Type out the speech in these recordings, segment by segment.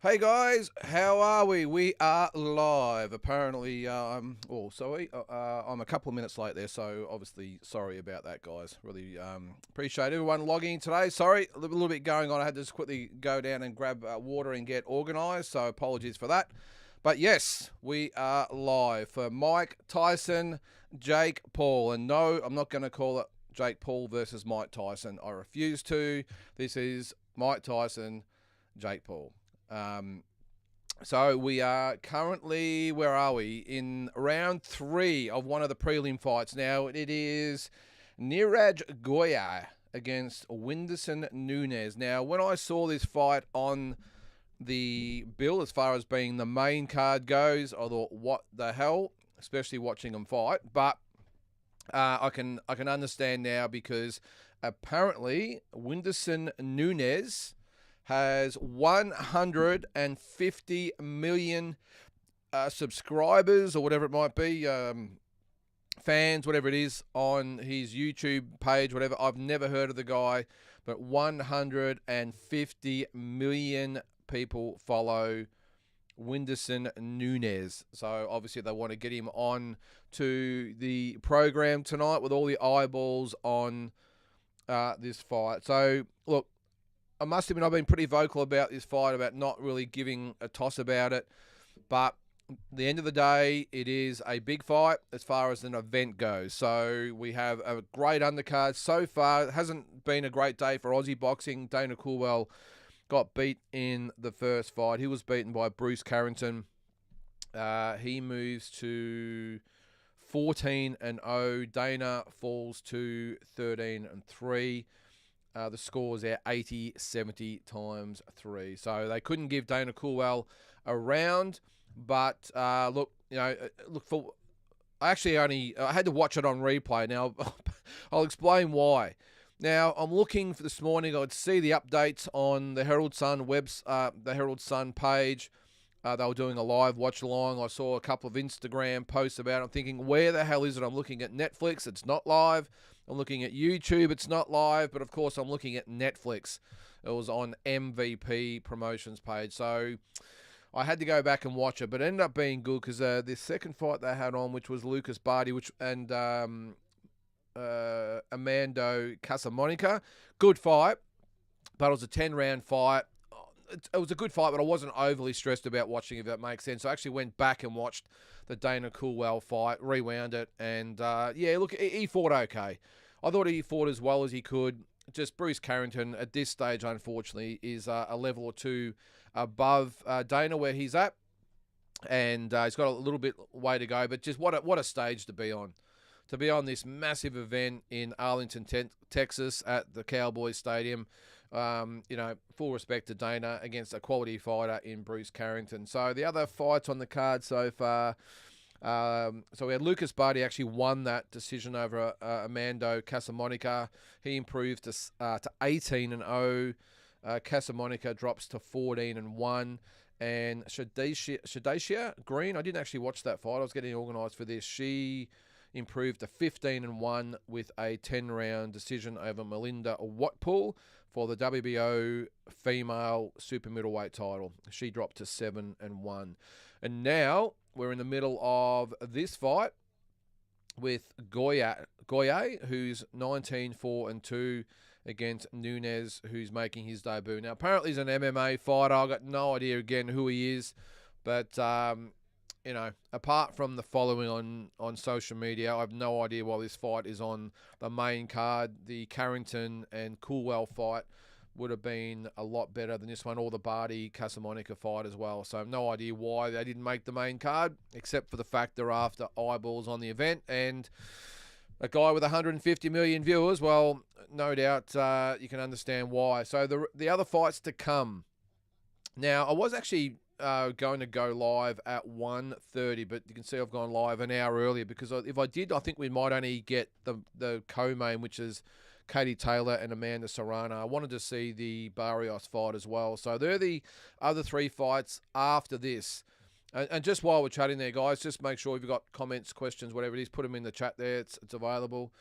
Hey guys, how are we? We are live. Apparently, I'm a couple of minutes late there, so obviously sorry about that, guys. Really appreciate everyone logging in today. Sorry, a little bit going on. I had to just quickly go down and grab water and get organised, so apologies for that. But yes, we are live for Mike Tyson, Jake Paul, and no, I'm not going to call it Jake Paul versus Mike Tyson. I refuse to. This is Mike Tyson, Jake Paul. Um, so we are currently, where are we? In round three of one of the prelim fights. Now it is Niraj Goya against Whindersson Nunes. Now, when I saw this fight on the bill, as far as being the main card goes, I thought, what the hell? Especially watching them fight. But I can understand now because apparently Whindersson Nunes has 150 million subscribers or whatever it might be, fans, whatever it is, on his YouTube page, whatever. I've never heard of the guy, but 150 million people follow Whindersson Nunes. So obviously they want to get him on to the program tonight with all the eyeballs on this fight. So look, I must admit I've been pretty vocal about this fight, about not really giving a toss about it. But at the end of the day, it is a big fight as far as an event goes. So we have a great undercard so far. It hasn't been a great day for Aussie boxing. Dana Coolwell got beat in the first fight. He was beaten by Bruce Carrington. He moves to 14-0. Dana falls to 13-3. The scores are 80-70 times 3. So they couldn't give Dana Coolwell a round. But look, for I had to watch it on replay. Now I'll explain why. Now I'm looking for this morning. I'd see the updates on the Herald Sun the Herald Sun page. They were doing a live watch along. I saw a couple of Instagram posts about it. I'm thinking, where the hell is it? I'm looking at Netflix. It's not live. I'm looking at YouTube. It's not live. But, of course, I'm looking at Netflix. It was on MVP Promotions page. So I had to go back and watch it. But it ended up being good because the second fight they had on, which was Lucas Barty and Amando Casamonica, good fight. But it was a 10-round fight. It was a good fight, but I wasn't overly stressed about watching, if that makes sense. I actually went back and watched the Dana Coolwell fight, rewound it, and look, he fought okay. I thought he fought as well as he could. Just Bruce Carrington, at this stage, unfortunately, is a level or two above Dana where he's at, and he's got a little bit way to go, but just what a stage to be on. To be on this massive event in Arlington, Texas at the Cowboys Stadium. Full respect to Dana against a quality fighter in Bruce Carrington. So the other fights on the card so far, so we had Lucas Barty actually won that decision over Amando Casamonica. He improved to 18-0. Casamonica drops to 14-1. And Shadashia Green, I didn't actually watch that fight. I was getting organised for this. She improved to 15-1 with a 10-round decision over Melinda Watpool for the WBO female super middleweight title. She dropped to 7-1. And now we're in the middle of this fight with Goya, who's 19-4-2 against Nunes, who's making his debut. Now, apparently he's an MMA fighter. I've got no idea, again, who he is. But, apart from the following on social media, I have no idea why this fight is on the main card. The Carrington and Coolwell fight would have been a lot better than this one, or the Barty Casamonica fight as well. So I have no idea why they didn't make the main card, except for the fact they're after eyeballs on the event. And a guy with 150 million viewers, well, no doubt you can understand why. So the other fights to come. Now, I was actually going to go live at 1:30, but you can see I've gone live an hour earlier because if I did, I think we might only get the co-main, which is Katie Taylor and Amanda Serrano. I wanted to see the Barrios fight as well. So they're the other three fights after this. And just while we're chatting there, guys, just make sure if you've got comments, questions, whatever it is, put them in the chat there. It's available.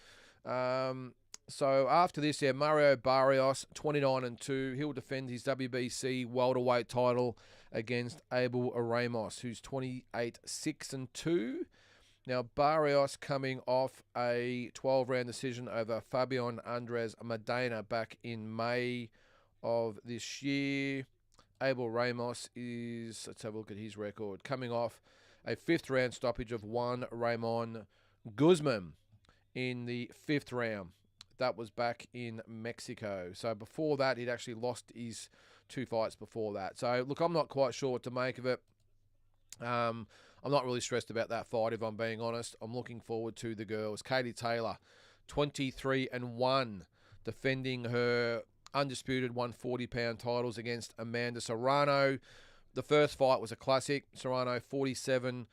So after this, Mario Barrios, 29-2. He'll defend his WBC welterweight title against Abel Ramos, who's 28-6-2. Now, Barrios coming off a 12-round decision over Fabian Andres Medina back in May of this year. Abel Ramos is, let's have a look at his record, coming off a 5th-round stoppage of one Ramon Guzman in the 5th round. That was back in Mexico. So before that, he'd actually lost his 2 fights before that. So, look, I'm not quite sure what to make of it. I'm not really stressed about that fight, if I'm being honest. I'm looking forward to the girls. Katie Taylor, 23-1, defending her undisputed 140-pound titles against Amanda Serrano. The first fight was a classic. Serrano, 47-2-1.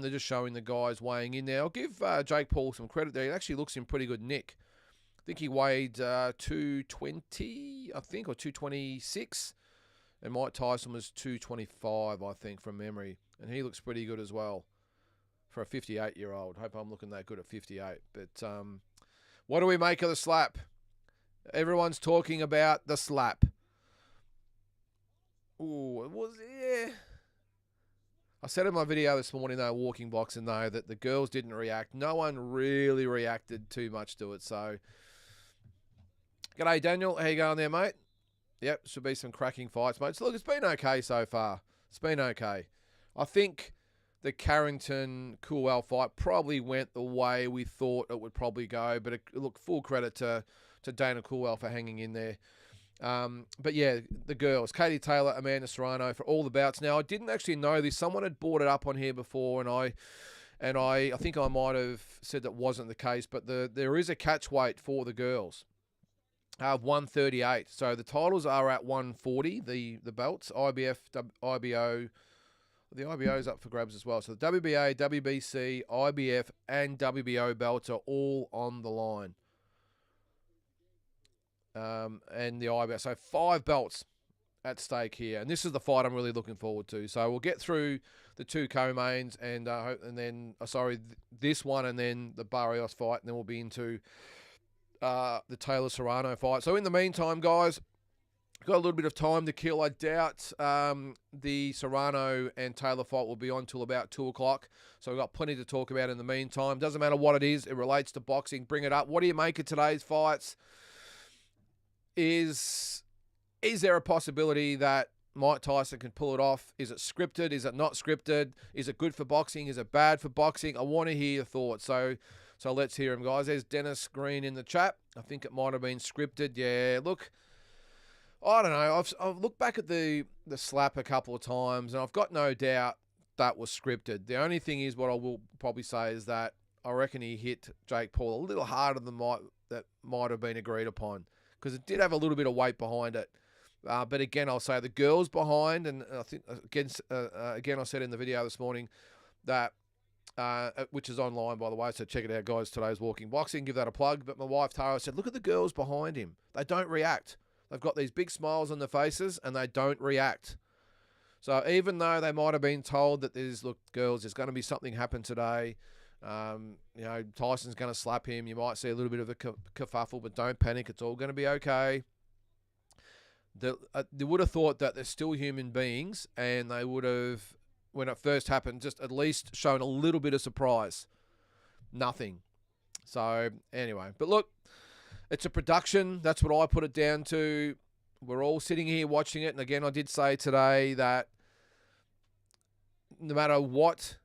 They're just showing the guys weighing in there. I'll give Jake Paul some credit there. He actually looks in pretty good nick. I think he weighed 220, I think, or 226. And Mike Tyson was 225, I think, from memory. And he looks pretty good as well for a 58-year-old. Hope I'm looking that good at 58. But what do we make of the slap? Everyone's talking about the slap. Ooh, it was, yeah. I said in my video this morning, though, walking boxing, though, that the girls didn't react. No one really reacted too much to it. So, g'day, Daniel. How you going there, mate? Yep, should be some cracking fights, mate. So, look, it's been okay so far. It's been okay. I think the Carrington Coolwell fight probably went the way we thought it would probably go. But, look, full credit to Dana Coolwell for hanging in there. But, yeah, the girls, Katie Taylor, Amanda Serrano, for all the bouts. Now, I didn't actually know this. Someone had brought it up on here before, and I think I might have said that wasn't the case. But there is a catch weight for the girls. 138. So the titles are at 140, the belts, IBF, IBO. The IBO's up for grabs as well. So the WBA, WBC, IBF, and WBO belts are all on the line. And the IBO. So 5 belts at stake here. And this is the fight I'm really looking forward to. So we'll get through the 2 co-mains and then, this one and then the Barrios fight. And then we'll be into the Taylor Serrano fight. So in the meantime, guys, got a little bit of time to kill. I doubt the Serrano and Taylor fight will be on till about 2 o'clock. So we've got plenty to talk about in the meantime. Doesn't matter what it is. It relates to boxing. Bring it up. What do you make of today's fights? Is there a possibility that Mike Tyson can pull it off? Is it scripted? Is it not scripted? Is it good for boxing? Is it bad for boxing? I want to hear your thoughts. So let's hear him, guys. There's Dennis Green in the chat. I think it might have been scripted. Yeah, look, I don't know. I've looked back at the slap a couple of times, and I've got no doubt that was scripted. The only thing is, what I will probably say is that I reckon he hit Jake Paul a little harder than that might have been agreed upon, because it did have a little bit of weight behind it. But again, I'll say the girls behind, and I think again I said in the video this morning that, which is online, by the way, so check it out, guys. Today's Walking Boxing, give that a plug. But my wife Tara said, look at the girls behind him. They don't react. They've got these big smiles on their faces, and they don't react. So even though they might have been told that look, girls, there's going to be something happen today. Tyson's going to slap him. You might see a little bit of a kerfuffle, but don't panic. It's all going to be okay. They would have thought that they're still human beings, and they would have, when it first happened, just at least shown a little bit of surprise. Nothing. So, anyway. But look, it's a production. That's what I put it down to. We're all sitting here watching it. And again, I did say today that no matter what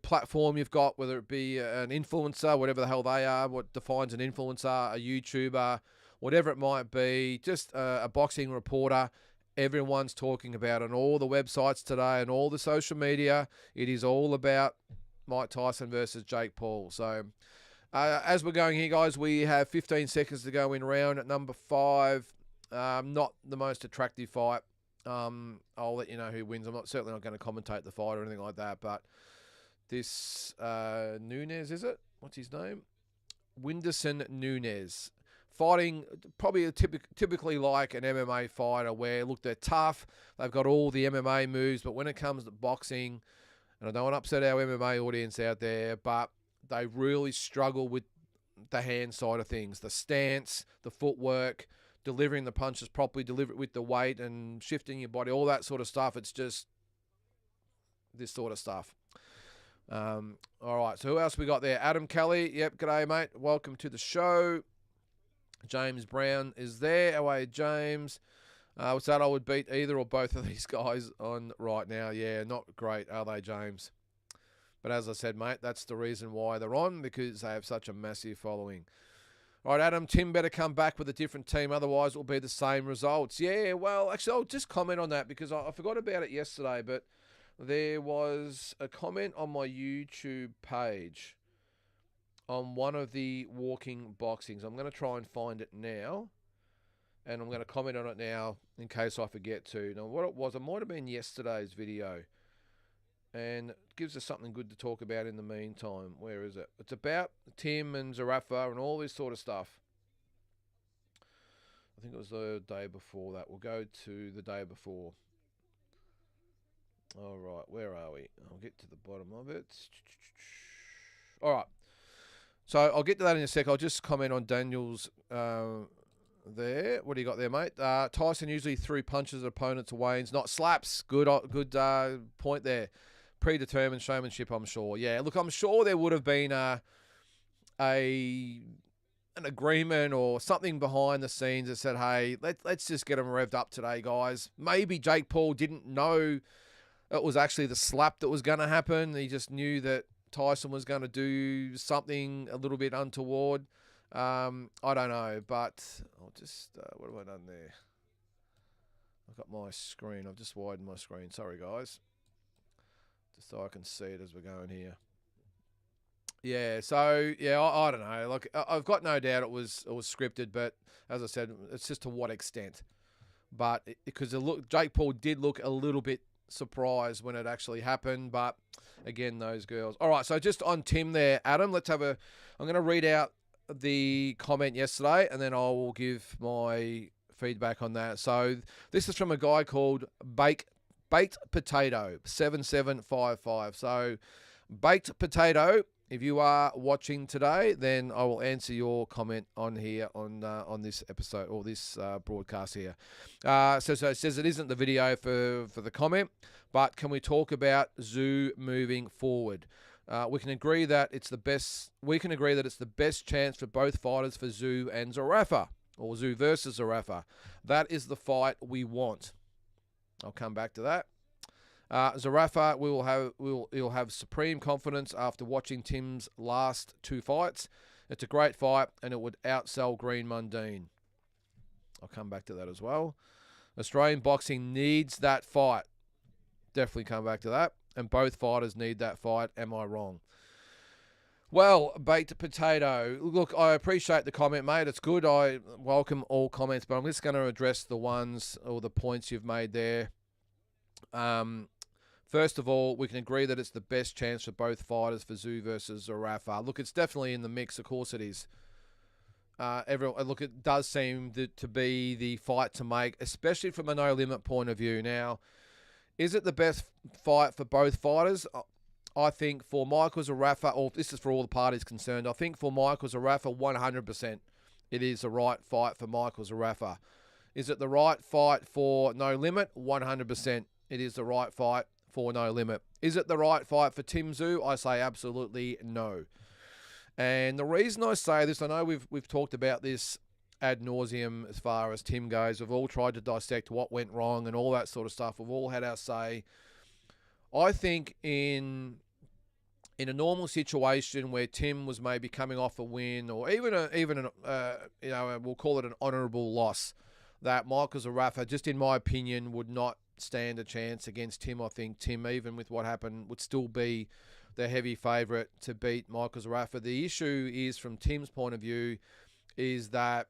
platform you've got, whether it be an influencer, whatever the hell they are, what defines an influencer, a YouTuber, whatever it might be, just a boxing reporter, everyone's talking about it on all the websites today and all the social media. It is all about Mike Tyson versus Jake Paul. So as we're going here, guys, we have 15 seconds to go in round at number 5. Not the most attractive fight. I'll let you know who wins. I'm certainly not going to commentate the fight or anything like that, but this Nunes, is it? What's his name? Whindersson Nunes. Fighting probably typically like an MMA fighter where, look, they're tough. They've got all the MMA moves, but when it comes to boxing, and I don't want to upset our MMA audience out there, but they really struggle with the hand side of things, the stance, the footwork, delivering the punches properly, deliver it with the weight and shifting your body, all that sort of stuff. It's just this sort of stuff. All right, so who else we got there? Adam Kelly. Yep, g'day, mate. Welcome to the show. James Brown is there. Away, James. What's that? I would beat either or both of these guys on right now. Yeah, not great, are they, James? But as I said, mate, that's the reason why they're on, because they have such a massive following. All right, Adam, Tim better come back with a different team. Otherwise, it will be the same results. Yeah, well, actually, I'll just comment on that because I forgot about it yesterday, but there was a comment on my YouTube page on one of the walking boxings. I'm going to try and find it now, and I'm going to comment on it now in case I forget to. Now, what it was, it might have been yesterday's video, and it gives us something good to talk about in the meantime. Where is it? It's about Tim and Zerafa and all this sort of stuff. I think it was the day before that. We'll go to the day before. All right, where are we? I'll get to the bottom of it. All right. So I'll get to that in a sec. I'll just comment on Daniel's there. What do you got there, mate? Tyson usually threw punches at opponents' wains, not slaps. Good point there. Predetermined showmanship, I'm sure. Yeah, look, I'm sure there would have been an agreement or something behind the scenes that said, hey, let's just get them revved up today, guys. Maybe Jake Paul didn't know it was actually the slap that was going to happen. He just knew that Tyson was going to do something a little bit untoward. I don't know, but I'll just, what have I done there? I've got my screen. I've just widened my screen. Sorry, guys. Just so I can see it as we're going here. Yeah, so, yeah, I don't know. Like, I've got no doubt it was scripted, but as I said, it's just to what extent. But because Jake Paul did look a little bit surprised when it actually happened, but again, those girls. All right, so just on Tim there, Adam, I'm going to read out the comment yesterday, and then I will give my feedback on that. So this is from a guy called Baked Potato 7755. So Baked Potato, if you are watching today, then I will answer your comment on here on this episode or this broadcast here. So it says it isn't the video for the comment, but can we talk about Tszyu moving forward? We can agree that it's the best. We can agree that it's the best chance for both fighters for Tszyu and Zerafa, or Tszyu versus Zerafa. That is the fight we want. I'll come back to that. Zerafa will have supreme confidence after watching Tim's last two fights. It's a great fight, and it would outsell Green Mundine. I'll come back to that as well. Australian boxing needs that fight. Definitely come back to that. And both fighters need that fight. Am I wrong? Well, Baked Potato, look, I appreciate the comment, mate. It's good. I welcome all comments, but I'm just going to address the ones or the points you've made there. First of all, we can agree that it's the best chance for both fighters for Tszyu versus Zerafa. Look, it's definitely in the mix. Of course it is. Look, it does seem to be the fight to make, especially from a no-limit point of view. Now, is it the best fight for both fighters? I think for Michael Zerafa, or this is for all the parties concerned, I think for Michael Zerafa, 100% it is the right fight for Michael Zerafa. Is it the right fight for No Limit? 100% it is the right fight for No Limit. Is it the right fight for Tim Tszyu? I say absolutely no. And the reason I say this, I know we've talked about this ad nauseum as far as Tim goes. We've all tried to dissect what went wrong and all that sort of stuff. We've all had our say. I think in a normal situation where Tim was maybe coming off a win, or even we'll call it an honourable loss, that Michael Zerafa, just in my opinion, would not stand a chance against Tim. I think Tim, even with what happened, would still be the heavy favourite to beat Michael Zerafa. The issue is, from Tim's point of view, is that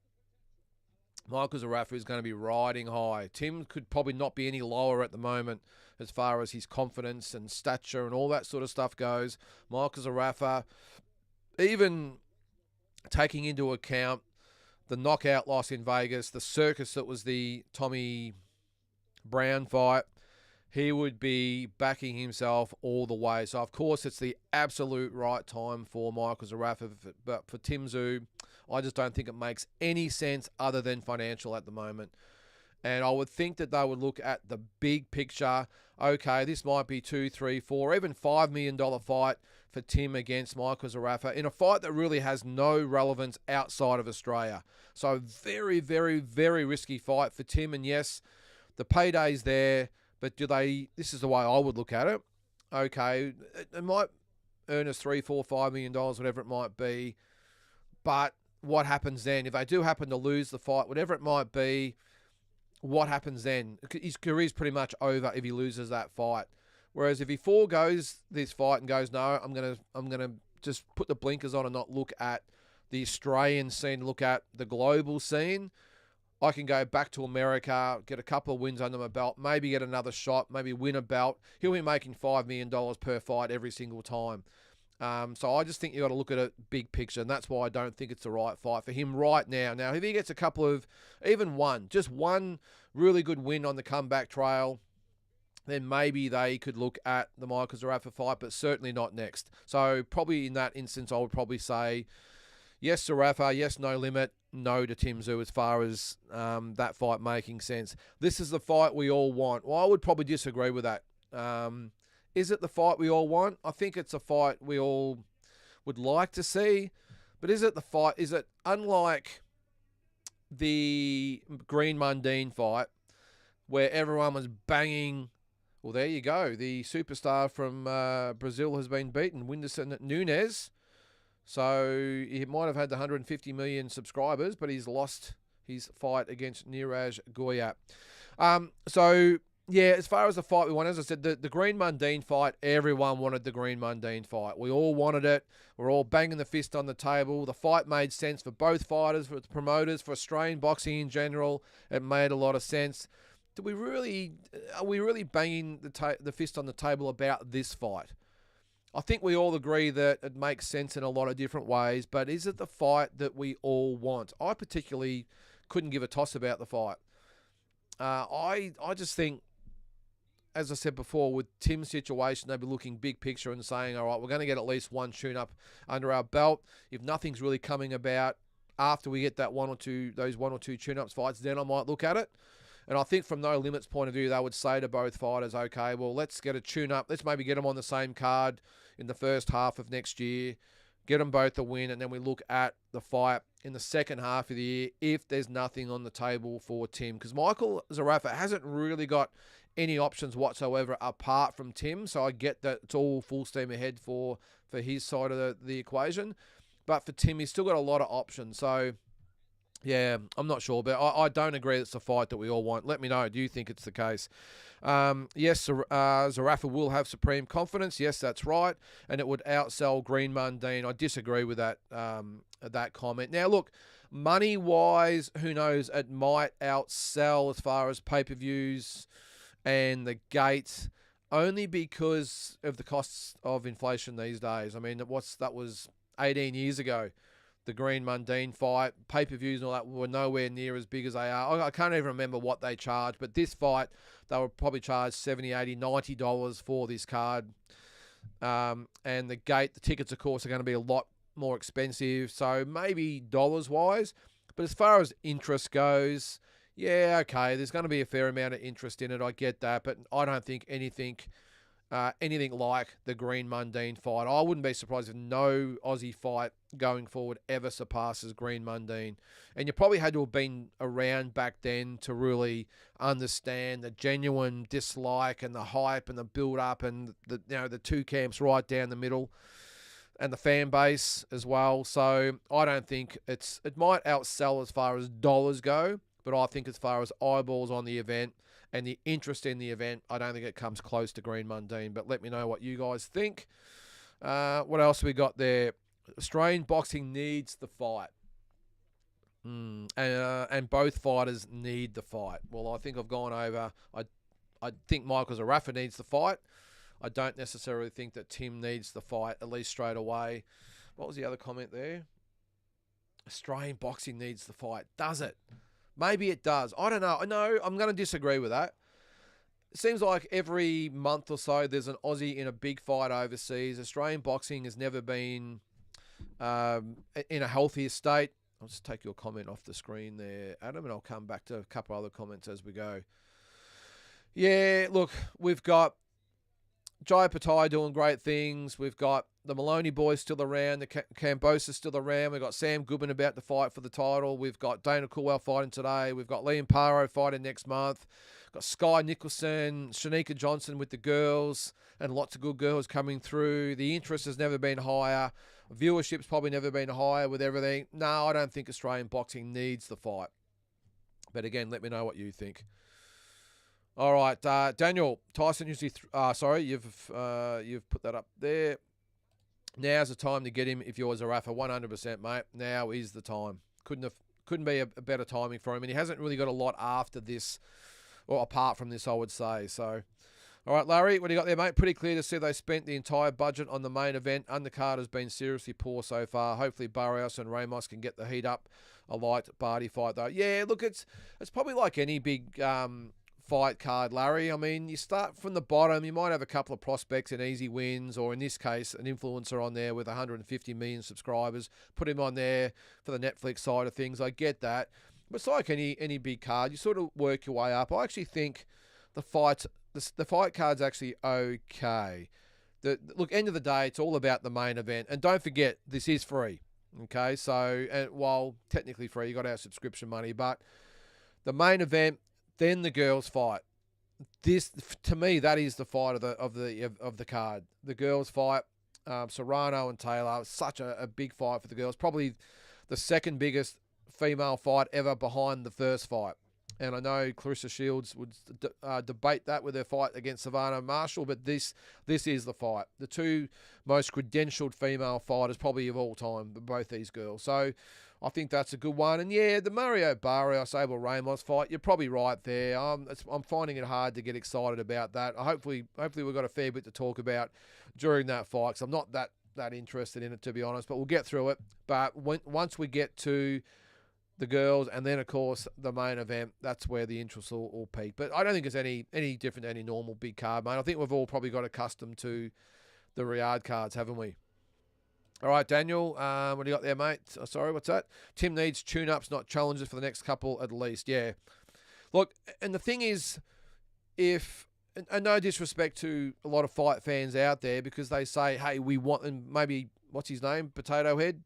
Michael Zerafa is going to be riding high. Tim could probably not be any lower at the moment as far as his confidence and stature and all that sort of stuff goes. Michael Zerafa, even taking into account the knockout loss in Vegas, the circus that was the Tommy Brown fight, he would be backing himself all the way. So, of course, it's the absolute right time for Michael Zarafa. But for Tim Tszyu, I just don't think it makes any sense other than financial at the moment. And I would think that they would look at the big picture. Okay, this might be $2, $3, $4, even $5 million fight for Tim against Michael Zarafa in a fight that really has no relevance outside of Australia. So very, very, very risky fight for Tim. And yes, the payday's there. But this is the way I would look at it. Okay, it might earn us $3, $4, $5 million, whatever it might be. But what happens then? If they do happen to lose the fight, whatever it might be, what happens then? His career's pretty much over if he loses that fight. Whereas if he foregoes this fight and goes, no, I'm gonna just put the blinkers on and not look at the Australian scene, look at the global scene, I can go back to America, get a couple of wins under my belt, maybe get another shot, maybe win a belt. He'll be making $5 million per fight every single time. So I just think you got to look at it big picture, and that's why I don't think it's the right fight for him right now. Now, if he gets a couple of, even just one really good win on the comeback trail, then maybe they could look at the Michael Zarafa fight, but certainly not next. So probably in that instance, I would probably say, yes, Zarafa, yes, no limit, no to Tim Tszyu as far as that fight making sense. This is the fight we all want. Well, I would probably disagree with that. Is it the fight we all want? I think it's a fight we all would like to see. But is it the fight? Is it unlike the Green Mundine fight where everyone was banging? Well, there you go. The superstar from Brazil has been beaten, Whindersson Nunes. So he might have had the 150 million subscribers, but he's lost his fight against Niraj Goyat. So, yeah, as far as the fight we want, as I said, the Green Mundine fight, everyone wanted the Green Mundine fight. We all wanted it. We're all banging the fist on the table. The fight made sense for both fighters, for the promoters, for Australian boxing in general. It made a lot of sense. Are we really banging the fist on the table about this fight? I think we all agree that it makes sense in a lot of different ways, but is it the fight that we all want? I particularly couldn't give a toss about the fight. I just think, as I said before, with Tim's situation, they'd be looking big picture and saying, all right, we're going to get at least one tune-up under our belt. If nothing's really coming about after we get those one or two tune-ups fights, then I might look at it. And I think from No Limit's point of view, they would say to both fighters, okay, well, let's get a tune-up. Let's maybe get them on the same card in the first half of next year, get them both a win, and then we look at the fight in the second half of the year if there's nothing on the table for Tim. Because Michael Zarafa hasn't really got any options whatsoever apart from Tim, so I get that it's all full steam ahead for his side of the equation. But for Tim, he's still got a lot of options, so... yeah, I'm not sure, but I don't agree it's the fight that we all want. Let me know. Do you think it's the case? Yes, Zarafa will have supreme confidence. Yes, that's right. And it would outsell Green Mundine. I disagree with that comment. Now, look, money-wise, who knows? It might outsell as far as pay-per-views and the gates, only because of the costs of inflation these days. I mean, that was 18 years ago. The Green Mundine fight, pay-per-views and all that were nowhere near as big as they are. I can't even remember what they charged, but this fight, they were probably charged $70, $80, $90 for this card. And the tickets, of course, are going to be a lot more expensive, so maybe dollars-wise. But as far as interest goes, yeah, okay, there's going to be a fair amount of interest in it. I get that, but I don't think anything like the Green Mundine fight. I wouldn't be surprised if no Aussie fight going forward ever surpasses Green Mundine. And you probably had to have been around back then to really understand the genuine dislike and the hype and the build-up and the two camps right down the middle and the fan base as well. So I don't think it might outsell as far as dollars go, but I think as far as eyeballs on the event and the interest in the event, I don't think it comes close to Green Mundine. But let me know what you guys think. What else have we got there? Australian boxing needs the fight. And both fighters need the fight. Well, I think I've gone over. I think Michael Zarafa needs the fight. I don't necessarily think that Tim needs the fight, at least straight away. What was the other comment there? Australian boxing needs the fight. Does it? Maybe it does. I don't know. No, I'm going to disagree with that. It seems like every month or so there's an Aussie in a big fight overseas. Australian boxing has never been in a healthier state. I'll just take your comment off the screen there, Adam, and I'll come back to a couple other comments as we go. Yeah, look, we've got Jai Patai doing great things. We've got the Maloney boys still around. The Cambosa still around. We've got Sam Goodman about to fight for the title. We've got Dana Coolwell fighting today. We've got Liam Paro fighting next month. We've got Sky Nicholson, Shanika Johnson with the girls, and lots of good girls coming through. The interest has never been higher. Viewership's probably never been higher with everything. No, I don't think Australian boxing needs the fight. But again, let me know what you think. All right, Daniel, Tyson usually. You've put that up there. Now's the time to get him if you're Zarafa, 100%, mate. Now is the time. Couldn't be a better timing for him, and he hasn't really got a lot after this, or apart from this, I would say. So, all right, Larry, what do you got there, mate? Pretty clear to see they spent the entire budget on the main event. Undercard has been seriously poor so far. Hopefully, Barrios and Ramos can get the heat up. A light Barty fight though. Yeah, look, it's probably like any big fight card, Larry. I mean, you start from the bottom. You might have a couple of prospects and easy wins, or in this case, an influencer on there with 150 million subscribers. Put him on there for the Netflix side of things. I get that. But it's like any big card. You sort of work your way up. I actually think the fight card's actually okay. Look, end of the day, it's all about the main event. And don't forget, this is free. Okay, so while technically free, you got our subscription money, but the main event, then the girls fight. This, to me, that is the fight of the card. The girls fight, Serrano and Taylor. Such a big fight for the girls. Probably the second biggest female fight ever behind the first fight. And I know Clarissa Shields would debate that with her fight against Savannah Marshall, but this is the fight. The two most credentialed female fighters probably of all time, both these girls. So I think that's a good one. And yeah, the Mario Barrios Abel Ramos fight, you're probably right there. I'm finding it hard to get excited about that. Hopefully we've got a fair bit to talk about during that fight, because I'm not that interested in it, to be honest, but we'll get through it. But once we get to the girls, and then, of course, the main event, that's where the interest will peak. But I don't think it's any different to any normal big card, mate. I think we've all probably got accustomed to the Riyadh cards, haven't we? All right, Daniel, what do you got there, mate? Oh, sorry, what's that? Tim needs tune-ups, not challenges for the next couple at least. Yeah. Look, and the thing is, and no disrespect to a lot of fight fans out there, because they say, hey, we want, and maybe, what's his name? Potato Head?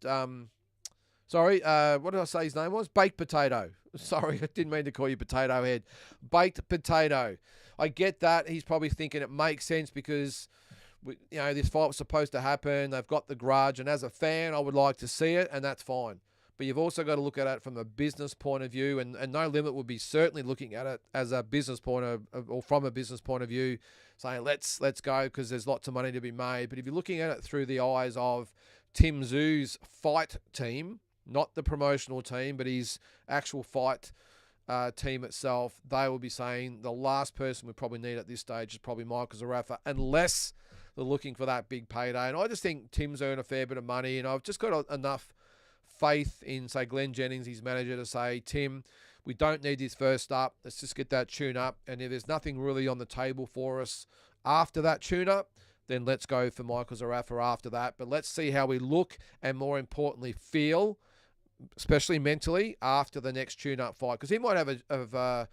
Sorry, what did I say his name was? Baked Potato. Sorry, I didn't mean to call you Potato Head. Baked Potato. I get that. He's probably thinking it makes sense because, this fight was supposed to happen. They've got the grudge. And as a fan, I would like to see it, and that's fine. But you've also got to look at it from a business point of view, and No Limit would be certainly looking at it as a business point or from a business point of view, saying, let's go because there's lots of money to be made. But if you're looking at it through the eyes of Tim Tszyu's fight team, not the promotional team, but his actual fight team itself, they will be saying the last person we probably need at this stage is probably Michael Zarafa, unless they're looking for that big payday. And I just think Tim's earned a fair bit of money, and I've just got enough faith in, say, Glenn Jennings, his manager, to say, Tim, we don't need this first up. Let's just get that tune-up. And if there's nothing really on the table for us after that tune-up, then let's go for Michael Zarafa after that. But let's see how we look and, more importantly, feel, especially mentally, after the next tune-up fight. Because he might have a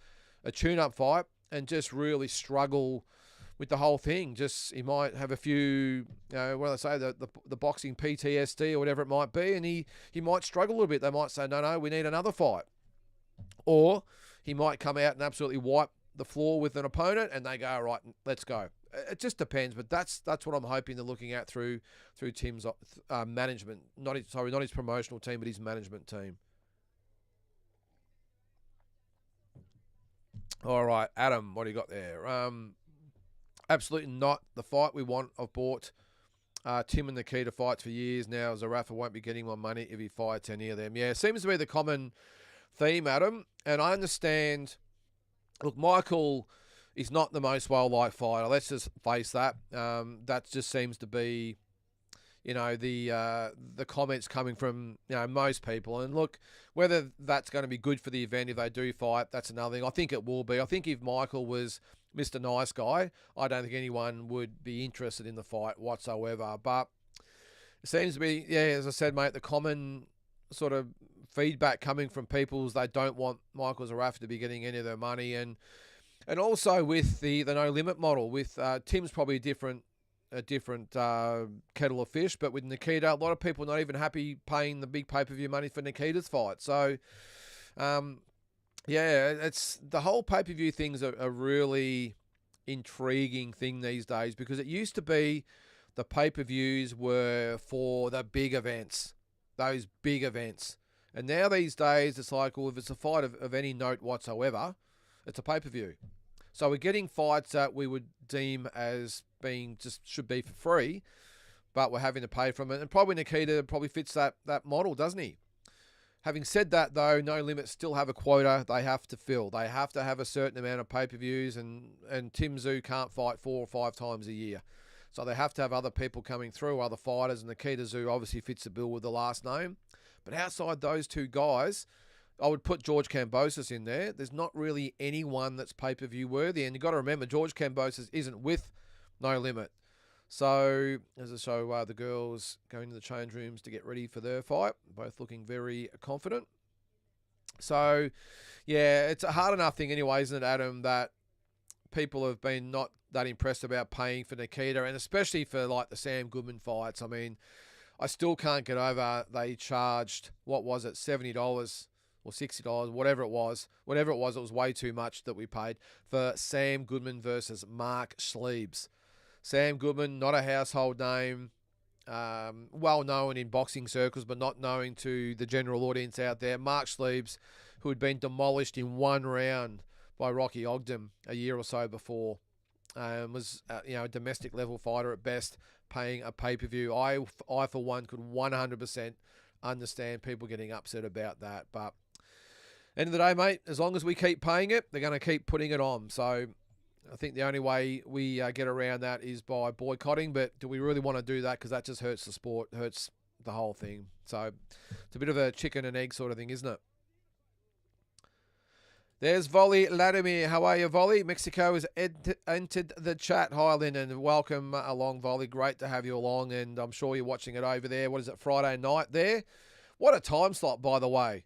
tune-up fight and just really struggle with the whole thing. He might have a few, what do I say, the boxing PTSD or whatever it might be, and he might struggle a little bit. They might say, no, we need another fight. Or he might come out and absolutely wipe the floor with an opponent, and they go, all right, let's go. It just depends, but that's what I'm hoping they're looking at through Tim's management. Not his promotional team, but his management team. All right, Adam, what do you got there? Absolutely not the fight we want. I've bought Tim and Nikita fights for years now. Zarafa won't be getting my money if he fights any of them. Yeah, it seems to be the common theme, Adam, and I understand. Look, Michael is not the most well-liked fighter. Let's just face that. That just seems to be, the comments coming from, most people. And look, whether that's going to be good for the event if they do fight, that's another thing. I think it will be. I think if Michael was Mr. Nice Guy, I don't think anyone would be interested in the fight whatsoever. But it seems to be, yeah, as I said, mate, the common sort of feedback coming from people is they don't want Michael Zarafa to be getting any of their money. And also with the no limit model, with Tim's probably a different kettle of fish, but with Nikita, a lot of people not even happy paying the big pay-per-view money for Nikita's fight. So, yeah, it's the whole pay-per-view thing's a really intriguing thing these days, because it used to be the pay-per-views were for the big events, those big events. And now these days, it's like, well, if it's a fight of any note whatsoever, it's a pay-per-view. So we're getting fights that we would deem as being just should be for free, but we're having to pay from it. And probably Nikita probably fits that model, doesn't he? Having said that, though, No Limit still have a quota they have to fill. They have to have a certain amount of pay-per-views, and Tim Tszyu can't fight 4 or 5 times a year. So they have to have other people coming through, other fighters, and Nikita Tszyu obviously fits the bill with the last name. But outside those two guys, I would put George Kambosos in there. There's not really anyone that's pay-per-view worthy. And you've got to remember, George Kambosos isn't with No Limit. So, as I show the girls going to the change rooms to get ready for their fight, both looking very confident. So, yeah, it's a hard enough thing anyway, isn't it, Adam, that people have been not that impressed about paying for Nikita, and especially for, like, the Sam Goodman fights. I mean, I still can't get over they charged, what was it, $70 or $60, whatever it was, it was way too much that we paid for Sam Goodman versus Mark Schliebs. Sam Goodman, not a household name, well known in boxing circles, but not known to the general audience out there. Mark Schliebs, who had been demolished in 1 round by Rocky Ogden a year or so before, was a domestic level fighter at best, paying a pay-per-view. I for one could 100% understand people getting upset about that, but end of the day, mate, as long as we keep paying it, they're going to keep putting it on. So I think the only way we get around that is by boycotting. But do we really want to do that? Because that just hurts the sport, hurts the whole thing. So it's a bit of a chicken and egg sort of thing, isn't it? There's Volley Vladimir. How are you, Volley? Mexico has entered the chat. Hi, Lynn, and welcome along, Volley. Great to have you along, and I'm sure you're watching it over there. What is it, Friday night there? What a time slot, by the way.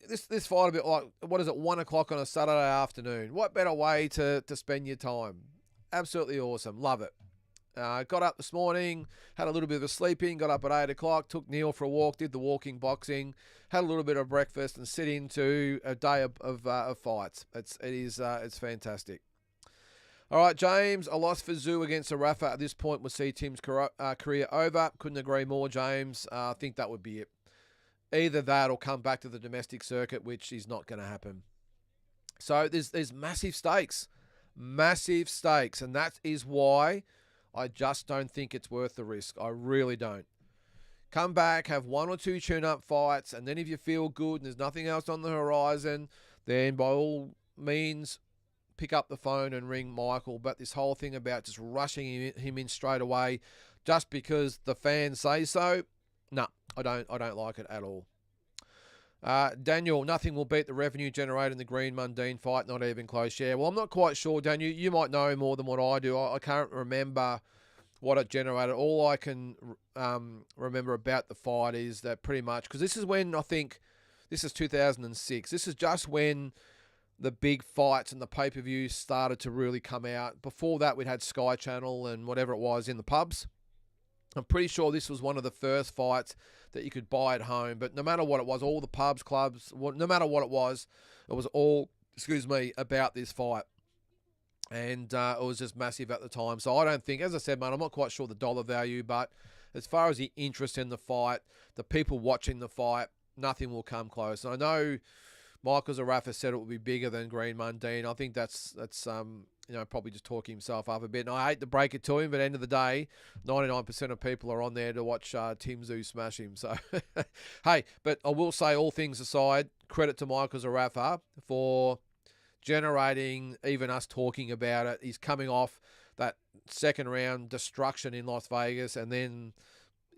This fight a bit like, what is it, 1 o'clock on a Saturday afternoon. What better way to spend your time? Absolutely awesome. Love it. Got up this morning, had a little bit of a sleeping, got up at 8 o'clock, took Neil for a walk, did the walking boxing, had a little bit of breakfast, and sit into a day of fights. It's fantastic. All right, James, a loss for Tszyu against Zarafa at this point would see Tim's career over. Couldn't agree more, James. I think that would be it. Either that or come back to the domestic circuit, which is not going to happen. So there's massive stakes. Massive stakes. And that is why I just don't think it's worth the risk. I really don't. Come back, have 1 or 2 tune-up fights, and then if you feel good and there's nothing else on the horizon, then by all means, pick up the phone and ring Michael. But this whole thing about just rushing him in straight away just because the fans say so, no, I don't like it at all. Daniel, nothing will beat the revenue generated in the Green Mundine fight, not even close. Yeah, well, I'm not quite sure, Daniel. You might know more than what I do. I can't remember what it generated. All I can remember about the fight is that pretty much, because this is when I think, this is 2006. This is just when the big fights and the pay-per-views started to really come out. Before that, we'd had Sky Channel and whatever it was in the pubs. I'm pretty sure this was one of the first fights that you could buy at home. But no matter what it was, all the pubs, clubs, no matter what it was all, about this fight. And it was just massive at the time. So I don't think, as I said, mate, I'm not quite sure the dollar value. But as far as the interest in the fight, the people watching the fight, nothing will come close. And I know Michael Zarafa said it would be bigger than Green Mundine. I think that's probably just talking himself up a bit. And I hate to break it to him, but at the end of the day, 99% of people are on there to watch Tim Tszyu smash him. So, hey, but I will say, all things aside, credit to Michael Zarafa for generating even us talking about it. He's coming off that second round destruction in Las Vegas, and then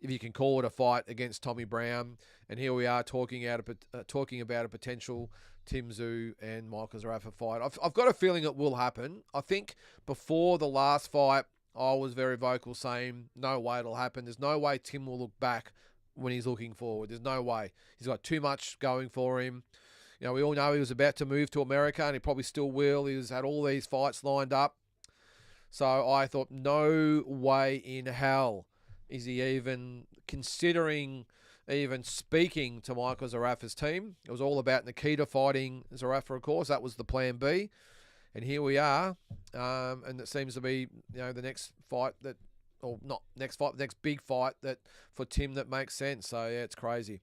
if you can call it a fight against Tommy Brown. And here we are talking about a potential Tim Tszyu and Michael Zarafa fight. I've got a feeling it will happen. I think before the last fight, I was very vocal saying, no way it'll happen. There's no way Tim will look back when he's looking forward. There's no way. He's got too much going for him. You know, we all know he was about to move to America, and he probably still will. He's had all these fights lined up. So I thought, no way in hell is he even considering even speaking to Michael Zarafa's team. It was all about Nikita fighting Zarafa, of course. That was the plan B. And here we are. And it seems to be, the next fight that, or not next fight, the next big fight that for Tim that makes sense. So, yeah, it's crazy.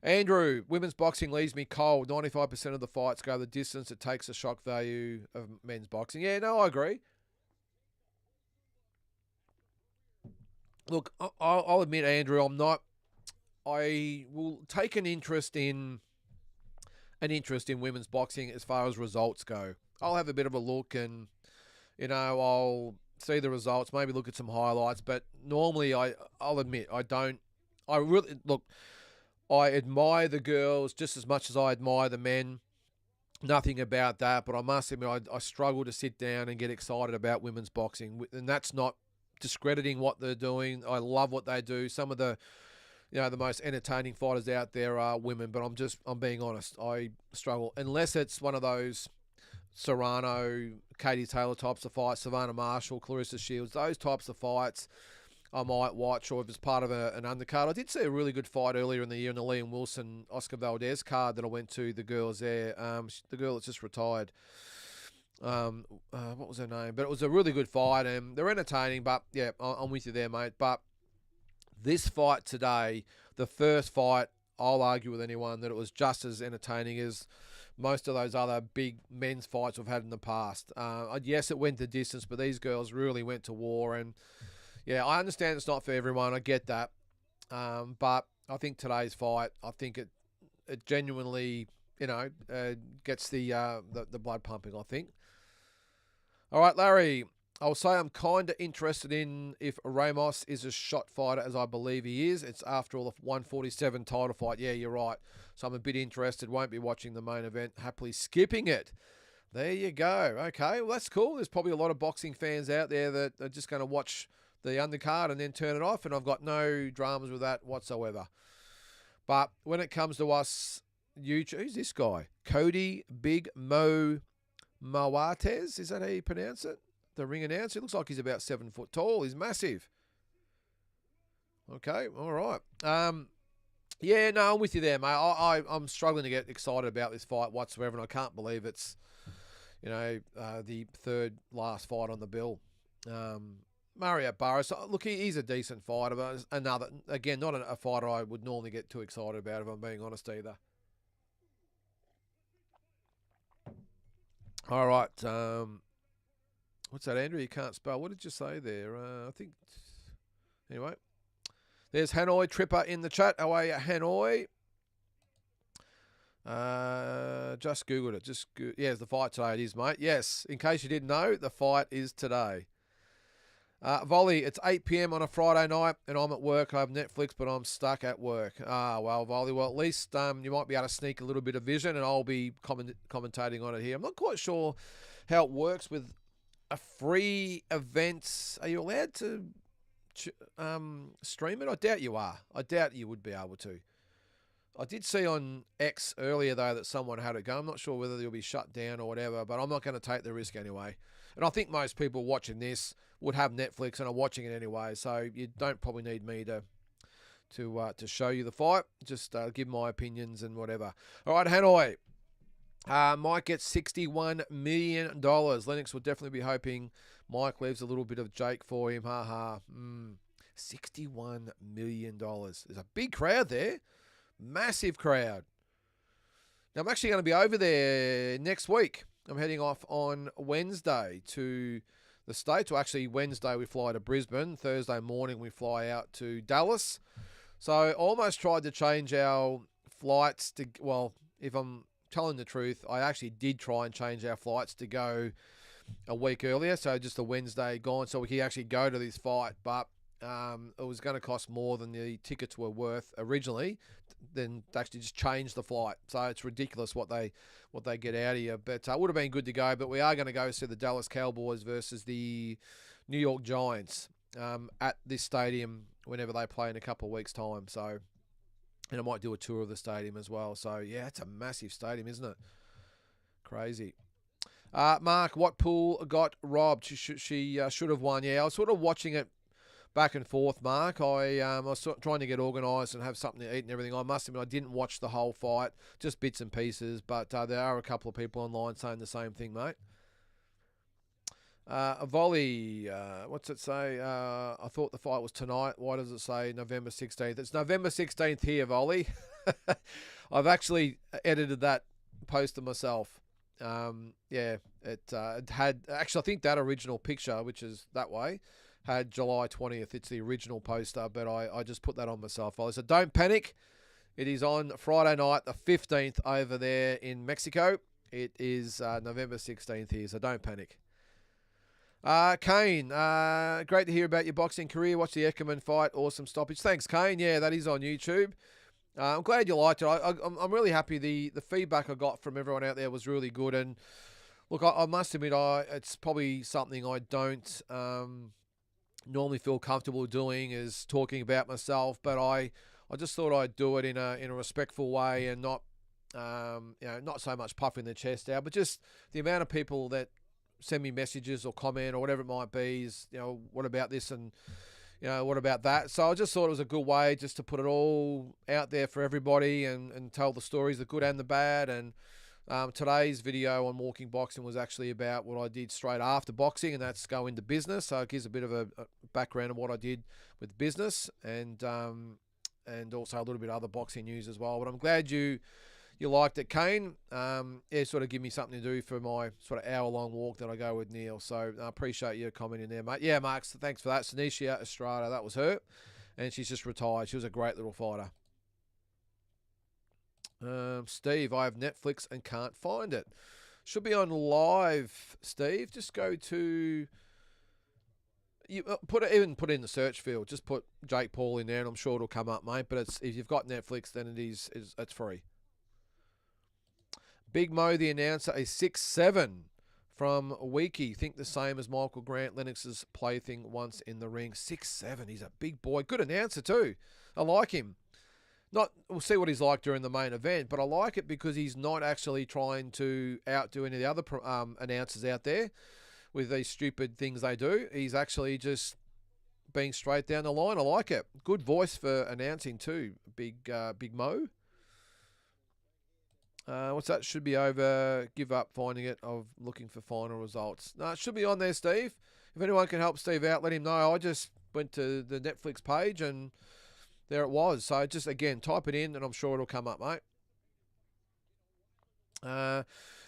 Andrew, women's boxing leaves me cold. 95% of the fights go the distance. It takes the shock value of men's boxing. Yeah, no, I agree. Look, I'll admit, Andrew, I will take an interest in women's boxing as far as results go. I'll have a bit of a look and, I'll see the results, maybe look at some highlights. But normally, I'll admit, I admire the girls just as much as I admire the men. Nothing about that, but I must admit, I struggle to sit down and get excited about women's boxing. And that's not discrediting what they're doing. I love what they do. Some of the most entertaining fighters out there are women, but I'm being honest. I struggle. Unless it's one of those Serrano, Katie Taylor types of fights, Savannah Marshall, Clarissa Shields, those types of fights I might watch, or if it's part of an undercard. I did see a really good fight earlier in the year in the Liam Wilson, Oscar Valdez card that I went to, the girls there. The girl that's just retired. What was her name? But it was a really good fight, and they're entertaining, but yeah, I'm with you there, mate. But this fight today, the first fight, I'll argue with anyone that it was just as entertaining as most of those other big men's fights we've had in the past. Yes, it went the distance, but these girls really went to war. And yeah, I understand it's not for everyone. I get that. But I think today's fight, I think it genuinely, gets the blood pumping, I think. All right, Larry, I'll say I'm kind of interested in if Ramos is a shot fighter, as I believe he is. It's after all the 147 title fight. Yeah, you're right. So I'm a bit interested. Won't be watching the main event. Happily skipping it. There you go. Okay, well, that's cool. There's probably a lot of boxing fans out there that are just going to watch the undercard and then turn it off, and I've got no dramas with that whatsoever. But when it comes to us, who's this guy? Cody Big Mo Moates, is that how you pronounce it? The ring announcer. It looks like he's about 7 foot tall. He's massive. Okay, all right. Yeah, no, I'm with you there, mate. I'm struggling to get excited about this fight whatsoever, and I can't believe it's, the third last fight on the bill. Mario Barrios, look, he's a decent fighter, but not a fighter I would normally get too excited about, if I'm being honest either. All right. What's that, Andrew? You can't spell. What did you say there? I think. Anyway, there's Hanoi Tripper in the chat. How are you, Hanoi? Just Googled it. Yeah, it's the fight today. It is, mate. Yes. In case you didn't know, the fight is today. Volley, it's 8 p.m. on a Friday night, and I'm at work. I have Netflix, but I'm stuck at work. Well, Volley, at least you might be able to sneak a little bit of vision, and I'll be commentating on it here. I'm not quite sure how it works with a free event. Are you allowed to stream it? I doubt you are. I doubt you would be able to. I did see on X earlier, though, that someone had it go. I'm not sure whether they'll be shut down or whatever, but I'm not going to take the risk anyway. And I think most people watching this would have Netflix and are watching it anyway, so you don't probably need me to show you the fight. Just give my opinions and whatever. All right, Hanoi. Mike gets $61 million. Lennox will definitely be hoping Mike leaves a little bit of Jake for him. Ha ha. $61 million. There's a big crowd there. Massive crowd. Now, I'm actually going to be over there next week. I'm heading off on Wednesday to the States. Well, actually, Wednesday we fly to Brisbane. Thursday morning we fly out to Dallas. So I almost tried to change our flights to, well, if I'm telling the truth, I actually did try and change our flights to go a week earlier. So just a Wednesday gone so we could actually go to this fight. But it was going to cost more than the tickets were worth originally, then they actually just changed the flight. So it's ridiculous what they get out of you. But it would have been good to go. But we are going to go see the Dallas Cowboys versus the New York Giants at this stadium whenever they play in a couple of weeks' time. So, and I might do a tour of the stadium as well. So yeah, it's a massive stadium, isn't it? Crazy. Mark, what pool got robbed? She should have won. Yeah, I was sort of watching it back and forth, Mark. I was trying to get organised and have something to eat and everything. I must admit I didn't watch the whole fight, just bits and pieces. But there are a couple of people online saying the same thing, mate. A volley, what's it say? I thought the fight was tonight. Why does it say November 16th? It's November 16th here, volley. I've actually edited that poster myself. Yeah, it had, actually I think that original picture, which is that way, had July 20th. It's the original poster, but I just put that on myself. So don't panic. It is on Friday night, the 15th over there in Mexico. It is November 16th here, so don't panic. Kane, great to hear about your boxing career. Watch the Eckerman fight. Awesome stoppage. Thanks, Kane. Yeah, that is on YouTube. I'm glad you liked it. I'm really happy. The feedback I got from everyone out there was really good. And look, I must admit, it's probably something I don't normally feel comfortable doing, is talking about myself. But I just thought I'd do it in a respectful way and not not so much puffing the chest out, but just the amount of people that send me messages or comment or whatever it might be is, what about this and, what about that? So I just thought it was a good way just to put it all out there for everybody and tell the stories, the good and the bad. And today's video on walking boxing was actually about what I did straight after boxing, and that's go into business. So it gives a bit of a background of what I did with business and also a little bit of other boxing news as well. But I'm glad you liked it, Kane. Sort of give me something to do for my sort of hour-long walk that I go with Neil. So I appreciate you commenting there, mate. Yeah, Mark, thanks for that. Sinicia Estrada, that was her. And she's just retired. She was a great little fighter. Steve, I have Netflix and can't find it. Should be on live, Steve. Just go to... put it in the search field. Just put Jake Paul in there and I'm sure it'll come up, mate. But if you've got Netflix, then it's free. Big Mo, the announcer, a 6'7" from Wiki. Think the same as Michael Grant, Lennox's plaything once in the ring. 6'7", he's a big boy. Good announcer too. I like him. We'll see what he's like during the main event, but I like it because he's not actually trying to outdo any of the other announcers out there with these stupid things they do. He's actually just being straight down the line. I like it. Good voice for announcing too. Big Mo. What's that? Should be over. Give up finding it. Of looking for final results. No, it should be on there, Steve. If anyone can help Steve out, let him know. I just went to the Netflix page and there it was. So just, again, type it in and I'm sure it'll come up, mate.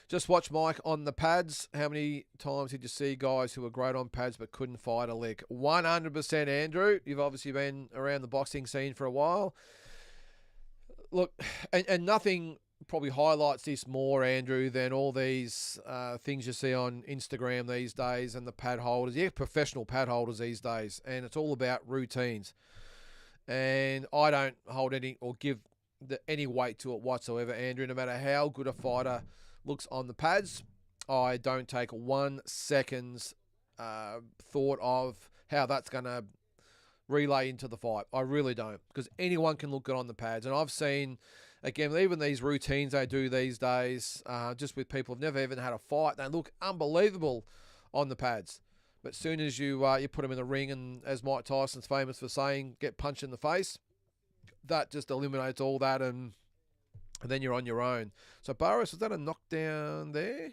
Just watch Mike on the pads. How many times did you see guys who were great on pads but couldn't fight a lick? 100%, Andrew. You've obviously been around the boxing scene for a while. Look, and nothing probably highlights this more, Andrew, than all these things you see on Instagram these days and the pad holders. Yeah, professional pad holders these days. And it's all about routines. And I don't hold any or give any weight to it whatsoever, Andrew. No matter how good a fighter looks on the pads, I don't take 1 second's thought of how that's going to relay into the fight. I really don't, because anyone can look good on the pads. And I've seen, again, even these routines they do these days, just with people who've never even had a fight, they look unbelievable on the pads. But as soon as you put them in the ring, and as Mike Tyson's famous for saying, get punched in the face, that just eliminates all that, and then you're on your own. So Barrios, was that a knockdown there?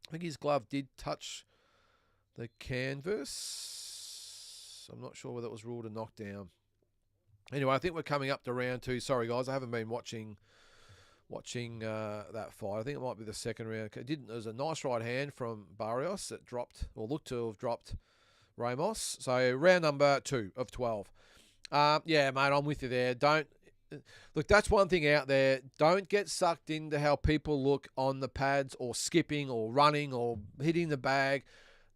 I think his glove did touch the canvas. I'm not sure whether it was ruled a knockdown. Anyway, I think we're coming up to round 2. Sorry, guys, I haven't been watching that fight. I think it might be the second round. There was a nice right hand from Barrios that dropped, or looked to have dropped, Ramos. So round number 2 of 12. Yeah, mate, I'm with you there. Look, that's one thing out there. Don't get sucked into how people look on the pads or skipping or running or hitting the bag.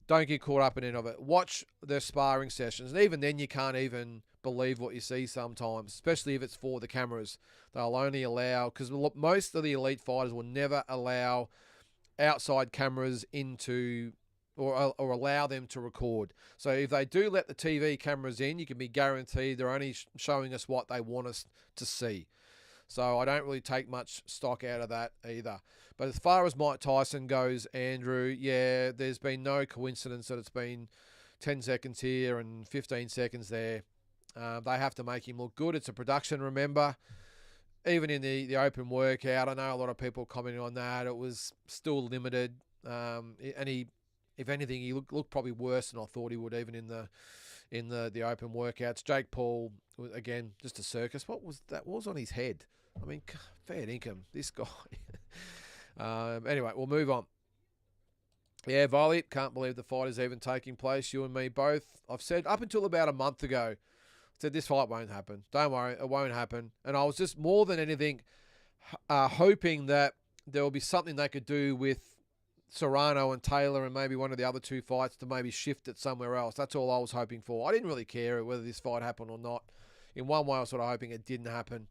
Don't get caught up in any of it. Watch their sparring sessions. And even then, you can't even believe what you see sometimes, especially if it's for the cameras. They'll only allow, because most of the elite fighters will never allow outside cameras into or allow them to record. So if they do let the TV cameras in, you can be guaranteed they're only showing us what they want us to see. So I don't really take much stock out of that either. But as far as Mike Tyson goes, Andrew, yeah, there's been no coincidence that it's been 10 seconds here and 15 seconds there. They have to make him look good. It's a production, remember. Even in the open workout, I know a lot of people commenting on that. It was still limited. And he, if anything, he looked probably worse than I thought he would, even in the open workouts. Jake Paul, again, just a circus. What was that? What was on his head? I mean, fair income, this guy. Anyway, we'll move on. Yeah, Volley, can't believe the fight is even taking place. You and me both. I've said up until about a month ago, I said this fight won't happen. Don't worry, it won't happen. And I was just more than anything hoping that there will be something they could do with Serrano and Taylor and maybe one of the other two fights to maybe shift it somewhere else. That's all I was hoping for. I didn't really care whether this fight happened or not. In one way, I was sort of hoping it didn't happen.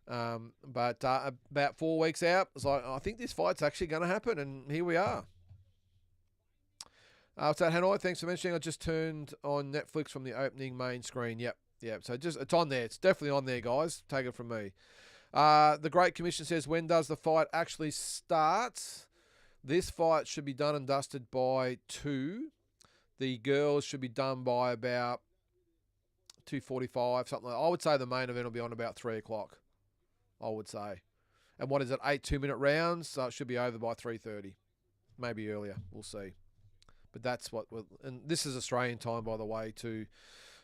But about 4 weeks out, I was like, I think this fight's actually going to happen, and here we are. What's that, Hanoi? Thanks for mentioning. I just turned on Netflix from the opening main screen. Yep. So it's on there. It's definitely on there, guys. Take it from me. The Great Commission says, when does the fight actually start? This fight should be done and dusted by 2. The girls should be done by about 2:45, something like that. I would say the main event will be on about 3 o'clock. I would say. And what is it, 8 2-minute rounds? So it should be over by 3:30. Maybe earlier. We'll see. But that's what and this is Australian time, by the way, too,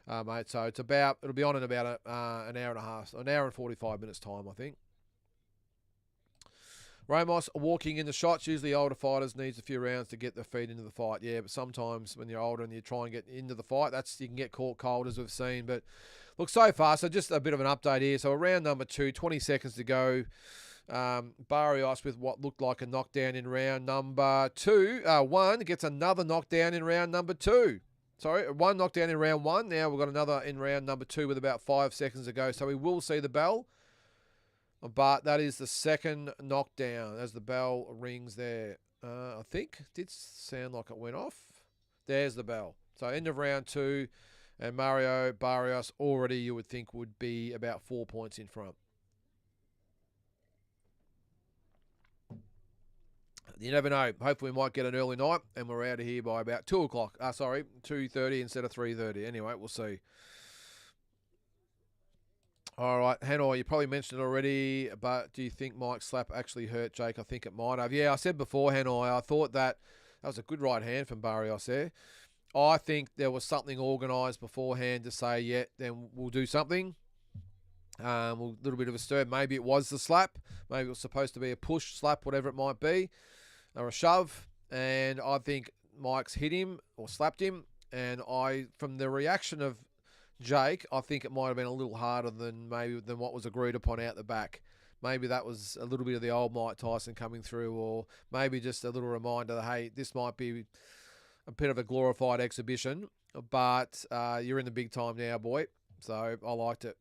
mate. So it'll be on in about an hour and a half, an hour and 45 minutes time, I think. Ramos walking in the shots. Usually older fighters needs a few rounds to get their feet into the fight. Yeah, but sometimes when you're older and you try and get into the fight, you can get caught cold, as we've seen. But look, so far, so just a bit of an update here. So round number 2, 20 seconds to go. Barrios with what looked like a knockdown in round number 2. 1 gets another knockdown in round number 2. Sorry, 1 knockdown in round 1. Now we've got another in round number 2 with about 5 seconds to go. So we will see the bell. But that is the second knockdown as the bell rings there. I think it did sound like it went off. There's the bell. So end of round 2. And Barrios already, you would think, would be about 4 points in front. You never know. Hopefully we might get an early night and we're out of here by about 2 o'clock. 2:30 instead of 3:30. Anyway, we'll see. All right, Hanoi, you probably mentioned it already, but do you think Mike's slap actually hurt Jake? I think it might have. Yeah, I said before, Hanoi, I thought that was a good right hand from Barrios there. I think there was something organised beforehand to say, yeah, then we'll do something. A little bit of a stir. Maybe it was the slap. Maybe it was supposed to be a push, slap, whatever it might be, or a shove. And I think Mike's hit him or slapped him. And from the reaction of Jake, I think it might have been a little harder than what was agreed upon out the back. Maybe that was a little bit of the old Mike Tyson coming through, or maybe just a little reminder that, hey, this might be a bit of a glorified exhibition, but you're in the big time now, boy. So I liked it.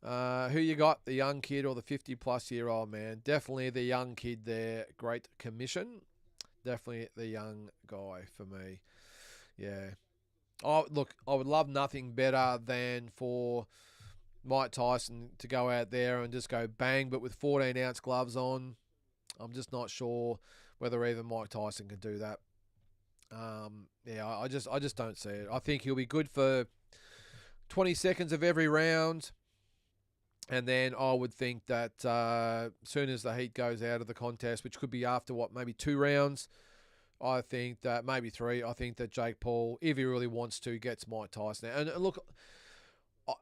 Who you got, the young kid or the 50-plus-year-old man? Definitely the young kid there. Great Commission. Definitely the young guy for me. Yeah. Oh, look, I would love nothing better than for Mike Tyson to go out there and just go bang, but with 14-ounce gloves on. I'm just not sure whether even Mike Tyson can do that. I just don't see it. I think he'll be good for 20 seconds of every round. And then I would think that as soon as the heat goes out of the contest, which could be after, maybe 2 rounds, I think that maybe 3. I think that Jake Paul, if he really wants to, gets Mike Tyson. And look,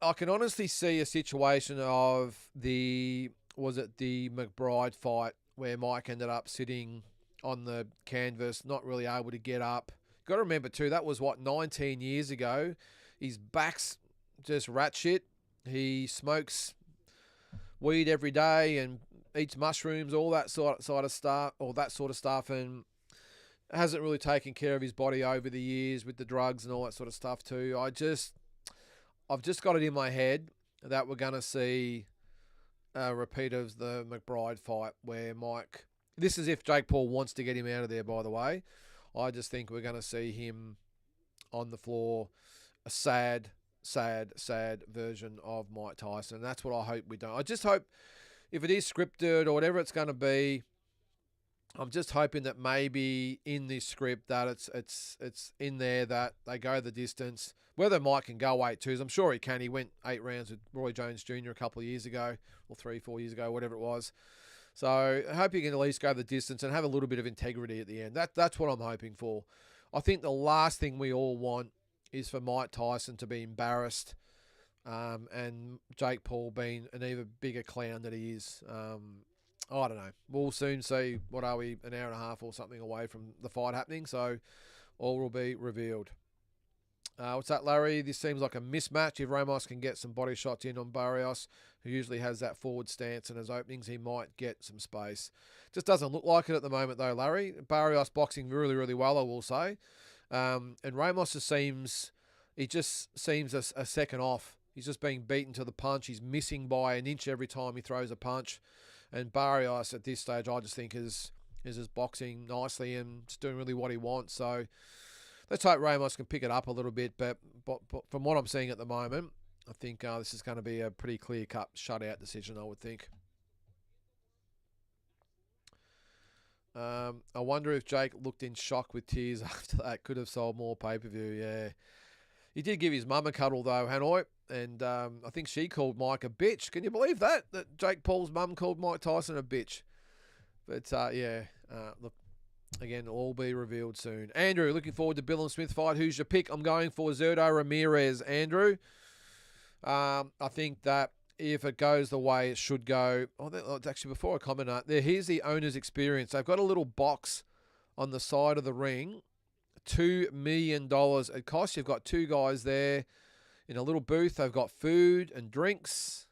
I can honestly see a situation of the McBride fight where Mike ended up sitting on the canvas, not really able to get up. Got to remember too, that was 19 years ago. His back's just rat shit. He smokes weed every day and eats mushrooms, all that sort of stuff, and Hasn't really taken care of his body over the years with the drugs and all that sort of stuff too. I've just got it in my head that we're going to see a repeat of the McBride fight where Mike. This is if Jake Paul wants to get him out of there, by the way. I just think we're going to see him on the floor, a sad version of Mike Tyson. That's what I hope we don't. I just hope if it is scripted or whatever it's going to be, I'm just hoping that maybe in this script that it's in there that they go the distance. Whether Mike can go 8-2s, I'm sure he can. He went 8 rounds with Roy Jones Jr. a couple of years ago, or 3-4 years ago, whatever it was. So I hope he can at least go the distance and have a little bit of integrity at the end. That's what I'm hoping for. I think the last thing we all want is for Mike Tyson to be embarrassed and Jake Paul being an even bigger clown than he is. I don't know. We'll soon see. What are we, an hour and a half or something away from the fight happening? So all will be revealed. What's that, Larry? This seems like a mismatch. If Ramos can get some body shots in on Barrios, who usually has that forward stance in his openings, he might get some space. Just doesn't look like it at the moment, though, Larry. Barrios boxing really, really well, I will say. And Ramos just seems a second off. He's just being beaten to the punch. He's missing by an inch every time he throws a punch. And Barrios at this stage, I just think is just boxing nicely and just doing really what he wants. So let's hope Ramos can pick it up a little bit. But from what I'm seeing at the moment, I think this is going to be a pretty clear-cut shutout decision, I would think. I wonder if Jake looked in shock with tears after that. Could have sold more pay-per-view, yeah. He did give his mum a cuddle, though, Hanoi. And I think she called Mike a bitch. Can you believe that? That Jake Paul's mum called Mike Tyson a bitch. But, look, again, it'll all be revealed soon. Andrew, looking forward to Bill and Smith fight. Who's your pick? I'm going for Zerto Ramirez, Andrew. I think that if it goes the way it should go... actually, before I comment on it, here's the owner's experience. They've got a little box on the side of the ring. $2 million it costs. You've got two guys there in a little booth. They've got food and drinks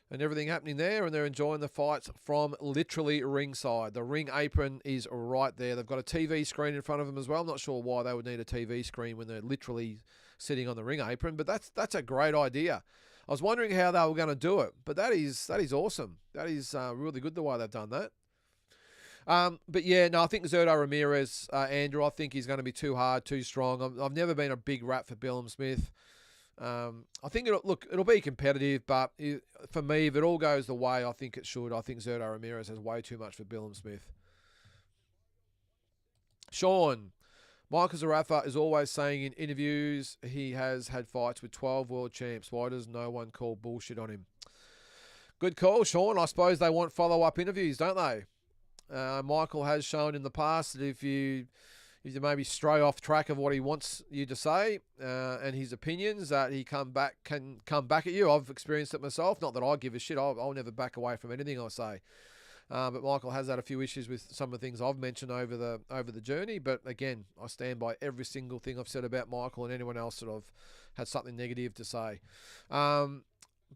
and everything happening there, and they're enjoying the fights from literally ringside. The ring apron is right there. They've got a TV screen in front of them as well. I'm not sure why they would need a TV screen when they're literally sitting on the ring apron, but that's a great idea. I was wondering how they were going to do it, but that is awesome. That is really good the way they've done that. But yeah, no, I think Zerto Ramirez, Andrew, I think he's going to be too hard, too strong. I've never been a big rat for Bill and Smith. I think it'll be competitive, but for me, if it all goes the way I think it should, I think Zerto Ramirez has way too much for Bill and Smith. Sean, Michael Zarafa is always saying in interviews he has had fights with 12 world champs. Why does no one call bullshit on him? Good call, Sean. I suppose they want follow-up interviews, don't they? Michael has shown in the past that if you maybe stray off track of what he wants you to say and his opinions, that he can come back at you. I've experienced it myself. Not that I give a shit. I'll never back away from anything I say. But Michael has had a few issues with some of the things I've mentioned over the journey. But again, I stand by every single thing I've said about Michael and anyone else that I've had something negative to say.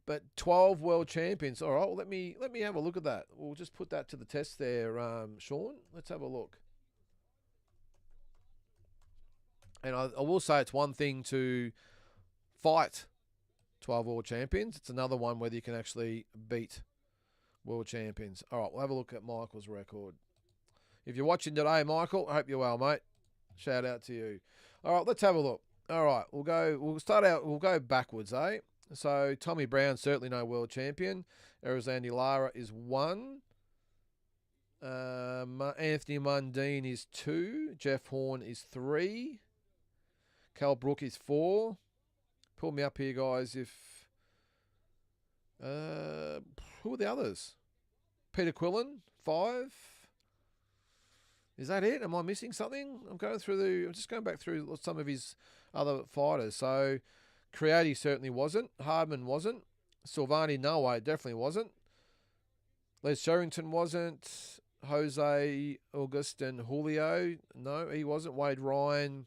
But 12 world champions. All right, well, let me have a look at that. We'll just put that to the test there, Sean. Let's have a look. And I will say it's one thing to fight 12 world champions. It's another one whether you can actually beat world champions. All right, we'll have a look at Michael's record. If you're watching today, Michael, I hope you're well, mate. Shout out to you. All right, let's have a look. All right, we'll go backwards, eh? So Tommy Brown, certainly no world champion. Erizandi Lara is 1. Anthony Mundine is 2. Jeff Horn is 3. Cal Brook is 4. Pull me up here, guys. Who are the others? Peter Quillen, 5. Is that it? Am I missing something? I'm just going back through some of his other fighters. So Creati certainly wasn't. Hardman wasn't. Silvani, no way, definitely wasn't. Les Sherrington wasn't. Jose Augustin Julio, no, he wasn't. Wade Ryan,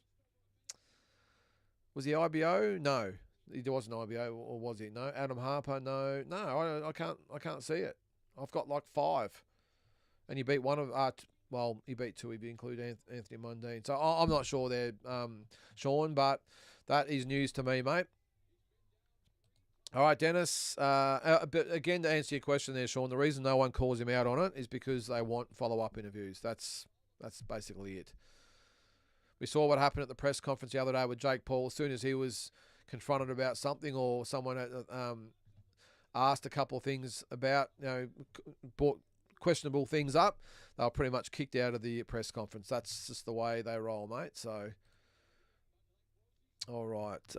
was he IBO? No, he wasn't IBO, or was he? No. Adam Harper, no. No, I can't see it. I've got like 5, and you beat one of Well, he beat two. He include Anthony Mundine. So I'm not sure there, Sean, but that is news to me, mate. All right, Dennis. But again, to answer your question there, Sean, the reason no one calls him out on it is because they want follow-up interviews. That's basically it. We saw what happened at the press conference the other day with Jake Paul. As soon as he was confronted about something or someone asked a couple of things about, brought questionable things up, they were pretty much kicked out of the press conference. That's just the way they roll, mate. So, all right.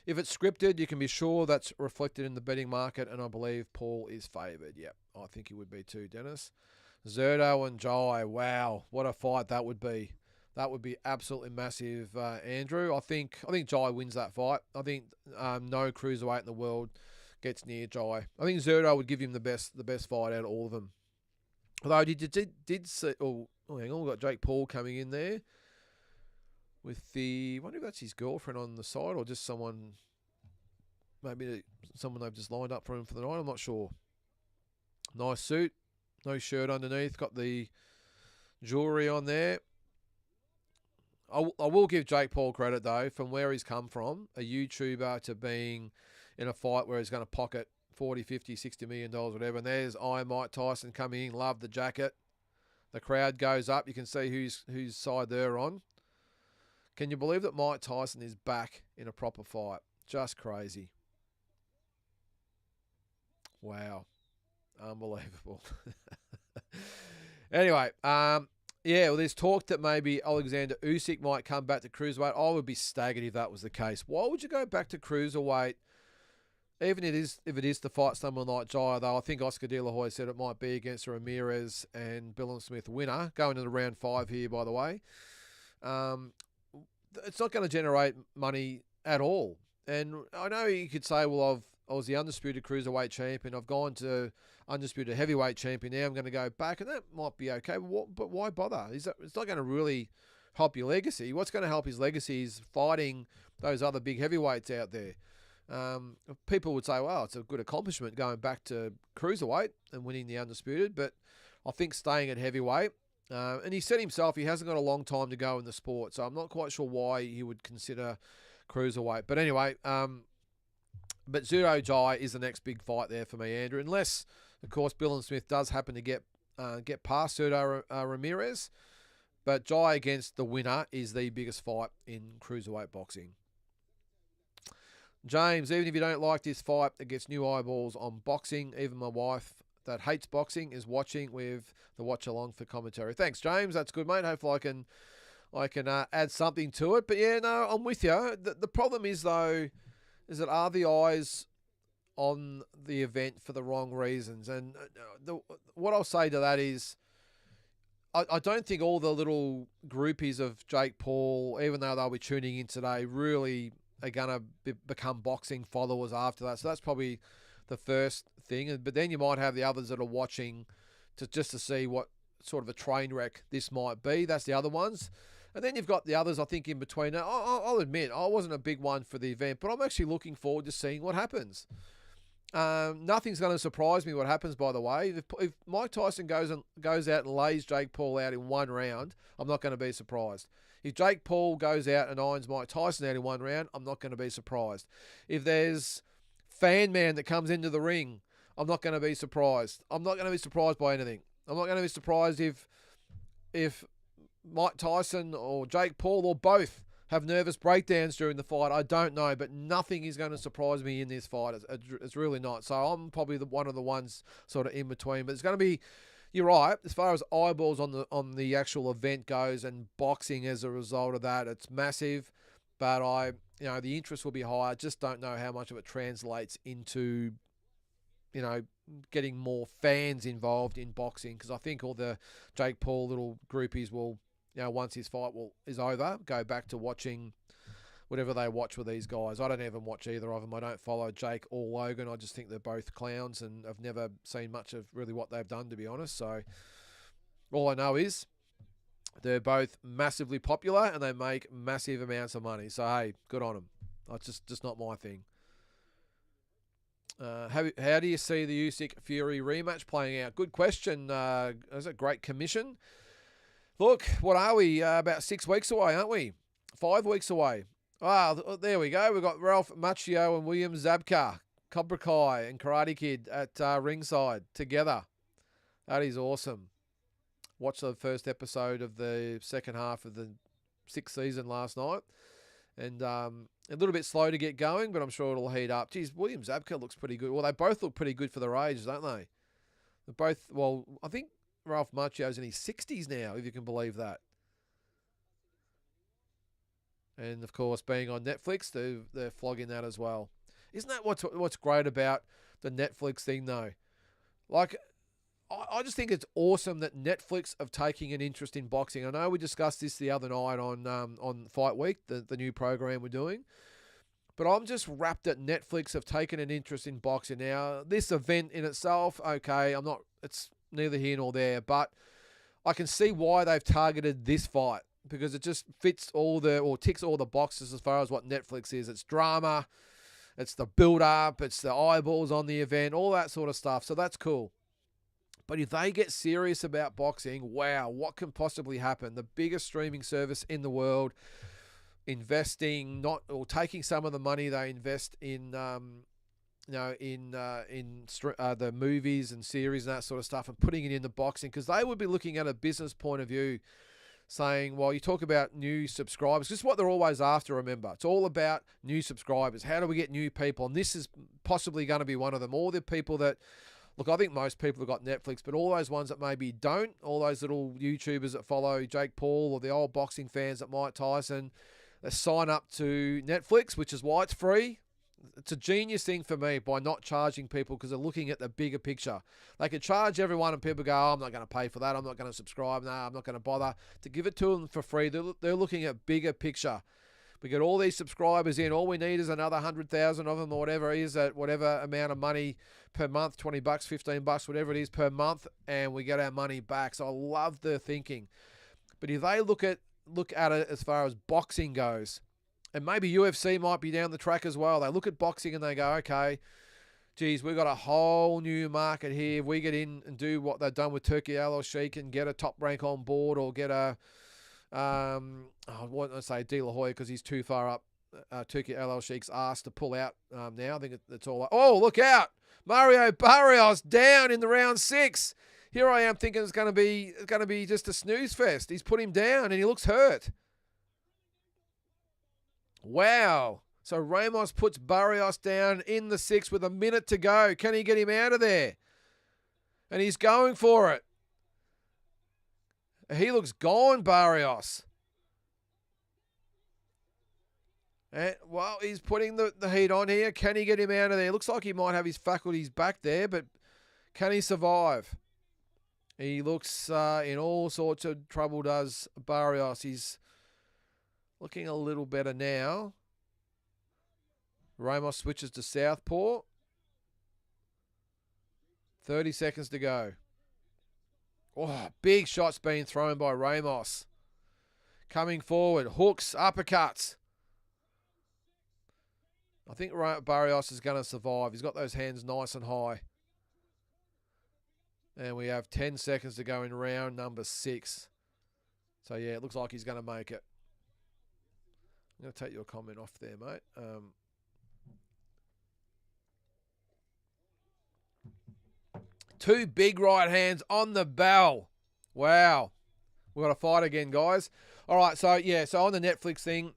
If it's scripted, you can be sure that's reflected in the betting market, and I believe Paul is favoured. Yep, I think he would be too, Dennis. Zerto and Jai, wow, what a fight that would be. That would be absolutely massive, Andrew. I think Jai wins that fight. I think no cruiserweight in the world gets near Jai. I think Zerto would give him the best fight out of all of them. Although did see, hang on, we've got Jake Paul coming in there with I wonder if that's his girlfriend on the side or just someone, maybe someone they've just lined up for him for the night. I'm not sure. Nice suit, no shirt underneath, got the jewellery on there. I will give Jake Paul credit, though, from where he's come from, a YouTuber to being in a fight where he's going to pocket 40, 50, 60 million dollars, whatever. And there's Mike Tyson coming in, love the jacket. The crowd goes up. You can see whose side they're on. Can you believe that Mike Tyson is back in a proper fight? Just crazy. Wow. Unbelievable. Anyway, yeah, well, there's talk that maybe Alexander Usyk might come back to cruiserweight. I would be staggered if that was the case. Why would you go back to cruiserweight, even if it is to fight someone like Jai, though? I think Oscar De La Hoya said it might be against a Ramirez and Bill Smith winner, going into round 5 here, by the way. It's not going to generate money at all. And I know you could say, well, I was the undisputed cruiserweight champion. I've gone to undisputed heavyweight champion. Now I'm going to go back, and that might be okay. But why bother? It's not going to really help your legacy. What's going to help his legacy is fighting those other big heavyweights out there. People would say, well, it's a good accomplishment going back to cruiserweight and winning the undisputed. But I think staying at heavyweight, and he said himself he hasn't got a long time to go in the sport, so I'm not quite sure why he would consider cruiserweight. But anyway, but Zero Jai is the next big fight there for me, Andrew. Unless, of course, Bill Smith does happen to get past Serrano Ramirez. But Jai against the winner is the biggest fight in cruiserweight boxing. James, even if you don't like this fight, it gets new eyeballs on boxing. Even my wife that hates boxing is watching with the watch along for commentary. Thanks, James. That's good, mate. Hopefully I can add something to it. But yeah, no, I'm with you. The problem is, though, is that are the eyes on the event for the wrong reasons? And what I'll say to that is, I don't think all the little groupies of Jake Paul, even though they'll be tuning in today, really are going to become boxing followers after that. So that's probably the first thing. But then you might have the others that are watching just to see what sort of a train wreck this might be. That's the other ones. And then you've got the others, I think, in between. Now, I'll admit, I wasn't a big one for the event, but I'm actually looking forward to seeing what happens. Nothing's going to surprise me what happens, by the way. If Mike Tyson goes out and lays Jake Paul out in one round, I'm not going to be surprised. If Jake Paul goes out and irons Mike Tyson out in one round, I'm not going to be surprised. If there's fan man that comes into the ring, I'm not going to be surprised. I'm not going to be surprised by anything. I'm not going to be surprised if Mike Tyson or Jake Paul or both have nervous breakdowns during the fight. I don't know, but nothing is going to surprise me in this fight. It's really not. So I'm probably one of the ones sort of in between. But it's going to be, you're right, as far as eyeballs on the actual event goes and boxing as a result of that, it's massive. But the interest will be high. I just don't know how much of it translates into, getting more fans involved in boxing, because I think all the Jake Paul little groupies will, once his fight is over, go back to watching whatever they watch with these guys. I don't even watch either of them. I don't follow Jake or Logan. I just think they're both clowns, and I've never seen much of really what they've done, to be honest. So all I know is they're both massively popular and they make massive amounts of money. So, hey, good on them. It's just not my thing. How do you see the Usyk Fury rematch playing out? Good question. That's a great commission. Look, what are we? About 6 weeks away, aren't we? 5 weeks away. There we go. We've got Ralph Macchio and William Zabka, Cobra Kai and Karate Kid at ringside together. That is awesome. Watched the first episode of the second half of the 6th season last night. And a little bit slow to get going, but I'm sure it'll heat up. Geez, William Zabka looks pretty good. Well, they both look pretty good for their age, don't they? They're both, well, I think Ralph Macchio's in his 60s now, if you can believe that. And, of course, being on Netflix, they're flogging that as well. Isn't that what's great about the Netflix thing, though? Like, I just think it's awesome that Netflix are taking an interest in boxing. I know we discussed this the other night on Fight Week, the new program we're doing. But I'm just wrapped that Netflix have taken an interest in boxing. Now, this event in itself, okay, it's neither here nor there. But I can see why they've targeted this fight, because it just ticks all the boxes as far as what Netflix is. It's drama, it's the build-up, it's the eyeballs on the event, all that sort of stuff. So that's cool. But if they get serious about boxing, wow, what can possibly happen? The biggest streaming service in the world, taking some of the money they invest in, the movies and series and that sort of stuff, and putting it into boxing, because they would be looking at a business point of view, saying, well, you talk about new subscribers. This is what they're always after, remember. It's all about new subscribers. How do we get new people? And this is possibly going to be one of them. All the people that, look, I think most people have got Netflix, but all those ones that maybe don't, all those little YouTubers that follow Jake Paul or the old boxing fans at Mike Tyson, they sign up to Netflix, which is why it's free. It's a genius thing for me by not charging people, because they're looking at the bigger picture. They could charge everyone and people go, oh, I'm not going to pay for that. I'm not going to subscribe. No, I'm not going to bother. To give it to them for free, they're looking at bigger picture. We get all these subscribers in. All we need is another 100,000 of them, or whatever it is, at whatever amount of money per month, $20, $15, whatever it is per month, and we get our money back. So I love their thinking. But if they look at it as far as boxing goes, and maybe UFC might be down the track as well. They look at boxing and they go, okay, geez, we've got a whole new market here. If we get in and do what they've done with Turkey Al Sheikh and get a Top Rank on board, or get I want to say De La Hoya, because he's too far up Turkey Al Sheikh's ass to pull out now. I think it's all. Oh, look out! Mario Barrios down in the round 6. Here I am thinking it's going to be just a snooze fest. He's put him down and he looks hurt. Wow. So Ramos puts Barrios down in the 6th with a minute to go. Can he get him out of there? And he's going for it. He looks gone, Barrios. And, well, he's putting the heat on here. Can he get him out of there? Looks like he might have his faculties back there, but can he survive? He looks in all sorts of trouble, does Barrios. He's looking a little better now. Ramos switches to southpaw. 30 seconds to go. Oh, big shots being thrown by Ramos. Coming forward. Hooks, uppercuts. I think Barrios is going to survive. He's got those hands nice and high. And we have 10 seconds to go in round number 6. So, yeah, it looks like he's going to make it. I'm going to take your comment off there, mate. Two big right hands on the bell. Wow. We've got a fight again, guys. All right, so, yeah, so on the Netflix thing,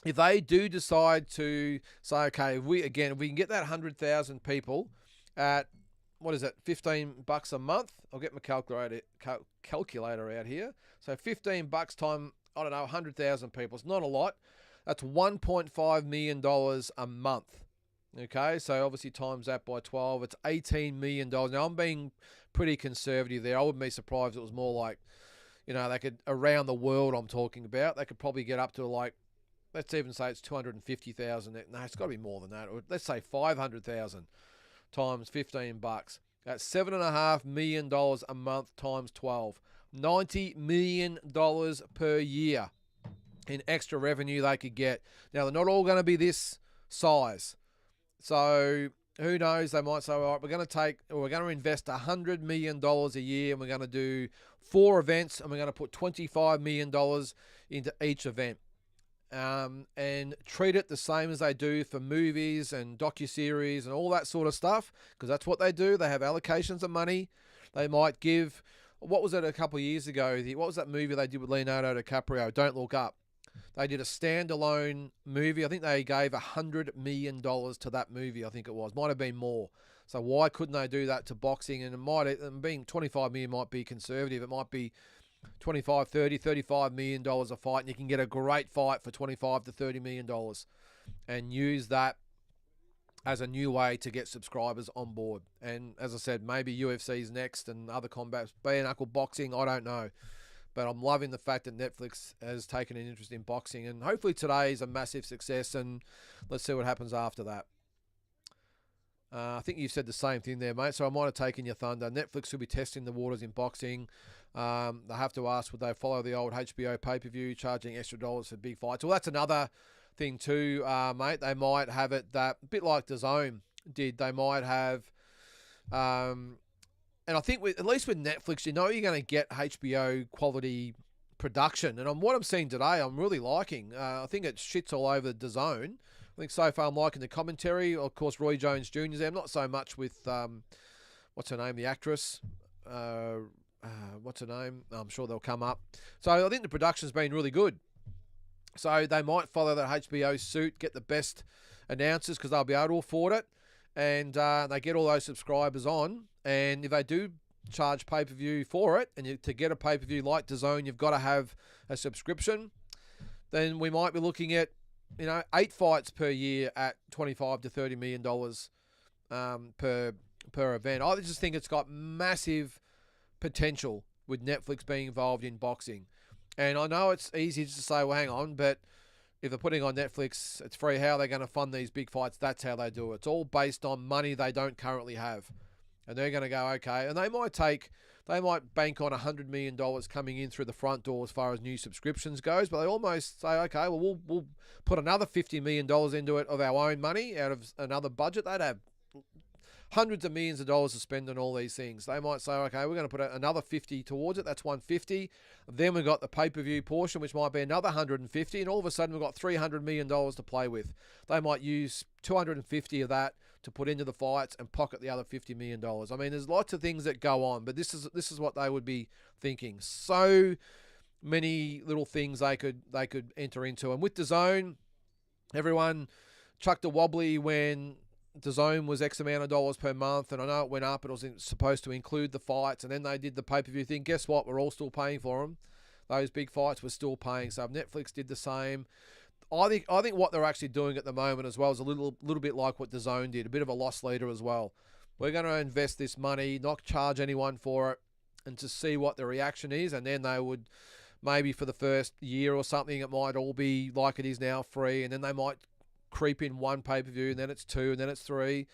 if they do decide to say, okay, if we can get that 100,000 people at, what is it, $15 a month? I'll get my calculator out here. So $15 time, I don't know, 100,000 people. It's not a lot. That's $1.5 million a month. Okay, so obviously times that by 12, it's $18 million. Now, I'm being pretty conservative there. I wouldn't be surprised if it was more like, they could, around the world I'm talking about, they could probably get up to like, let's even say it's 250,000. No, it's got to be more than that. Or let's say 500,000 times $15. That's $7.5 million a month times 12. $90 million per year in extra revenue they could get. Now, they're not all going to be this size. So who knows? They might say, all right, we're going to invest $100 million a year, and we're going to do 4 events, and we're going to put $25 million into each event. And treat it the same as they do for movies and docuseries and all that sort of stuff, because that's what they do. They have allocations of money. They might give, what was it a couple of years ago? What was that movie they did with Leonardo DiCaprio? Don't Look Up. They did a standalone movie. I think they gave $100 million to that movie, I think it was. Might have been more. So why couldn't they do that to boxing? And it might, being $25 million might be conservative. It might be 25, 30, $35 million a fight, and you can get a great fight for $25 to $30 million and use that as a new way to get subscribers on board. And as I said, maybe UFC's next and other combats, bare knuckle boxing, I don't know. But I'm loving the fact that Netflix has taken an interest in boxing, and hopefully today is a massive success, and let's see what happens after that. I think you've said the same thing there, mate, so I might have taken your thunder. Netflix will be testing the waters in boxing. They have to ask, would they follow the old HBO pay-per-view, charging extra dollars for big fights? Well, that's another thing too, mate. They might have it that, a bit like DAZN did, they might have... and I think at least with Netflix, you know you're going to get HBO quality production. And on what I'm seeing today, I'm really liking. I think it shits all over DAZN. I think so far I'm liking the commentary. Of course, Roy Jones Jr. is there. I'm not so much with, what's her name, the actress. What's her name? I'm sure they'll come up. So I think the production's been really good. So they might follow that HBO suit, get the best announcers because they'll be able to afford it. And they get all those subscribers on. And if they do charge pay-per-view for it, and to get a pay-per-view like DAZN, you've got to have a subscription, then we might be looking at, 8 fights per year at $25 to $30 million per event. I just think it's got massive potential with Netflix being involved in boxing. And I know it's easy just to say, well, hang on, but if they're putting on Netflix, it's free. How are they going to fund these big fights? That's how they do it. It's all based on money they don't currently have. And they're going to go, okay. And they might bank on $100 million coming in through the front door as far as new subscriptions goes, but they almost say, okay, well, we'll put another $50 million into it of our own money out of another budget. They'd have hundreds of millions of dollars to spend on all these things. They might say, okay, we're going to put another 50 towards it. That's 150. Then we've got the pay-per-view portion, which might be another 150. And all of a sudden we've got $300 million to play with. They might use 250 of that to put into the fights and pocket the other $50 million. I mean, there's lots of things that go on, but this is what they would be thinking. So many little things they could enter into. And with DAZN, everyone chucked a wobbly when DAZN was X amount of dollars per month, and I know it went up. It was supposed to include the fights, and then they did the pay-per-view thing. Guess what? We're all still paying for them. Those big fights we're still paying. So if Netflix did the same, I think what they're actually doing at the moment as well is a little bit like what DAZN did, a bit of a loss leader as well. We're going to invest this money, not charge anyone for it, and to see what the reaction is, and then they would maybe for the first year or something, it might all be like it is now, free, and then they might creep in one pay-per-view, and then it's 2, and then it's 3.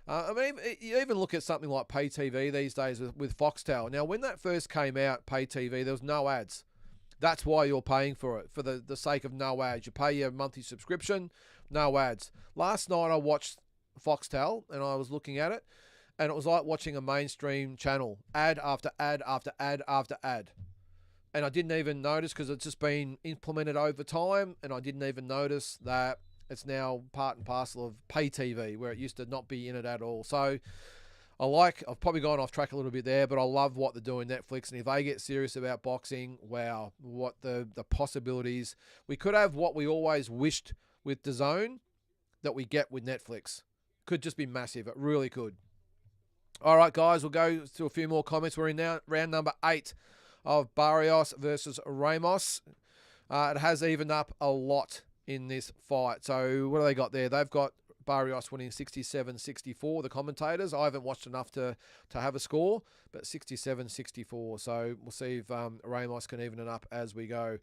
I mean, you even look at something like pay TV these days with Foxtel. Now, when that first came out, pay TV, there was no ads. That's why you're paying for it, for the sake of no ads. You pay your monthly subscription, no ads. Last night I watched Foxtel, and I was looking at it, and it was like watching a mainstream channel, ad after ad after ad after ad. And I didn't even notice because it's just been implemented over time, and I didn't even notice that it's now part and parcel of pay TV, where it used to not be in it at all. So I've probably gone off track a little bit there, but I love what they're doing, Netflix. And if they get serious about boxing, wow, what the possibilities. We could have what we always wished with DAZN that we get with Netflix. Could just be massive. It really could. All right, guys, we'll go to a few more comments. We're in now round number 8 of Barrios versus Ramos. It has evened up a lot in this fight. So what do they got there? They've got Barrios winning 67-64, the commentators. I haven't watched enough to have a score, but 67-64. So we'll see if Ramos can even it up as we go.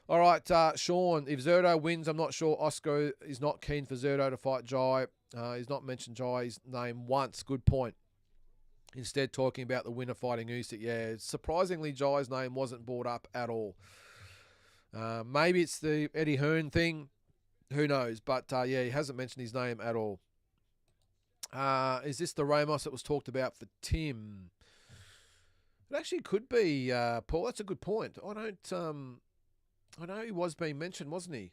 All right, Sean, if Zerto wins, I'm not sure Oscar is not keen for Zerto to fight Jai. He's not mentioned Jai's name once. Good point. Instead, talking about the winner fighting Usyk. Yeah, surprisingly, Jai's name wasn't brought up at all. Maybe it's the Eddie Hearn thing. Who knows? But, yeah, he hasn't mentioned his name at all. Is this the Ramos that was talked about for Tim? It actually could be, Paul. That's a good point. I don't. I know he was being mentioned, wasn't he?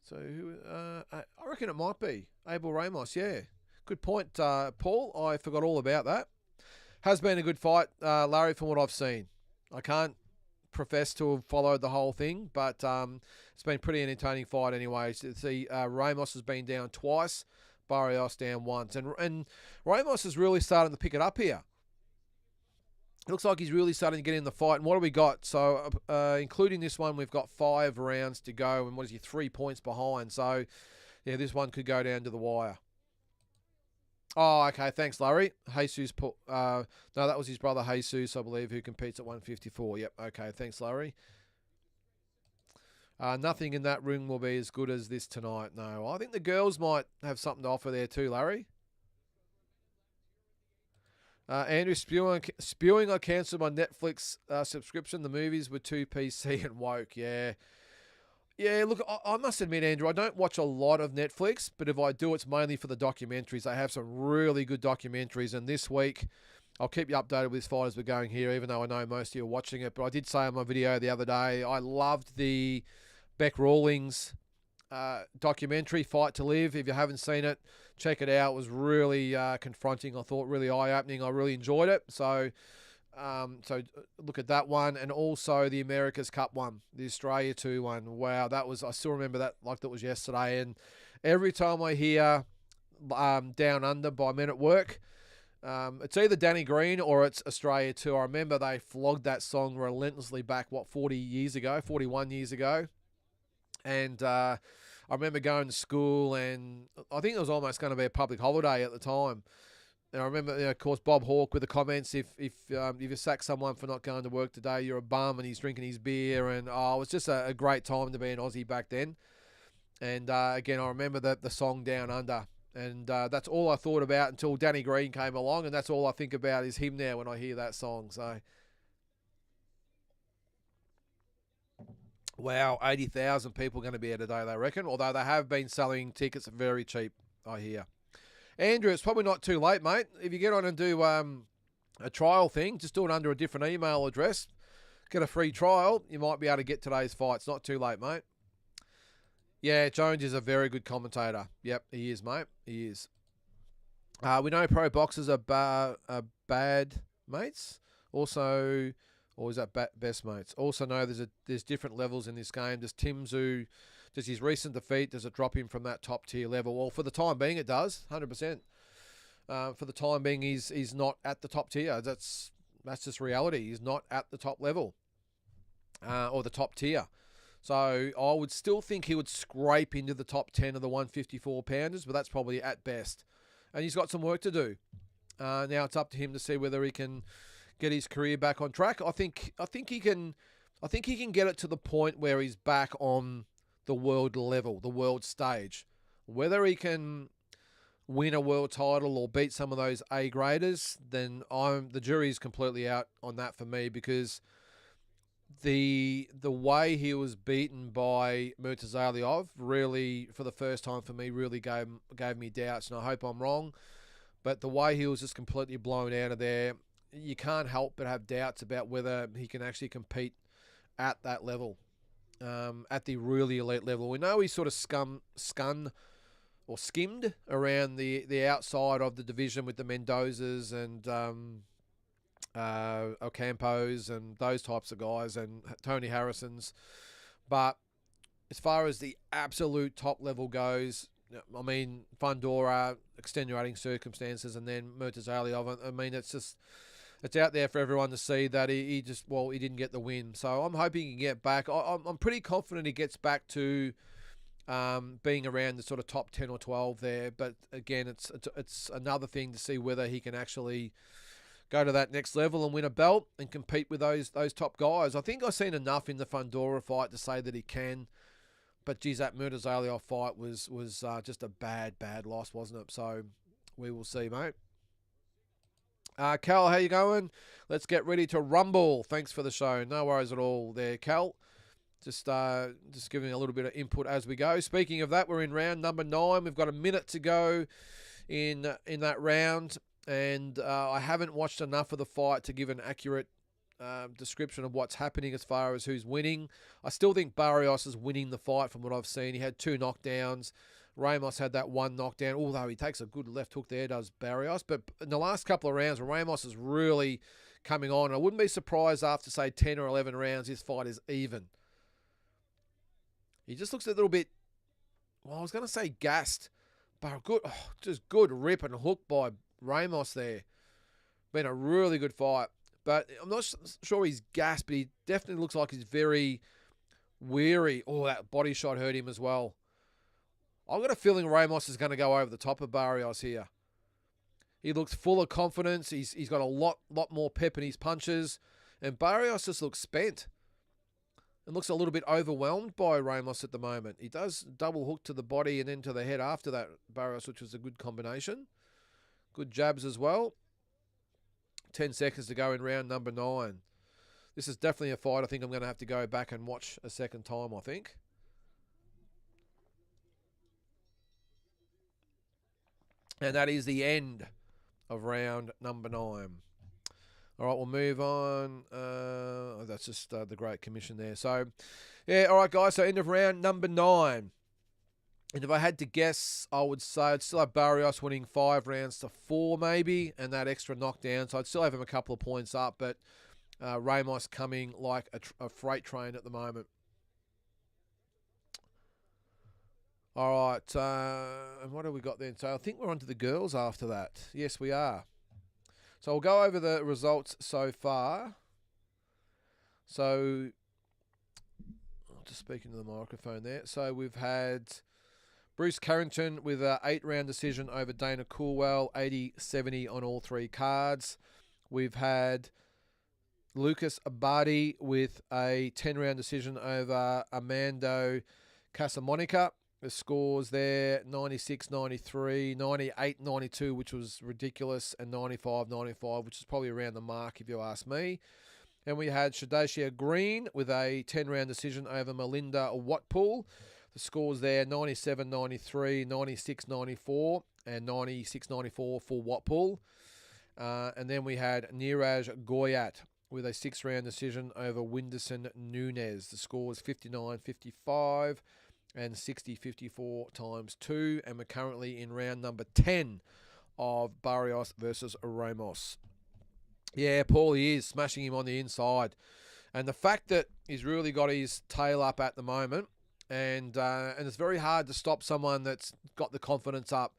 So I reckon it might be Abel Ramos. Yeah, good point, Paul. I forgot all about that. Has been a good fight, Larry, from what I've seen. I can't profess to have followed the whole thing, but it's been a pretty entertaining fight anyway. So see, Ramos has been down twice, Barrios down once, and Ramos is really starting to pick it up here. It looks like he's really starting to get in the fight. And what do we got? So, including this one, we've got 5 rounds to go, and what is he, 3 points behind? So, yeah, this one could go down to the wire. Oh, okay. Thanks, Larry. Jesus no, that was his brother Jesus, I believe, who competes at 154. Yep. Okay. Thanks, Larry. Nothing in that ring will be as good as this tonight. No, I think the girls might have something to offer there too, Larry. Andrew spewing. I cancelled my Netflix subscription. The movies were too PC and woke. Yeah. Yeah, look, I must admit, Andrew, I don't watch a lot of Netflix, but if I do, it's mainly for the documentaries. They have some really good documentaries, and this week, I'll keep you updated with this fight as we're going here, even though I know most of you are watching it. But I did say on my video the other day, I loved the Beck Rawlings documentary, Fight to Live. If you haven't seen it, check it out. It was really confronting, I thought, really eye-opening. I really enjoyed it. So look at that one, and also the America's Cup one, the Australia 2 one. Wow, that was, I still remember that like that was yesterday. And every time I hear Down Under by Men at Work, it's either Danny Green or it's Australia 2. I remember they flogged that song relentlessly back, 41 years ago. And I remember going to school, and I think it was almost going to be a public holiday at the time. And I remember, of course, Bob Hawke with the comments, if you sack someone for not going to work today, you're a bum, and he's drinking his beer. And it was just a great time to be an Aussie back then. And again, I remember the song Down Under. And that's all I thought about until Danny Green came along, and that's all I think about is him now when I hear that song. So, wow, 80,000 people going to be here today, they reckon, although they have been selling tickets very cheap, I hear. Andrew, it's probably not too late, mate. If you get on and do a trial thing, just do it under a different email address, get a free trial, you might be able to get today's fight. It's not too late, mate. Yeah, Jones is a very good commentator. Yep, he is, mate. He is. We know pro boxers are bad mates. Also, or is that best mates? Also know there's different levels in this game. Does Tim Tszyu, does his recent defeat, does it drop him from that top tier level? Well, for the time being, it does, 100%. For the time being, he's not at the top tier. That's just reality. He's not at the top level or the top tier. So I would still think he would scrape into the top 10 of the 154 pounders, but that's probably at best. And he's got some work to do. Now it's up to him to see whether he can get his career back on track. I think he can get it to the point where he's back on the world level, the world stage. Whether he can win a world title or beat some of those A graders, then the jury's completely out on that for me, because the way he was beaten by Murtazaliov really, for the first time for me, really gave me doubts, and I hope I'm wrong. But the way he was just completely blown out of there, you can't help but have doubts about whether he can actually compete at that level, at the really elite level. We know he sort of skimmed around the outside of the division with the Mendozas and Ocampos and those types of guys, and Tony Harrisons. But as far as the absolute top level goes, I mean, Fundora, extenuating circumstances, and then Murtazaliov, I mean, it's out there for everyone to see that he didn't get the win. So I'm hoping he can get back. I'm pretty confident he gets back to being around the sort of top 10 or 12 there. But again, it's another thing to see whether he can actually go to that next level and win a belt and compete with those top guys. I think I've seen enough in the Fundora fight to say that he can. But geez, that Murtazaliov fight was just a bad loss, wasn't it? So we will see, mate. Cal, how you going? Let's get ready to rumble. Thanks for the show. No worries at all there, Cal. Just giving a little bit of input as we go. Speaking of that, we're in round number 9. We've got a minute to go in that round, and I haven't watched enough of the fight to give an accurate description of what's happening as far as who's winning. I still think Barrios is winning the fight from what I've seen. He had 2 knockdowns. Ramos had that 1 knockdown, although he takes a good left hook there, does Barrios. But in the last couple of rounds, Ramos is really coming on. I wouldn't be surprised after, say, 10 or 11 rounds, this fight is even. He just looks a little bit, well, I was going to say gassed, but just good rip and hook by Ramos there. Been a really good fight. But I'm not sure he's gassed, but he definitely looks like he's very weary. Oh, that body shot hurt him as well. I've got a feeling Ramos is going to go over the top of Barrios here. He looks full of confidence. He's got a lot more pep in his punches. And Barrios just looks spent. And looks a little bit overwhelmed by Ramos at the moment. He does double hook to the body and then to the head after that, Barrios, which was a good combination. Good jabs as well. 10 seconds to go in round number 9. This is definitely a fight I think I'm going to have to go back and watch a second time, I think. And that is the end of round number 9. All right, we'll move on. That's just the Great Commission there. So, yeah, all right, guys. So, end of round number 9. And if I had to guess, I would say I'd still have Barrios winning 5 rounds to 4 maybe, and that extra knockdown. So, I'd still have him a couple of points up, but Ramos coming like a freight train at the moment. All right, and what have we got then? So, I think we're on to the girls after that. Yes, we are. So we'll go over the results so far. So, just speaking to the microphone there. So we've had Bruce Carrington with an 8-round decision over Dana Coolwell, 80-70 on all 3 cards. We've had Lucas Abadi with a 10-round decision over Armando Casamonica. The scores there, 96-93, 98-92, which was ridiculous, and 95-95, which is probably around the mark if you ask me. And we had Shadashia Green with a 10-round decision over Melinda Watpool. The scores there, 97-93, 96-94, and 96-94 for Watpool. And then we had Niraj Goyat with a 6-round decision over Winderson Nunez. The score was 59-55. And 60-54 times 2. And we're currently in round number 10 of Barrios versus Ramos. Yeah, Paul, he is smashing him on the inside. And the fact that he's really got his tail up at the moment, and it's very hard to stop someone that's got the confidence up.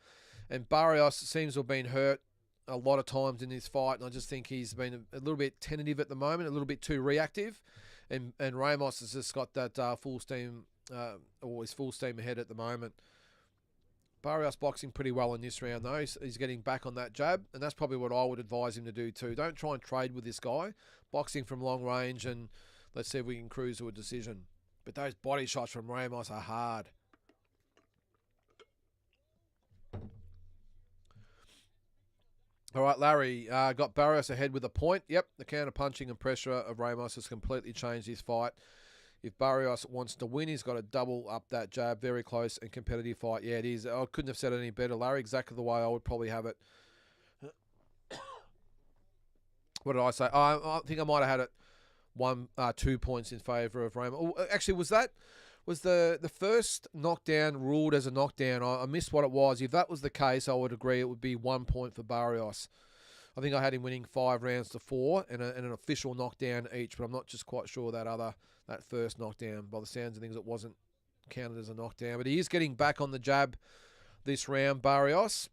And Barrios seems to have been hurt a lot of times in this fight, and I just think he's been a little bit tentative at the moment, a little bit too reactive. And Ramos has just got that full steam... always full steam ahead at the moment. Barrios boxing pretty well in this round though. He's getting back on that jab, and that's probably what I would advise him to do too. Don't try and trade with this guy. Boxing from long range, and let's see if we can cruise to a decision. But those body shots from Ramos are hard. All right, Larry, got Barrios ahead with a point. Yep, the counter punching and pressure of Ramos has completely changed his fight. If Barrios wants to win, he's got to double up that jab. Very close and competitive fight. Yeah, it is. I couldn't have said it any better, Larry. Exactly the way I would probably have it. What did I say? I think I might have had it 2 points in favour of Ramos. Oh, actually, was the first knockdown ruled as a knockdown? I missed what it was. If that was the case, I would agree it would be 1 point for Barrios. I think I had him winning 5 rounds to 4 and an official knockdown each, but I'm not just quite sure that first knockdown. By the sounds of things, it wasn't counted as a knockdown. But he is getting back on the jab this round, Barrios.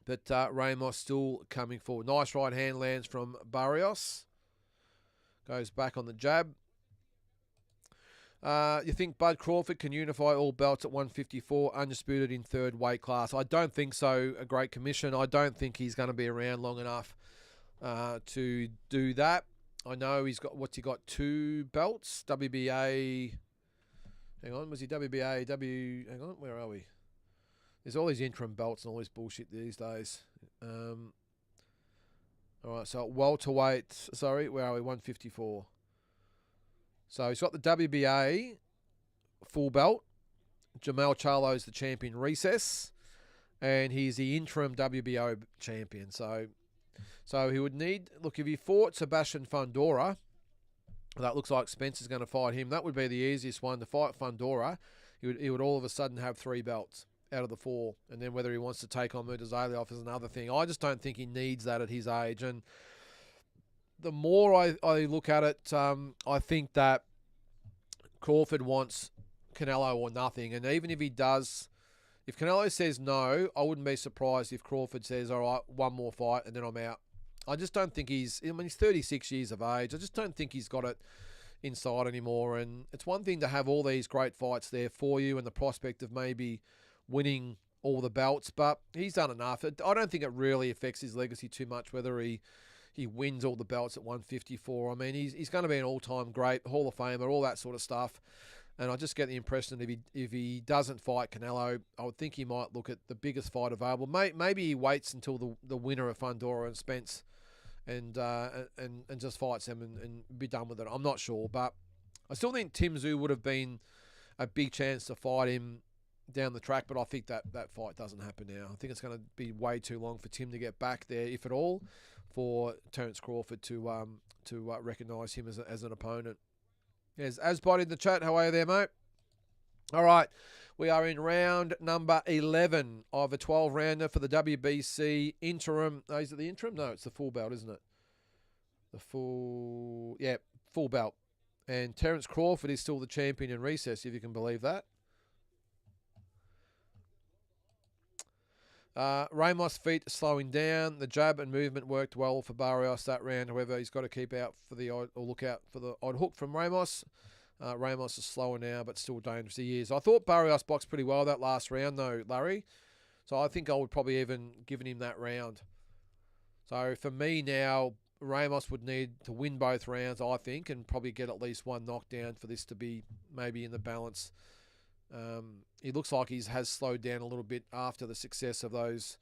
But Ramos still coming forward. Nice right hand lands from Barrios. Goes back on the jab. You think Bud Crawford can unify all belts at 154, undisputed in 3rd weight class? I don't think so, a Great Commission. I don't think he's going to be around long enough to do that. I know he's got, 2 belts? WBA, hang on, was he WBA, hang on, where are we? There's all these interim belts and all this bullshit these days. All right, so welterweight, sorry, where are we, 154. So he's got the WBA full belt. Jamal Charlo's the champion recess. And he's the interim WBO champion. So he would need... Look, if he fought Sebastian Fundora, that looks like Spencer's going to fight him. That would be the easiest one. To fight Fundora, he would all of a sudden have 3 belts out of the 4. And then whether he wants to take on Mutazaliev is another thing. I just don't think he needs that at his age. And the more I look at it, I think that Crawford wants Canelo or nothing. And even if he does... If Canelo says no, I wouldn't be surprised if Crawford says, all right, one more fight and then I'm out. I just don't think he's 36 years of age. I just don't think he's got it inside anymore. And it's one thing to have all these great fights there for you and the prospect of maybe winning all the belts, but he's done enough. I don't think it really affects his legacy too much whether he wins all the belts at 154. I mean, he's going to be an all-time great, Hall of Famer, all that sort of stuff. And I just get the impression that if he doesn't fight Canelo, I would think he might look at the biggest fight available. Maybe he waits until the winner of Fundora and Spence and just fights them and be done with it. I'm not sure, but I still think Tim Tszyu would have been a big chance to fight him down the track, but I think that fight doesn't happen now. I think it's going to be way too long for Tim to get back there, if at all, for Terence Crawford to recognise him as an opponent. Yes, Asbot in the chat. How are you there, mate? All right. We are in round number 11 of a 12-rounder for the WBC interim. Oh, is it the interim? No, it's the full belt, isn't it? Full belt. And Terence Crawford is still the champion in recess, if you can believe that. Ramos' feet slowing down. The jab and movement worked well for Barrios that round. However, he's got to keep out for the odd, or look out for the odd hook from Ramos. Ramos is slower now, but still dangerous. He is. I thought Barrios boxed pretty well that last round, though, Larry. So I think I would probably even given him that round. So for me now, Ramos would need to win both rounds, I think, and probably get at least one knockdown for this to be maybe in the balance. He looks like he has slowed down a little bit after the success of those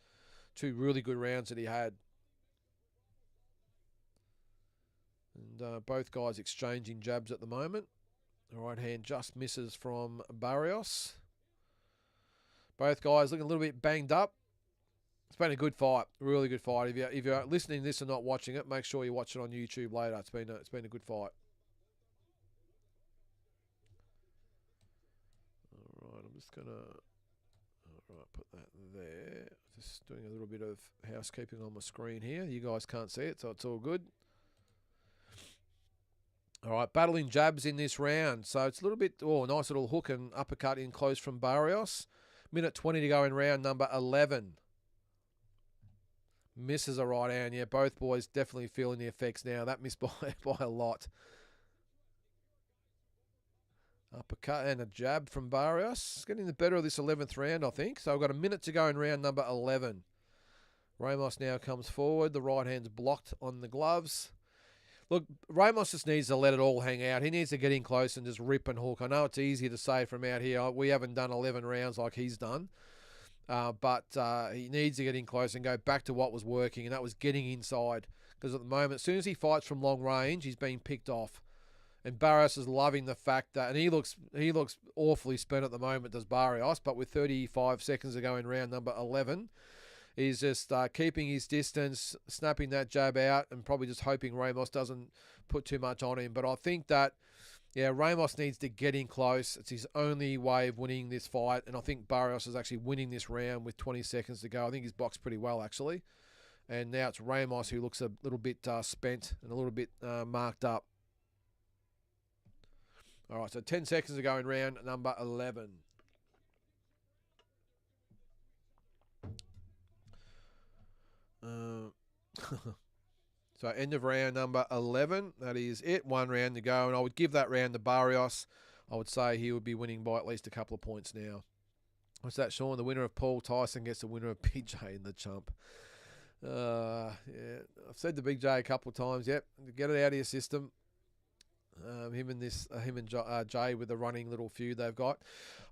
2 really good rounds that he had. And both guys exchanging jabs at the moment. The right hand just misses from Barrios. Both guys looking a little bit banged up. It's been a good fight, really good fight. If you're listening to this and not watching it, make sure you watch it on YouTube later. It's been a good fight. I'm just going to put that there. Just doing a little bit of housekeeping on my screen here. You guys can't see it, so it's all good. All right, battling jabs in this round. So it's a little bit, nice little hook and uppercut in close from Barrios. Minute 20 to go in round number 11. Misses a right hand. Yeah, both boys definitely feeling the effects now. That missed by a lot. Uppercut and a jab from Barrios. It's getting the better of this 11th round, I think. So we've got a minute to go in round number 11. Ramos now comes forward. The right hand's blocked on the gloves. Look, Ramos just needs to let it all hang out. He needs to get in close and just rip and hook. I know it's easy to say from out here. We haven't done 11 rounds like he's done. But he needs to get in close and go back to what was working, and that was getting inside. Because at the moment, as soon as he fights from long range, he's being picked off. And Barrios is loving the fact that, and he looks awfully spent at the moment, does Barrios, but with 35 seconds to go in round number 11, he's just keeping his distance, snapping that jab out, and probably just hoping Ramos doesn't put too much on him. But I think that, Ramos needs to get in close. It's his only way of winning this fight, and I think Barrios is actually winning this round with 20 seconds to go. I think he's boxed pretty well, actually. And now it's Ramos who looks a little bit spent and a little bit marked up. All right, so 10 seconds to go in round number 11. So end of round number 11. That is it. 1 round to go. And I would give that round to Barrios. I would say he would be winning by at least a couple of points now. What's that, Sean? The winner of Paul Tyson gets the winner of Big J in the chump. I've said to Big J a couple of times, yep, get it out of your system. Him and Jay with the running little feud they've got.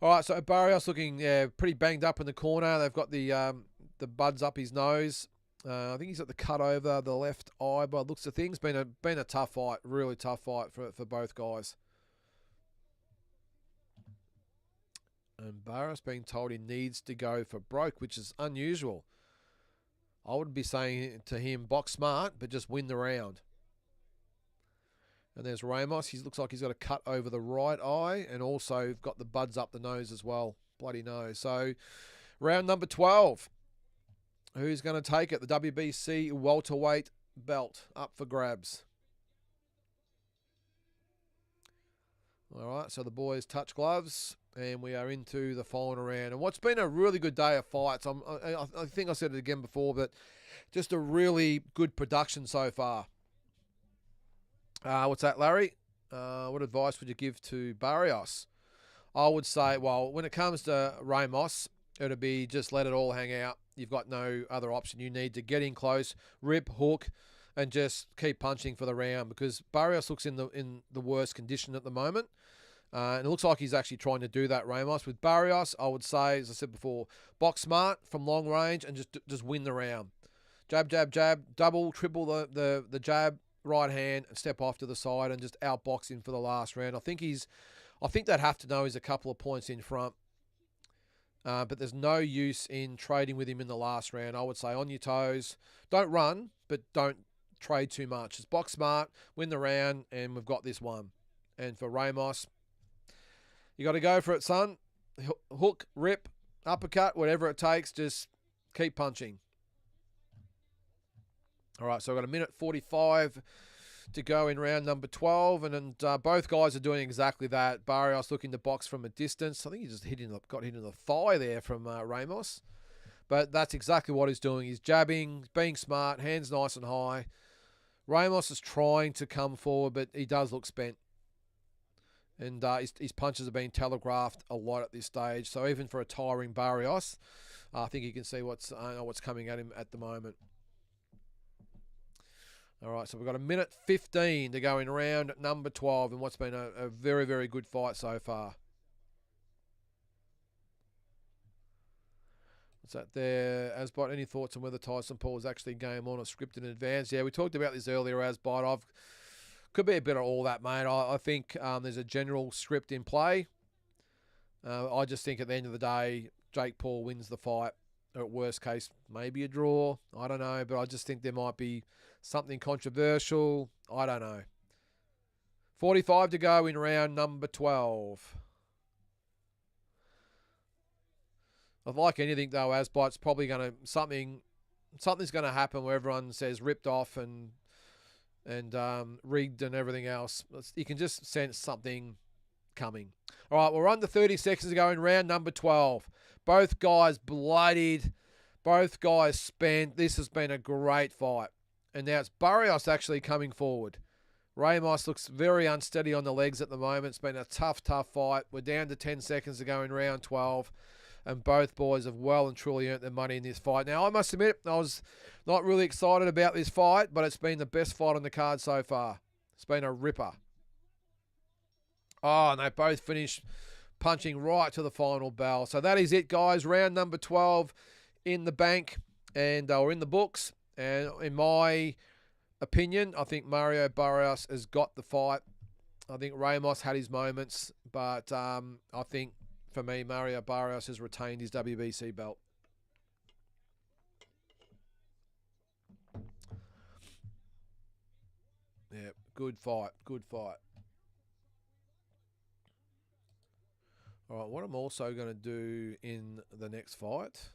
All right, so Barrios looking pretty banged up in the corner. They've got the buds up his nose. I think he's got the cut over the left eye by the looks of things. Been a tough fight, really tough fight for both guys. And Barrios being told he needs to go for broke, which is unusual. I would be saying to him, box smart, but just win the round. And there's Ramos. He looks like he's got a cut over the right eye and also got the buds up the nose as well. Bloody nose. So round number 12. Who's going to take it? The WBC welterweight belt up for grabs. All right, so the boys touch gloves, and we are into the final round. And what's been a really good day of fights, I think I said it again before, but just a really good production so far. What's that, Larry? What advice would you give to Barrios? I would say, well, when it comes to Ramos, it'll be just let it all hang out. You've got no other option. You need to get in close, rip, hook, and just keep punching for the round because Barrios looks in the worst condition at the moment. And it looks like he's actually trying to do that, Ramos. With Barrios, I would say, as I said before, box smart from long range and just win the round. Jab, jab, jab, double, triple the jab, right hand, and step off to the side and just outbox him for the last round. I think they'd have to know he's a couple of points in front. But there's no use in trading with him in the last round. I would say on your toes. Don't run, but don't trade too much. Just box smart, win the round, and we've got this one. And for Ramos, you got to go for it, son. Hook, rip, uppercut, whatever it takes. Just keep punching. All right, so we've got a minute 45 to go in round number 12, and both guys are doing exactly that. Barrios looking to box from a distance. I think he just got hit in the thigh there from Ramos. But that's exactly what he's doing. He's jabbing, being smart, hands nice and high. Ramos is trying to come forward, but he does look spent. And his punches are being telegraphed a lot at this stage. So even for a tiring Barrios, I think you can see what's coming at him at the moment. All right, so we've got a minute 15 to go in round number 12 in what's been a very, very good fight so far. What's that there? Asbot, any thoughts on whether Tyson Paul is actually game on or scripted in advance? Yeah, we talked about this earlier, Asbot. Could be a bit of all that, mate. I think there's a general script in play. I just think at the end of the day, Jake Paul wins the fight. Or at worst case, maybe a draw. I don't know, but I just think there might be something controversial. I don't know. 45 to go in round number 12. Like anything though, Asbot, it's probably going to something's going to happen where everyone says ripped off and rigged and everything else. You can just sense something coming. All right, we're under 30 seconds to go in round number 12. Both guys bloodied. Both guys spent. This has been a great fight. And now it's Barrios actually coming forward. Ramos looks very unsteady on the legs at the moment. It's been a tough, tough fight. We're down to 10 seconds to go in round 12. And both boys have well and truly earned their money in this fight. Now, I must admit, I was not really excited about this fight, but it's been the best fight on the card so far. It's been a ripper. Oh, and they both finished punching right to the final bell. So that is it, guys. Round number 12 in the bank and or in the books. And in my opinion, I think Mario Barrios has got the fight. I think Ramos had his moments, but I think for me, Mario Barrios has retained his WBC belt. Yeah, good fight. Good fight. All right, what I'm also going to do in the next fight,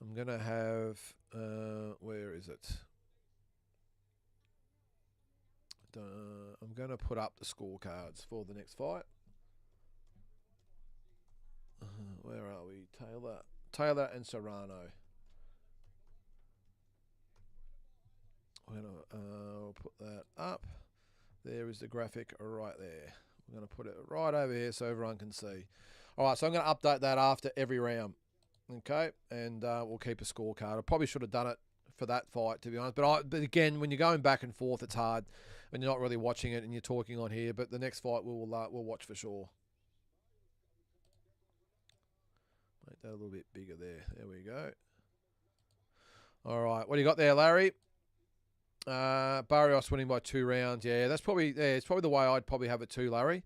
I'm going to have, where is it? I'm going to put up the scorecards for the next fight. Where are we? Taylor and Serrano. I'm going to put that up. There is the graphic right there. I'm going to put it right over here so everyone can see. All right, so I'm going to update that after every round. Okay, and we'll keep a scorecard. I probably should have done it for that fight, to be honest. But again, when you're going back and forth, it's hard when you're not really watching it and you're talking on here. But the next fight we'll watch for sure. Make that a little bit bigger there. There we go. All right, what do you got there, Larry? Barrios winning by 2 rounds. Yeah, that's probably it's probably the way I'd probably have it too, Larry.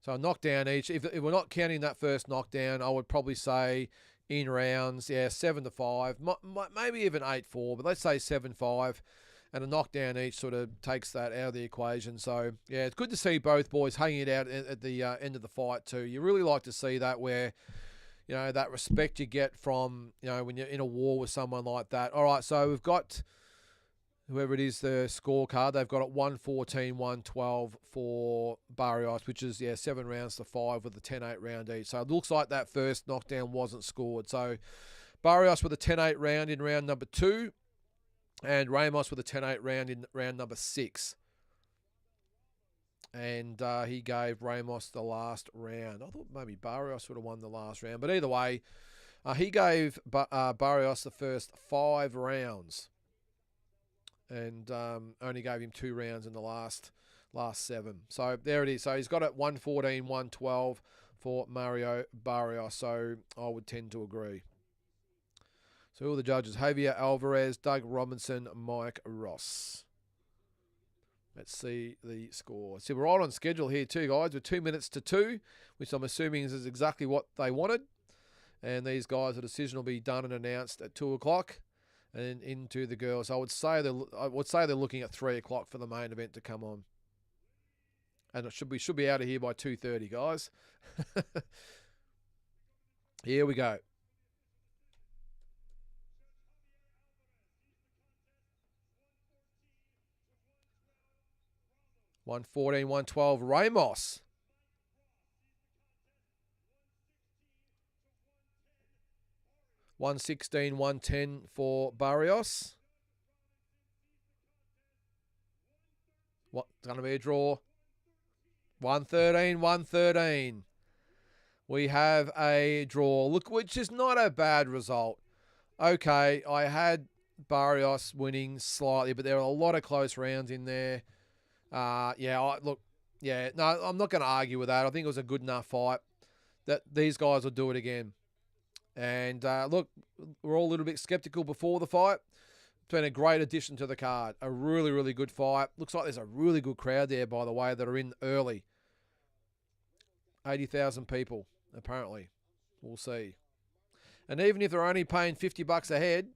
So a knockdown each. If we're not counting that first knockdown, I would probably say in rounds, 7-5, maybe even 8-4, but let's say 7-5, and a knockdown each sort of takes that out of the equation. So, yeah, it's good to see both boys hanging it out at the end of the fight too. You really like to see that where, that respect you get from, when you're in a war with someone like that. All right, so we've got whoever it is, the scorecard, they've got it 114-112 for Barrios, which is, 7 rounds to 5 with a 10-8 round each. So it looks like that first knockdown wasn't scored. So Barrios with a 10-8 round in round number 2, and Ramos with a 10-8 round in round number 6. And he gave Ramos the last round. I thought maybe Barrios would have won the last round. But either way, he gave Barrios the first 5 rounds. And only gave him 2 rounds in the last 7. So there it is. So he's got it 114-112 for Mario Barrios. So I would tend to agree. So all the judges: Javier Alvarez, Doug Robinson, Mike Ross. Let's see the score. See, we're right on schedule here too, guys. We're 2 minutes to 2, which I'm assuming is exactly what they wanted. And these guys, the decision will be done and announced at 2 o'clock. And into the girls. I would say they're looking at 3 o'clock for the main event to come on. And we should be out of here by 2:30, guys. Here we go. $114-112 Ramos. $116-110 for Barrios. What's going to be a draw? $113-113. We have a draw. Look, which is not a bad result. Okay, I had Barrios winning slightly, but there are a lot of close rounds in there. No, I'm not going to argue with that. I think it was a good enough fight that these guys will do it again. And look, we're all a little bit skeptical before the fight. It's been a great addition to the card. A really, really good fight. Looks like there's a really good crowd there, by the way, that are in early. 80,000 people, apparently. We'll see. And even if they're only paying $50 a head,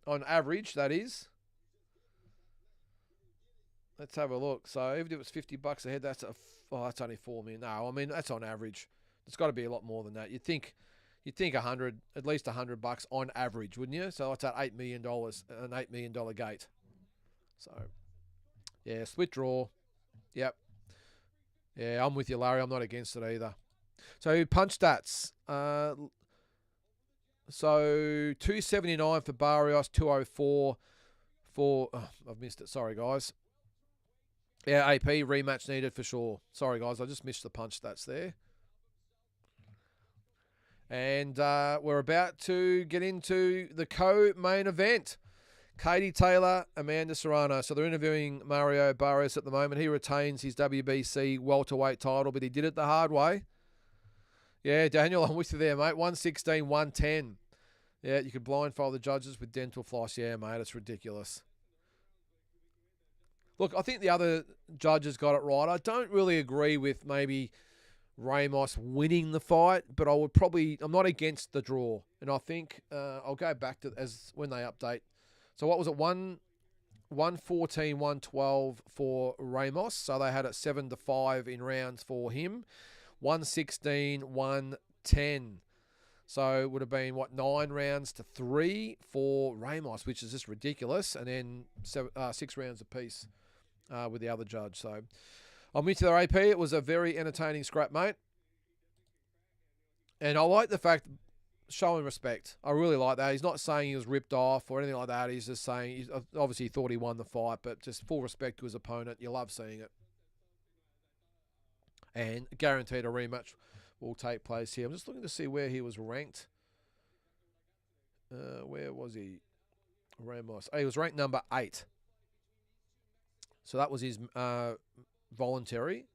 on average, that is. Let's have a look. So even if it's $50 a head, that's only $4 million. No, I mean, that's on average. It's got to be a lot more than that. You'd think at least $100 on average, wouldn't you? So it's at $8 million, an $8 million gate. So, yeah, split draw. Yep. Yeah, I'm with you, Larry. I'm not against it either. So punch stats. So 279 for Barrios, 204 for. Oh, I've missed it. Sorry, guys. Yeah, AP rematch needed for sure. Sorry, guys. I just missed the punch stats there. And we're about to get into the co-main event. Katie Taylor, Amanda Serrano. So they're interviewing Mario Barrios at the moment. He retains his WBC welterweight title, but he did it the hard way. Yeah, Daniel, I'm with you there, mate. 116-110. Yeah, you could blindfold the judges with dental floss. Yeah, mate, it's ridiculous. Look, I think the other judges got it right. I don't really agree with maybe Ramos winning the fight, but I'm not against the draw. And I think I'll go back to when they update. So what was it? 114-112 for Ramos. So they had it 7-5 in rounds for him. 116-110. So it would have been, 9 rounds to 3 for Ramos, which is just ridiculous. And then 6 rounds apiece with the other judge. So I'm into their AP. It was a very entertaining scrap, mate. And I like the fact, showing respect. I really like that. He's not saying he was ripped off or anything like that. He's just saying, obviously he thought he won the fight, but just full respect to his opponent. You love seeing it. And guaranteed a rematch will take place here. I'm just looking to see where he was ranked. Where was he? Ramos. Oh, he was ranked number 8. So that was his voluntary.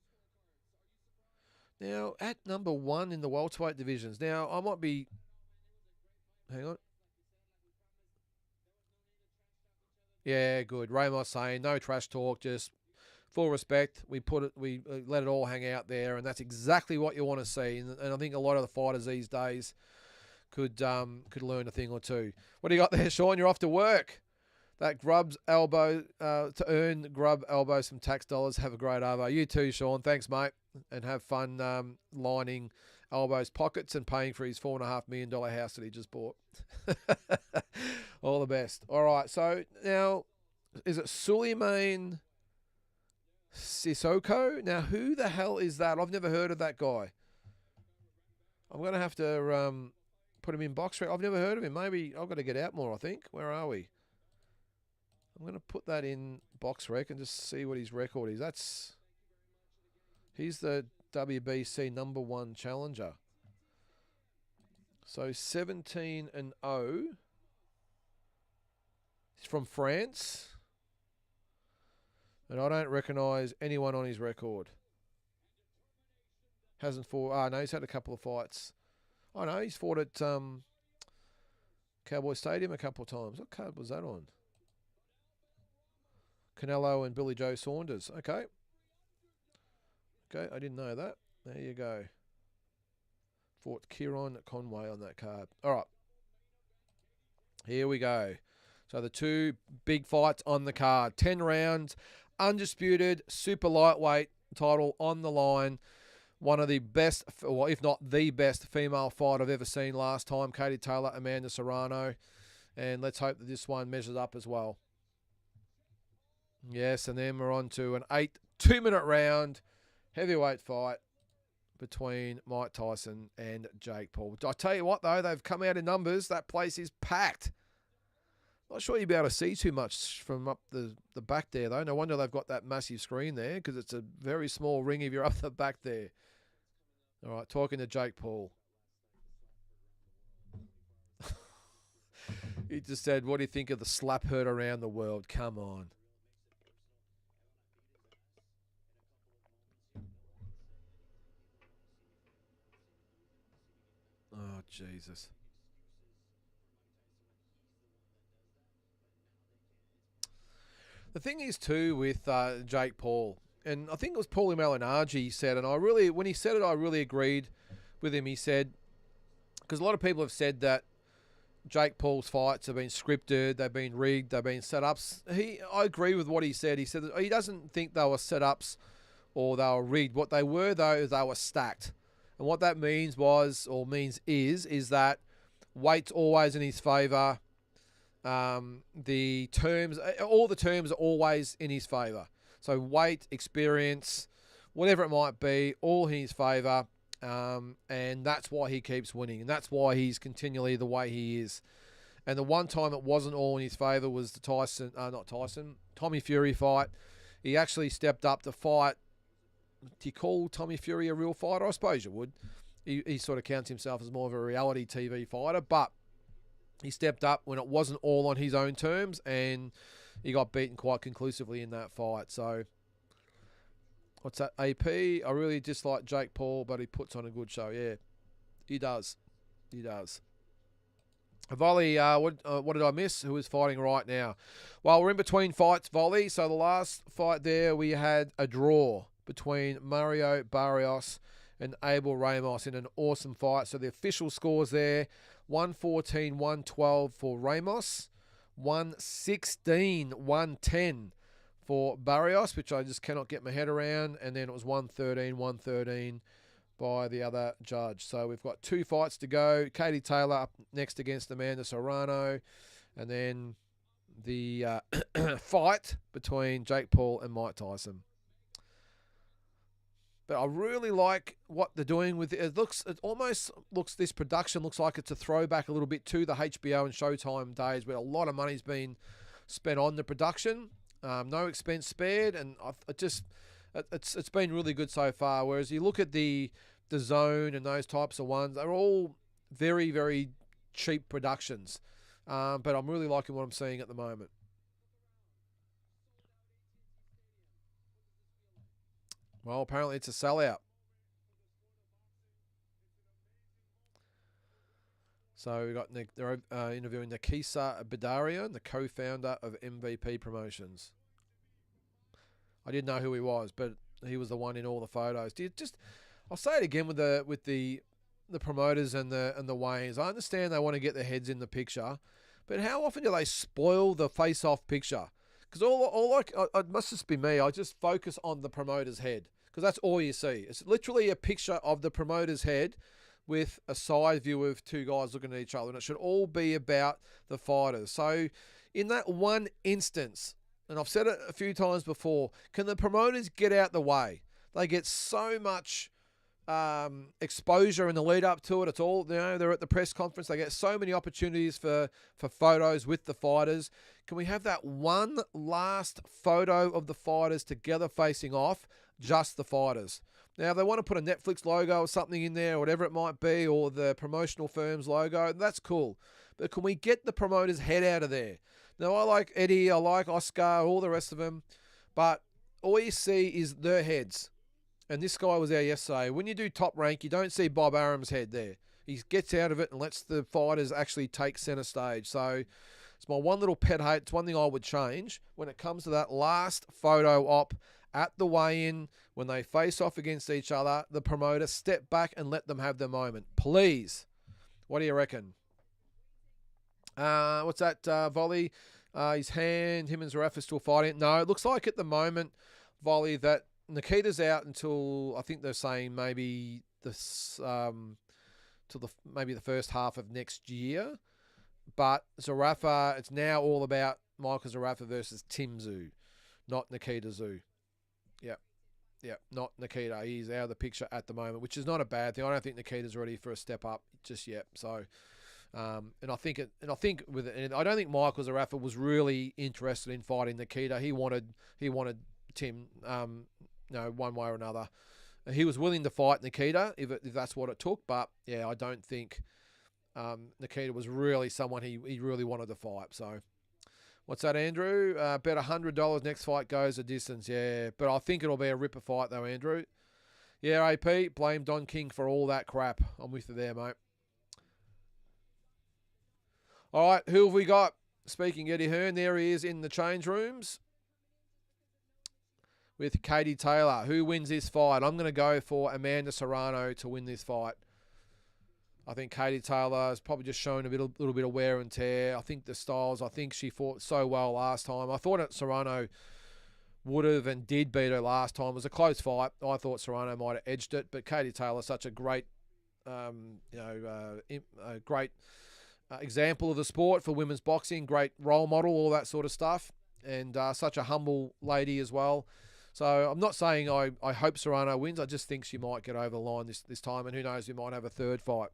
Now, at number 1 in the welterweight divisions. Now, I might be... Hang on. Yeah, good. Ramos saying, no trash talk, just full respect. We let it all hang out there, and that's exactly what you want to see. And I think a lot of the fighters these days could learn a thing or two. What do you got there, Sean? You're off to work. That grub's elbow to earn grub elbows from tax dollars. Have a great arvo. You too, Sean. Thanks, mate, and have fun lining Elbow's pockets and paying for his $4.5 million house that he just bought. All the best. All right, so now, is it Suleiman Sissoko? Now, who the hell is that? I've never heard of that guy. I'm going to have to put him in box rec. I've never heard of him. Maybe I've got to get out more, I think. Where are we? I'm going to put that in box rec and just see what his record is. He's the WBC #1 challenger. So 17-0. He's from France. And I don't recognise anyone on his record. Hasn't fought. No, he's had a couple of fights. Oh no, he's fought at Cowboy Stadium a couple of times. What card was that on? Canelo and Billy Joe Saunders. Okay. Okay, I didn't know that. There you go. Fought Kieron Conway on that card. All right. Here we go. So the two big fights on the card. 10 rounds, undisputed, super lightweight title on the line. One of the best, or if not the best, female fight I've ever seen last time. Katie Taylor, Amanda Serrano. And let's hope that this one measures up as well. Yes, and then we're on to an 2-minute round heavyweight fight between Mike Tyson and Jake Paul. I tell you what, though, they've come out in numbers. That place is packed. Not sure you'll be able to see too much from up the back there, though. No wonder they've got that massive screen there, because it's a very small ring if you're up the back there. All right, talking to Jake Paul. He just said, what do you think of the slap heard around the world? Come on. Oh, Jesus. The thing is, too, with Jake Paul, and I think it was Paulie Malignaggi said, and when he said it, I really agreed with him. He said, because a lot of people have said that Jake Paul's fights have been scripted, they've been rigged, they've been set-ups. I agree with what he said. He said that he doesn't think they were set-ups or they were rigged. What they were, though, is they were stacked. And what that means is that weight's always in his favour. All the terms are always in his favour. So weight, experience, whatever it might be, all in his favour. And that's why he keeps winning. And that's why he's continually the way he is. And the one time it wasn't all in his favour was the Tommy Fury fight. He actually stepped up to fight. Do you call Tommy Fury a real fighter? I suppose you would. He sort of counts himself as more of a reality TV fighter, but he stepped up when it wasn't all on his own terms, and he got beaten quite conclusively in that fight. So, what's that, AP? I really dislike Jake Paul, but he puts on a good show. Yeah, he does. He does. Volley, what did I miss? Who is fighting right now? Well, we're in between fights, Volley. So the last fight there, we had a draw between Mario Barrios and Abel Ramos in an awesome fight. So the official scores there, 114-112 for Ramos, 116-110 for Barrios, which I just cannot get my head around, and then it was 113-113 by the other judge. So we've got 2 fights to go. Katie Taylor up next against Amanda Serrano, and then the fight between Jake Paul and Mike Tyson. But I really like what they're doing with it. This production looks like it's a throwback a little bit to the HBO and Showtime days, where a lot of money's been spent on the production, no expense spared, and it's been really good so far. Whereas you look at the Zone and those types of ones, they're all very, very cheap productions. But I'm really liking what I'm seeing at the moment. Well, apparently it's a sellout. So we got they're interviewing Nakisa Badarian, the co-founder of MVP Promotions. I didn't know who he was, but he was the one in all the photos. I'll say it again with the promoters and the weigh-ins. I understand they want to get their heads in the picture, but how often do they spoil the face-off picture? Because it must just be me. I just focus on the promoter's head because that's all you see. It's literally a picture of the promoter's head with a side view of two guys looking at each other, and it should all be about the fighters. So in that one instance, and I've said it a few times before, can the promoters get out the way? They get so much exposure in the lead up to it. It's all, they're at the press conference. They get so many opportunities for photos with the fighters. Can we have that one last photo of the fighters together facing off, just the fighters? Now, if they want to put a Netflix logo or something in there, or whatever it might be, or the promotional firm's logo, that's cool. But can we get the promoter's head out of there? Now, I like Eddie, I like Oscar, all the rest of them, but all you see is their heads. And this guy was there yesterday. When you do Top Rank, you don't see Bob Arum's head there. He gets out of it and lets the fighters actually take center stage. So it's my one little pet hate. It's one thing I would change when it comes to that last photo op at the weigh-in, when they face off against each other, the promoter step back and let them have their moment. Please. What do you reckon? What's that volley? His hand, him and Zarafa still fighting. No, it looks like at the moment, volley, that Nikita's out until, I think they're saying maybe this maybe the first half of next year. But Zarafa, it's now all about Michael Zarafa versus Tim Tszyu, not Nikita Tszyu. Yep, not Nikita. He's out of the picture at the moment, which is not a bad thing. I don't think Nikita's ready for a step up just yet. So, I don't think Michael Zarafa was really interested in fighting Nikita. He wanted Tim, one way or another. He was willing to fight Nikita if that's what it took. But yeah, I don't think Nikita was really someone he really wanted to fight. So, what's that, Andrew? Bet $100 next fight goes a distance. Yeah, but I think it'll be a ripper fight though, Andrew. Yeah, AP, blame Don King for all that crap. I'm with you there, mate. All right, who have we got? Speaking Eddie Hearn, there he is in the change rooms with Katie Taylor. Who wins this fight? I'm going to go for Amanda Serrano to win this fight. I think Katie Taylor has probably just shown a little bit of wear and tear. I think the styles, I think she fought so well last time. I thought that Serrano would have and did beat her last time. It was a close fight. I thought Serrano might have edged it, but Katie Taylor, such a great, great example of the sport for women's boxing, great role model, all that sort of stuff, and such a humble lady as well. So I'm not saying I hope Serrano wins. I just think she might get over the line this time, and who knows, we might have a third fight.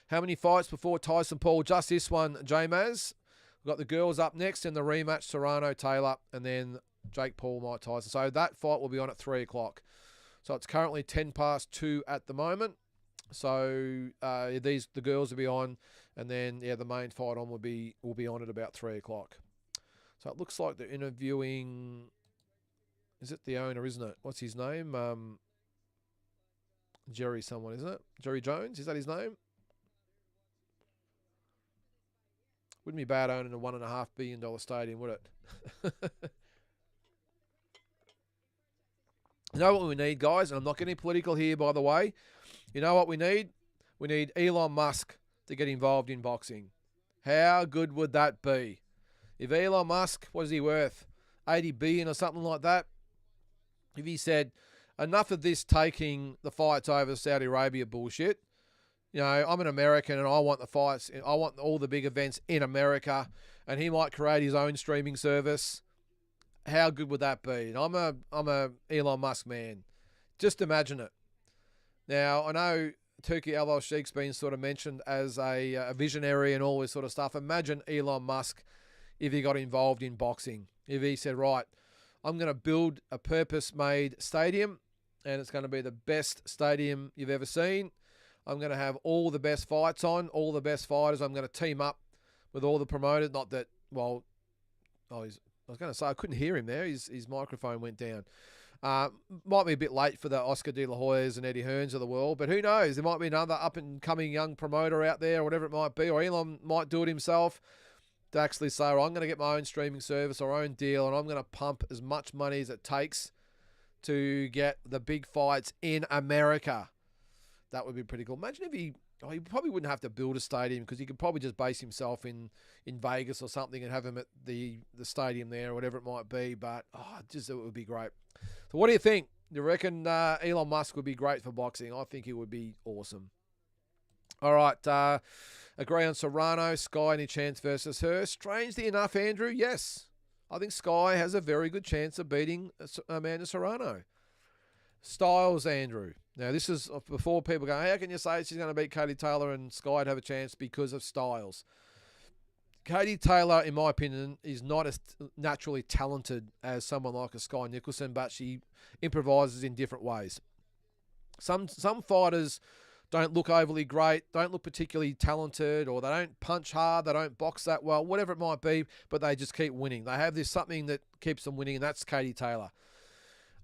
How many fights before Tyson Paul? Just this one, J-Maz. We've got the girls up next in the rematch, Serrano-Taylor, and then Jake Paul, Mike Tyson. So that fight will be on at 3 o'clock. So it's currently 2:10 at the moment. So the girls will be on, and then the main fight on will be on at about 3 o'clock. So it looks like they're interviewing. Is it the owner? Isn't it? What's his name? Jerry someone, isn't it? Jerry Jones. Is that his name? Wouldn't be bad owning a $1.5 billion stadium, would it? You know what we need, guys? And I'm not getting political here, by the way. You know what we need? We need Elon Musk to get involved in boxing. How good would that be? If Elon Musk, what is he worth? 80 billion or something like that? If he said, enough of this taking the fights over Saudi Arabia bullshit. You know, I'm an American and I want the fights. I want all the big events in America, and he might create his own streaming service. How good would that be? And I'm a Elon Musk man. Just imagine it. Now, I know Turki Al-Sheikh's been sort of mentioned as a visionary and all this sort of stuff. Imagine Elon Musk if he got involved in boxing. If he said, right, I'm going to build a purpose-made stadium, and it's going to be the best stadium you've ever seen. I'm going to have all the best fights on, all the best fighters. I'm going to team up with all the promoters. Not that, well, I was going to say, I couldn't hear him there. His microphone went down. Might be a bit late for the Oscar De La Hoyas and Eddie Hearns of the world, but who knows? There might be another up-and-coming young promoter out there, or whatever it might be, or Elon might do it himself. to actually say, I'm going to get my own streaming service or own deal, and I'm going to pump as much money as it takes to get the big fights in America. That would be pretty cool. Imagine if he probably wouldn't have to build a stadium, because he could probably just base himself in Vegas or something and have him at the stadium there or whatever it might be. But it would be great. So what do you think? You reckon Elon Musk would be great for boxing? I think he would be awesome. All right. Agree on Serrano. Sky, any chance versus her? Strangely enough, Andrew, yes. I think Sky has a very good chance of beating Amanda Serrano. Styles, Andrew. Now, this is before people go, how can you say she's going to beat Katie Taylor and Sky'd have a chance because of Styles? Katie Taylor, in my opinion, is not as naturally talented as someone like a Sky Nicholson, but she improvises in different ways. Some fighters don't look overly great, don't look particularly talented, or they don't punch hard, they don't box that well, whatever it might be, but they just keep winning. They have this something that keeps them winning, and that's Katie Taylor.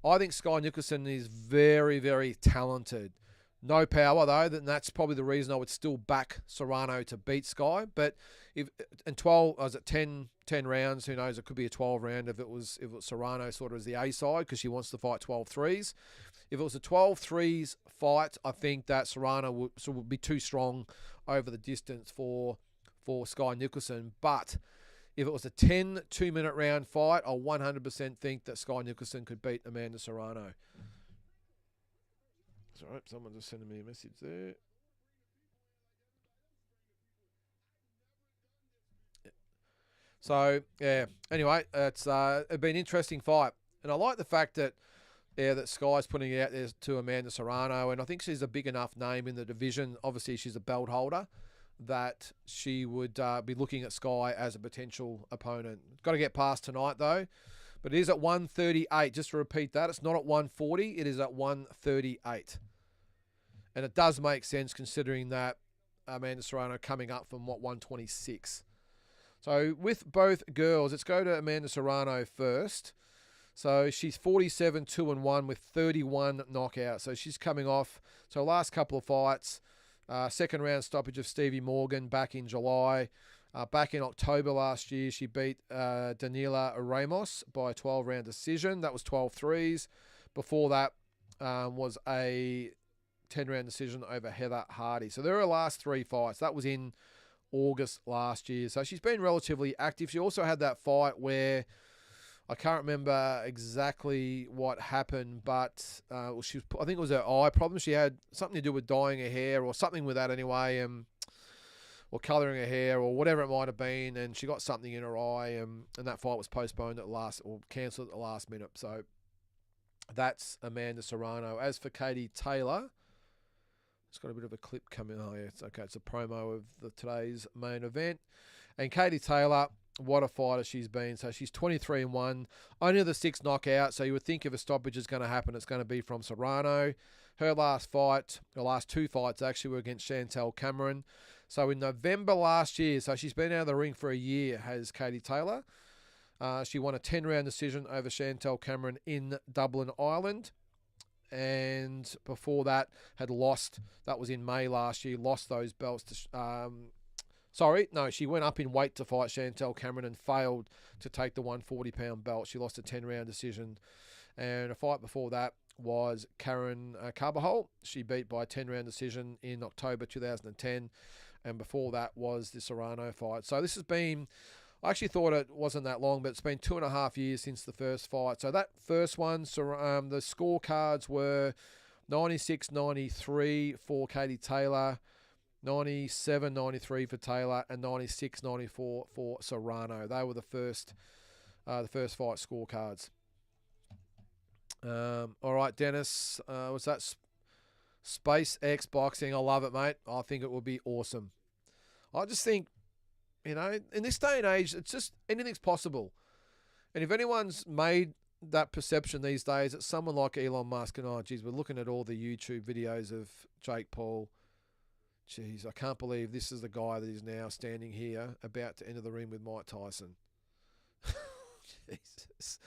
I think Sky Nicholson is very, very talented. No power, though, and that's probably the reason I would still back Serrano to beat Sky. But if in 10 rounds, who knows, it could be a 12 round if it was Serrano sort of as the A side, because she wants to fight 12 threes. If it was a 12 threes fight, I think that Serrano would be too strong over the distance for Sky Nicholson. But if it was a 10 2-minute round fight, I 100% think that Sky Nicholson could beat Amanda Serrano. Sorry, someone just sending me a message there. So, yeah, anyway, it's been an interesting fight. And I like the fact that Sky's putting it out there to Amanda Serrano, and I think she's a big enough name in the division. Obviously, she's a belt holder, that she would be looking at Sky as a potential opponent. Got to get past tonight, though. But it is at 138. Just to repeat that, it's not at 140. It is at 138. And it does make sense considering that Amanda Serrano coming up from, 126. So with both girls, let's go to Amanda Serrano first. So she's 47-2-1 with 31 knockouts. So she's coming off. So last couple of fights, second round stoppage of Stevie Morgan back in July. Back in October last year, she beat Daniela Ramos by a 12-round decision. That was 12 threes. Before that was a 10-round decision over Heather Hardy. So there are her last three fights. That was in August last year. So she's been relatively active. She also had that fight where I can't remember exactly what happened, but I think it was her eye problem. She had something to do with dyeing her hair or something with that anyway, or colouring her hair or whatever it might have been, and she got something in her eye, and that fight was postponed or cancelled at the last minute. So that's Amanda Serrano. As for Katie Taylor, it's got a bit of a clip coming. Oh, yeah, it's okay. It's a promo of today's main event. And Katie Taylor, what a fighter she's been. So she's 23-1, only the 6 knockouts. So you would think if a stoppage is going to happen, it's going to be from Serrano. Her last two fights actually were against Chantel Cameron. So in November last year, so she's been out of the ring for a year, has Katie Taylor. She won a 10-round decision over Chantel Cameron in Dublin, Ireland. And before that, had lost. That was in May last year. Lost those belts to. She went up in weight to fight Chantel Cameron and failed to take the 140-pound belt. She lost a 10-round decision. And a fight before that was Karen Carbajal. She beat by a 10-round decision in October 2010. And before that was the Serrano fight. So this has been. I actually thought it wasn't that long, but it's been 2.5 years since the first fight. So that first one, the scorecards were 96-93 for Katie Taylor, 97-93 for Taylor, and 96-94 for Serrano. They were the first fight scorecards. All right, Dennis, was that SpaceX Boxing? I love it, mate. I think it will be awesome. I just think, in this day and age, it's just anything's possible. And if anyone's made that perception these days, it's someone like Elon Musk. And, we're looking at all the YouTube videos of Jake Paul. Jeez, I can't believe this is the guy that is now standing here about to enter the ring with Mike Tyson. Jesus.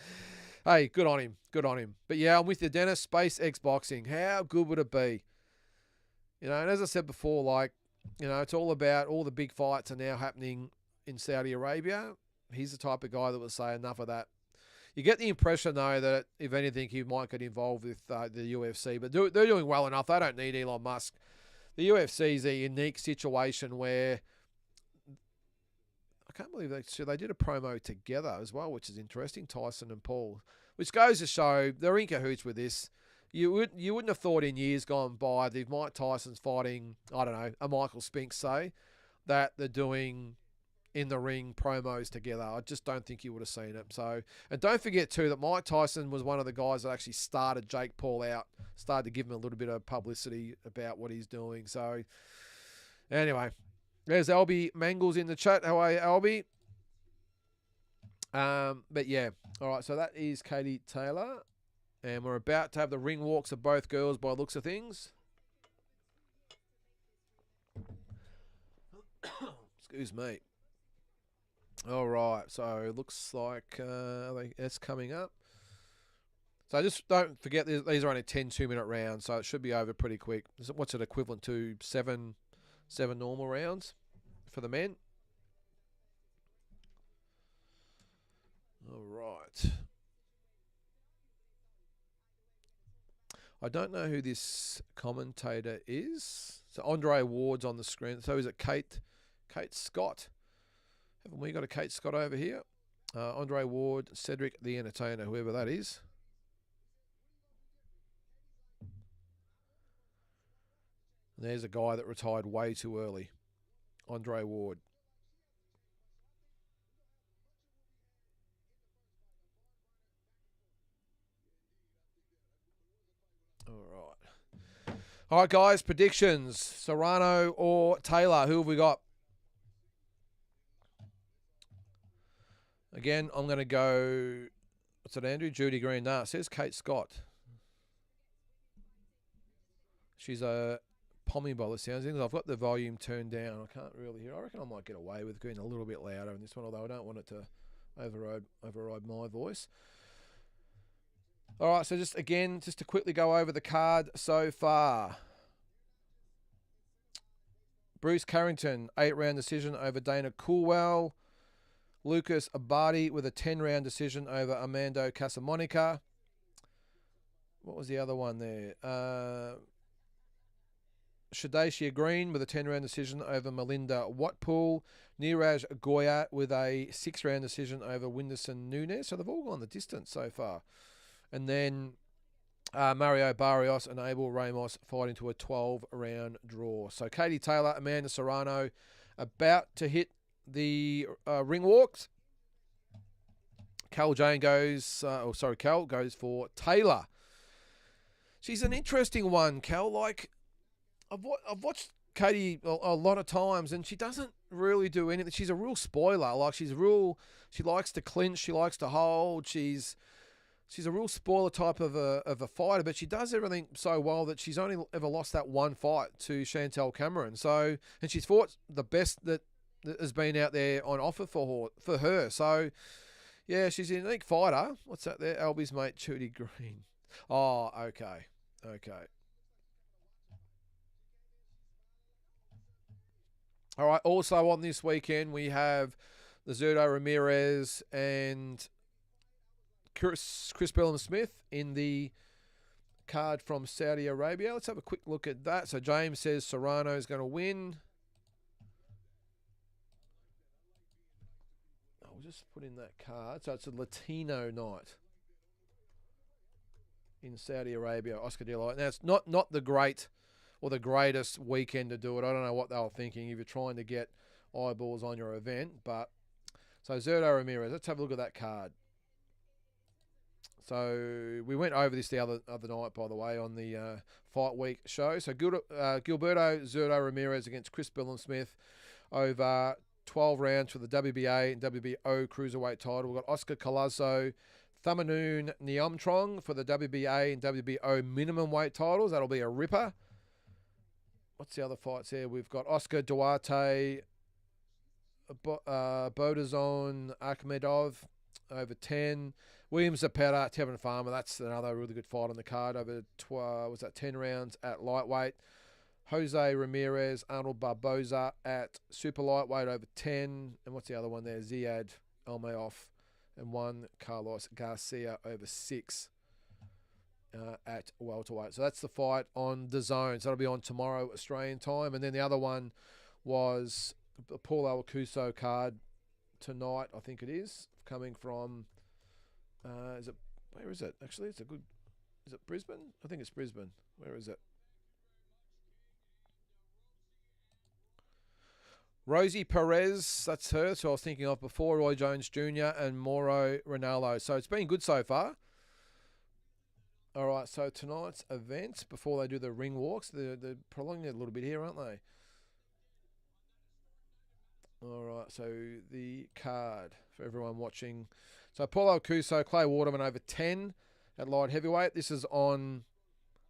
Hey, good on him. Good on him. But, yeah, I'm with you, Dennis. SpaceX Boxing. How good would it be? And as I said before, it's all about all the big fights are now happening in Saudi Arabia. He's the type of guy that would say enough of that. You get the impression, though, that if anything, he might get involved with the UFC. But they're doing well enough. They don't need Elon Musk. The UFC is a unique situation where I can't believe they did a promo together as well, which is interesting, Tyson and Paul, which goes to show they're in cahoots with this. You wouldn't have thought in years gone by that if Mike Tyson's fighting, I don't know, a Michael Spinks, say, that they're doing in the ring promos together. I just don't think you would have seen it. So, and don't forget too that Mike Tyson was one of the guys that actually started Jake Paul out, started to give him a little bit of publicity about what he's doing. So, anyway, there's Albie Mangles in the chat. How are you, Albie? But yeah, all right. So that is Katie Taylor, and we're about to have the ring walks of both girls by the looks of things. Excuse me. All right, so it looks like it's coming up. So just don't forget, these are only 10 2-minute rounds, so it should be over pretty quick. What's it equivalent to? Seven normal rounds for the men? All right. I don't know who this commentator is. So Andre Ward's on the screen. So is it Kate Scott? Haven't we got a Kate Scott over here? Andre Ward, Cedric the Entertainer, whoever that is. And there's a guy that retired way too early. Andre Ward. All right, guys, predictions. Serrano or Taylor, who have we got? Again, I'm going to go, what's it, Andrew? Judy Green. Nah, it says Kate Scott. She's a pommy by the sounds of things. I've got the volume turned down. I can't really hear. I reckon I might get away with going a little bit louder in this one, although I don't want it to override my voice. All right, so just to quickly go over the card so far. Bruce Carrington, 8-round decision over Dana Coolwell. Lucas Abadi with a 10-round decision over Armando Casamonica. What was the other one there? Shadacia Green with a 10-round decision over Melinda Watpool. Niraj Goya with a 6-round decision over Winderson Nunes. So they've all gone the distance so far. And then Mario Barrios and Abel Ramos fighting to a 12-round draw. So Katie Taylor, Amanda Serrano about to hit the ring walks. Cal goes for Taylor. She's an interesting one, Cal. Like, I've watched Katie a lot of times, and she doesn't really do anything. She's a real spoiler. Like, she likes to clinch, she likes to hold. She's a real spoiler type of a fighter, but she does everything so well that she's only ever lost that one fight to Chantel Cameron. So, and she's fought the best that has been out there on offer for her. So, yeah, she's a unique fighter. What's that there? Albie's mate, Judy Green. Oh, okay. All right, also on this weekend, we have the Zurdo Ramirez and Chris Bellum-Smith in the card from Saudi Arabia. Let's have a quick look at that. So James says Serrano is going to win. I'll just put in that card. So it's a Latino night in Saudi Arabia, Oscar De La Hoya. Now, it's not the great or the greatest weekend to do it. I don't know what they were thinking if you're trying to get eyeballs on your event. But so Zurdo Ramirez, let's have a look at that card. So we went over this the other night, by the way, on the Fight Week show. So Gilberto Zurdo Ramirez against Chris Bellum-Smith over 12 rounds for the WBA and WBO Cruiserweight title. We've got Oscar Collazo, Thamanoon Nyamtrong for the WBA and WBO minimum weight titles. That'll be a ripper. What's the other fights here? We've got Oscar Duarte, Bodazon Akhmedov over 10. William Zapata, Tevin Farmer. That's another really good fight on the card over 10 rounds at lightweight. Jose Ramirez, Arnold Barboza at super lightweight over 10. And what's the other one there? Ziad Almeoff. And 1 Carlos Garcia over 6 at welterweight. So that's the fight on the zone. So that'll be on tomorrow Australian time. And then the other one was the Paul Alcuso card tonight, I think it is, coming from, where is it? Actually, is it Brisbane? I think it's Brisbane. Where is it? Rosie Perez, that's her. So I was thinking of before, Roy Jones Jr. and Mauro Ronaldo. So it's been good so far. All right, so tonight's event, before they do the ring walks, they're prolonging it a little bit here, aren't they? All right, so the card for everyone watching. So Paul Alcuso, Clay Waterman over 10 at light heavyweight. This is on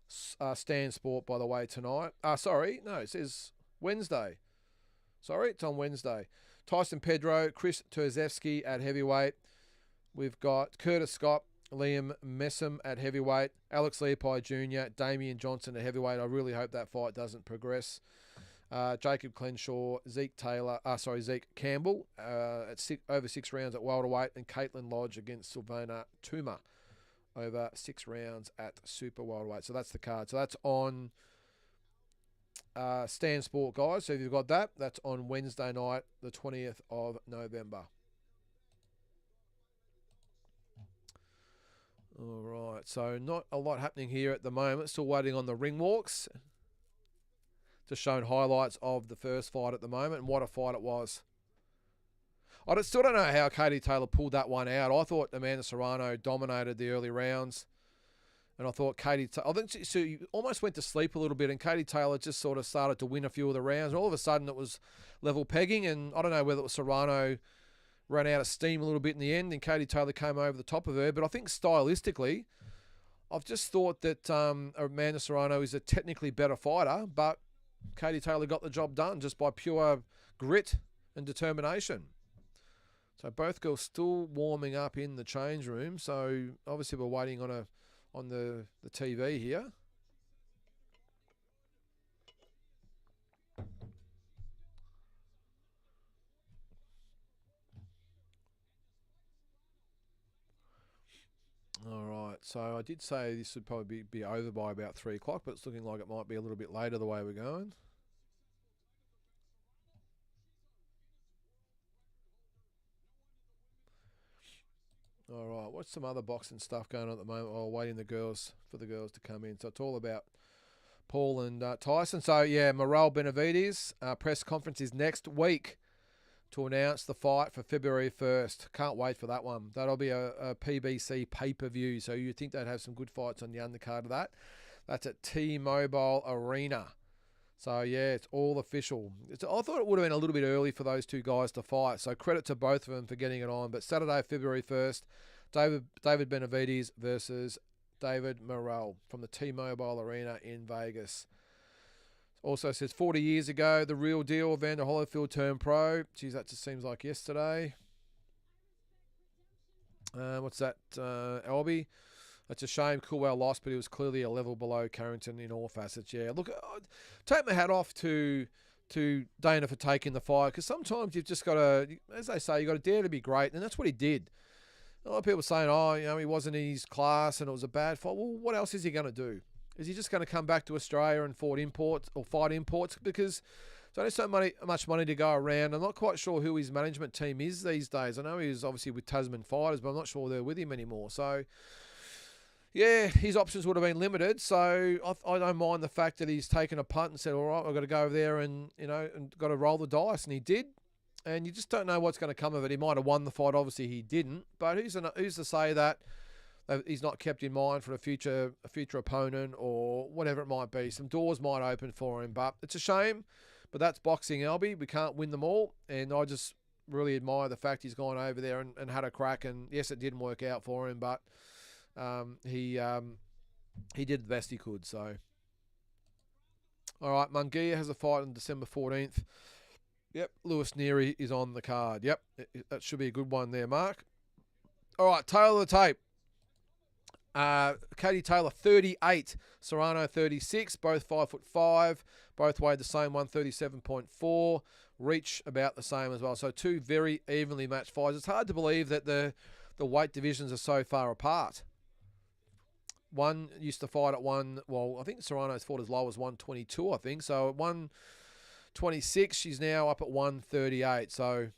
Stan Sport, by the way, tonight. Sorry, no, it says Wednesday. Sorry, it's on Wednesday. Tyson Pedro, Chris Terzewski at heavyweight. We've got Curtis Scott, Liam Messam at heavyweight. Alex Leopold Jr., Damian Johnson at heavyweight. I really hope that fight doesn't progress. Jacob Clenshaw, Zeke Campbell at over 6 rounds at welterweight. And Caitlin Lodge against Silvana Tuma over 6 rounds at super welterweight. So that's the card. So that's on Stan Sport, guys. So if you've got that, that's on Wednesday night, the 20th of November. All right, so not a lot happening here at the moment. Still waiting on the ring walks. Just showing highlights of the first fight at the moment, and what a fight it was. I still don't know how Katie Taylor pulled that one out. I thought Amanda Serrano dominated the early rounds. And I thought I think she almost went to sleep a little bit, and Katie Taylor just sort of started to win a few of the rounds. And all of a sudden, it was level pegging, and I don't know whether it was Serrano ran out of steam a little bit in the end, and Katie Taylor came over the top of her. But I think stylistically, I've just thought that Amanda Serrano is a technically better fighter, but Katie Taylor got the job done just by pure grit and determination. So both girls still warming up in the change room. So obviously we're waiting on the TV here. All right, so I did say this would probably be over by about 3 o'clock, but it's looking like it might be a little bit later the way we're going. All right, what's some other boxing stuff going on at the moment while waiting for the girls to come in? So it's all about Paul and Tyson. So, yeah, Morel Benavides press conference is next week to announce the fight for February 1st. Can't wait for that one. That'll be a PBC pay-per-view, so you'd think they'd have some good fights on the undercard of that. That's at T-Mobile Arena. So, yeah, it's all official. I thought it would have been a little bit early for those two guys to fight, so credit to both of them for getting it on. But Saturday, February 1st, David Benavides versus David Morel from the T-Mobile Arena in Vegas. Also says 40 years ago, the real deal, Evander Holyfield turned pro. Geez, that just seems like yesterday. What's that? Albie. That's a shame. Coolwell lost, but he was clearly a level below Carrington in all facets. Yeah, look, take my hat off to Dana for taking the fight, because sometimes you've just got to, as they say, you've got to dare to be great, and that's what he did. A lot of people saying, he wasn't in his class and it was a bad fight. Well, what else is he going to do? Is he just going to come back to Australia and fight imports? Because there's so much money to go around. I'm not quite sure who his management team is these days. I know he was obviously with Tasman Fighters, but I'm not sure they're with him anymore. So, yeah, his options would have been limited. So I don't mind the fact that he's taken a punt and said, all right, I've got to go over there and got to roll the dice. And he did. And you just don't know what's going to come of it. He might have won the fight. Obviously, he didn't. But who's to say that he's not kept in mind for a future opponent or whatever it might be? Some doors might open for him. But it's a shame. But that's boxing, Albie. We can't win them all. And I just really admire the fact he's gone over there and had a crack. And, yes, it didn't work out for him. But he did the best he could. So, all right, Munguia has a fight on December 14th. Yep, Lewis Neary is on the card. Yep, that should be a good one there, Mark. All right, tail of the tape. Katie Taylor, 38. Serrano, 36. Both 5'5". Both weighed the same, 137.4. Reach about the same as well. So two very evenly matched fights. It's hard to believe that the weight divisions are so far apart. One used to fight at I think Serrano's fought as low as 122, I think. So at 126, she's now up at 138. So,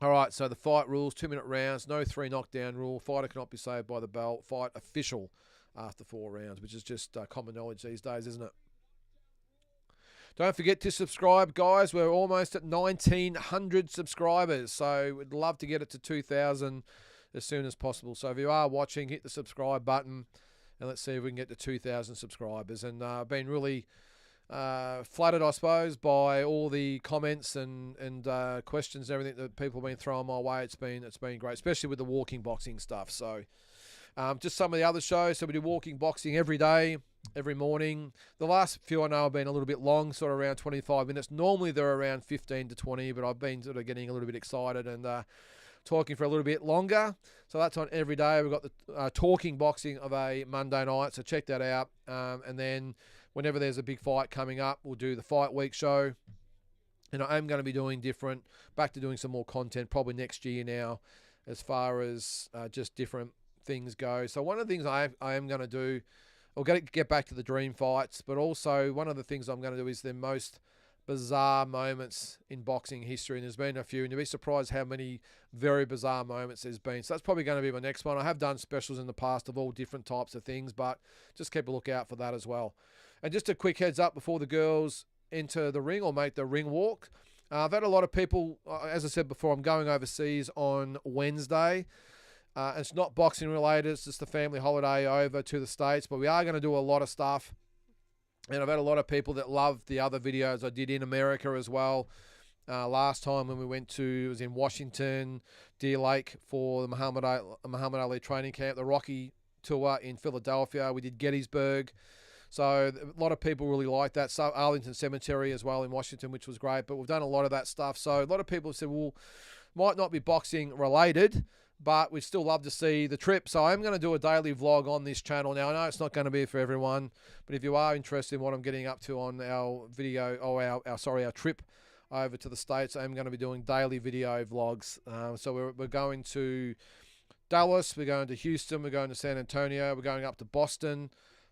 all right, so the fight rules, 2-minute rounds, no 3 knockdown rule. Fighter cannot be saved by the bell. Fight official after 4 rounds, which is just common knowledge these days, isn't it? Don't forget to subscribe, guys. We're almost at 1,900 subscribers, so we'd love to get it to 2,000 as soon as possible. So if you are watching, hit the subscribe button, and let's see if we can get to 2,000 subscribers. And I've been really flattered, I suppose, by all the comments and questions and everything that people have been throwing my way. It's been great, especially with the walking boxing stuff. So just some of the other shows. So we do walking boxing every day, every morning. The last few I know have been a little bit long, sort of around 25 minutes. Normally they're around 15 to 20, but I've been sort of getting a little bit excited and talking for a little bit longer. So that's on every day. We've got the talking boxing of a Monday night, so check that out. And then whenever there's a big fight coming up, we'll do the fight week show. And I am going to be doing back to doing some more content probably next year now, as far as just different things go. So one of the things I am going to do, I'll get back to the dream fights, but also one of the things I'm going to do is the most bizarre moments in boxing history, and there's been a few, and you'll be surprised how many very bizarre moments there's been. So that's probably going to be my next one. I have done specials in the past of all different types of things, but just keep a lookout for that as well. And just a quick heads up before the girls enter the ring or make the ring walk. I've had a lot of people, as I said before, I'm going overseas on Wednesday. It's not boxing related, it's just a family holiday over to the States, but we are going to do a lot of stuff. And I've had a lot of people that love the other videos I did in America as well. Last time when we went to, it was in Washington, Deer Lake for the Muhammad Ali training camp, the Rocky tour in Philadelphia. We did Gettysburg. So a lot of people really like that. So Arlington Cemetery as well in Washington, which was great. But we've done a lot of that stuff. So a lot of people have said, well, might not be boxing related, but we'd still love to see the trip. So I'm going to do a daily vlog on this channel. Now, I know it's not going to be for everyone, but if you are interested in what I'm getting up to on our video, or our trip over to the States, I'm going to be doing daily video vlogs. So we're going to Dallas, we're going to Houston, we're going to San Antonio, we're going up to Boston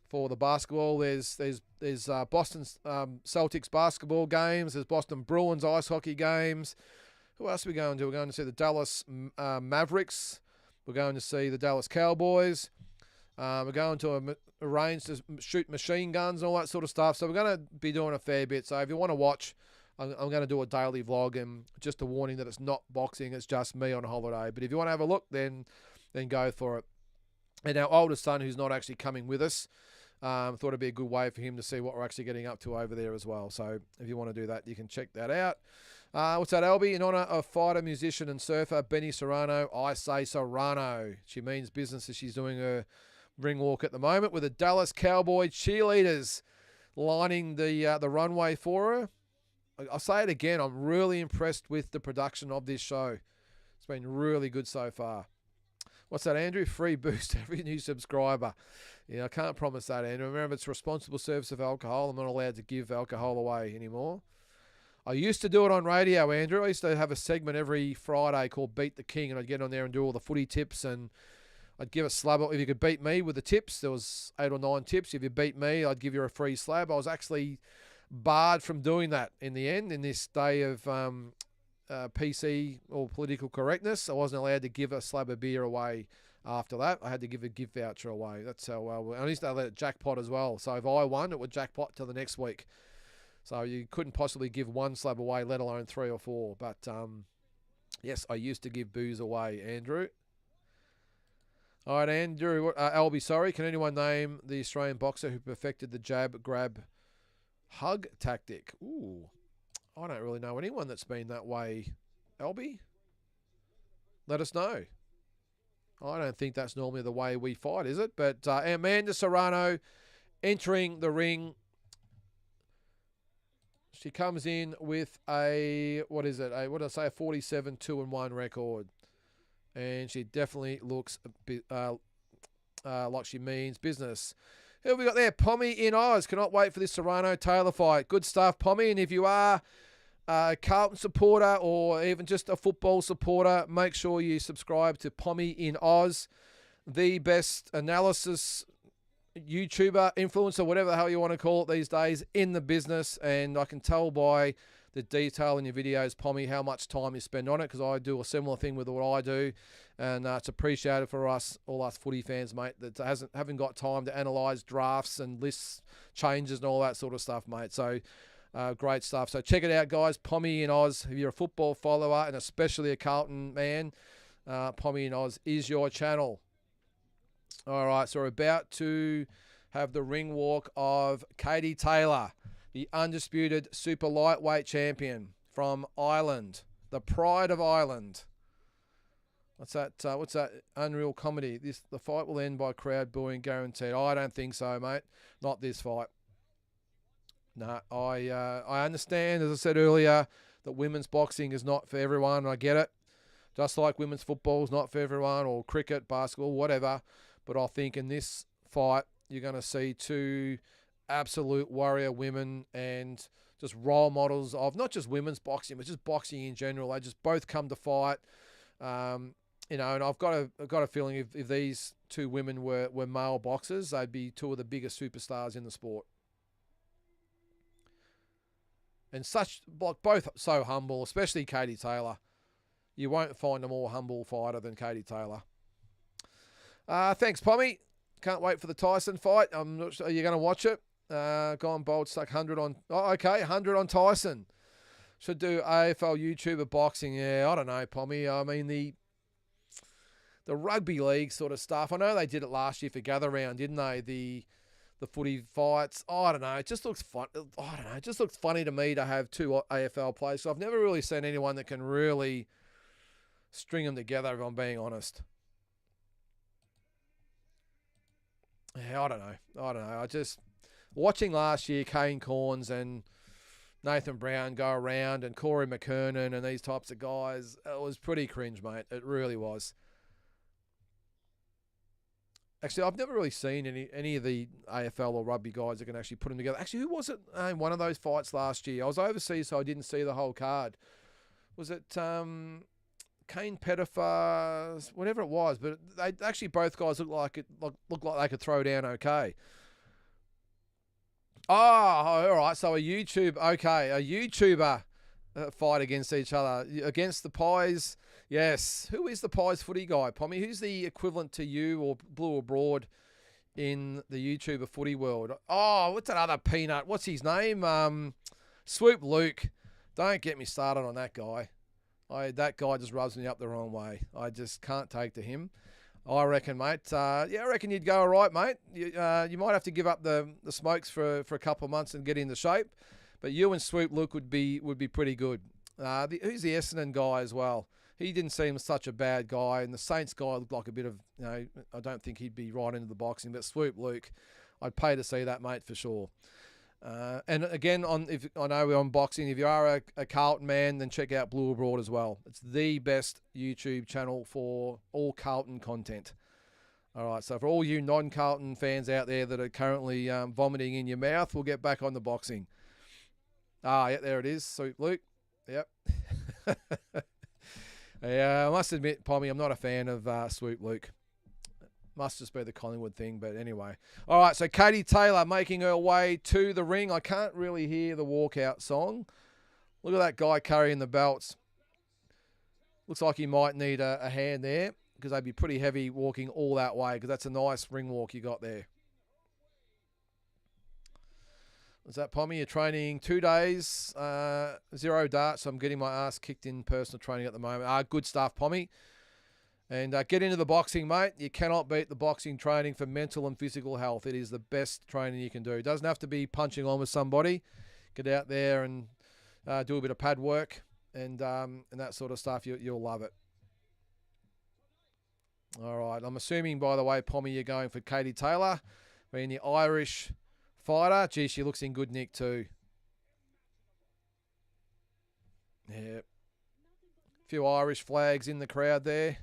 for the basketball. There's Boston Celtics basketball games. There's Boston Bruins ice hockey games. Who else are we going to? We're going to see the Dallas Mavericks. We're going to see the Dallas Cowboys. We're going to a range to shoot machine guns and all that sort of stuff. So we're going to be doing a fair bit. So if you want to watch, I'm going to do a daily vlog, and just a warning that it's not boxing. It's just me on a holiday. But if you want to have a look, then go for it. And our oldest son, who's not actually coming with us, thought it'd be a good way for him to see what we're actually getting up to over there as well. So if you want to do that, you can check that out. What's that, Albie? In honour of fighter, musician and surfer Benny Serrano, I say Serrano. She means business as she's doing her ring walk at the moment with the Dallas Cowboy cheerleaders lining the runway for her. I'll say it again, I'm really impressed with the production of this show. It's been really good so far. What's that, Andrew? Free boost every new subscriber. Yeah, I can't promise that, Andrew. Remember, it's responsible service of alcohol. I'm not allowed to give alcohol away anymore. I used to do it on radio, Andrew. I used to have a segment every Friday called Beat the King, and I'd get on there and do all the footy tips, and I'd give a slab. If you could beat me with the tips, there was 8 or 9 tips. If you beat me, I'd give you a free slab. I was actually barred from doing that in the end, in this day of PC or political correctness. I wasn't allowed to give a slab of beer away after that. I had to give a gift voucher away. That's how well. I used to let it jackpot as well. So if I won, it would jackpot till the next week. So you couldn't possibly give 1 slab away, let alone 3 or 4. But yes, I used to give booze away, Andrew. All right, Andrew, Albie, sorry. Can anyone name the Australian boxer who perfected the jab, grab, hug tactic? Ooh, I don't really know anyone that's been that way, Albie. Let us know. I don't think that's normally the way we fight, is it? But Amanda Serrano entering the ring. She comes in with a, what did I say, a 47-2-1 record. And she definitely looks a bit, like she means business. Who have we got there? Pommy in Oz. Cannot wait for this Serrano Taylor fight. Good stuff, Pommy. And if you are a Carlton supporter or even just a football supporter, make sure you subscribe to Pommy in Oz, the best analysis YouTuber, influencer, whatever the hell you want to call it these days in the business. And I can tell by the detail in your videos, Pommy, how much time you spend on it, because I do a similar thing with what I do. And it's appreciated for us, all us footy fans, mate, that haven't got time to analyse drafts and lists changes and all that sort of stuff, mate. So great stuff. So check it out, guys. Pommy in Oz. If you're a football follower and especially a Carlton man, Pommy in Oz is your channel. All right, so we're about to have the ring walk of Katie Taylor, the undisputed super lightweight champion from Ireland, the pride of Ireland. What's that unreal comedy? The fight will end by crowd booing guaranteed. I don't think so, mate. Not this fight. No, I understand, as I said earlier, that women's boxing is not for everyone. I get it. Just like women's football is not for everyone, or cricket, basketball, whatever. But I think in this fight, you're going to see two absolute warrior women and just role models of not just women's boxing, but just boxing in general. They just both come to fight. And I've got a feeling if these two women were male boxers, they'd be two of the biggest superstars in the sport. And both so humble, especially Katie Taylor. You won't find a more humble fighter than Katie Taylor. Thanks, Pommy. Can't wait for the Tyson fight. I'm not sure. Are you going to watch it? Gone bold, stuck 100 on... Oh, okay, 100 on Tyson. Should do AFL YouTuber boxing. Yeah, I don't know, Pommy. I mean, the rugby league sort of stuff. I know they did it last year for Gather Round, didn't they? The footy fights. Oh, I don't know. It just looks fun. I don't know. It just looks funny to me to have two AFL players. So I've never really seen anyone that can really string them together, if I'm being honest. Yeah, I don't know. I just... Watching last year, Kane Corns and Nathan Brown go around and Corey McKernan and these types of guys, it was pretty cringe, mate. It really was. Actually, I've never really seen any of the AFL or rugby guys that can actually put them together. Actually, who was it in one of those fights last year? I was overseas, so I didn't see the whole card. Was it Kane Pettifer, whatever it was? But they actually both guys looked like they could throw down okay. Oh, all right. So a YouTuber fight against each other, against the Pies. Yes. Who is the Pies footy guy, Pommy? Who's the equivalent to you or Blue Abroad in the YouTuber footy world? Oh, what's that other peanut? What's his name? Swoop Luke. Don't get me started on that guy. That guy just rubs me up the wrong way. I just can't take to him. I reckon, mate. I reckon you'd go all right, mate. You might have to give up the smokes for a couple of months and get into shape. But you and Swoop Luke would be pretty good. Who's the Essendon guy as well? He didn't seem such a bad guy. And the Saints guy looked like a bit of, I don't think he'd be right into the boxing. But Swoop Luke, I'd pay to see that, mate, for sure. And again, if I know we're on boxing, if you are a Carlton man, then check out Blue Abroad as well. It's the best YouTube channel for all Carlton content. All right, so for all you non-Carlton fans out there that are currently vomiting in your mouth, we'll get back on the boxing. Yeah, there it is. Swoop Luke. Yep. Yeah, I must admit, Pommy, I'm not a fan of Swoop Luke. Must just be the Collingwood thing, but anyway. All right, so Katie Taylor making her way to the ring. I can't really hear the walkout song. Look at that guy carrying the belts. Looks like he might need a hand there because they'd be pretty heavy walking all that way because that's a nice ring walk you got there. Is that, Pommy? You're training 2 days, 0 darts. So I'm getting my ass kicked in personal training at the moment. Good stuff, Pommy. And get into the boxing, mate. You cannot beat the boxing training for mental and physical health. It is the best training you can do. It doesn't have to be punching on with somebody. Get out there and do a bit of pad work and that sort of stuff. You'll love it. All right. I'm assuming, by the way, Pommy, you're going for Katie Taylor, being the Irish fighter. Gee, she looks in good nick too. Yeah. A few Irish flags in the crowd there.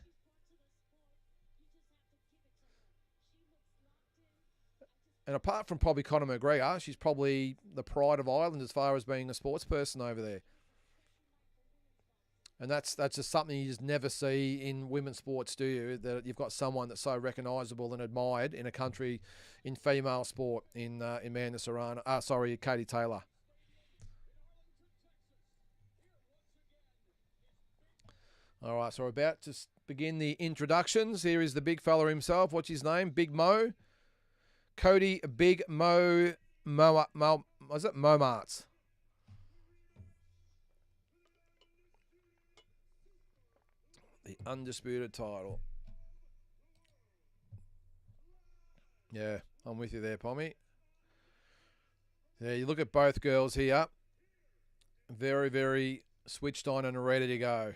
And apart from probably Conor McGregor, she's probably the pride of Ireland as far as being a sports person over there. And that's just something you just never see in women's sports, do you? That you've got someone that's so recognisable and admired in a country, in female sport, in Amanda Serrano. Katie Taylor. All right, so we're about to begin the introductions. Here is the big fella himself. What's his name? Big Mo. Cody Big Mo was it Momarts? The undisputed title. Yeah, I'm with you there, Pommy. Yeah, you look at both girls here. Very, very switched on and ready to go.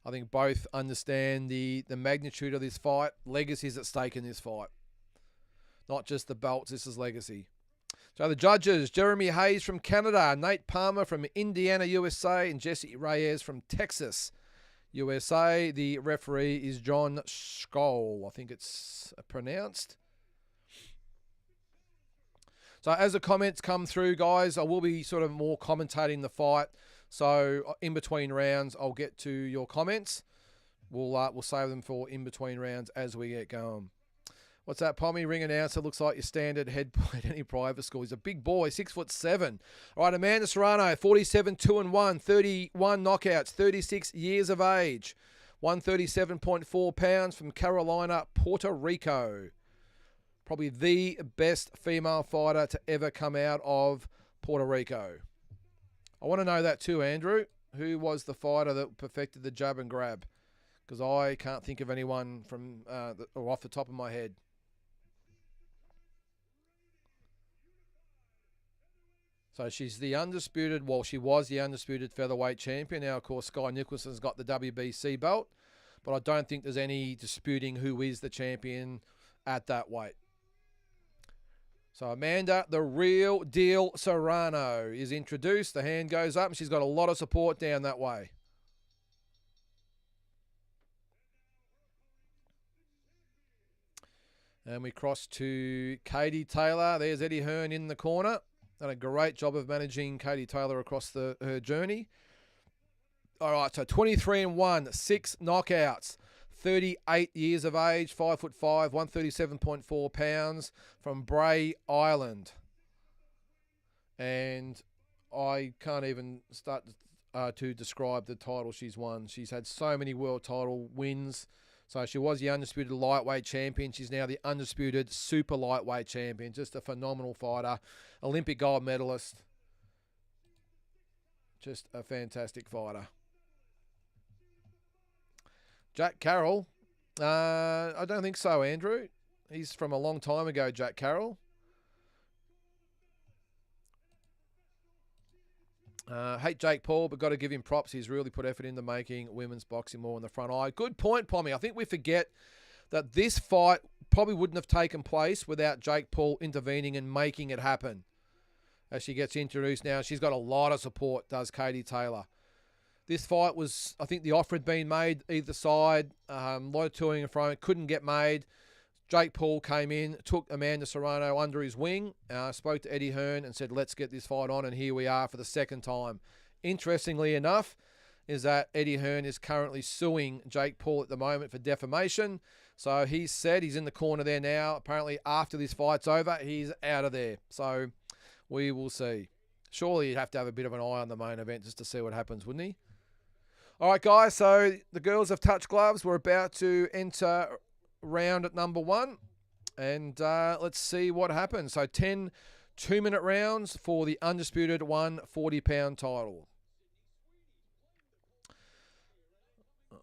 I think both understand the magnitude of this fight. Legacy is at stake in this fight. Not just the belts, this is legacy. So the judges, Jeremy Hayes from Canada, Nate Palmer from Indiana, USA, and Jesse Reyes from Texas, USA. The referee is John Scholl, I think it's pronounced. So as the comments come through, guys, I will be sort of more commentating the fight. So in between rounds, I'll get to your comments. We'll save them for in between rounds as we get going. What's that, Pommy? Ring announcer. Looks like your standard head boy at any private school. He's a big boy, 6'7". All right, Amanda Serrano, 47-2-1, 31 knockouts, 36 years of age, 137.4 pounds from Carolina, Puerto Rico. Probably the best female fighter to ever come out of Puerto Rico. I want to know that too, Andrew. Who was the fighter that perfected the jab and grab? Because I can't think of anyone from or off the top of my head. So she's the undisputed, well, she was the undisputed featherweight champion. Now, of course, Sky Nicholson's got the WBC belt, but I don't think there's any disputing who is the champion at that weight. So Amanda, the real deal Serrano, is introduced. The hand goes up, and she's got a lot of support down that way. And we cross to Katie Taylor. There's Eddie Hearn in the corner. Done a great job of managing Katie Taylor across her journey. All right, so 23-1, 6 knockouts, 38 years of age, 5'5", 137.4 pounds from Bray Island. And I can't even start to describe the title she's won. She's had so many world title wins. So she was the undisputed lightweight champion. She's now the undisputed super lightweight champion. Just a phenomenal fighter. Olympic gold medalist. Just a fantastic fighter. Jack Carroll. I don't think so, Andrew. He's from a long time ago, Jack Carroll. Hate Jake Paul, but got to give him props. He's really put effort into making women's boxing more in the front eye. Good point, Pommy. I think we forget that this fight probably wouldn't have taken place without Jake Paul intervening and making it happen. As she gets introduced now, she's got a lot of support, does Katie Taylor. This fight was, I think the offer had been made either side. A lot of toing and froing, couldn't get made. Jake Paul came in, took Amanda Serrano under his wing, spoke to Eddie Hearn and said, let's get this fight on, and here we are for the second time. Interestingly enough, is that Eddie Hearn is currently suing Jake Paul at the moment for defamation. So he said he's in the corner there now. Apparently after this fight's over, he's out of there. So we will see. Surely you'd have to have a bit of an eye on the main event just to see what happens, wouldn't he? All right, guys, so the girls have touched gloves. We're about to enter round at number 1, and let's see what happens. So 10 2-minute rounds for the undisputed 140-pound title.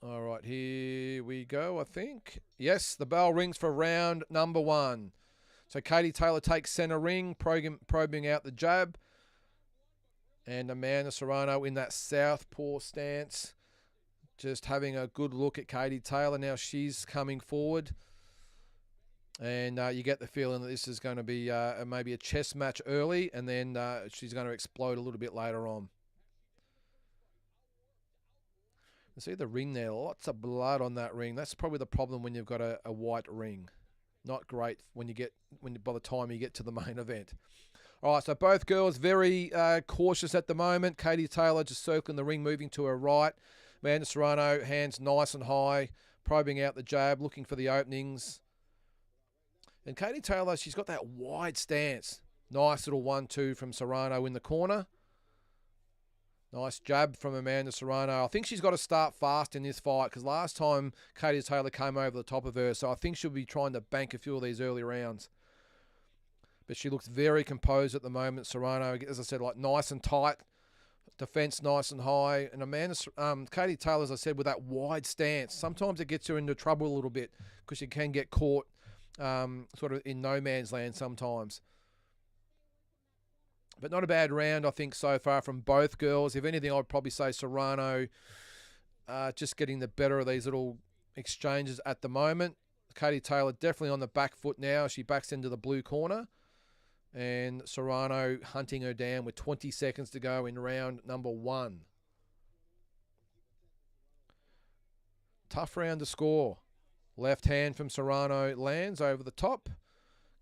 All right, here we go, I think. Yes, the bell rings for round number 1. So Katie Taylor takes center ring, probing out the jab, and Amanda Serrano in that southpaw stance, just having a good look at Katie Taylor. Now she's coming forward. And you get the feeling that this is going to be maybe a chess match early, and then she's going to explode a little bit later on. You see the ring there? Lots of blood on that ring. That's probably the problem when you've got a white ring. Not great by the time you get to the main event. All right, so both girls very cautious at the moment. Katie Taylor just circling the ring, moving to her right. Amanda Serrano, hands nice and high, probing out the jab, looking for the openings. And Katie Taylor, she's got that wide stance. Nice little 1-2 from Serrano in the corner. Nice jab from Amanda Serrano. I think she's got to start fast in this fight because last time Katie Taylor came over the top of her, so I think she'll be trying to bank a few of these early rounds. But she looks very composed at the moment. Serrano, as I said, like nice and tight. Defense nice and high. And Katie Taylor, as I said, with that wide stance, sometimes it gets her into trouble a little bit because she can get caught sort of in no man's land sometimes. But not a bad round, I think, so far from both girls. If anything, I'd probably say Serrano just getting the better of these little exchanges at the moment. Katie Taylor definitely on the back foot now. She backs into the blue corner. And Serrano hunting her down with 20 seconds to go in round number 1. Tough round to score. Left hand from Serrano lands over the top.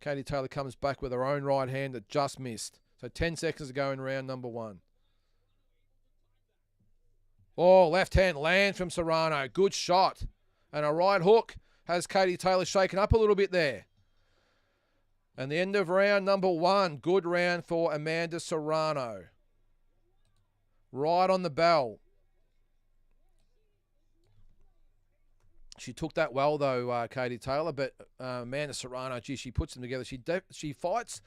Katie Taylor comes back with her own right hand that just missed. So 10 seconds to go in round number 1. Oh, left hand lands from Serrano. Good shot. And a right hook has Katie Taylor shaken up a little bit there. And the end of round number 1. Good round for Amanda Serrano. Right on the bell. She took that well, though, Katie Taylor. But Amanda Serrano, gee, she puts them together. She fights.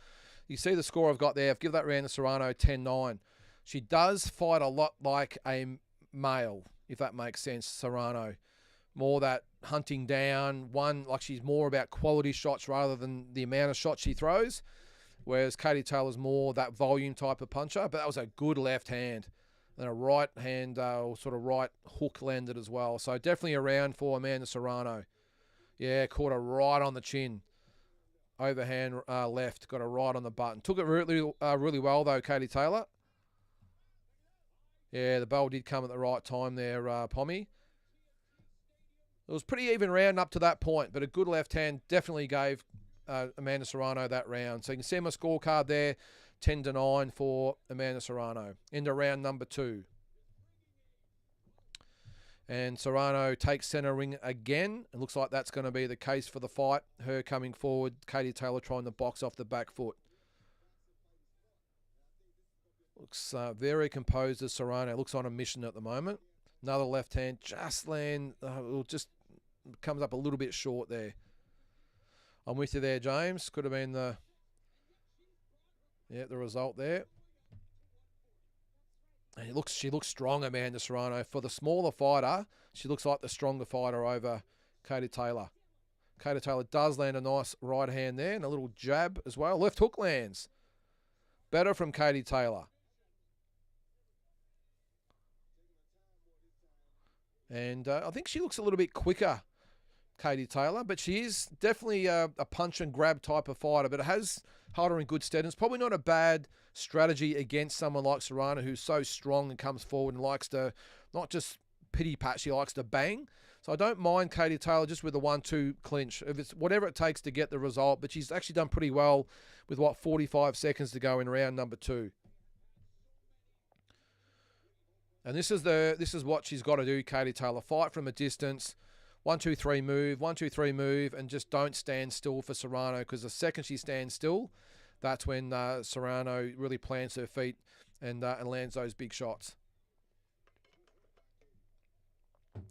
You see the score I've got there. I've given that round to Serrano 10-9. She does fight a lot like a male, if that makes sense, Serrano. More that hunting down, like she's more about quality shots rather than the amount of shots she throws, whereas Katie Taylor's more that volume type of puncher. But that was a good left hand. And a right hand, sort of right hook landed as well. So definitely a round for Amanda Serrano. Yeah, caught her right on the chin. Overhand left, got her right on the button. Took it really well, though, Katie Taylor. Yeah, the bell did come at the right time there, Pommy. It was pretty even round up to that point, but a good left hand definitely gave Amanda Serrano that round. So you can see my scorecard there, 10-9 for Amanda Serrano. Into round number 2. And Serrano takes center ring again. It looks like that's going to be the case for the fight. Her coming forward, Katie Taylor trying to box off the back foot. Looks very composed as Serrano. Looks on a mission at the moment. Another left hand just just comes up a little bit short there. I'm with you there, James. Could have been the result there. And she looks strong, Amanda Serrano. For the smaller fighter, she looks like the stronger fighter over Katie Taylor. Katie Taylor does land a nice right hand there and a little jab as well. Left hook lands. Better from Katie Taylor. And I think she looks a little bit quicker, Katie Taylor, but she is definitely a punch and grab type of fighter, but it has held her in good stead. And it's probably not a bad strategy against someone like Serrano, who's so strong and comes forward and likes to not just pity pat, she likes to bang. So I don't mind Katie Taylor just with the 1-2 clinch. If it's whatever it takes to get the result, but she's actually done pretty well with 45 seconds to go in round number 2. And this is what she's got to do, Katie Taylor. Fight from a distance. 1-2-3 move, 1-2-3 move, and just don't stand still for Serrano, because the second she stands still, that's when Serrano really plants her feet and lands those big shots.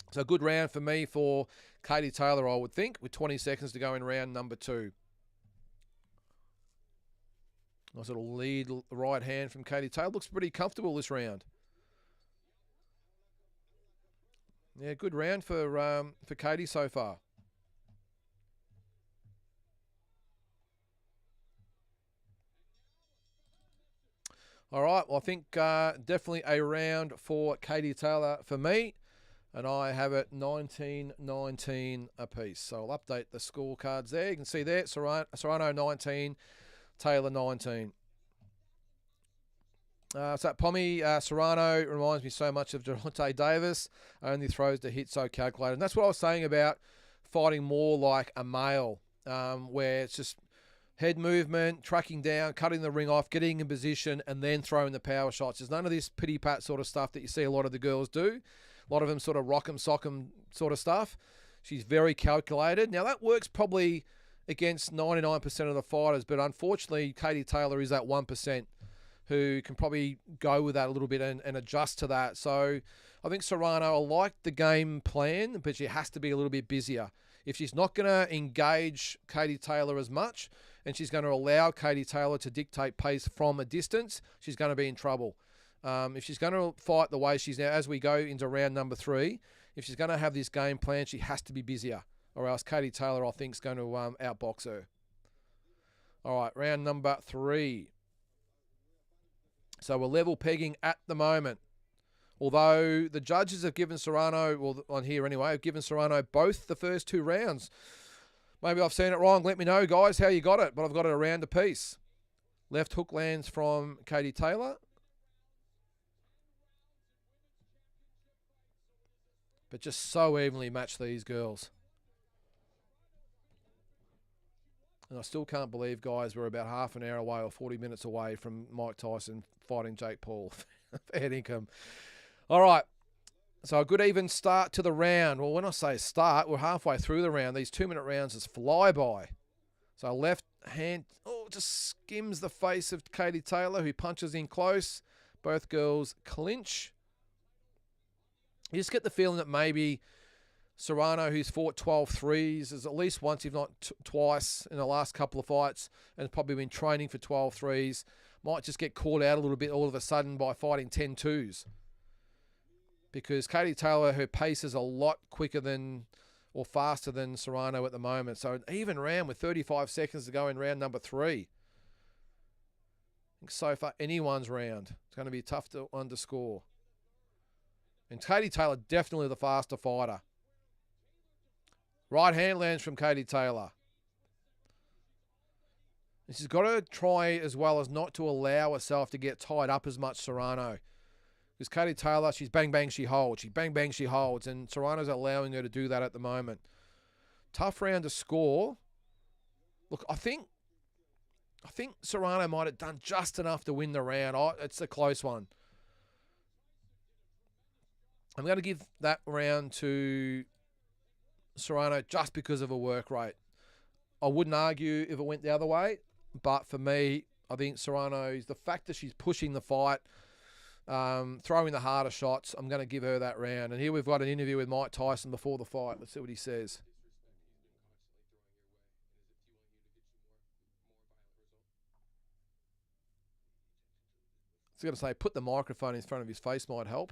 So a good round for me for Katie Taylor, I would think, with 20 seconds to go in round number 2. Nice little lead right hand from Katie Taylor. Looks pretty comfortable this round. Yeah, good round for Katie so far. All right, well, I think definitely a round for Katie Taylor for me, and I have it 19-19 apiece. So I'll update the scorecards there. You can see there, Serrano 19, Taylor 19. So that Pommy Serrano reminds me so much of Gervonta Davis. Only throws the hit so calculated. And that's what I was saying about fighting more like a male. where it's just head movement, tracking down, cutting the ring off, getting in position, and then throwing the power shots. There's none of this pity-pat sort of stuff that you see a lot of the girls do. A lot of them sort of rock 'em, sock 'em sort of stuff. She's very calculated. Now, that works probably against 99% of the fighters, but unfortunately, Katie Taylor is that 1% who can probably go with that a little bit and adjust to that. So I think Serrano, I like the game plan, but she has to be a little bit busier. If she's not going to engage Katie Taylor as much and she's going to allow Katie Taylor to dictate pace from a distance, she's going to be in trouble. If she's going to fight the way she's now, as we go into round number 3, if she's going to have this game plan, she has to be busier, or else Katie Taylor, I think, is going to outbox her. All right, round number 3. So we're level pegging at the moment. Although the judges have given Serrano, well, on here anyway, have given Serrano both the first 2 rounds. Maybe I've seen it wrong. Let me know, guys, how you got it. But I've got it a round apiece. Left hook lands from Katie Taylor. But just so evenly matched, these girls. And I still can't believe, guys, we're about half an hour away or 40 minutes away from Mike Tyson fighting Jake Paul. Fair income. All right. So a good even start to the round. Well, when I say start, we're halfway through the round. These 2-minute rounds just fly by. So left hand, just skims the face of Katie Taylor, who punches in close. Both girls clinch. You just get the feeling that maybe Serrano, who's fought 12 threes, is at least once, if not twice, in the last couple of fights, and has probably been training for 12 threes, might just get caught out a little bit all of a sudden by fighting 10 twos. Because Katie Taylor, her pace is a lot quicker than, or faster than Serrano at the moment. So an even round with 35 seconds to go in round number 3. I think so far anyone's round. It's going to be tough to underscore. And Katie Taylor, definitely the faster fighter. Right hand lands from Katie Taylor. And she's got to try as well as not to allow herself to get tied up as much, Serrano. Because Katie Taylor, she's bang, bang, she holds. She bang, bang, she holds. And Serrano's allowing her to do that at the moment. Tough round to score. Look, I think Serrano might have done just enough to win the round. It's a close one. I'm going to give that round to Serrano just because of a work rate. I wouldn't argue if it went the other way, but for me, I think Serrano's, the fact that she's pushing the fight, throwing the harder shots, I'm going to give her that round. And here we've got an interview with Mike Tyson before the fight. Let's see what he says. I was going to say, put the microphone in front of his face might help.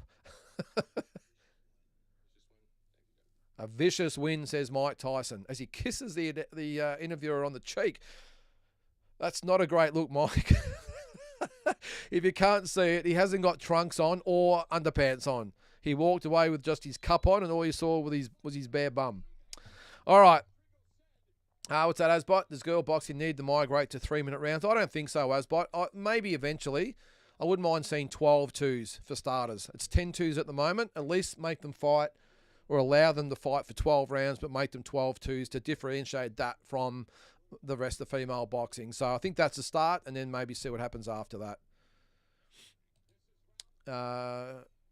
A vicious win, says Mike Tyson, as he kisses the interviewer on the cheek. That's not a great look, Mike. If you can't see it, he hasn't got trunks on or underpants on. He walked away with just his cup on, and all you saw was his bare bum. All right. What's that, Asbot? Does girl boxing need to migrate to 3-minute rounds? I don't think so, Asbot. Maybe eventually. I wouldn't mind seeing 12 twos for starters. It's 10 twos at the moment. At least make them fight, or allow them to fight for 12 rounds, but make them 12 twos to differentiate that from the rest of female boxing. So I think that's a start, and then maybe see what happens after that.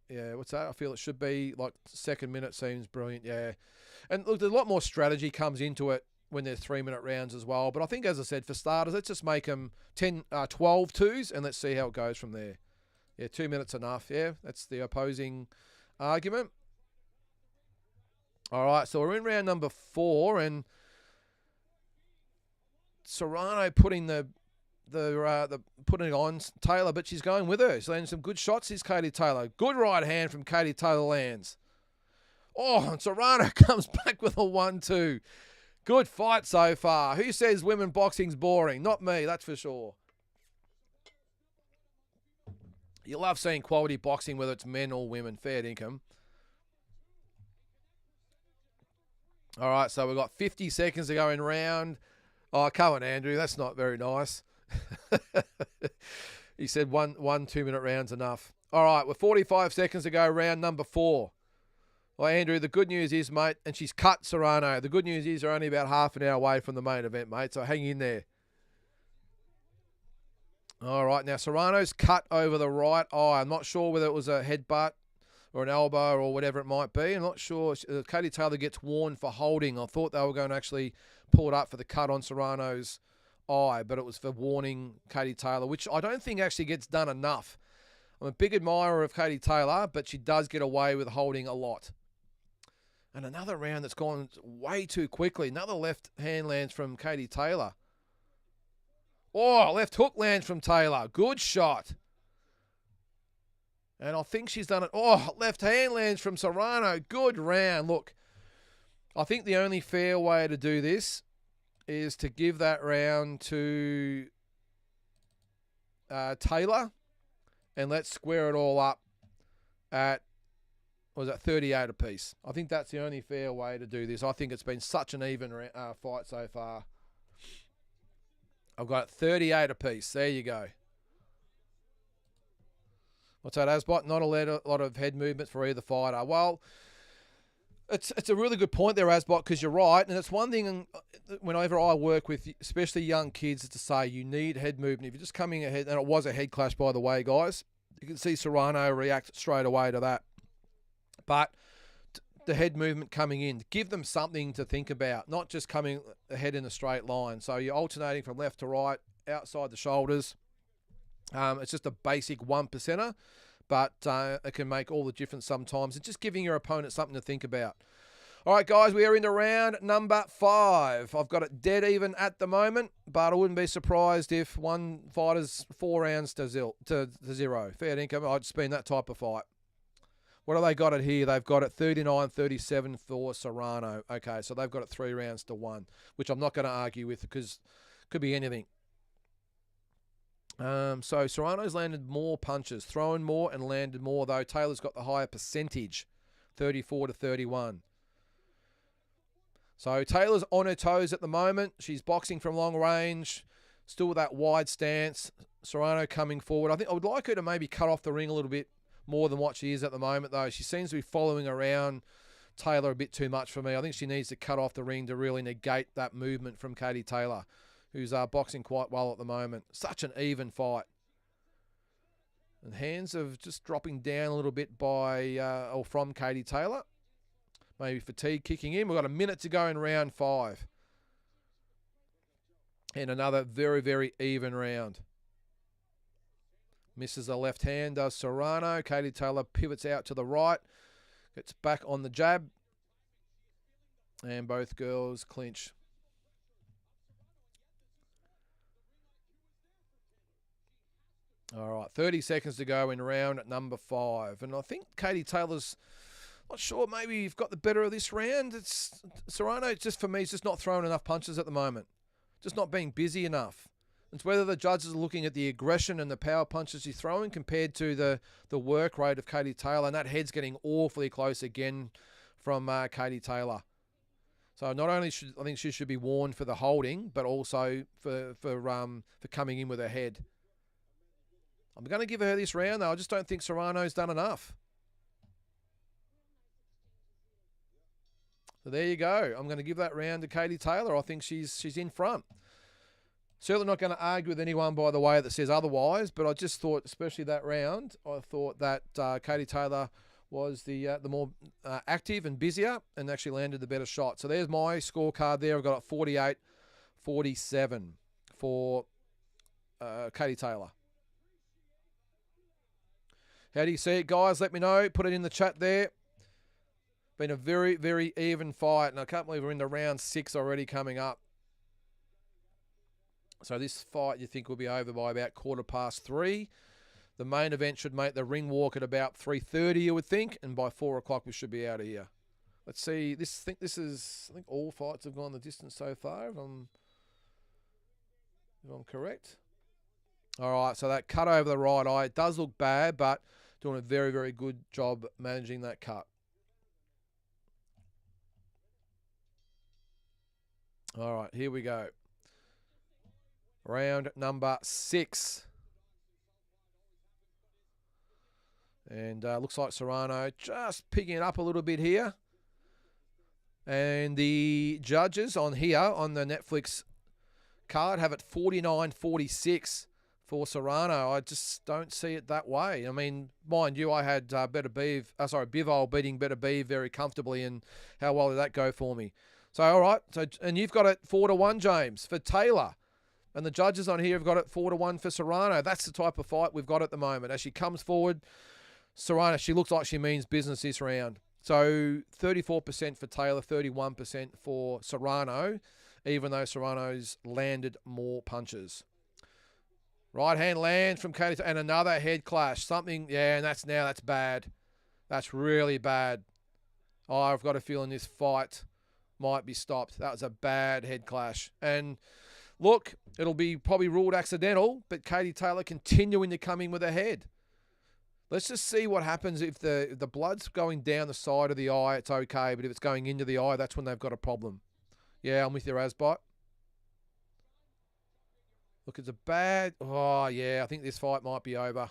Yeah, what's that? I feel it should be like second minute seems brilliant, yeah. And look, there's a lot more strategy comes into it when there's 3-minute rounds as well. But I think, as I said, for starters, let's just make them 12 twos, and let's see how it goes from there. Yeah, 2 minutes enough. Yeah, that's the opposing argument. All right, so we're in round number 4, and Serrano putting putting it on Taylor, but she's going with her. She's landing some good shots. Is Katie Taylor. Good right hand from Katie Taylor lands. Oh, and Serrano comes back with a 1-2. Good fight so far. Who says women boxing's boring? Not me, that's for sure. You love seeing quality boxing, whether it's men or women. Fair income. All right, so we've got 50 seconds to go in round. Oh, come on, Andrew. That's not very nice. He said one 2-minute round's enough. All right, with 45 seconds to go, round number 4. Well, Andrew, the good news is, mate, and she's cut Serrano. The good news is they're only about half an hour away from the main event, mate, so hang in there. All right, now Serrano's cut over the right eye. I'm not sure whether it was a headbutt or an elbow or whatever it might be. I'm not sure. Katie Taylor gets warned for holding. I thought they were going to actually pull it up for the cut on Serrano's eye, but it was for warning Katie Taylor, which I don't think actually gets done enough. I'm a big admirer of Katie Taylor, but she does get away with holding a lot. And another round that's gone way too quickly. Another left hand lands from Katie Taylor. Oh, left hook lands from Taylor. Good shot. And I think she's done it. Oh, left hand lands from Serrano. Good round. Look, I think the only fair way to do this is to give that round to Taylor. And let's square it all up at, what was that, 38 apiece. I think that's the only fair way to do this. I think it's been such an even fight so far. I've got it 38 apiece. There you go. What's that, Asbot? Not a lot of head movements for either fighter. Well, it's a really good point there, Asbot, because you're right. And it's one thing whenever I work with, especially young kids, is to say you need head movement. If you're just coming ahead, and it was a head clash, by the way, guys. You can see Serrano react straight away to that. But the head movement coming in, give them something to think about, not just coming ahead in a straight line. So you're alternating from left to right, outside the shoulders. It's just a basic 1%er, but it can make all the difference sometimes. It's just giving your opponent something to think about. All right, guys, we are into round number 5. I've got it dead even at the moment, but I wouldn't be surprised if one fighter's 4 rounds to 0. Fair income. I'd just been that type of fight. What have they got it here? They've got it 39-37 for Serrano. Okay, so they've got it 3 rounds to 1, which I'm not going to argue with because it could be anything. So Serrano's landed more punches, thrown more and landed more, though Taylor's got the higher percentage, 34-31. So Taylor's on her toes at the moment. She's boxing from long range, still with that wide stance. Serrano coming forward. I think I would like her to maybe cut off the ring a little bit more than what she is at the moment, though. She seems to be following around Taylor a bit too much for me. I think she needs to cut off the ring to really negate that movement from Katie Taylor, who's boxing quite well at the moment. Such an even fight. And hands of just dropping down a little bit by or from Katie Taylor. Maybe fatigue kicking in. We've got a minute to go in round 5. And another very, very even round. Misses the left hand, does Serrano. Katie Taylor pivots out to the right. Gets back on the jab. And both girls clinch. All right, 30 seconds to go in round number 5. And I think Katie Taylor's, not sure, maybe you've got the better of this round. It's Serrano, just for me, it's just not throwing enough punches at the moment. Just not being busy enough. It's whether the judges are looking at the aggression and the power punches she's throwing compared to the work rate of Katie Taylor. And that head's getting awfully close again from Katie Taylor. So not only I think she should be warned for the holding, but also for coming in with her head. I'm going to give her this round, though. I just don't think Serrano's done enough. So there you go. I'm going to give that round to Katie Taylor. I think she's in front. Certainly not going to argue with anyone, by the way, that says otherwise, but I just thought, especially that round, I thought that Katie Taylor was the more active and busier and actually landed the better shot. So there's my scorecard there. I've got 48-47 for Katie Taylor. How do you see it, guys? Let me know. Put it in the chat there. Been a very, very even fight, and I can't believe we're into round 6 already coming up. So this fight, you think, will be over by about 3:15. The main event should make the ring walk at about 3:30, you would think, and by 4 o'clock we should be out of here. Let's see. I think all fights have gone the distance so far, if I'm correct. All right, so that cut over the right eye, it does look bad, but doing a very, very good job managing that cut. All right, here we go. Round number 6. And looks like Serrano just picking it up a little bit here. And the judges on here, on the Netflix card, have it 49-46 for Serrano. I just don't see it that way. I mean, mind you, I had Bivol beating Better Beeve very comfortably, and how well did that go for me? So, all right. So, and you've got it 4-1, James, for Taylor. And the judges on here have got it 4-1 for Serrano. That's the type of fight we've got at the moment. As she comes forward, Serrano, she looks like she means business this round. So 34% for Taylor, 31% for Serrano, even though Serrano's landed more punches. Right hand lands from Katie, and another head clash. Something, yeah, and that's bad. That's really bad. Oh, I've got a feeling this fight might be stopped. That was a bad head clash. And look, it'll be probably ruled accidental, but Katie Taylor continuing to come in with a head. Let's just see what happens if the blood's going down the side of the eye. It's okay, but if it's going into the eye, that's when they've got a problem. Yeah, I'm with you, Razbot. Look, it's a bad... Oh, yeah, I think this fight might be over.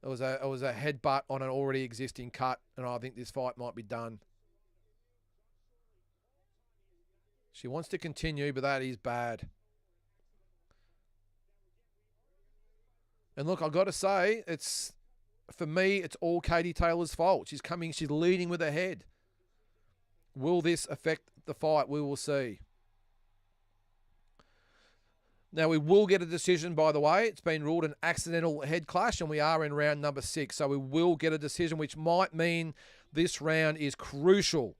It was a headbutt on an already existing cut, and I think this fight might be done. She wants to continue, but that is bad. And look, I've got to say, for me, it's all Katie Taylor's fault. She's leading with her head. Will this affect the fight? We will see. Now, we will get a decision, by the way. It's been ruled an accidental head clash, and we are in round number 6. So we will get a decision, which might mean this round is crucial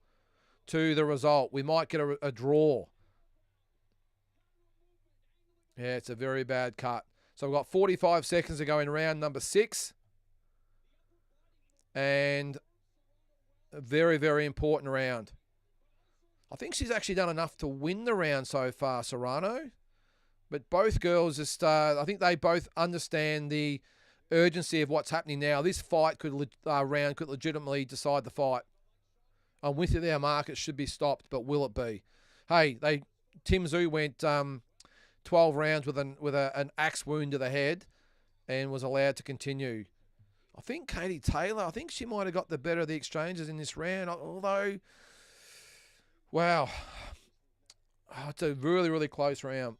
to the result. We might get a draw. Yeah, it's a very bad cut. So we've got 45 seconds to go in round number 6. And a very, very important round. I think she's actually done enough to win the round so far, Serrano. But both girls, I think they both understand the urgency of what's happening now. This round could legitimately decide the fight. I'm with you there, Mark. It should be stopped, but will it be? Hey, Tim Tszyu went 12 rounds with an axe wound to the head and was allowed to continue. I think Katie Taylor, she might have got the better of the exchanges in this round, although, wow, it's a really, really close round.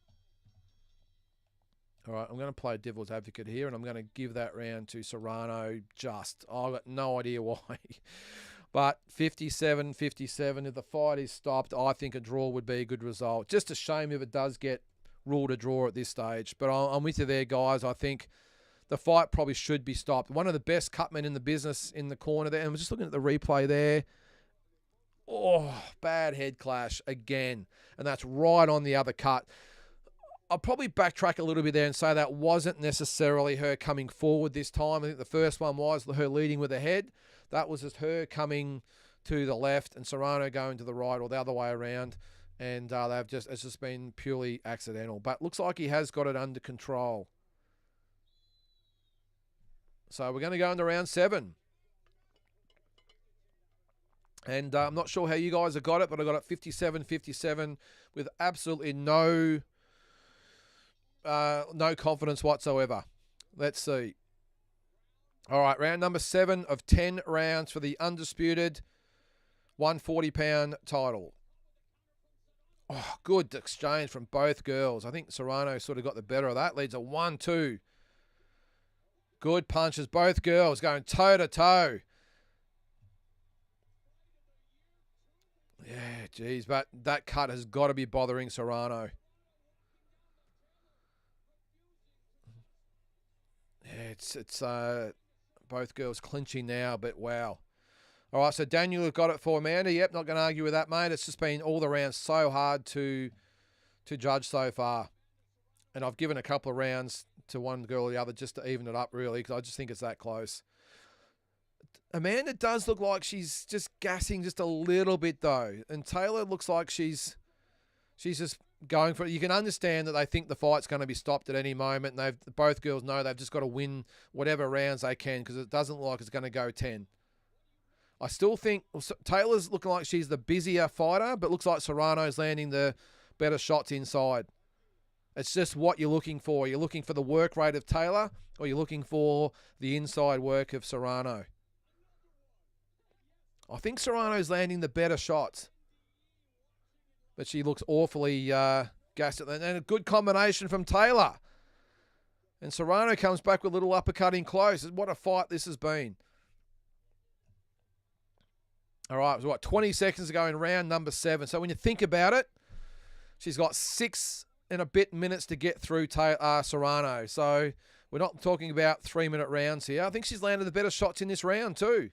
All right, I'm going to play devil's advocate here, and I'm going to give that round to Serrano just. I've got no idea why. But 57-57, if the fight is stopped, I think a draw would be a good result. Just a shame if it does get ruled a draw at this stage. But I'm with you there, guys. I think the fight probably should be stopped. One of the best cutmen in the business in the corner there. And I'm just looking at the replay there. Oh, bad head clash again. And that's right on the other cut. I'll probably backtrack a little bit there and say that wasn't necessarily her coming forward this time. I think the first one was her leading with the head. That was just her coming to the left and Serrano going to the right or the other way around. And it's just been purely accidental. But looks like he has got it under control. So we're going to go into round 7. And I'm not sure how you guys have got it, but I got it 57-57 with absolutely no confidence whatsoever. Let's see. All right, round number 7 of 10 rounds for the undisputed 140-pound title. Oh, good exchange from both girls. I think Serrano sort of got the better of that. Leads a 1-2. Good punches. Both girls going toe-to-toe. Yeah, geez, but that cut has got to be bothering Serrano. Yeah, it's both girls clinching now, but wow. All right, so Daniel got it for Amanda. Yep, not going to argue with that, mate. It's just been all the rounds so hard to judge so far. And I've given a couple of rounds to one girl or the other just to even it up, really, because I just think it's that close. Amanda does look like she's just gassing just a little bit, though. And Taylor looks like she's just going for it. You can understand that they think the fight's going to be stopped at any moment. And both girls know they've just got to win whatever rounds they can because it doesn't look like it's going to go 10. I still think Taylor's looking like she's the busier fighter, but looks like Serrano's landing the better shots inside. It's just what you're looking for. You're looking for the work rate of Taylor, or you're looking for the inside work of Serrano. I think Serrano's landing the better shots, but she looks awfully gassed at that. And a good combination from Taylor. And Serrano comes back with a little uppercut in close. What a fight this has been. All right, it was 20 seconds ago in round number 7. So when you think about it, she's got 6 and a bit minutes to get through Serrano. So we're not talking about 3-minute rounds here. I think she's landed the better shots in this round too.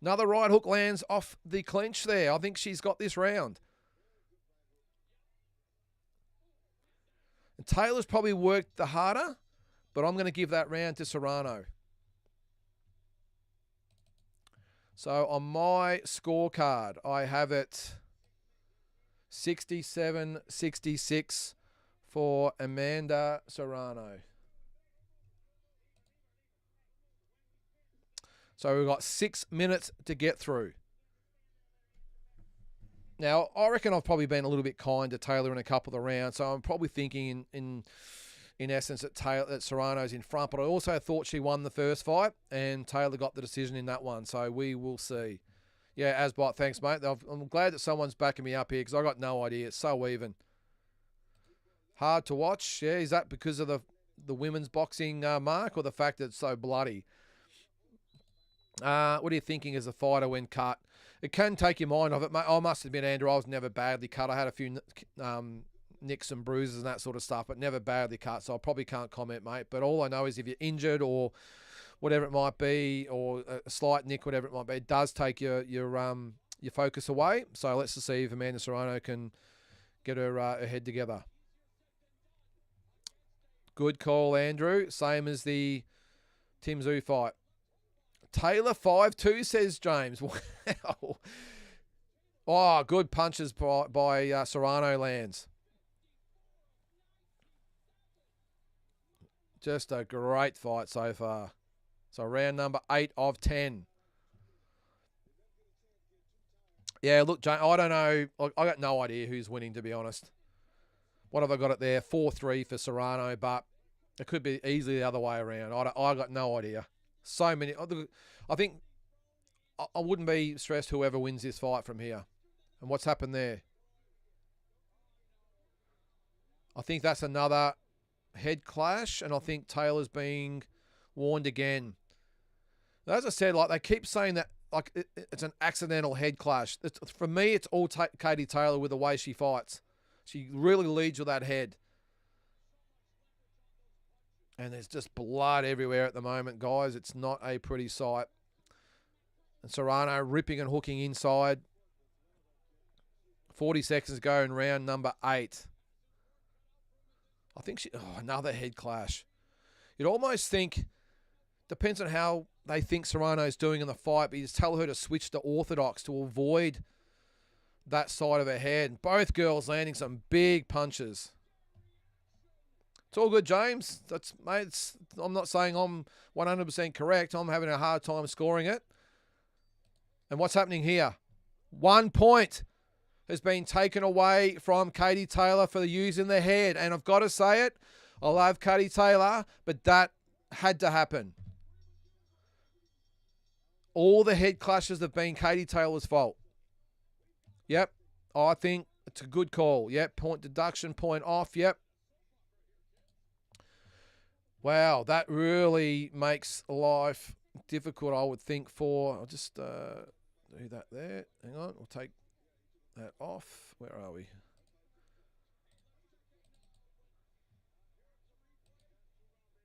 Another right hook lands off the clinch there. I think she's got this round. And Taylor's probably worked the harder, but I'm going to give that round to Serrano. So on my scorecard, I have it 67-66 for Amanda Serrano. So we've got 6 minutes to get through. Now, I reckon I've probably been a little bit kind to Taylor in a couple of the rounds, so I'm probably thinking in essence that Serrano's in front, but I also thought she won the first fight, and Taylor got the decision in that one, so we will see. Yeah, Asbot, thanks, mate. I'm glad that someone's backing me up here because I got no idea. It's so even. Hard to watch. Yeah, is that because of the women's boxing mark or the fact that it's so bloody? What are you thinking as a fighter when cut? It can take your mind off it, mate. I must admit, Andrew, I was never badly cut. I had a few nicks and bruises and that sort of stuff, but never badly cut, so I probably can't comment, mate. But all I know is if you're injured or whatever it might be, or a slight nick, whatever it might be, it does take your focus away. So let's just see if Amanda Serrano can get her head together. Good call, Andrew. Same as the Tim Tszyu fight. Taylor 5-2, says James. Wow. Oh, good punches by Serrano lands. Just a great fight so far. So round number 8 of 10. Yeah, look, James, I don't know. I got no idea who's winning, to be honest. What have I got it there? 4-3 for Serrano, but it could be easily the other way around. I got no idea. So many. I think I wouldn't be stressed whoever wins this fight from here. And what's happened there? I think that's another head clash, and I think Taylor's being warned again. As I said, like they keep saying that like it's an accidental head clash. For me, it's all Katie Taylor with the way she fights. She really leads with that head. And there's just blood everywhere at the moment, guys. It's not a pretty sight. And Serrano ripping and hooking inside. 40 seconds ago in round number 8. I think another head clash. You'd almost think, depends on how they think Serrano's doing in the fight, but you just tell her to switch to orthodox to avoid that side of her head. Both girls landing some big punches. It's all good, James. Mate, I'm not saying I'm 100% correct. I'm having a hard time scoring it. And what's happening here? 1 point has been taken away from Katie Taylor for the using the head. And I've got to say it, I love Katie Taylor, but that had to happen. All the head clashes have been Katie Taylor's fault. Yep, I think it's a good call. Yep, point deduction, point off. Yep. Wow, that really makes life difficult, I would think, for... I'll just do that there. Hang on, we'll take that off. Where are we?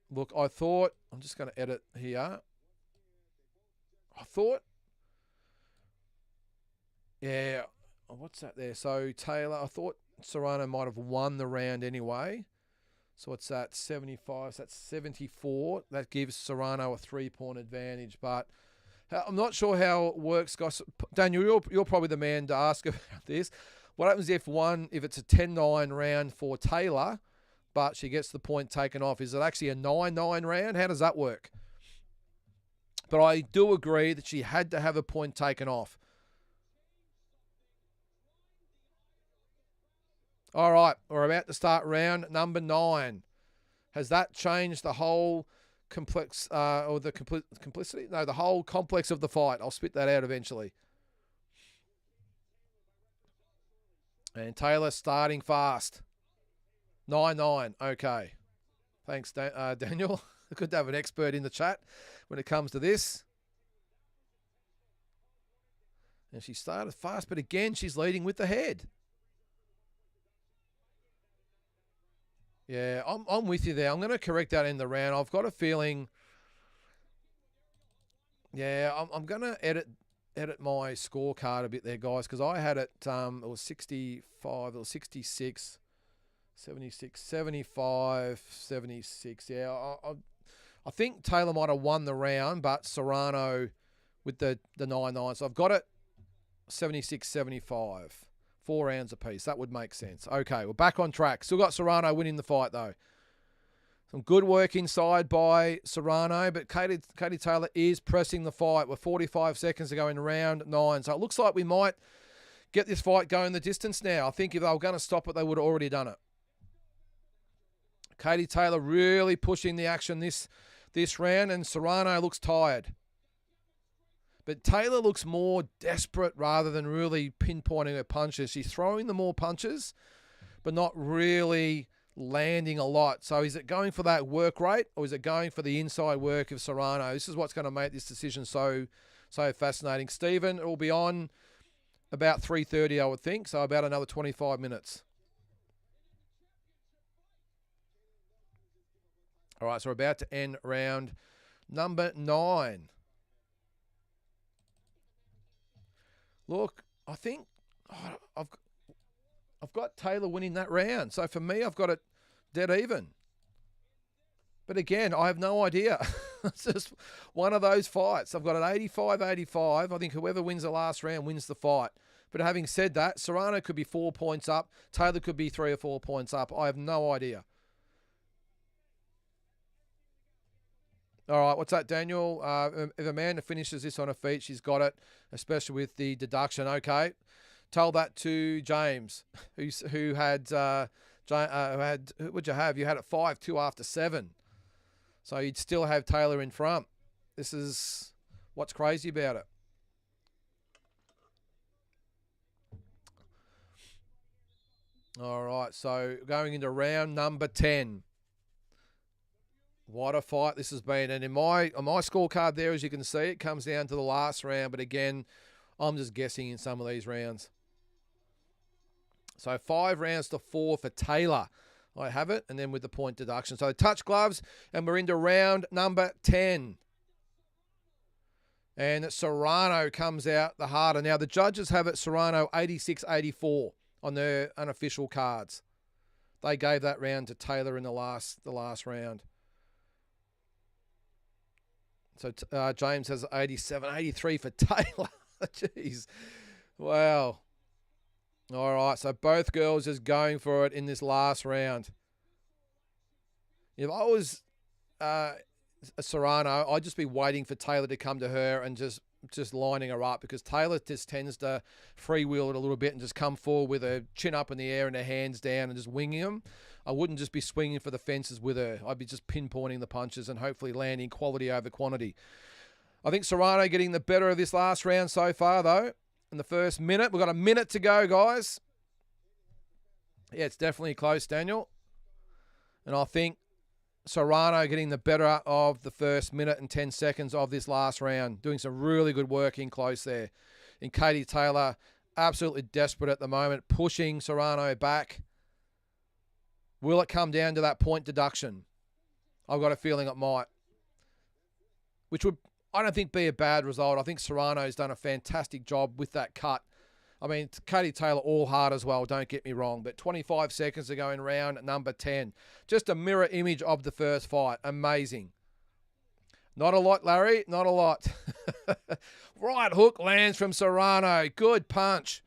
Look, I thought... I'm just going to edit here. I thought... Yeah, what's that there? So, Taylor, I thought Serrano might have won the round anyway. So what's that? 75. So that's 74. That gives Serrano a 3-point advantage. But I'm not sure how it works, guys. Daniel, you're probably the man to ask about this. What happens if it's a 10-9 round for Taylor, but she gets the point taken off? Is it actually a 9-9 round? How does that work? But I do agree that she had to have a point taken off. All right, we're about to start round number 9. Has that changed the whole complicity? No, the whole complex of the fight. I'll spit that out eventually. And Taylor starting fast. 9-9. Okay. Thanks, Daniel. Good to have an expert in the chat when it comes to this. And she started fast, but again, she's leading with the head. Yeah, I'm with you there. I'm going to correct that in the round. I've got a feeling. Yeah, I'm going to edit my scorecard a bit there, guys, because I had it. It was 65. It was 66, 76, 75, 76. Yeah, I think Taylor might have won the round, but Serrano with the 9-9. So I've got it 76, 75. 4 rounds apiece. That would make sense. Okay, we're back on track. Still got Serrano winning the fight, though. Some good work inside by Serrano, but Katie Taylor is pressing the fight. We're 45 seconds to go in round 9. So it looks like we might get this fight going the distance now. I think if they were going to stop it, they would have already done it. Katie Taylor really pushing the action this round, and Serrano looks tired. But Taylor looks more desperate rather than really pinpointing her punches. She's throwing the more punches, but not really landing a lot. So is it going for that work rate, or is it going for the inside work of Serrano? This is what's going to make this decision so fascinating. Stephen, it will be on about 3:30, I would think, so about another 25 minutes. All right, so we're about to end round number 9. Look, I think I've got Taylor winning that round. So for me, I've got it dead even. But again, I have no idea. It's just one of those fights. I've got it 85-85. I think whoever wins the last round wins the fight. But having said that, Serrano could be 4 points up. Taylor could be 3 or 4 points up. I have no idea. All right, what's that, Daniel? If Amanda finishes this on her feet, she's got it, especially with the deduction. Okay, tell that to James, who had what'd you have? You had it 5-2 after 7, so you'd still have Taylor in front. This is what's crazy about it. All right, so going into round number 10. What a fight this has been. And on my scorecard there, as you can see, it comes down to the last round. But again, I'm just guessing in some of these rounds. So 5 rounds to 4 for Taylor. I have it. And then with the point deduction. So touch gloves, and we're into round number 10. And Serrano comes out the harder. Now, the judges have it Serrano 86-84 on their unofficial cards. They gave that round to Taylor in the last round. So James has 87-83 for Taylor. Jeez. Wow. All right, so both girls just going for it in this last round. If I was Serrano, I'd just be waiting for Taylor to come to her and just lining her up, because Taylor just tends to freewheel it a little bit and just come forward with her chin up in the air and her hands down and just winging them. I wouldn't just be swinging for the fences with her. I'd be just pinpointing the punches and hopefully landing quality over quantity. I think Serrano getting the better of this last round so far, though. In the first minute. We've got a minute to go, guys. Yeah, it's definitely close, Daniel. And I think Serrano getting the better of the first minute and 10 seconds of this last round. Doing some really good work in close there. And Katie Taylor, absolutely desperate at the moment, pushing Serrano back. Will it come down to that point deduction? I've got a feeling it might. Which would, I don't think, be a bad result. I think Serrano's done a fantastic job with that cut. I mean, Katie Taylor all hard as well, don't get me wrong. But 25 seconds to go in round number 10. Just a mirror image of the first fight. Amazing. Not a lot, Larry. Not a lot. Right hook lands from Serrano. Good punch.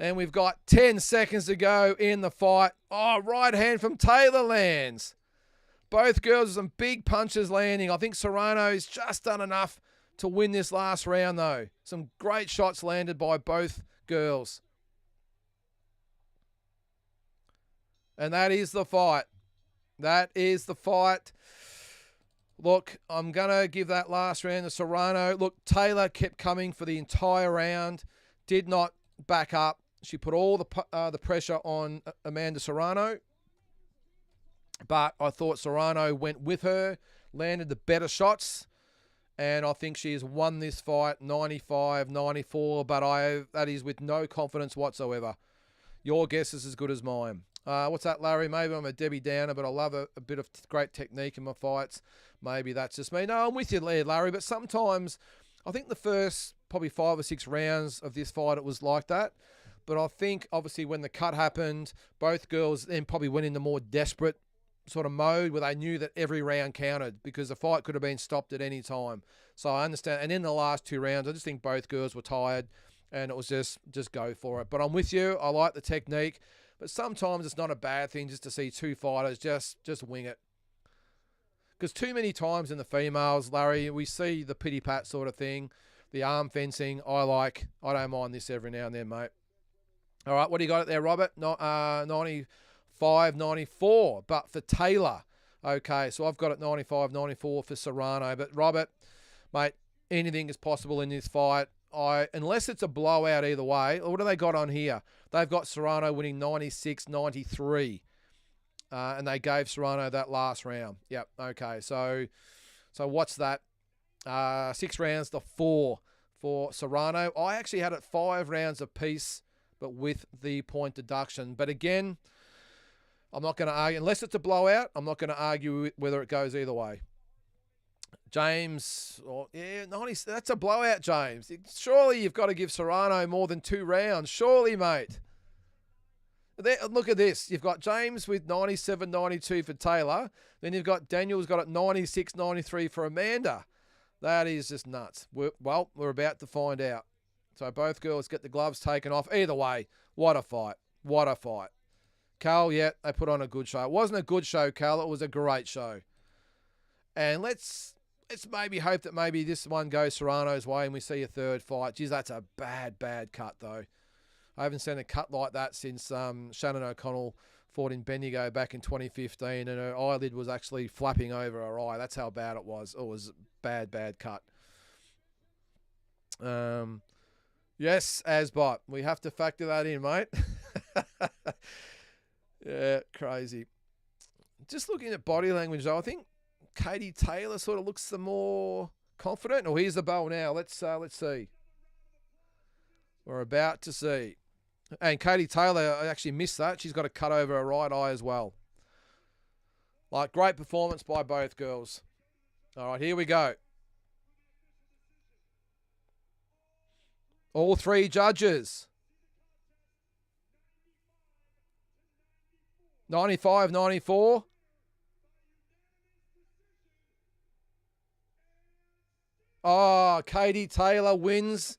And we've got 10 seconds to go in the fight. Oh, right hand from Taylor lands. Both girls with some big punches landing. I think Serrano's just done enough to win this last round, though. Some great shots landed by both girls. And that is the fight. That is the fight. Look, I'm going to give that last round to Serrano. Look, Taylor kept coming for the entire round. Did not back up. She put all the pressure on Amanda Serrano. But I thought Serrano went with her, landed the better shots. And I think she has won this fight 95-94. But that is with no confidence whatsoever. Your guess is as good as mine. What's that, Larry? Maybe I'm a Debbie Downer, but I love a bit of great technique in my fights. Maybe that's just me. No, I'm with you there, Larry. But sometimes I think the first probably 5 or 6 rounds of this fight, it was like that. But I think, obviously, when the cut happened, both girls then probably went into more desperate sort of mode where they knew that every round counted because the fight could have been stopped at any time. So I understand. And in the last 2 rounds, I just think both girls were tired and it was just go for it. But I'm with you. I like the technique. But sometimes it's not a bad thing just to see 2 fighters just wing it. Because too many times in the females, Larry, we see the pity-pat sort of thing, the arm fencing. I don't mind this every now and then, mate. All right, what do you got there, Robert? 95-94, but for Taylor. Okay, so I've got it 95-94 for Serrano. But, Robert, mate, anything is possible in this fight. Unless it's a blowout either way. What do they got on here? They've got Serrano winning 96-93. And they gave Serrano that last round. Yep, okay. So what's that? 6 rounds to 4 for Serrano. I actually had it 5 rounds apiece, but with the point deduction. But again, I'm not going to argue. Unless it's a blowout, I'm not going to argue whether it goes either way. James, 90, that's a blowout, James. Surely you've got to give Serrano more than 2 rounds. Surely, mate. Look at this. You've got James with 97-92 for Taylor. Then you've got Daniel's got it 96-93 for Amanda. That is just nuts. We're about to find out. So both girls get the gloves taken off. Either way, what a fight. What a fight. Cal, yeah, they put on a good show. It wasn't a good show, Cal. It was a great show. And let's maybe hope that maybe this one goes Serrano's way and we see a 3rd fight. Geez, that's a bad cut, though. I haven't seen a cut like that since Shannon O'Connell fought in Bendigo back in 2015, and her eyelid was actually flapping over her eye. That's how bad it was. It was a bad cut. Yes, Asbot. We have to factor that in, mate. Yeah, crazy. Just looking at body language, though, I think Katie Taylor sort of looks the more confident. Oh, here's the bell now. Let's see. We're about to see. And Katie Taylor, I actually missed that. She's got a cut over her right eye as well. Great performance by both girls. All right, here we go. All 3 judges. 95-94. Oh, Katie Taylor wins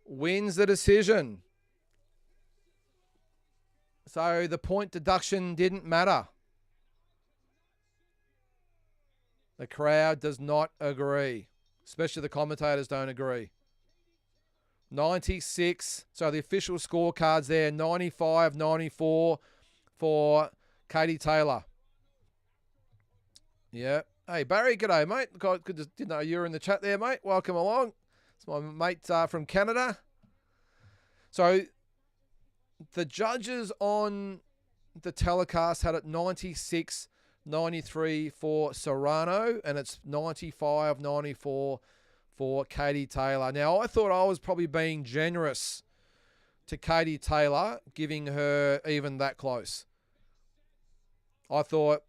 the decision. So the point deduction didn't matter. The crowd does not agree, especially the commentators don't agree. 96, so the official scorecards there, 95-94 for Katie Taylor. Yeah. Hey, Barry, g'day, mate. Didn't know you were in the chat there, mate. Welcome along. It's my mate from Canada. So the judges on the telecast had it 96-93 for Serrano, and it's 95-94 for Katie Taylor. Now, I thought I was probably being generous to Katie Taylor, giving her even that close. I thought,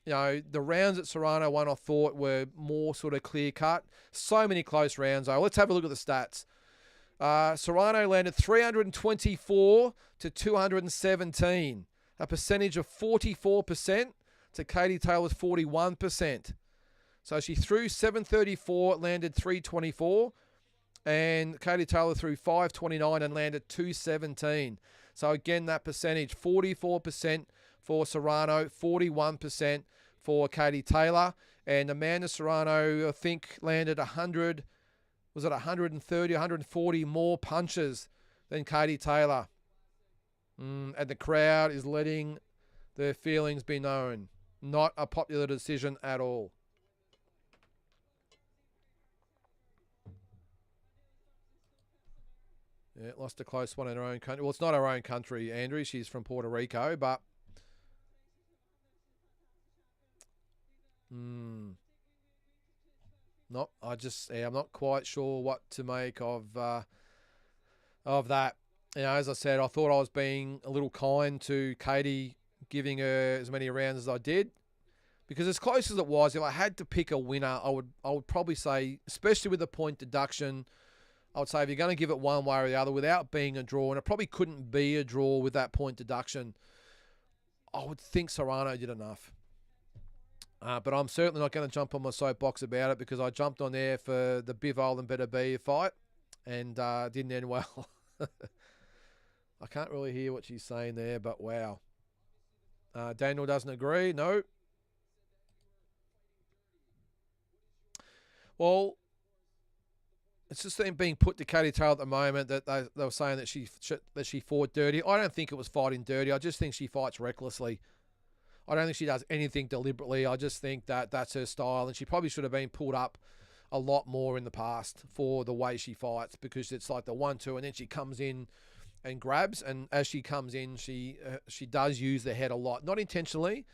the rounds that Serrano won, I thought were more sort of clear-cut. So many close rounds, though. Let's have a look at the stats. Serrano landed 324 to 217, a percentage of 44% to Katie Taylor's 41%. So she threw 734, landed 324, and Katie Taylor threw 529 and landed 217. So again, that percentage, 44% for Serrano, 41% for Katie Taylor, and Amanda Serrano, I think, landed 100, was it 130, 140 more punches than Katie Taylor. And the crowd is letting their feelings be known. Not a popular decision at all. Yeah, lost a close one in her own country. Well, it's not her own country, Andrew. She's from Puerto Rico, but... No, I'm not quite sure what to make of that. You know, as I said, I thought I was being a little kind to Katie, giving her as many rounds as I did, because as close as it was, if I had to pick a winner, I would probably say, especially with the point deduction, I would say if you're going to give it one way or the other without being a draw, and it probably couldn't be a draw with that point deduction, I would think Serrano did enough. But I'm certainly not going to jump on my soapbox about it, because I jumped on there for the Bivol and Better Be fight and didn't end well. I can't really hear what she's saying there, but wow. Daniel doesn't agree. No. Well, it's just being put to Katie Taylor at the moment that they were saying that she fought dirty. I don't think it was fighting dirty. I just think she fights recklessly. I don't think she does anything deliberately. I just think that that's her style, and she probably should have been pulled up a lot more in the past for the way she fights, because it's like the 1-2, and then she comes in and grabs, and as she comes in, she does use the head a lot. Not intentionally,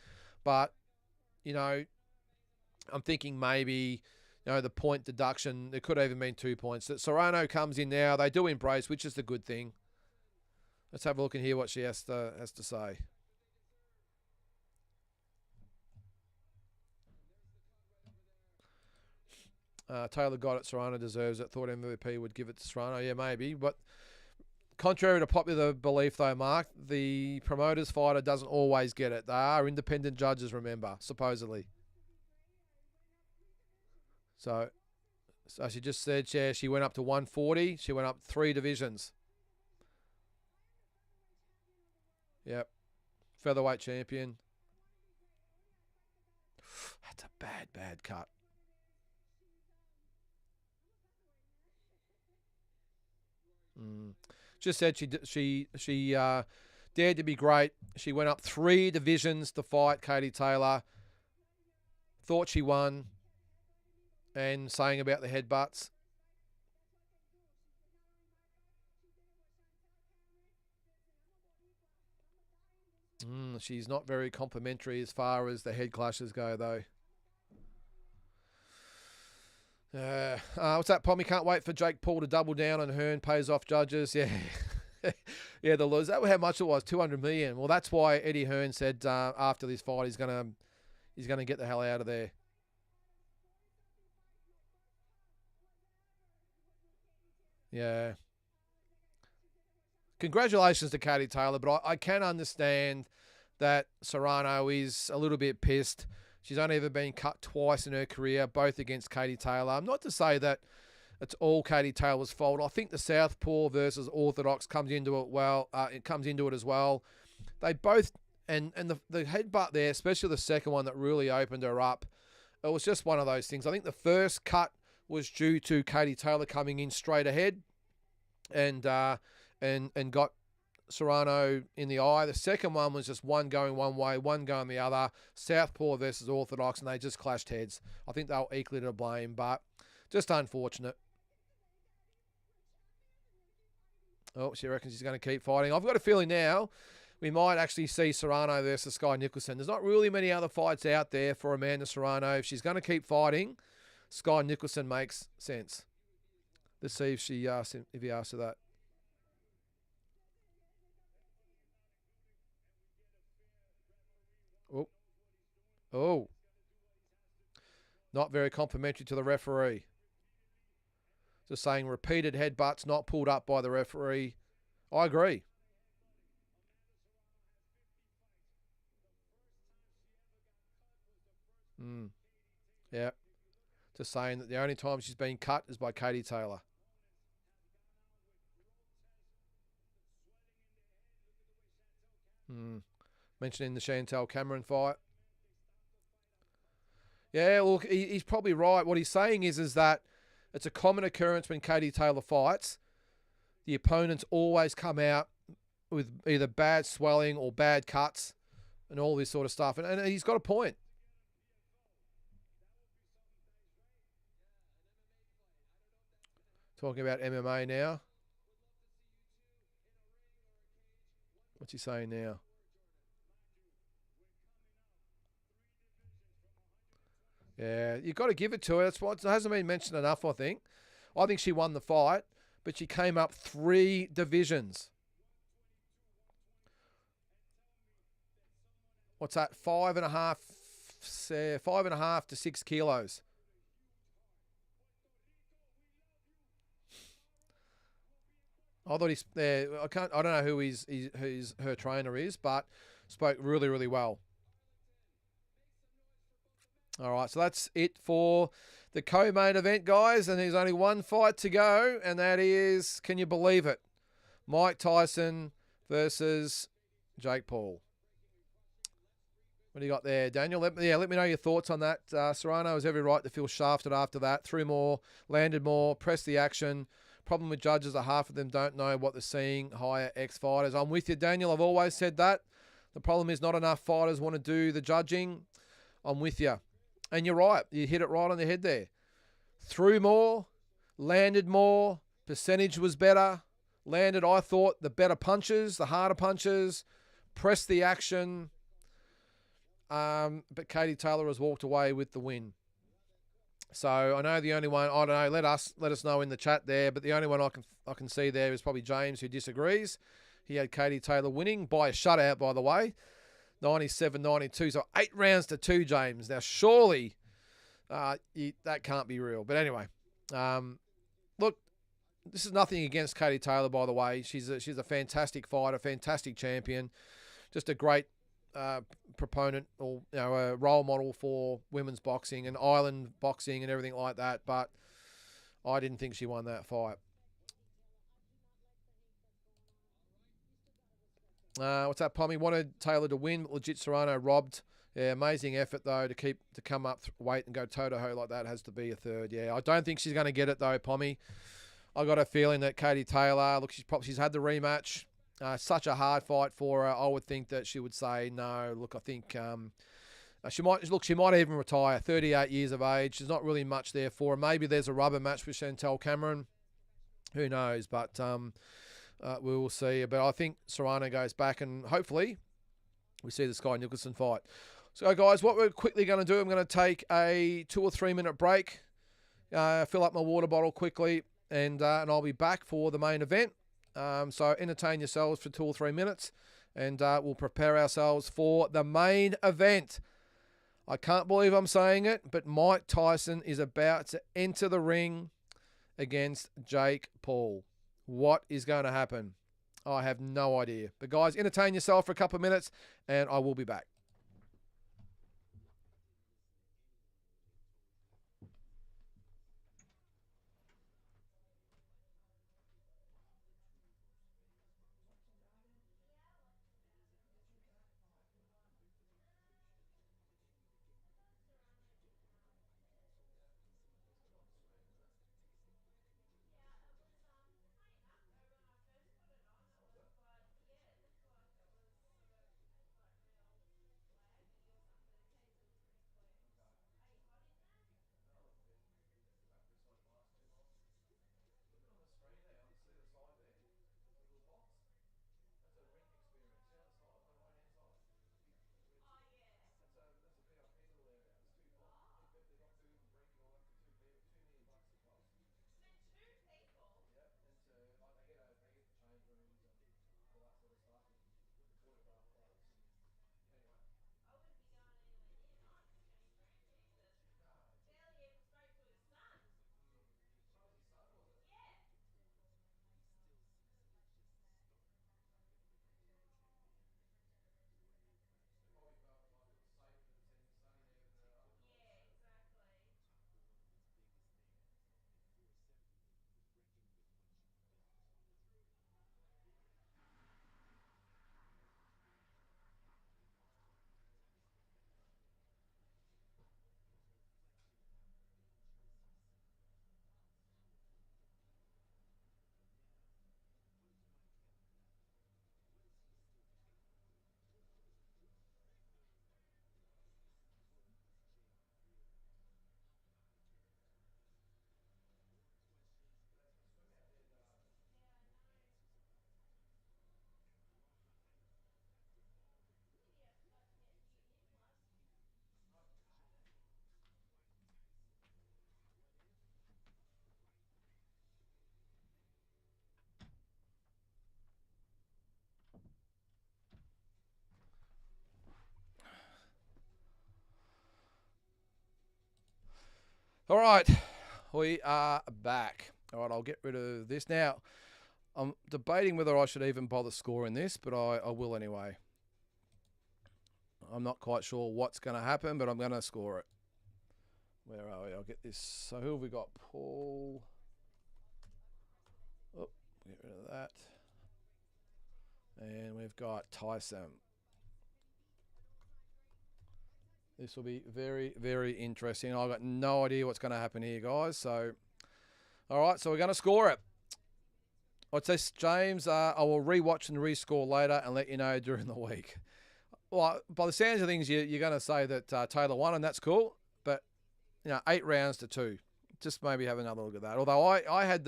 but, you know, I'm thinking maybe, you know, the point deduction, there could have even been 2 points. That Serrano comes in now. They do embrace, which is the good thing. Let's have a look and hear what she has to say. Taylor got it. Serrano deserves it. Thought MVP would give it to Serrano. Yeah, maybe. But contrary to popular belief, though, Mark, the promoter's fighter doesn't always get it. They are independent judges, remember, supposedly. So she just said, yeah, she went up to 140. She went up 3 divisions. Yep. Featherweight champion. That's a bad cut. Just said she dared to be great. She went up 3 divisions to fight Katie Taylor. Thought she won. And saying about the headbutts. She's not very complimentary as far as the head clashes go, though. What's that, Pommy? Can't wait for Jake Paul to double down on Hearn, pays off judges. Yeah. Yeah, the lose. That was how much it was, 200 million. Well, that's why Eddie Hearn said after this fight he's gonna get the hell out of there. Yeah. Congratulations to Katie Taylor, but I can understand that Serrano is a little bit pissed. She's only ever been cut twice in her career, both against Katie Taylor. Not to say that it's all Katie Taylor's fault. I think the Southpaw versus Orthodox comes into it well. It comes into it as well. They both, and the headbutt there, especially the second one that really opened her up, it was just one of those things. I think the first cut was due to Katie Taylor coming in straight ahead and got Serrano in the eye. The second one was just one going one way, one going the other. Southpaw versus Orthodox, and they just clashed heads. I think they were equally to blame, but just unfortunate. Oh, she reckons she's going to keep fighting. I've got a feeling now we might actually see Serrano versus Sky Nicholson. There's not really many other fights out there for Amanda Serrano. If she's going to keep fighting, Sky Nicholson makes sense. Let's see if he asks her that. Oh. Not very complimentary to the referee. Just saying repeated headbutts not pulled up by the referee. I agree. Yeah. Just saying that the only time she's been cut is by Katie Taylor. Mentioning the Chantel Cameron fight. Yeah, look, he's probably right. What he's saying is that it's a common occurrence when Katie Taylor fights. The opponents always come out with either bad swelling or bad cuts and all this sort of stuff. And he's got a point. Talking about MMA now. What's he saying now? Yeah, you've got to give it to her. That's what it hasn't been mentioned enough, I think. I think she won the fight, but she came up 3 divisions. What's that? 5.5 to 6 kilos. I thought he's there. I don't know who her trainer is, but spoke really, really well. All right, so that's it for the co-main event, guys, and there's only one fight to go, and that is, can you believe it? Mike Tyson versus Jake Paul. What do you got there, Daniel? Let me know your thoughts on that. Serrano has every right to feel shafted after that. Threw more, landed more, pressed the action. Problem with judges are half of them don't know what they're seeing. Hire ex-fighters. I'm with you, Daniel. I've always said that. The problem is not enough fighters want to do the judging. I'm with you. And you're right. You hit it right on the head there. Threw more, landed more, percentage was better. Landed, I thought, the better punches, the harder punches, pressed the action. But Katie Taylor has walked away with the win. So I know the only one, I don't know, let us know in the chat there, but the only one I can see there is probably James, who disagrees. He had Katie Taylor winning by a shutout, by the way. 97-92, so 8 rounds to 2, James. Now, surely that can't be real. But anyway, look, this is nothing against Katie Taylor, by the way. She's a fantastic fighter, fantastic champion, just a great proponent, or a role model for women's boxing and island boxing and everything like that. But I didn't think she won that fight. What's that, Pommy? Wanted Taylor to win, but legit Serrano robbed. Yeah, amazing effort, though, to come up weight and go toe-to-toe like that. Has to be a third. Yeah, I don't think she's going to get it, though, Pommy. I got a feeling that Katie Taylor, look, she's had the rematch. Such a hard fight for her. I would think that she would say no. Look, I think she might even retire. 38 years of age. There's not really much there for her. Maybe there's a rubber match with Chantel Cameron. Who knows? But we will see. But I think Serrano goes back, and hopefully we see the Sky Nicholson fight. So, guys, what we're quickly going to do, I'm going to take a 2 or 3 minute break, fill up my water bottle quickly, and I'll be back for the main event. So entertain yourselves for 2 or 3 minutes, and we'll prepare ourselves for the main event. I can't believe I'm saying it, but Mike Tyson is about to enter the ring against Jake Paul. What is going to happen? I have no idea. But guys, entertain yourself for a couple of minutes, and I will be back. All right, we are back. All right, I'll get rid of this now. I'm debating whether I should even bother scoring this, but I will anyway. I'm not quite sure what's going to happen, but I'm going to score it. Where are we? I'll get this. So who have we got? Paul. Oh, get rid of that. And we've got Tyson. This will be very, very interesting. I've got no idea what's going to happen here, guys. So, all right, so we're going to score it. I'd say, James, I will rewatch and rescore later and let you know during the week. Well, by the sounds of things, you're going to say that Taylor won, and that's cool. But, 8 rounds to 2. Just maybe have another look at that. Although I had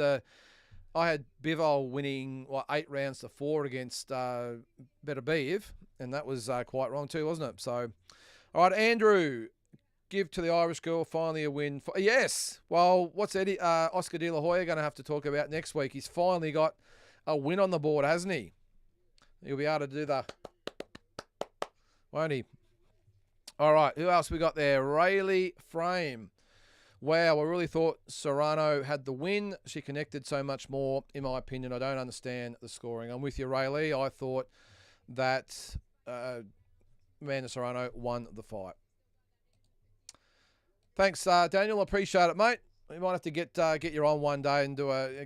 Bivol winning 8 rounds to 4 against Better Beav, and that was quite wrong too, wasn't it? So, all right, Andrew, give to the Irish girl finally a win. Yes. Well, what's Oscar De La Hoya going to have to talk about next week? He's finally got a win on the board, hasn't he? He'll be able to do the, won't he? All right, who else we got there? Rayleigh Frame. Wow, I really thought Serrano had the win. She connected so much more, in my opinion. I don't understand the scoring. I'm with you, Rayleigh. I thought that Amanda Serrano won the fight. Thanks, Daniel. Appreciate it, mate. We might have to get you on one day and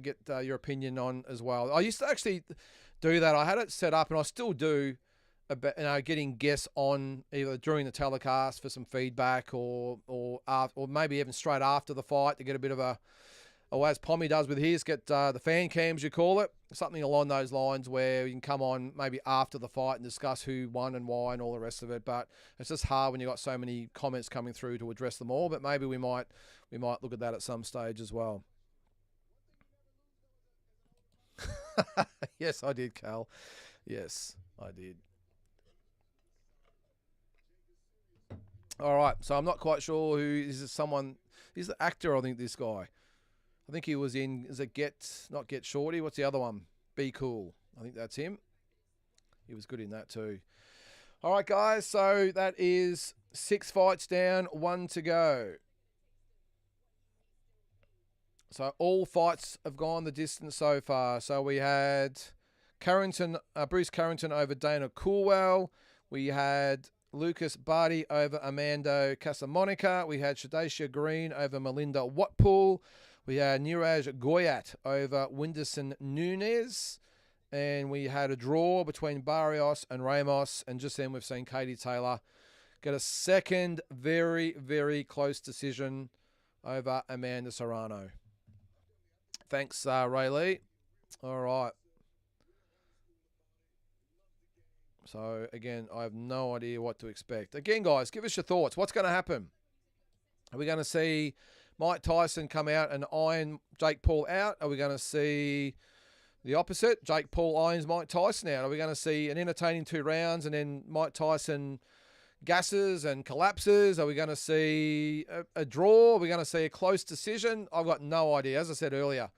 get your opinion on as well. I used to actually do that. I had it set up, and I still do, about getting guests on either during the telecast for some feedback, or maybe even straight after the fight to get a bit of or as Pommy does with his, get the fan cams, you call it, something along those lines where you can come on maybe after the fight and discuss who won and why and all the rest of it. But it's just hard when you've got so many comments coming through to address them all. But maybe we might look at that at some stage as well. Yes, I did, Cal. Yes, I did. All right, so I'm not quite sure who is someone. He's the actor, I think, this guy. I think he was in, is it not Get Shorty? What's the other one? Be Cool. I think that's him. He was good in that too. All right, guys. So that is 6 fights down, 1 to go. So all fights have gone the distance so far. So we had Bruce Carrington over Dana Coolwell. We had Lucas Barty over Amanda Casamonica. We had Shadacia Green over Melinda Watpool. We had Niraj Goyat over Winderson Nunes. And we had a draw between Barrios and Ramos. And just then we've seen Katie Taylor get a second very, very close decision over Amanda Serrano. Thanks, Rayleigh. All right. So, again, I have no idea what to expect. Again, guys, give us your thoughts. What's going to happen? Are we going to see Mike Tyson come out and iron Jake Paul out? Are we going to see the opposite? Jake Paul irons Mike Tyson out? Are we going to see an entertaining 2 rounds and then Mike Tyson gasses and collapses? Are we going to see a draw? Are we going to see a close decision? I've got no idea. As I said earlier,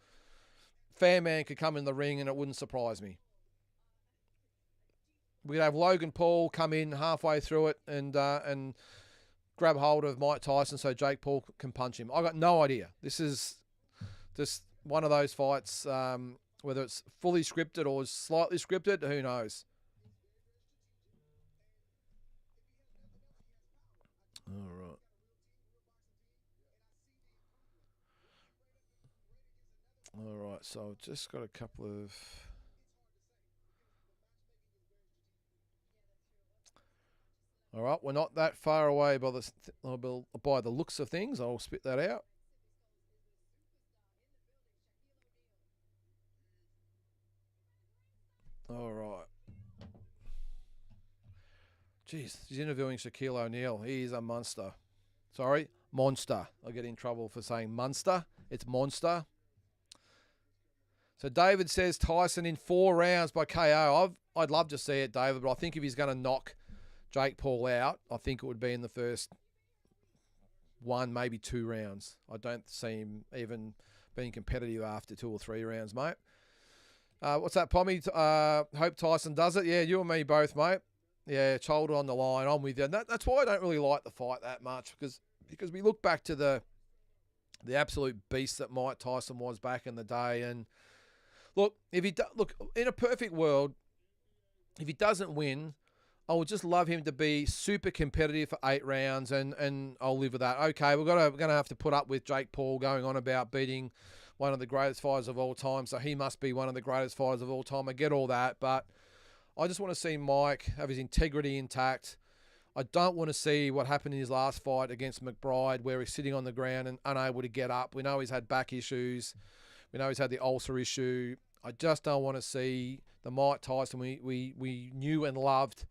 Fairman could come in the ring and it wouldn't surprise me. We'd have Logan Paul come in halfway through it and grab hold of Mike Tyson so Jake Paul can punch him. I've got no idea. This is just one of those fights, whether it's fully scripted or slightly scripted, who knows? All right. All right, so I've just got a couple of... All right, we're not that far away by the looks of things. I'll spit that out. All right. Jeez, he's interviewing Shaquille O'Neal. He's a monster. Sorry, monster. I'll get in trouble for saying monster. It's monster. So David says Tyson in 4 rounds by KO. I'd love to see it, David, but I think if he's going to knock Jake Paul out, I think it would be in the first 1, maybe 2 rounds. I don't see him even being competitive after 2 or 3 rounds, mate. What's that, Pommy? Hope Tyson does it. Yeah, you and me both, mate. Yeah, shoulder on the line. I'm with you. And that's why I don't really like the fight that much, because we look back to the the absolute beast that Mike Tyson was back in the day. And look, look, in a perfect world, if he doesn't win, I would just love him to be super competitive for 8 rounds, and I'll live with that. Okay, we're going to have to put up with Jake Paul going on about beating one of the greatest fighters of all time, so he must be one of the greatest fighters of all time. I get all that, but I just want to see Mike have his integrity intact. I don't want to see what happened in his last fight against McBride, where he's sitting on the ground and unable to get up. We know he's had back issues. We know he's had the ulcer issue. I just don't want to see the Mike Tyson we knew and loved,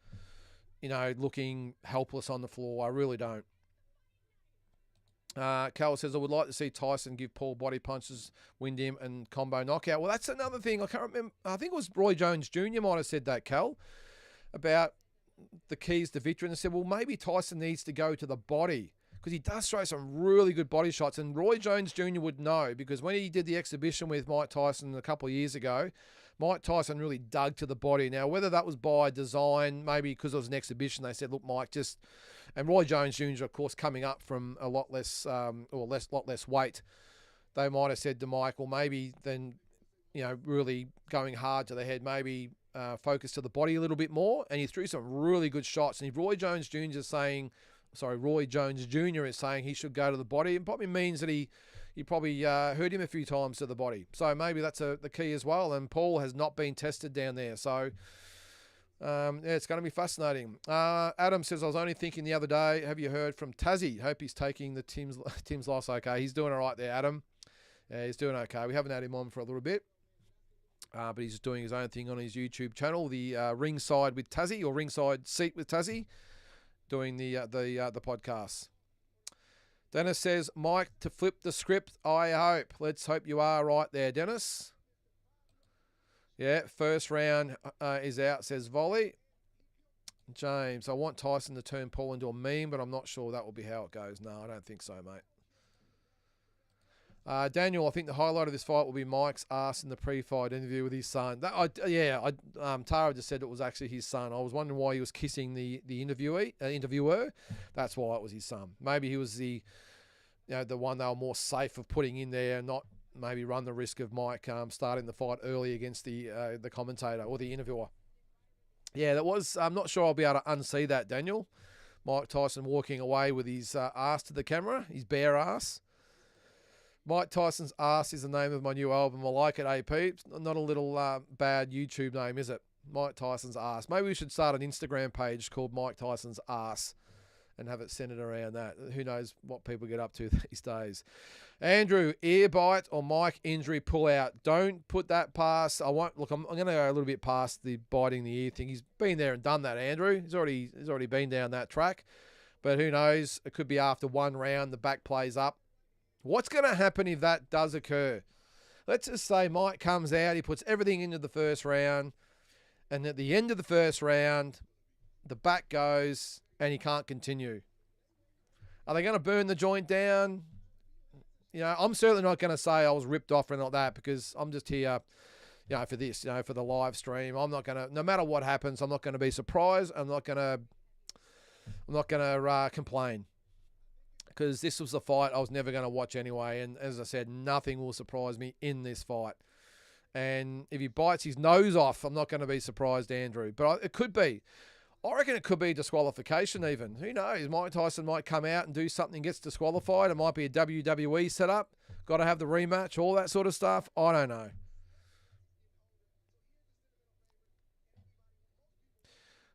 looking helpless on the floor. I really don't. Cal says, I would like to see Tyson give Paul body punches, win him, and combo knockout. Well, that's another thing. I can't remember. I think it was Roy Jones Jr. might have said that, Cal, about the keys to victory. And they said, well, maybe Tyson needs to go to the body, because he does throw some really good body shots. And Roy Jones Jr. would know, because when he did the exhibition with Mike Tyson a couple of years ago, Mike Tyson really dug to the body. Now, whether that was by design, maybe because it was an exhibition, they said, look, Mike, just... And Roy Jones Jr., of course, coming up from a lot less weight, they might have said to Mike, well, maybe then, really going hard to the head, maybe focus to the body a little bit more. And he threw some really good shots. And if Roy Jones Jr. is saying he should go to the body, it probably means that he probably hurt him a few times to the body. So maybe that's the key as well. And Paul has not been tested down there. So... it's going to be fascinating. Adam says, I was only thinking the other day, have you heard from Tszyu? Hope he's taking the Tim's loss okay. He's doing all right there, Adam. Yeah, he's doing okay. We haven't had him on for a little bit, but he's doing his own thing on his YouTube channel, the Ringside with Tszyu, or Ringside Seat with Tszyu, doing the podcast. Dennis says, Mike, to flip the script, I hope. Let's hope you are right there, Dennis. Yeah, first round is out, says Volley. James, I want Tyson to turn Paul into a meme, but I'm not sure that will be how it goes. No, I don't think so, mate. Daniel, I think the highlight of this fight will be Mike's ass in the pre-fight interview with his son. Tara just said it was actually his son. I was wondering why he was kissing the interviewer. That's why it was his son. Maybe he was the one they were more safe of putting in there, not maybe run the risk of Mike starting the fight early against the commentator or the interviewer. Yeah, that was... I'm not sure I'll be able to unsee that, Daniel. Mike Tyson walking away with his ass to the camera, his bare ass. Mike Tyson's Ass is the name of my new album. I like it, AP. It's not a little bad YouTube name, is it? Mike Tyson's Ass. Maybe we should start an Instagram page called Mike Tyson's Ass and have it centered around that. Who knows what people get up to these days. Andrew, ear bite or Mike injury pullout. Don't put that past. I'm going to go a little bit past the biting the ear thing. He's been there and done that, Andrew. He's already been down that track. But who knows? It could be after one round, the back plays up. What's going to happen if that does occur? Let's just say Mike comes out, he puts everything into the first round, and at the end of the first round, the back goes and he can't continue. Are they going to burn the joint down? I'm certainly not going to say I was ripped off or anything like that, because I'm just here, for this, for the live stream. I'm not going to, no matter what happens, I'm not going to be surprised. I'm not going to complain, because this was the fight I was never going to watch anyway. And as I said, nothing will surprise me in this fight. And if he bites his nose off, I'm not going to be surprised, Andrew. But it could be. I reckon it could be disqualification even. Who knows? Mike Tyson might come out and do something, gets disqualified. It might be a WWE setup. Got to have the rematch, all that sort of stuff. I don't know.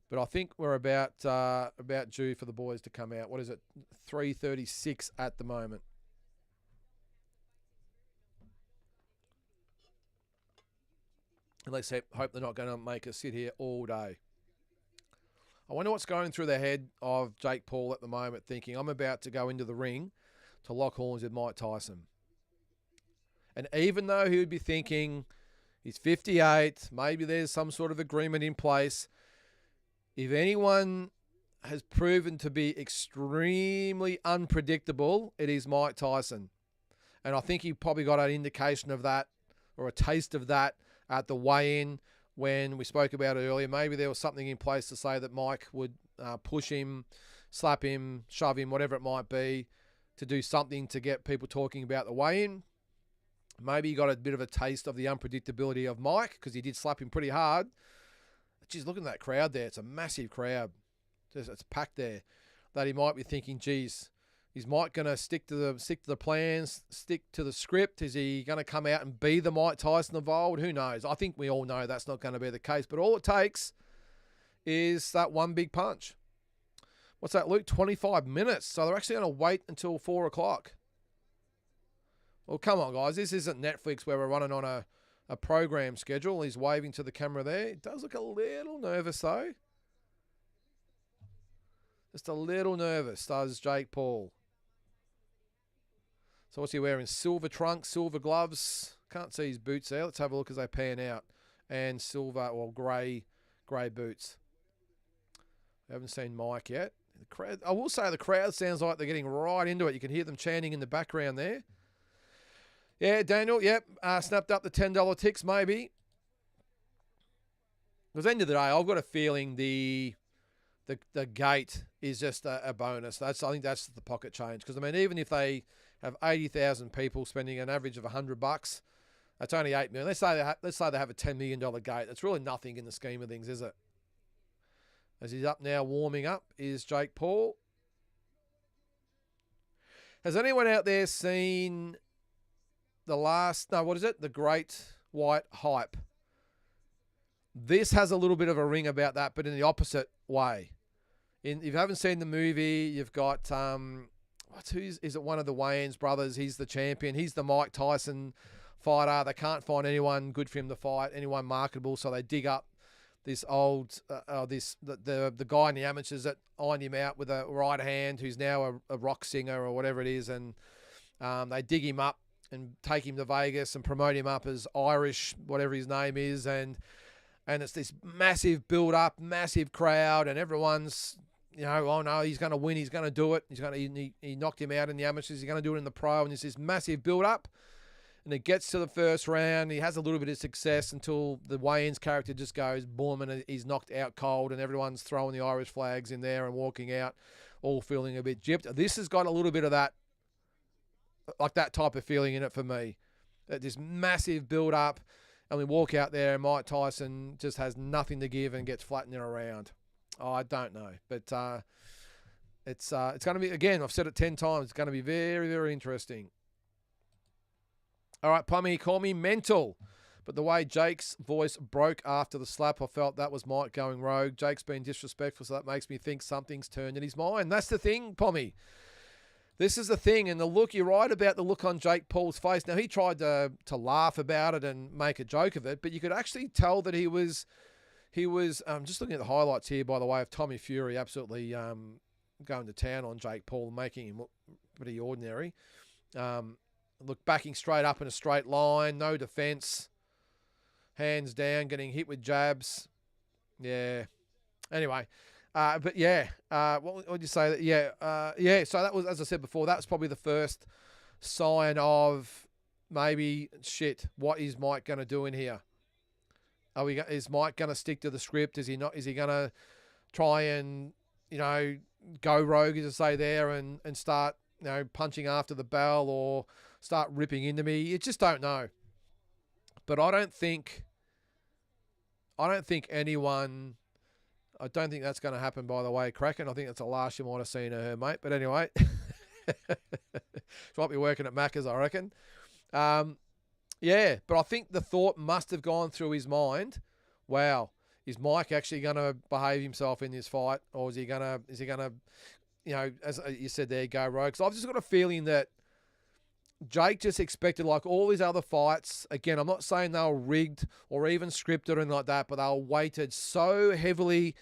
But I think we're about due for the boys to come out. What is it? 3:36 at the moment. And let's hope they're not going to make us sit here all day. I wonder what's going through the head of Jake Paul at the moment, thinking, I'm about to go into the ring to lock horns with Mike Tyson. And even though he would be thinking he's 58, maybe there's some sort of agreement in place, if anyone has proven to be extremely unpredictable, it is Mike Tyson. And I think he probably got an indication of that, or a taste of that, at the weigh-in when we spoke about it earlier. Maybe there was something in place to say that Mike would push him, slap him, shove him, whatever it might be. to do something to get people talking about the weigh-in. Maybe he got a bit of a taste of the unpredictability of Mike because he did slap him pretty hard. Geez, look at that crowd there. It's a massive crowd. It's packed there. That he might be thinking, geez, is Mike going to stick to the plans, stick to the script? Is he going to come out and be the Mike Tyson of old? Who knows? I think we all know that's not going to be the case. But all it takes is that one big punch. What's that, Luke? 25 minutes. So they're actually going to wait until 4 o'clock. Well, come on, guys. This isn't Netflix where we're running on a program schedule. He's waving to the camera there. It does look a little nervous, though. Just a little nervous, does Jake Paul. So what's he wearing? Silver trunks, silver gloves. Can't see his boots there. Let's have a look as they pan out. And silver or grey boots. I haven't seen Mike yet. The crowd, I will say the crowd sounds like they're getting right into it. You can hear them chanting in the background there. Yeah, Daniel, yep. Snapped up the $10 ticks maybe. Because at the end of the day, I've got a feeling the gate is just a bonus. I think that's the pocket change. Because, I mean, even if they have 80,000 people spending an average of $100, that's only $8 million. Let's say they have a $10 million gate. That's really nothing in the scheme of things, is it? As he's up now warming up is Jake Paul. Has anyone out there seen the Great White Hype? This has a little bit of a ring about that, but in the opposite way. If you haven't seen the movie, you've got is it one of the Wayans brothers? He's the champion. He's the Mike Tyson fighter. They can't find anyone good for him to fight, anyone marketable, so they dig up this old the guy in the amateurs that ironed him out with a right hand, who's now a rock singer or whatever it is, and they dig him up and take him to Vegas and promote him up as Irish, whatever his name is, and it's this massive build-up, massive crowd, and everyone's, oh no, he's going to win, he's going to do it, he knocked him out in the amateurs, he's going to do it in the pro, and there's this massive build-up, and it gets to the first round, he has a little bit of success until the Wayans character just goes boom, and he's knocked out cold, and everyone's throwing the Irish flags in there and walking out, all feeling a bit gypped. This has got a little bit of that, like that type of feeling in it for me. This massive build-up, and we walk out there and Mike Tyson just has nothing to give and gets flattened around. Oh, I don't know. But it's going to be, again, I've said it 10 times, it's going to be very, very interesting. All right, Plummy, call me mental. But the way Jake's voice broke after the slap, I felt that was Mike going rogue. Jake's been disrespectful, so that makes me think something's turned in his mind. That's the thing, Pommy. This is the thing, and the look, you're right about the look on Jake Paul's face. Now, he tried to laugh about it and make a joke of it, but you could actually tell that he was just looking at the highlights here, by the way, of Tommy Fury absolutely going to town on Jake Paul, making him look pretty ordinary. Look, backing straight up in a straight line, no defense, hands down, getting hit with jabs. Yeah. Anyway. But yeah, what would you say? That yeah. So that was, as I said before, that was probably the first sign of maybe shit. What is Mike going to do in here? Is Mike going to stick to the script? Is he not? Is he going to try and go rogue, as I say there, and start punching after the bell or start ripping into me? You just don't know. But I don't think anyone. I don't think that's going to happen, by the way, Kraken. I think that's the last you might have seen of her, mate. But anyway, she might be working at Macca's, I reckon. Yeah, but I think the thought must have gone through his mind, wow, is Mike actually going to behave himself in this fight? Or is he going to, as you said there, go rogue? Because I've just got a feeling that Jake just expected, like all these other fights, again, I'm not saying they were rigged or even scripted or anything like that, but they were weighted so heavily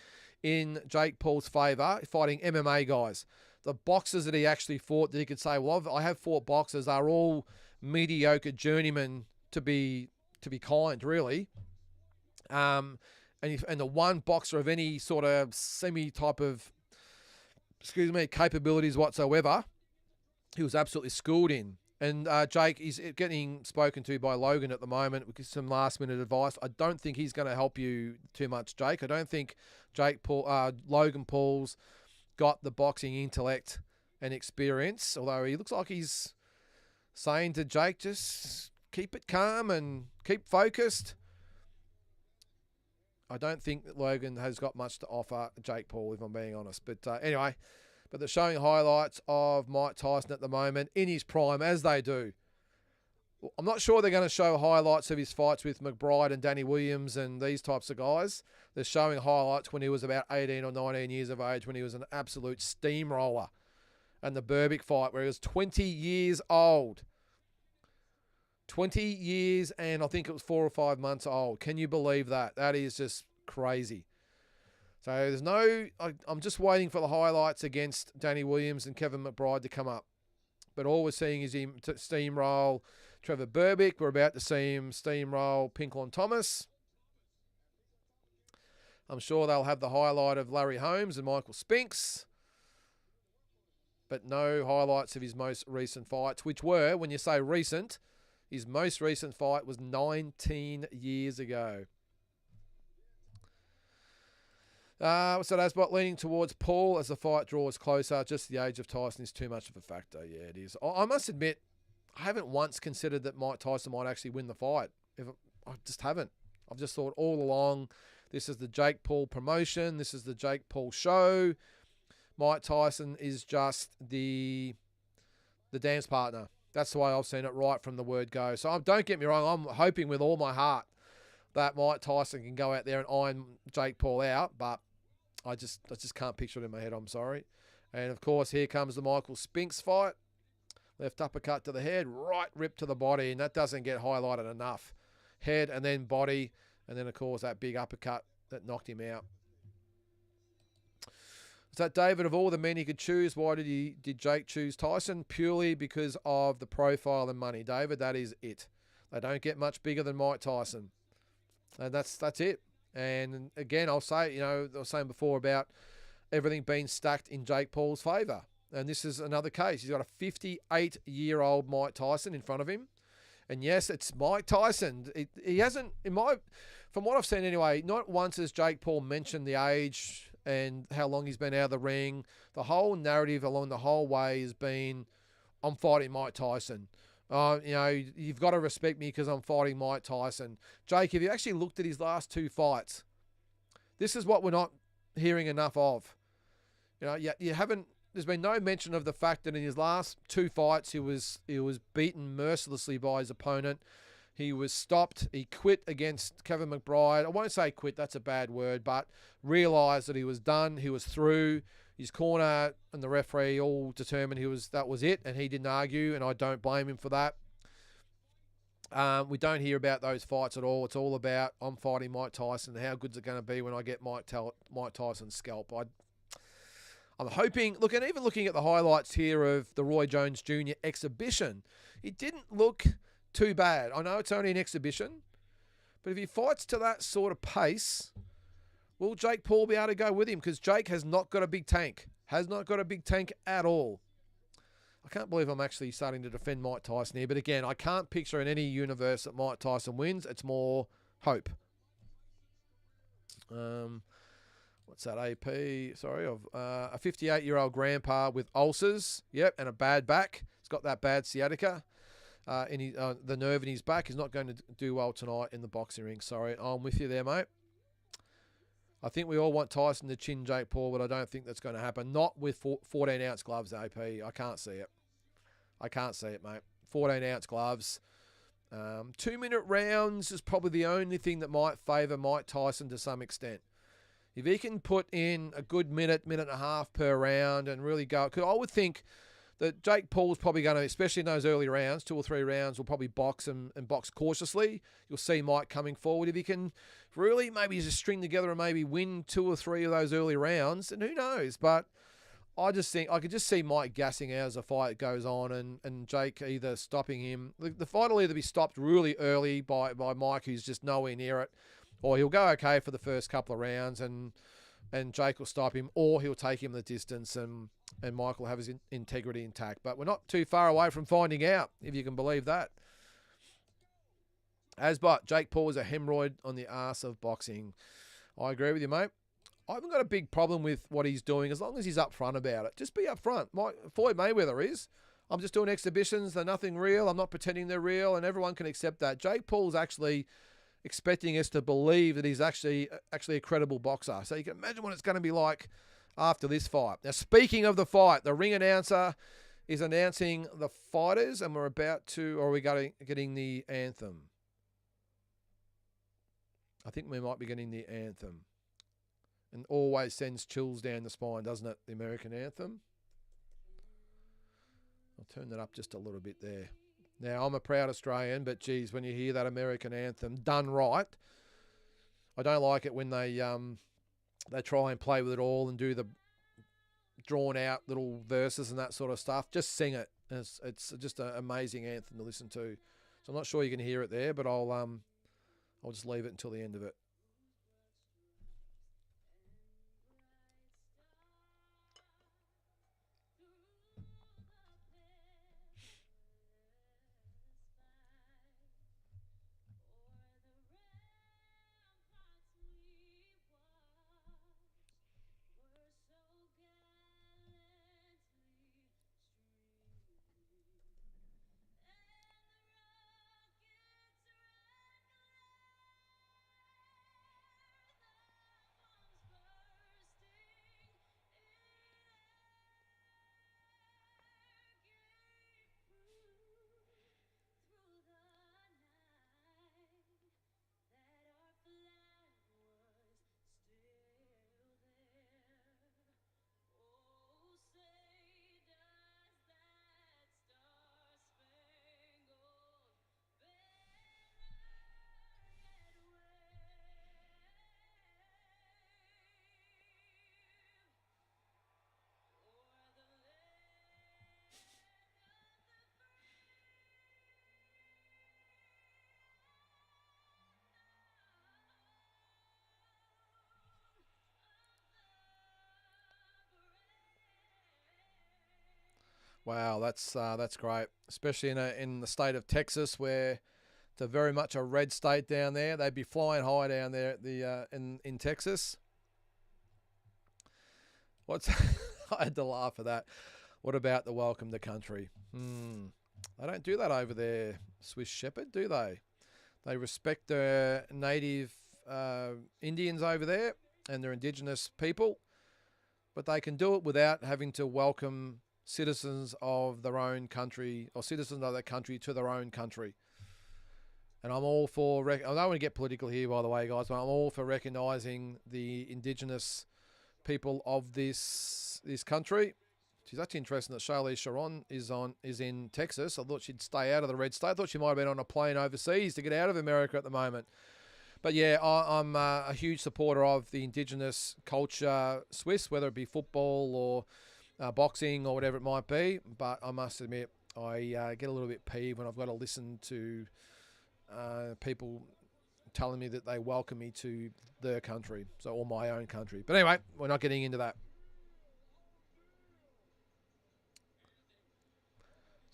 in Jake Paul's favour, fighting MMA guys. The boxers that he actually fought, that he could say, well, I have fought boxers, they're all mediocre journeymen, to be kind, really. And the one boxer of any sort of semi-type of, capabilities whatsoever, he was absolutely schooled in. And Jake is getting spoken to by Logan at the moment with some last-minute advice. I don't think he's going to help you too much, Jake. I don't think Logan Paul's got the boxing intellect and experience, although he looks like he's saying to Jake, just keep it calm and keep focused. I don't think that Logan has got much to offer Jake Paul, if I'm being honest. But anyway, but they're showing highlights of Mike Tyson at the moment in his prime, as they do. I'm not sure they're going to show highlights of his fights with McBride and Danny Williams and these types of guys. They're showing highlights when he was about 18 or 19 years of age, when he was an absolute steamroller. And the Berbick fight where he was 20 years old. 20 years and I think it was 4 or 5 months old. Can you believe that? That is just crazy. So there's no... I'm just waiting for the highlights against Danny Williams and Kevin McBride to come up. But all we're seeing is him steamroll Trevor Berbick. We're about to see him steamroll Pinklon Thomas. I'm sure they'll have the highlight of Larry Holmes and Michael Spinks. But no highlights of his most recent fights, which were, when you say recent, his most recent fight was 19 years ago. What's that, Asbot? Leaning towards Paul as the fight draws closer. Just the age of Tyson is too much of a factor. Yeah, it is. I must admit, I haven't once considered that Mike Tyson might actually win the fight. I just haven't. I've just thought all along, this is the Jake Paul promotion. This is the Jake Paul show. Mike Tyson is just the dance partner. That's the way I've seen it right from the word go. So don't get me wrong, I'm hoping with all my heart that Mike Tyson can go out there and iron Jake Paul out, but I just can't picture it in my head, I'm sorry. And of course, here comes the Michael Spinks fight. Left uppercut to the head, right rip to the body, and that doesn't get highlighted enough. Head and then body, and then of course that big uppercut that knocked him out. So David, of all the men he could choose, why did Jake choose Tyson? Purely because of the profile and money. David, that is it. They don't get much bigger than Mike Tyson. And that's it. And again, I'll say, I was saying before about everything being stacked in Jake Paul's favour. And this is another case. He's got a 58-year-old Mike Tyson in front of him. And yes, it's Mike Tyson. He hasn't, from what I've seen anyway, not once has Jake Paul mentioned the age and how long he's been out of the ring. The whole narrative along the whole way has been, I'm fighting Mike Tyson. You've got to respect me because I'm fighting Mike Tyson. Jake, if you actually looked at his last 2 fights, this is what we're not hearing enough of. You haven't. There's been no mention of the fact that in his last 2 fights, he was beaten mercilessly by his opponent. He was stopped. He quit against Kevin McBride. I won't say quit, that's a bad word, but realised that he was done. He was through. His corner and the referee all determined that was it, and he didn't argue, and I don't blame him for that. We don't hear about those fights at all. It's all about, I'm fighting Mike Tyson. How good's it going to be when I get Mike Tyson's scalp? I'm hoping, and even looking at the highlights here of the Roy Jones Jr. exhibition, it didn't look too bad. I know it's only an exhibition, but if he fights to that sort of pace, will Jake Paul be able to go with him? Because Jake has not got a big tank. Has not got a big tank at all. I can't believe I'm actually starting to defend Mike Tyson here. But again, I can't picture in any universe that Mike Tyson wins. It's more hope. What's that, AP? Sorry, of a 58-year-old grandpa with ulcers. Yep, and a bad back. He's got that bad sciatica. The nerve in his back is not going to do well tonight in the boxing ring. Sorry, I'm with you there, mate. I think we all want Tyson to chin Jake Paul, but I don't think that's going to happen. Not with 14-ounce gloves, AP. I can't see it. I can't see it, mate. 14-ounce gloves. 2-minute rounds is probably the only thing that might favour Mike Tyson to some extent. If he can put in a good minute and a half per round and really go... Because I would think that Jake Paul's probably going to, especially in those early rounds, 2 or 3 rounds, will probably box and box cautiously. You'll see Mike coming forward. If he can really maybe just string together and maybe win 2 or 3 of those early rounds, and who knows. But I just think I could just see Mike gassing out as the fight goes on and Jake either stopping him. The fight will either be stopped really early by Mike, who's just nowhere near it, or he'll go okay for the first couple of rounds and Jake will stop him, or he'll take him the distance and Mike will have his integrity intact. But we're not too far away from finding out, if you can believe that. Asbot, Jake Paul is a hemorrhoid on the arse of boxing. I agree with you, mate. I haven't got a big problem with what he's doing as long as he's upfront about it. Just be upfront. Floyd Mayweather is. I'm just doing exhibitions. They're nothing real. I'm not pretending they're real, and everyone can accept that. Jake Paul's actually expecting us to believe that he's actually a credible boxer. So you can imagine what it's going to be like after this fight. Now, speaking of the fight, the ring announcer is announcing the fighters, and we're about to, or are we getting the anthem? I think we might be getting the anthem. And always sends chills down the spine, doesn't it? The American anthem. I'll turn that up just a little bit there. Now, I'm a proud Australian, but geez, when you hear that American anthem done right, I don't like it when they try and play with it all and do the drawn out little verses and that sort of stuff. Just sing it. It's just an amazing anthem to listen to. So I'm not sure you can hear it there, but I'll just leave it until the end of it. Wow, that's great, especially in the state of Texas, where it's very much a red state down there. They'd be flying high down there at the in Texas. I had to laugh at that. What about the welcome to country? They don't do that over there, Swiss Shepherd, do they? They respect their native Indians over there and their indigenous people, but they can do it without having to welcome citizens of their own country or citizens of that country to their own country. And I'm all for, I don't want to get political here, by the way, guys, but I'm all for recognising the indigenous people of this country. She's actually interesting that Charlize Theron is in Texas. I thought she'd stay out of the red state. I thought she might have been on a plane overseas to get out of America at the moment. But yeah, I'm a huge supporter of the indigenous culture, Swiss, whether it be football or boxing or whatever it might be. But I must admit, I get a little bit peeved when I've got to listen to people telling me that they welcome me to their country, or my own country. But anyway, we're not getting into that.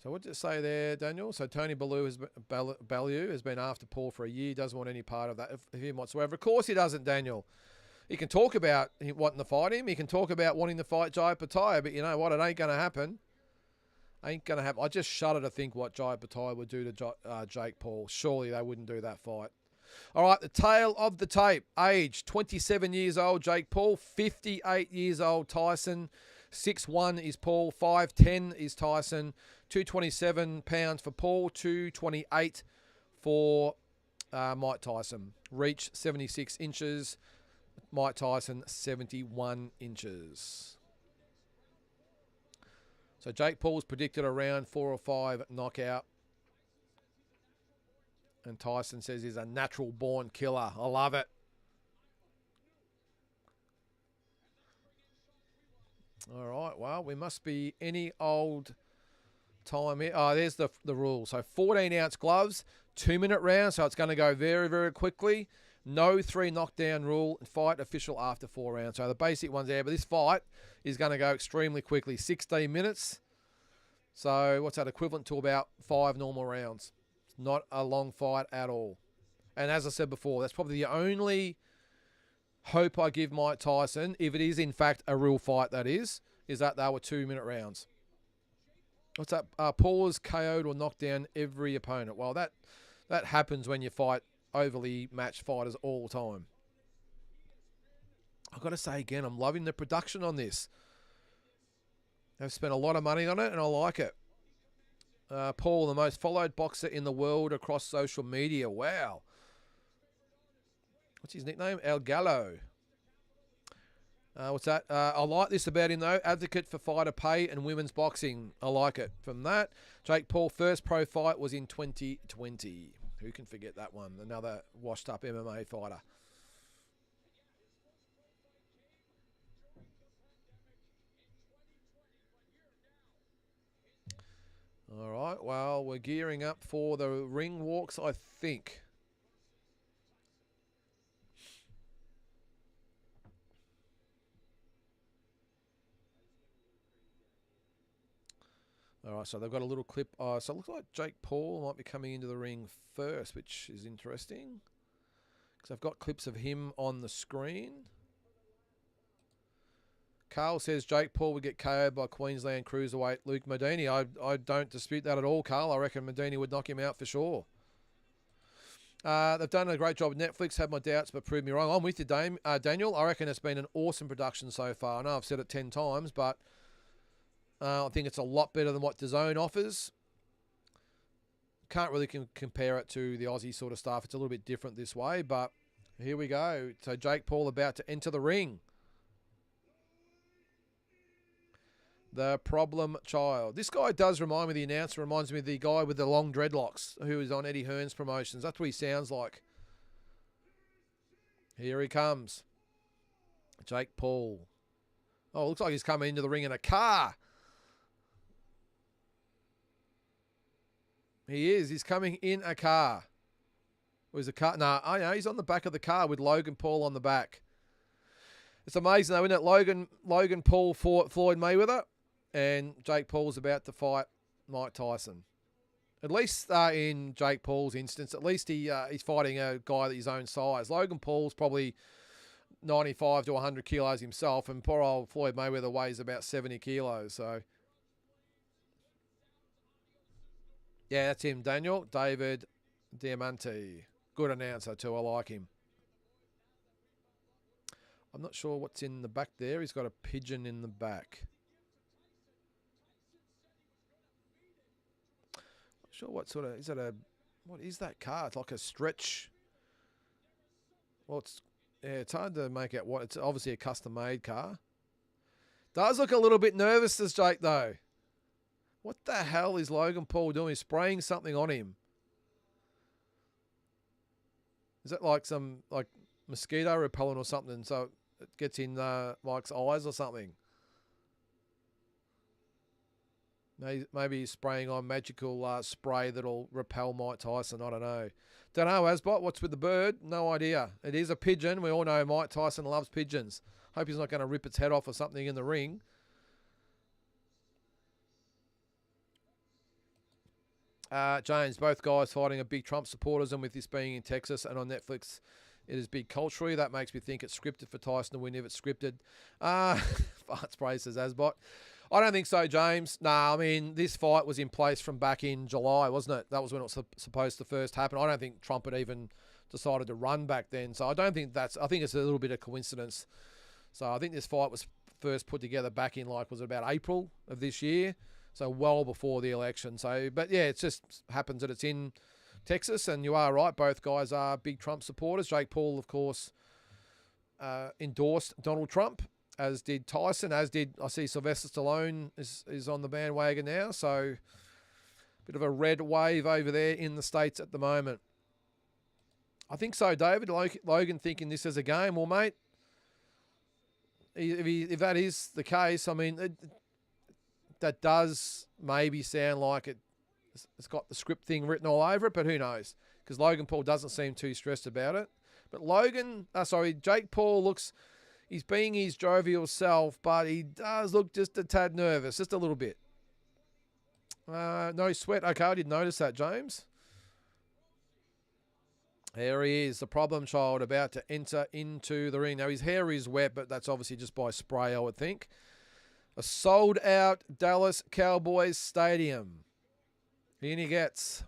So what did it say there, Daniel? So Tony Bellew has been after Paul for a year. He doesn't want any part of that of him whatsoever. Of course he doesn't, Daniel. He can talk about wanting to fight him. He can talk about wanting to fight Jai Pattaya, but you know what? It ain't going to happen. Ain't going to happen. I just shudder to think what Jai Pattaya would do to Jake Paul. Surely they wouldn't do that fight. All right, the tail of the tape. Age, 27 years old, Jake Paul. 58 years old, Tyson. 6'1" is Paul. 5'10" is Tyson. 227 pounds for Paul. 228 for Mike Tyson. Reach, 76 inches. Mike Tyson, 71 inches. So Jake Paul's predicted a round 4 or 5 knockout. And Tyson says he's a natural-born killer. I love it. All right, well, we must be any old time here. Oh, there's the rule. So 14-ounce gloves, 2-minute round, so it's going to go very, very quickly. No 3 knockdown rule. Fight official after 4 rounds. So the basic one's there, but this fight is going to go extremely quickly. 16 minutes. So what's that equivalent to? About 5 normal rounds. Not a long fight at all. And as I said before, that's probably the only hope I give Mike Tyson, if it is in fact a real fight, that is that they were 2-minute rounds. What's that? Paul has KO'd or knocked down every opponent. Well, that happens when you fight overly matched fighters all the time. I've got to say again, I'm loving the production on this. They've spent a lot of money on it, and I like it. Paul, the most followed boxer in the world across social media. Wow. What's his nickname? El Gallo. What's that? I like this about him, though. Advocate for fighter pay and women's boxing. I like it. From that, Jake Paul first pro fight was in 2020. Who can forget that one? Another washed-up MMA fighter. All right, well, we're gearing up for the ring walks, I think. All right, so they've got a little clip. So it looks like Jake Paul might be coming into the ring first, which is interesting, because I've got clips of him on the screen. Carl says Jake Paul would get KO'd by Queensland cruiserweight Luke Medini. I don't dispute that at all, Carl. I reckon Medini would knock him out for sure. They've done a great job with Netflix. Had my doubts, but proved me wrong. I'm with you, Daniel. I reckon it's been an awesome production so far. I know I've said it 10 times, but I think it's a lot better than what DAZN offers. Can't really compare it to the Aussie sort of stuff. It's a little bit different this way, but here we go. So Jake Paul about to enter the ring. The problem child. This guy does remind me, the announcer reminds me of the guy with the long dreadlocks who is on Eddie Hearn's promotions. That's what he sounds like. Here he comes. Jake Paul. Oh, looks like he's coming into the ring in a car. He is. He's coming in a car. Was a car? No, I know he's on the back of the car with Logan Paul on the back. It's amazing though, isn't it? Logan Paul fought Floyd Mayweather, and Jake Paul's about to fight Mike Tyson. At least in Jake Paul's instance, at least he's fighting a guy that his own size. Logan Paul's probably 95 to 100 kilos himself, and poor old Floyd Mayweather weighs about 70 kilos. So, yeah, that's him, Daniel. David Diamante. Good announcer too, I like him. I'm not sure what's in the back there. He's got a pigeon in the back. Not sure what sort of, is it a, what is that car? It's like a stretch. Well, it's hard to make out what, it's obviously a custom-made car. Does look a little bit nervous, this Jake, though. What the hell is Logan Paul doing? He's spraying something on him. Is that like some, like, mosquito repellent or something, so it gets in Mike's eyes or something? Maybe he's spraying on magical spray that'll repel Mike Tyson. I don't know. Don't know, Asbot. What's with the bird? No idea. It is a pigeon. We all know Mike Tyson loves pigeons. Hope he's not going to rip its head off or something in the ring. James, both guys fighting are big Trump supporters, and with this being in Texas and on Netflix, it is big culturally. That makes me think it's scripted for Tyson to win if it's scripted. Fart spray, says Asbot. I don't think so, James. Nah, I mean, this fight was in place from back in July, wasn't it? That was when it was supposed to first happen. I don't think Trump had even decided to run back then. So I don't think that's, I think it's a little bit of coincidence. So I think this fight was first put together back in, like, was it about April of this year? So well before the election. So, but yeah, it just happens that it's in Texas, and you are right. Both guys are big Trump supporters. Jake Paul, of course, endorsed Donald Trump, as did Tyson, as did, I see Sylvester Stallone is on the bandwagon now. So bit of a red wave over there in the States at the moment. I think so, David. Logan thinking this as a game. Well, mate, if that is the case, I mean, that does maybe sound like it's got the script thing written all over it, but who knows? Because Logan Paul doesn't seem too stressed about it. But Jake Paul looks, he's being his jovial self, but he does look just a tad nervous, just a little bit. No sweat. Okay, I didn't notice that, James. There he is, the problem child, about to enter into the ring. Now, his hair is wet, but that's obviously just by spray, I would think. A sold-out Dallas Cowboys stadium. In he gets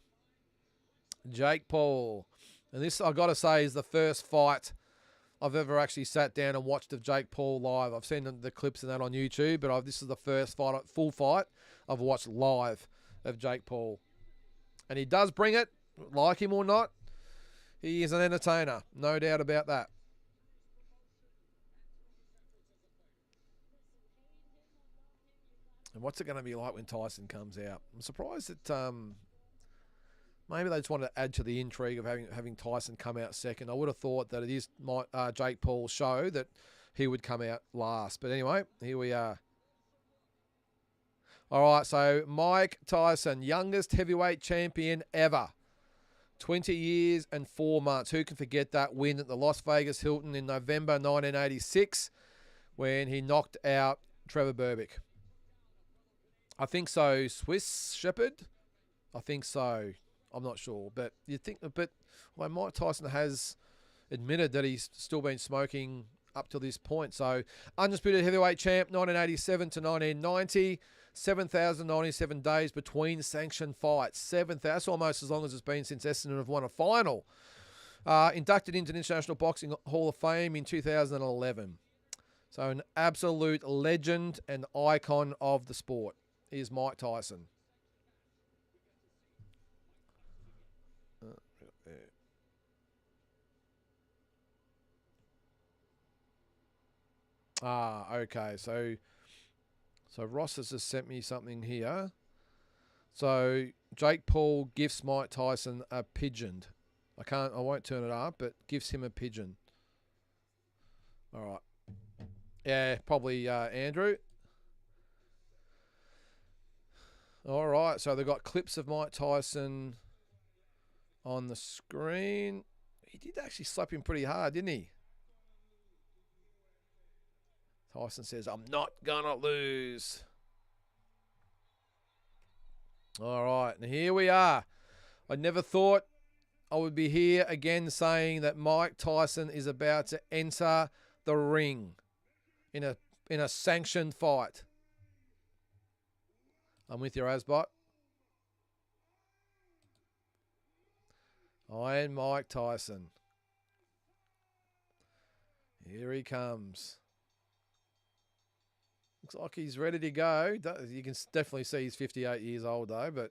Jake Paul. And this, I've got to say, is the first fight I've ever actually sat down and watched of Jake Paul live. I've seen the clips and that on YouTube, but this is the first fight, full fight I've watched live of Jake Paul. And he does bring it, like him or not. He is an entertainer, no doubt about that. And what's it going to be like when Tyson comes out? I'm surprised that maybe they just wanted to add to the intrigue of having Tyson come out second. I would have thought that it is Jake Paul's show that he would come out last. But anyway, here we are. All right, so Mike Tyson, youngest heavyweight champion ever. 20 years and 4 months. Who can forget that win at the Las Vegas Hilton in November 1986 when he knocked out Trevor Berbick? I think so. Swiss Shepherd? I think so. I'm not sure. But you think, Mike Tyson has admitted that he's still been smoking up to this point. So, undisputed heavyweight champ, 1987 to 1990. 7,097 days between sanctioned fights. 7,000. That's almost as long as it's been since Essendon have won a final. Inducted into the International Boxing Hall of Fame in 2011. So an absolute legend and icon of the sport is Mike Tyson. Okay. So Ross has just sent me something here. So Jake Paul gifts Mike Tyson a pigeon. I won't turn it up, but gives him a pigeon. All right. Yeah, probably Andrew. All right. So they've got clips of Mike Tyson on the screen. He did actually slap him pretty hard, didn't he? Tyson says, "I'm not going to lose." All right, and here we are. I never thought I would be here again saying that Mike Tyson is about to enter the ring in a sanctioned fight. I'm with you, Asbot. I am Mike Tyson. Here he comes. Looks like he's ready to go. You can definitely see he's 58 years old, though, but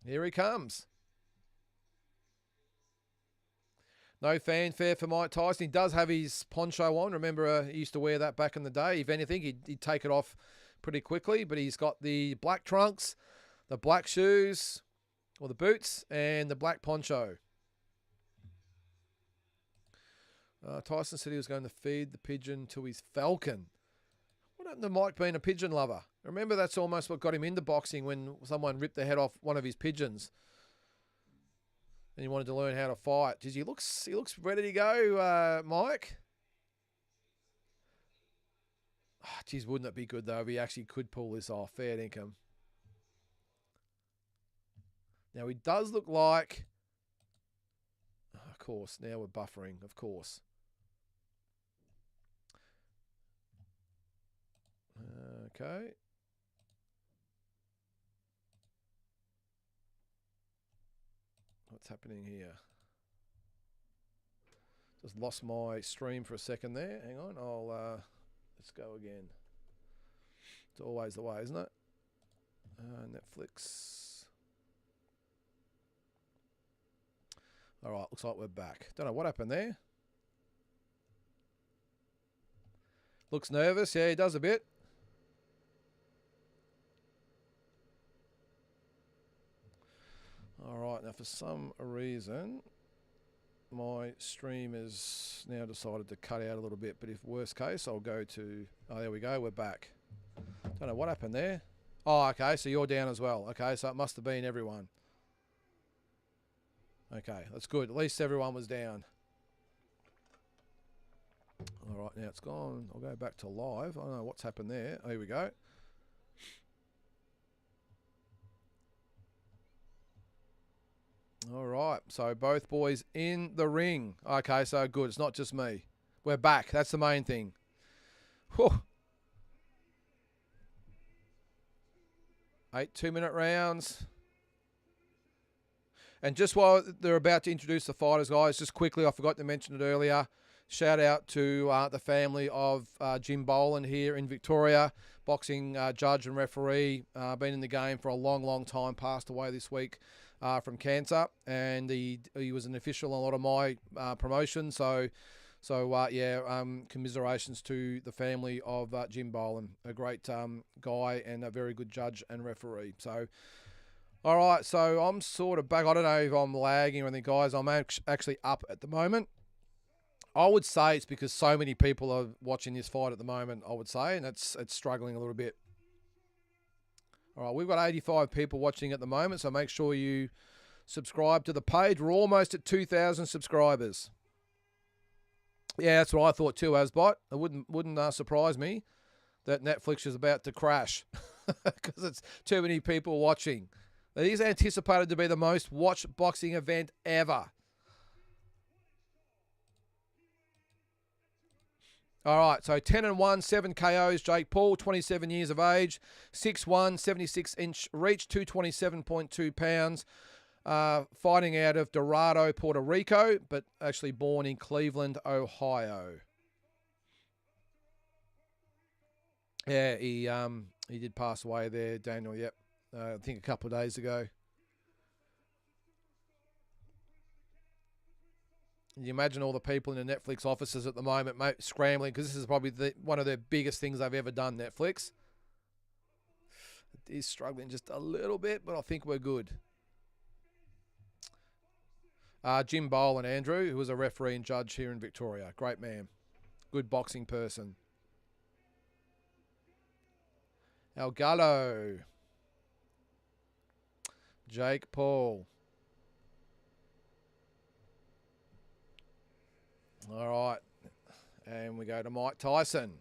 here he comes. No fanfare for Mike Tyson. He does have his poncho on. Remember, he used to wear that back in the day. If anything, he'd take it off pretty quickly, but he's got the black trunks, the black shoes, or the boots, and the black poncho. Tyson said he was going to feed the pigeon to his falcon. What happened to Mike being a pigeon lover? Remember, that's almost what got him into boxing when someone ripped the head off one of his pigeons. And he wanted to learn how to fight. Geez, he looks ready to go, Mike. Oh, geez, wouldn't it be good, though, if he actually could pull this off? Fair dinkum. Now, he does look like... Oh, of course, now we're buffering, of course. Okay. What's happening here? Just lost my stream for a second there. Hang on, let's go again. It's always the way, isn't it? Netflix. All right, looks like we're back. Don't know what happened there. Looks nervous. Yeah, he does a bit. All right, now for some reason, my stream has now decided to cut out a little bit, but if worst case, I'll go to... Oh, there we go, we're back. Don't know what happened there. Oh, okay, so you're down as well. Okay, so it must have been everyone. Okay, that's good. At least everyone was down. All right, now it's gone. I'll go back to live. I don't know what's happened there. Oh, here we go. All right. So both boys in the ring. Okay, so good. It's not just me. We're back. That's the main thing. Whew. 8 2-minute rounds. And just while they're about to introduce the fighters, guys, just quickly, I forgot to mention it earlier. Shout out to the family of Jim Boland here in Victoria, boxing judge and referee, been in the game for a long, long time, passed away this week from cancer, and he was an official on a lot of my promotions. So commiserations to the family of Jim Boland, a great guy and a very good judge and referee. So, all right, so I'm sort of back. I don't know if I'm lagging or anything, guys. I'm actually up at the moment. I would say it's because so many people are watching this fight at the moment, I would say, and it's struggling a little bit. All right, we've got 85 people watching at the moment, so make sure you subscribe to the page. We're almost at 2,000 subscribers. Yeah, that's what I thought too, Asbot. It wouldn't surprise me that Netflix is about to crash because it's too many people watching. It is anticipated to be the most watched boxing event ever. All right, so 10-1, 7 KOs. Jake Paul, 27 years of age, 6'1", 76-inch reach, 227.2 pounds. Fighting out of Dorado, Puerto Rico, but actually born in Cleveland, Ohio. Yeah, he did pass away there, Daniel. Yep, I think a couple of days ago. You imagine all the people in the Netflix offices at the moment, mate, scrambling because this is probably one of their biggest things they've ever done, Netflix. It is struggling just a little bit, but I think we're good. Jim Boland, Andrew, who was a referee and judge here in Victoria. Great man. Good boxing person. El Gallo. Jake Paul. All right. And we go to Mike Tyson.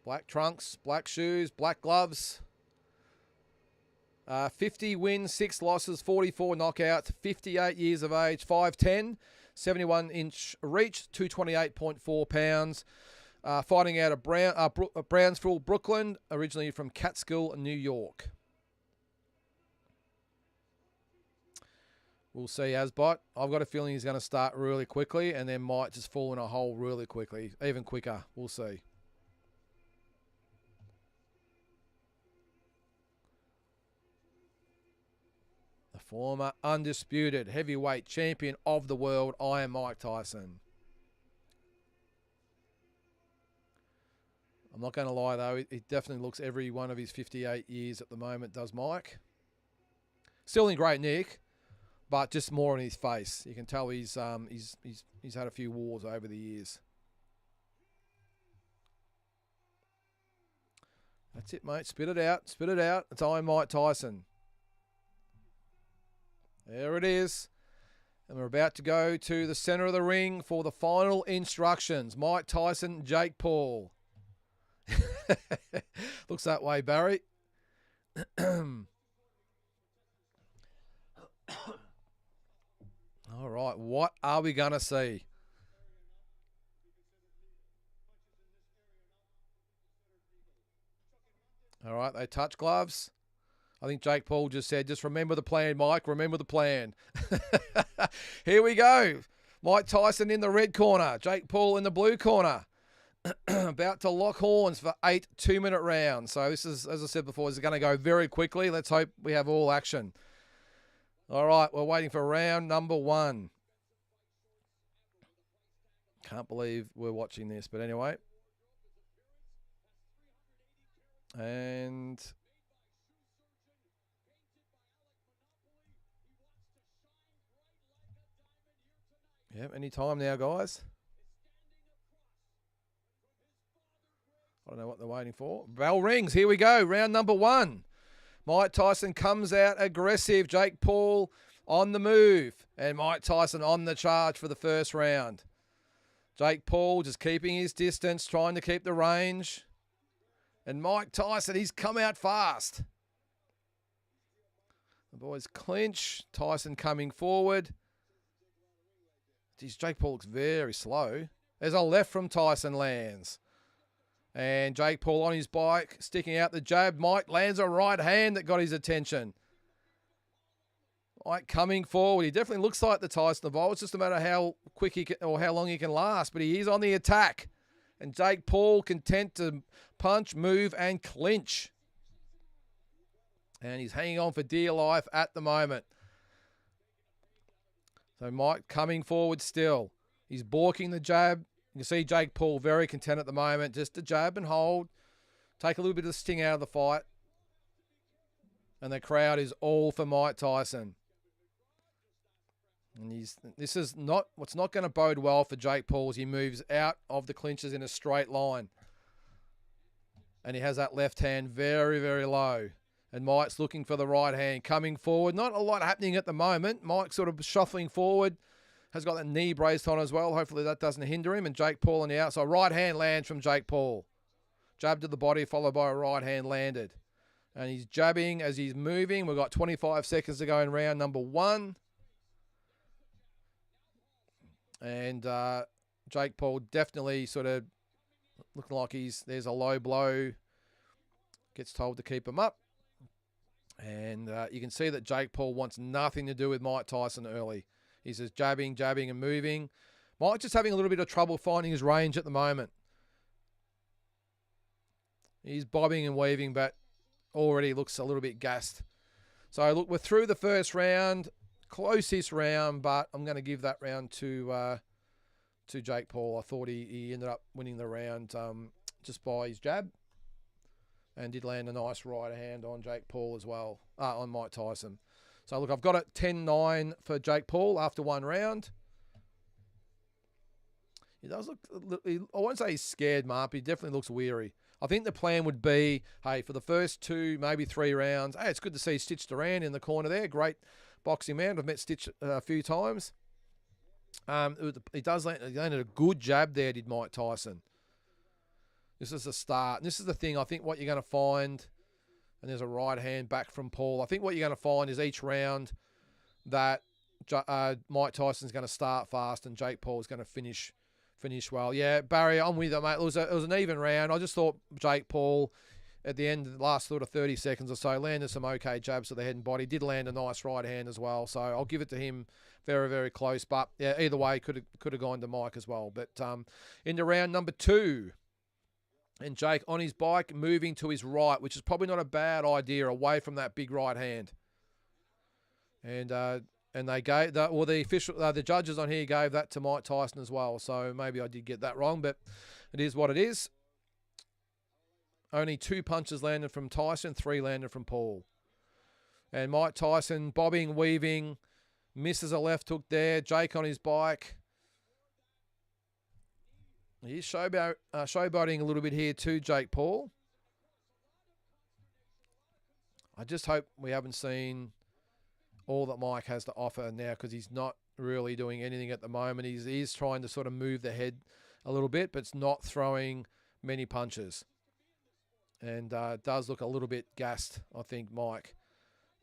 Black trunks, black shoes, black gloves. 50 wins, 6 losses, 44 knockouts, 58 years of age, 5'10", 71-inch reach, 228.4 pounds. Fighting out of Brownsville, Brooklyn, originally from Catskill, New York. We'll see, Asbot. I've got a feeling he's going to start really quickly and then might just fall in a hole really quickly, even quicker. We'll see. The former undisputed heavyweight champion of the world, I am Mike Tyson. I'm not going to lie, though. He definitely looks every one of his 58 years at the moment, does Mike. Still in great nick, but just more on his face. You can tell he's had a few wars over the years. That's it, mate. Spit it out. Spit it out. It's I, Mike Tyson. There it is. And we're about to go to the center of the ring for the final instructions. Mike Tyson, Jake Paul. Looks that way, Barry. All right, what are we going to see? All right, they touch gloves. I think Jake Paul just said, just remember the plan, Mike. Remember the plan. Here we go. Mike Tyson in the red corner. Jake Paul in the blue corner. About to lock horns for 8 2-minute rounds. So this is, as I said before, is going to go very quickly. Let's hope we have all action. All right, we're waiting for round number 1. Can't believe we're watching this, but anyway. And yeah, any time now, guys. I don't know what they're waiting for. Bell rings. Here we go. Round number 1. Mike Tyson comes out aggressive. Jake Paul on the move. And Mike Tyson on the charge for the first round. Jake Paul just keeping his distance, trying to keep the range. And Mike Tyson, he's come out fast. boys clinch. Tyson coming forward. Geez, Jake Paul looks very slow. There's a left from Tyson lands. And Jake Paul on his bike, sticking out the jab. Mike lands a right hand that got his attention. Mike coming forward. He definitely looks like the Tyson of old. It's just a matter of how quick he can, or how long he can last. But he is on the attack. And Jake Paul content to punch, move, and clinch. And he's hanging on for dear life at the moment. So Mike coming forward still. He's balking the jab. You can see Jake Paul very content at the moment. Just to jab and hold. Take a little bit of the sting out of the fight. And the crowd is all for Mike Tyson. And this is not what's not going to bode well for Jake Paul as he moves out of the clinches in a straight line. And he has that left hand very, very low. And Mike's looking for the right hand, coming forward. Not a lot happening at the moment. Mike's sort of shuffling forward. Has got that knee braced on as well. Hopefully that doesn't hinder him. And Jake Paul on the outside. Right hand lands from Jake Paul. Jab to the body, followed by a right hand landed. And he's jabbing as he's moving. We've got 25 seconds to go in round number 1. And Jake Paul definitely sort of looking like there's a low blow. Gets told to keep him up. And you can see that Jake Paul wants nothing to do with Mike Tyson early. He's just jabbing, jabbing, and moving. Mike just having a little bit of trouble finding his range at the moment. He's bobbing and weaving, but already looks a little bit gassed. So, look, we're through the first round. Closest round, but I'm going to give that round to Jake Paul. I thought he ended up winning the round just by his jab. And did land a nice right hand on Jake Paul as well, on Mike Tyson. So, look, I've got it 10-9 for Jake Paul after one round. He does look, I won't say he's scared, Mark, but he definitely looks weary. I think the plan would be, hey, for the first 2, maybe 3 rounds, hey, it's good to see Stitch Duran in the corner there. Great boxing man. I've met Stitch a few he landed a good jab there, did Mike Tyson. This is the start. And this is the thing. I think what you're going to find, and there's a right hand back from Paul. I think what you're going to find is each round that Mike Tyson's going to start fast and Jake Paul's going to finish well. Yeah, Barry, I'm with you, mate. It was an even round. I just thought Jake Paul, at the end of the last sort of 30 seconds or so, landed some okay jabs to the head and body. Did land a nice right hand as well. So I'll give it to him. Very, very close. But yeah, either way, could have gone to Mike as well. But into round number 2. And Jake on his bike, moving to his right, which is probably not a bad idea, away from that big right hand. And they gave that, or the judges on here gave that to Mike Tyson as well. So maybe I did get that wrong, but it is what it is. Only 2 punches landed from Tyson, 3 landed from Paul. And Mike Tyson bobbing, weaving, misses a left hook there. Jake on his bike. He's showboating a little bit here too, Jake Paul. I just hope we haven't seen all that Mike has to offer now, because he's not really doing anything at the moment. He's trying to sort of move the head a little bit, but it's not throwing many punches. And does look a little bit gassed, I think, Mike.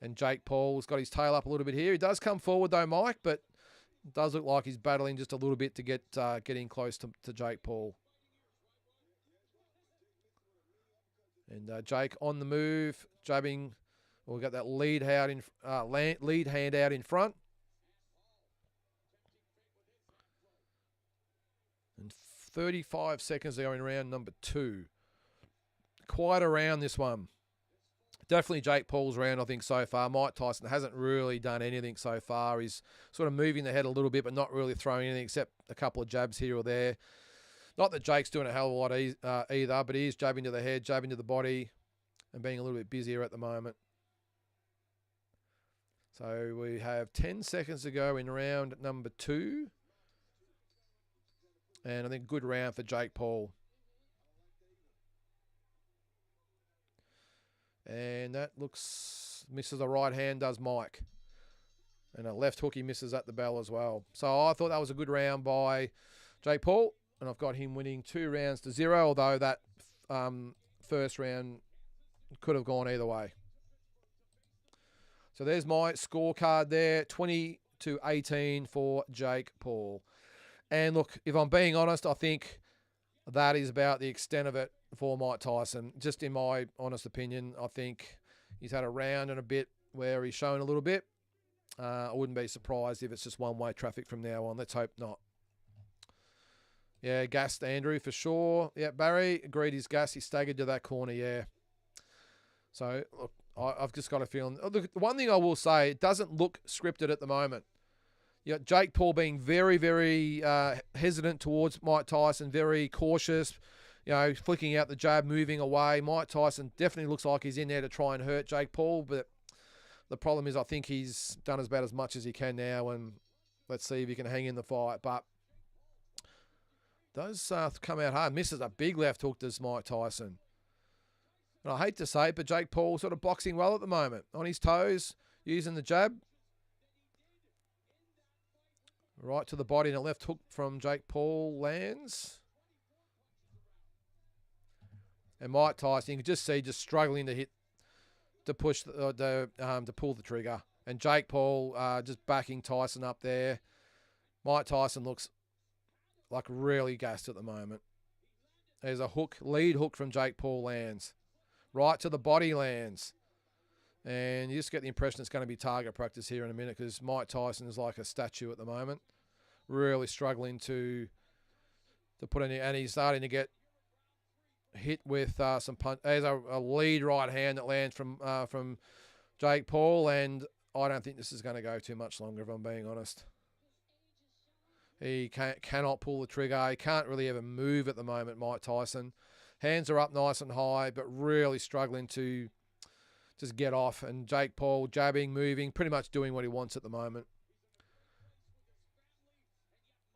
And Jake Paul's got his tail up a little bit here. He does come forward though, Mike, but it does look like he's battling just a little bit to get in close to Jake Paul. And Jake on the move, jabbing. We've got that lead hand out in front. And 35 seconds to go in round number 2. Quite a round, this one. Definitely Jake Paul's round, I think, so far. Mike Tyson hasn't really done anything so far. He's sort of moving the head a little bit, but not really throwing anything except a couple of jabs here or there. Not that Jake's doing a hell of a lot either, but he is jabbing to the head, jabbing to the body, and being a little bit busier at the moment. So we have 10 seconds to go in round number 2. And I think good round for Jake Paul. And that misses a right hand, does Mike. And a left hook he misses at the bell as well. So I thought that was a good round by Jake Paul. And I've got him winning 2-0, although that first round could have gone either way. So there's my scorecard there, 20-18 for Jake Paul. And look, if I'm being honest, I think that is about the extent of it for Mike Tyson. Just in my honest opinion, I think he's had a round and a bit where he's shown a little bit. I wouldn't be surprised if it's just one-way traffic from now on. Let's hope not. Yeah, gassed Andrew for sure. Yeah, Barry agreed he's gassed. He staggered to that corner, yeah. So, look, I've just got a feeling. Look, one thing I will say, it doesn't look scripted at the moment. You got Jake Paul being very, very hesitant towards Mike Tyson, very cautious, flicking out the jab, moving away. Mike Tyson definitely looks like he's in there to try and hurt Jake Paul, but the problem is I think he's done about as much as he can now, and let's see if he can hang in the fight. But does come out hard. Misses a big left hook, does Mike Tyson. And I hate to say it, but Jake Paul sort of boxing well at the moment. On his toes, using the jab. Right to the body and a left hook from Jake Paul lands. And Mike Tyson, you can just see just struggling to push to pull the trigger. And Jake Paul just backing Tyson up there. Mike Tyson looks like really gassed at the moment. There's a lead hook from Jake Paul lands. Right to the body lands. And you just get the impression it's going to be target practice here in a minute because Mike Tyson is like a statue at the moment. Really struggling to put in, and he's starting to get hit with some punch. There's a lead right hand that lands from Jake Paul, and I don't think this is going to go too much longer, if I'm being honest. He cannot pull the trigger. He can't really ever move at the moment, Mike Tyson. Hands are up nice and high, but really struggling to just get off. And Jake Paul jabbing, moving, pretty much doing what he wants at the moment.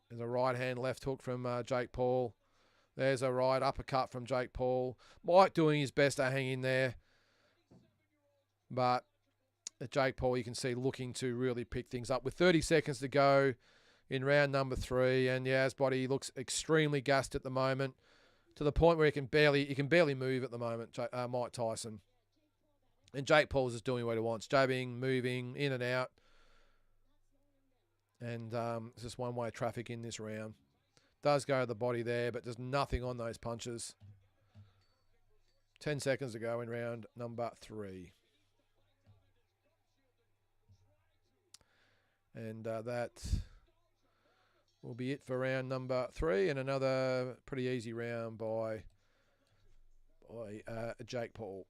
There's a right hand left hook from Jake Paul. There's a right uppercut from Jake Paul. Mike doing his best to hang in there. But Jake Paul, you can see, looking to really pick things up. With 30 seconds to go in round number 3. And yeah, his body looks extremely gassed at the moment. To the point where he can barely move at the moment, Mike Tyson. And Jake Paul's just doing what he wants. Jabbing, moving, in and out. And it's just one-way traffic in this round. Does go to the body there, but there's nothing on those punches. 10 seconds to go in round number 3. And that will be it for round number 3, and another pretty easy round by Jake Paul.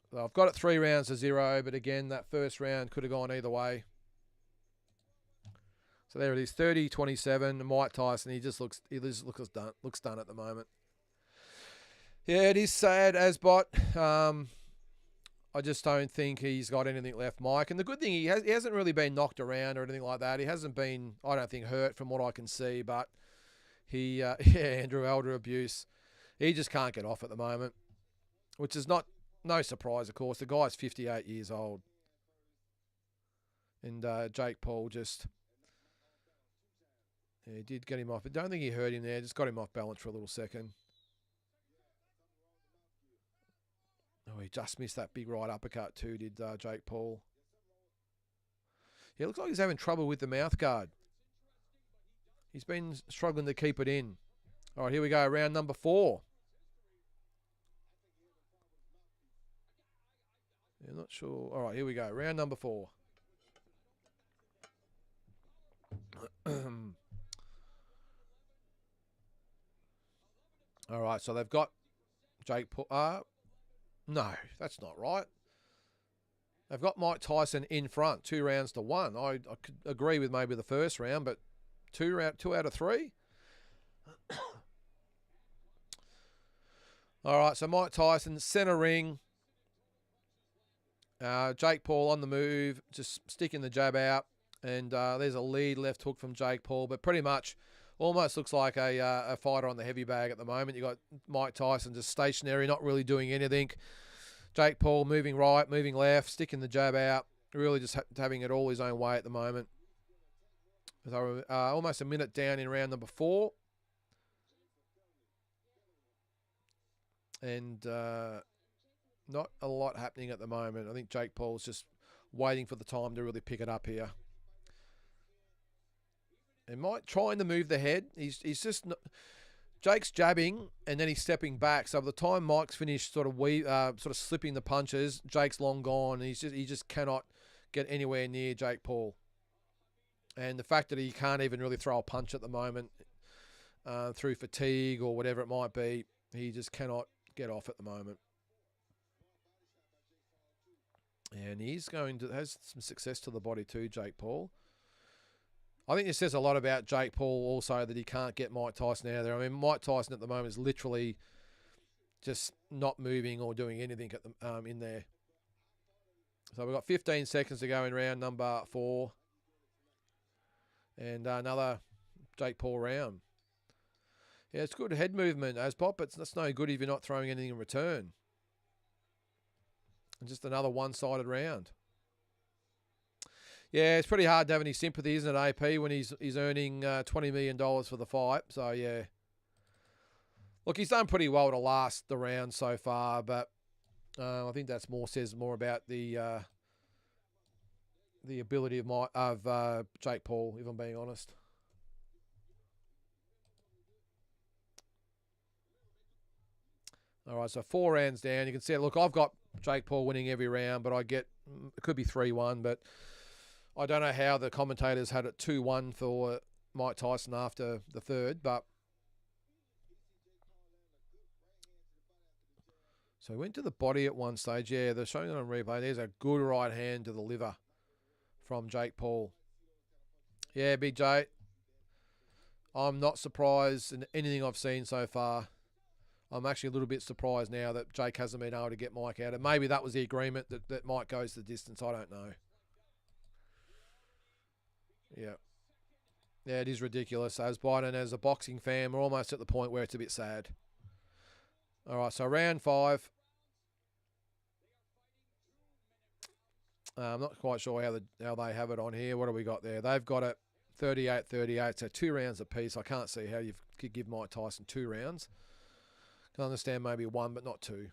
So I've got it 3 rounds to 0, but again, that first round could have gone either way. So there it is, 30-27. Mike Tyson, he looks done at the moment. Yeah, it is sad, Asbot. I just don't think he's got anything left, Mike. And the good thing, he hasn't really been knocked around or anything like that. He hasn't been, I don't think, hurt from what I can see. But he, Andrew Elder abuse. He just can't get off at the moment, which is no surprise, of course. The guy's 58 years old. And Jake Paul just... Yeah, he did get him off. I don't think he hurt him there. Just got him off balance for a little second. Oh, he just missed that big right uppercut too, did Jake Paul. Yeah, it looks like he's having trouble with the mouth guard. He's been struggling to keep it in. All right, here we go. Round number 4. Yeah, not sure. All right, here we go. Round number 4. All right, so they've got Jake Paul. No, that's not right. They've got Mike Tyson in front, 2 rounds to 1. I could agree with maybe the first round, but 2 out of 3. All right, so Mike Tyson, center ring. Jake Paul on the move, just sticking the jab out. And there's a lead left hook from Jake Paul, but pretty much almost looks like a fighter on the heavy bag at the moment. You got Mike Tyson just stationary, not really doing anything. Jake Paul moving right, moving left, sticking the jab out, really just having it all his own way at the moment. So almost a minute down in round number 4. And not a lot happening at the moment. I think Jake Paul's just waiting for the time to really pick it up here. And Mike trying to move the head. He's just not, Jake's jabbing and then he's stepping back. So by the time Mike's finished sort of slipping the punches, Jake's long gone. He just cannot get anywhere near Jake Paul. And the fact that he can't even really throw a punch at the moment through fatigue or whatever it might be, he just cannot get off at the moment. And he's has some success to the body too, Jake Paul. I think this says a lot about Jake Paul also that he can't get Mike Tyson out of there. I mean, Mike Tyson at the moment is literally just not moving or doing anything at the, in there. So we've got 15 seconds to go in round number 4. And another Jake Paul round. Yeah, it's good head movement, Aspop, but that's no good if you're not throwing anything in return. And just another one-sided round. Yeah, it's pretty hard to have any sympathy, isn't it, AP, when he's earning $20 million for the fight. So, yeah. Look, he's done pretty well to last the round so far, but I think that's says more about the ability of Jake Paul, if I'm being honest. All right, so 4 rounds down. You can see, look, I've got Jake Paul winning every round, but it could be 3-1, but I don't know how the commentators had it 2-1 for Mike Tyson after the third, but so he went to the body at one stage. Yeah, they're showing it on replay. There's a good right hand to the liver from Jake Paul. Yeah, Big J. I'm not surprised in anything I've seen so far. I'm actually a little bit surprised now that Jake hasn't been able to get Mike out. And maybe that was the agreement that Mike goes the distance. I don't know. Yeah. Yeah, it is ridiculous. As Biden, as a boxing fan, we're almost at the point where it's a bit sad. All right, so round 5. I'm not quite sure how they have it on here. What do we got there? They've got it 38-38, so 2 rounds apiece. I can't see how you could give Mike Tyson 2 rounds. Can understand maybe 1, but not 2.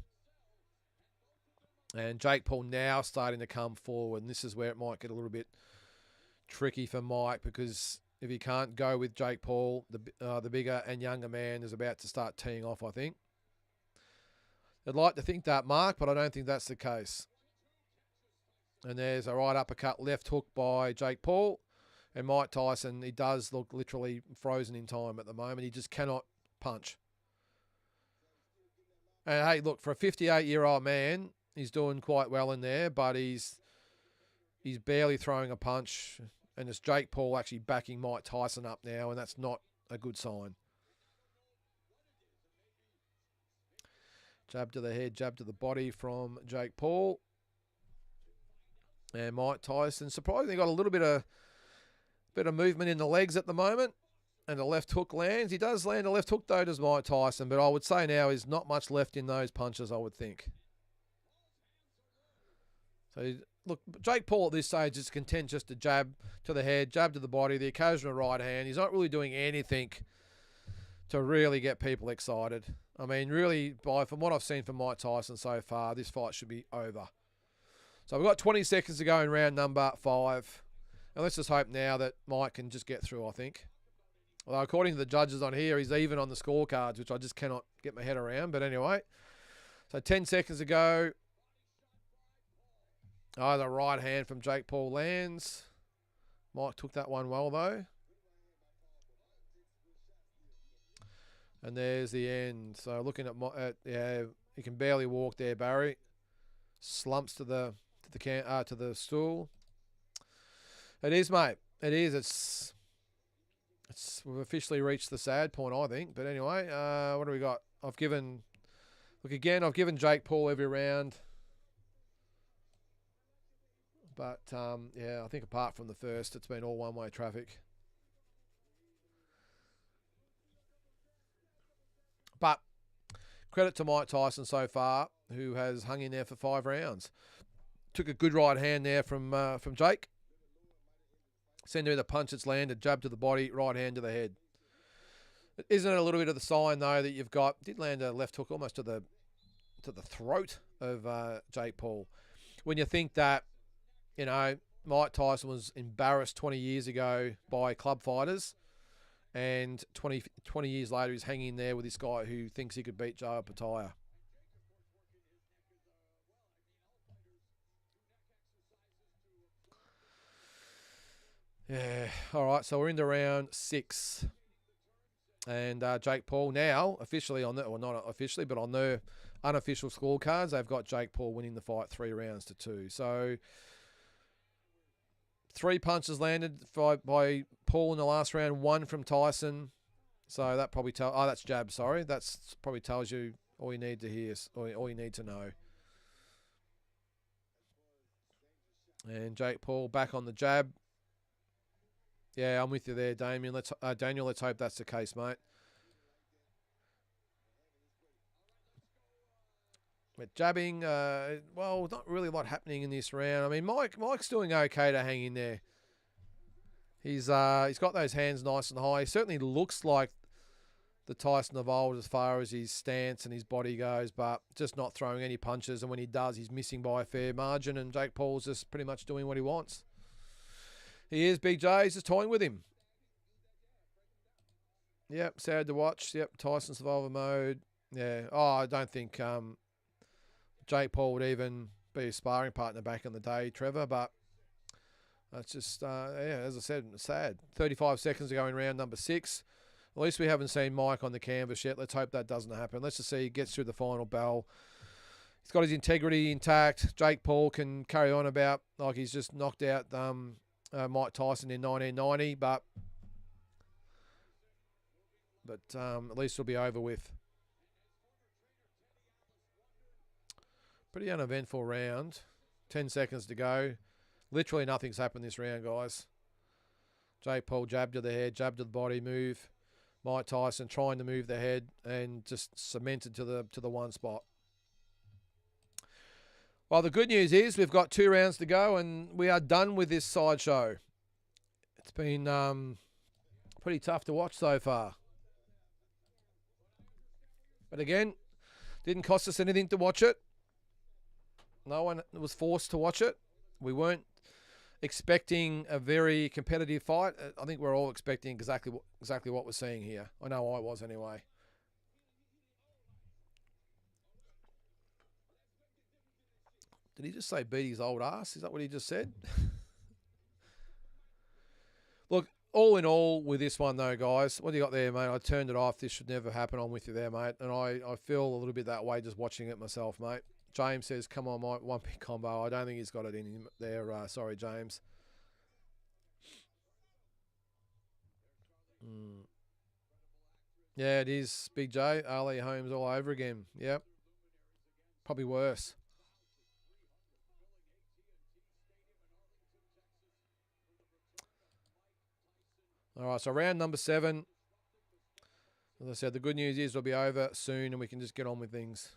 And Jake Paul now starting to come forward, and this is where it might get a little bit tricky for Mike, because if he can't go with Jake Paul, the bigger and younger man is about to start teeing off, I think. I'd like to think that, Mark, but I don't think that's the case. And there's a right uppercut, left hook by Jake Paul. And Mike Tyson, he does look literally frozen in time at the moment. He just cannot punch. And hey, look, for a 58-year-old man, he's doing quite well in there, but he's barely throwing a punch. And it's Jake Paul actually backing Mike Tyson up now, and that's not a good sign. Jab to the head, jab to the body from Jake Paul. And Mike Tyson surprisingly got a little bit of movement in the legs at the moment. And the left hook lands. He does land a left hook though, does Mike Tyson, but I would say now is not much left in those punches, I would think. So, look, Jake Paul at this stage is content just to jab to the head, jab to the body, the occasional right hand. He's not really doing anything to really get people excited. I mean, really, from what I've seen from Mike Tyson so far, this fight should be over. So we've got 20 seconds to go in round number 5. And let's just hope now that Mike can just get through, I think. Although according to the judges on here, he's even on the scorecards, which I just cannot get my head around. But anyway, so 10 seconds to go. Oh, the right hand from Jake Paul lands. Mike took that one well, though. And there's the end. So looking at yeah, he can barely walk there, Barry. Slumps to the stool. It is, mate. It is. We've officially reached the sad point, I think. But anyway, what do we got? I've given Jake Paul every round. But, yeah, I think apart from the first, it's been all one-way traffic. But credit to Mike Tyson so far, who has hung in there for 5 rounds. Took a good right hand there from Jake. Send her the punch that's landed, jab to the body, right hand to the head. Isn't it a little bit of the sign, though, that you've got... Did land a left hook almost to the throat of Jake Paul. When you think that You know, Mike Tyson was embarrassed 20 years ago by club fighters, and 20 years later he's hanging there with this guy who thinks he could beat Joe Pataya. Yeah, all right, so we're into round 6. And Jake Paul now officially on the, or not officially, but on the unofficial scorecards, they've got Jake Paul winning the fight 3-2. So 3 punches landed by Paul in the last round, 1 from Tyson. So that probably that's jab. Sorry, that's probably tells you all you need to hear, or all you need to know. And Jake Paul back on the jab. Yeah, I'm with you there, Damien. Daniel, let's hope that's the case, mate. But jabbing, well, not really a lot happening in this round. I mean, Mike's doing okay to hang in there. He's got those hands nice and high. He certainly looks like the Tyson of old as far as his stance and his body goes, but just not throwing any punches. And when he does, he's missing by a fair margin. And Jake Paul's just pretty much doing what he wants. He is, Big J. He's just toying with him. Yep, sad to watch. Yep, Tyson survival mode. Yeah. Oh, I don't think Jake Paul would even be a sparring partner back in the day, Trevor. But that's just, yeah, as I said, sad. 35 seconds to go in round number 6. At least we haven't seen Mike on the canvas yet. Let's hope that doesn't happen. Let's just see he gets through the final bell. He's got his integrity intact. Jake Paul can carry on about like he's just knocked out Mike Tyson in 1990, but at least it'll be over with. Pretty uneventful round. 10 seconds to go. Literally nothing's happened this round, guys. Jake Paul jab to the head, jab to the body, move. Mike Tyson trying to move the head and just cemented to the one spot. Well, the good news is we've got 2 rounds to go and we are done with this sideshow. It's been pretty tough to watch so far. But again, didn't cost us anything to watch it. No one was forced to watch it. We weren't expecting a very competitive fight. I think we're all expecting exactly what we're seeing here. I know I was anyway. Did he just say beat his old ass? Is that what he just said? Look, all in all with this one though, guys, what do you got there, mate? I turned it off. This should never happen. I'm with you there, mate. And I feel a little bit that way just watching it myself, mate. James says, come on, Mike, one big combo. I don't think he's got it in him there. Sorry, James. Yeah, it is, Big J. Ali Holmes all over again. Yep. Probably worse. All right, so round number 7. As I said, the good news is it'll be over soon and we can just get on with things.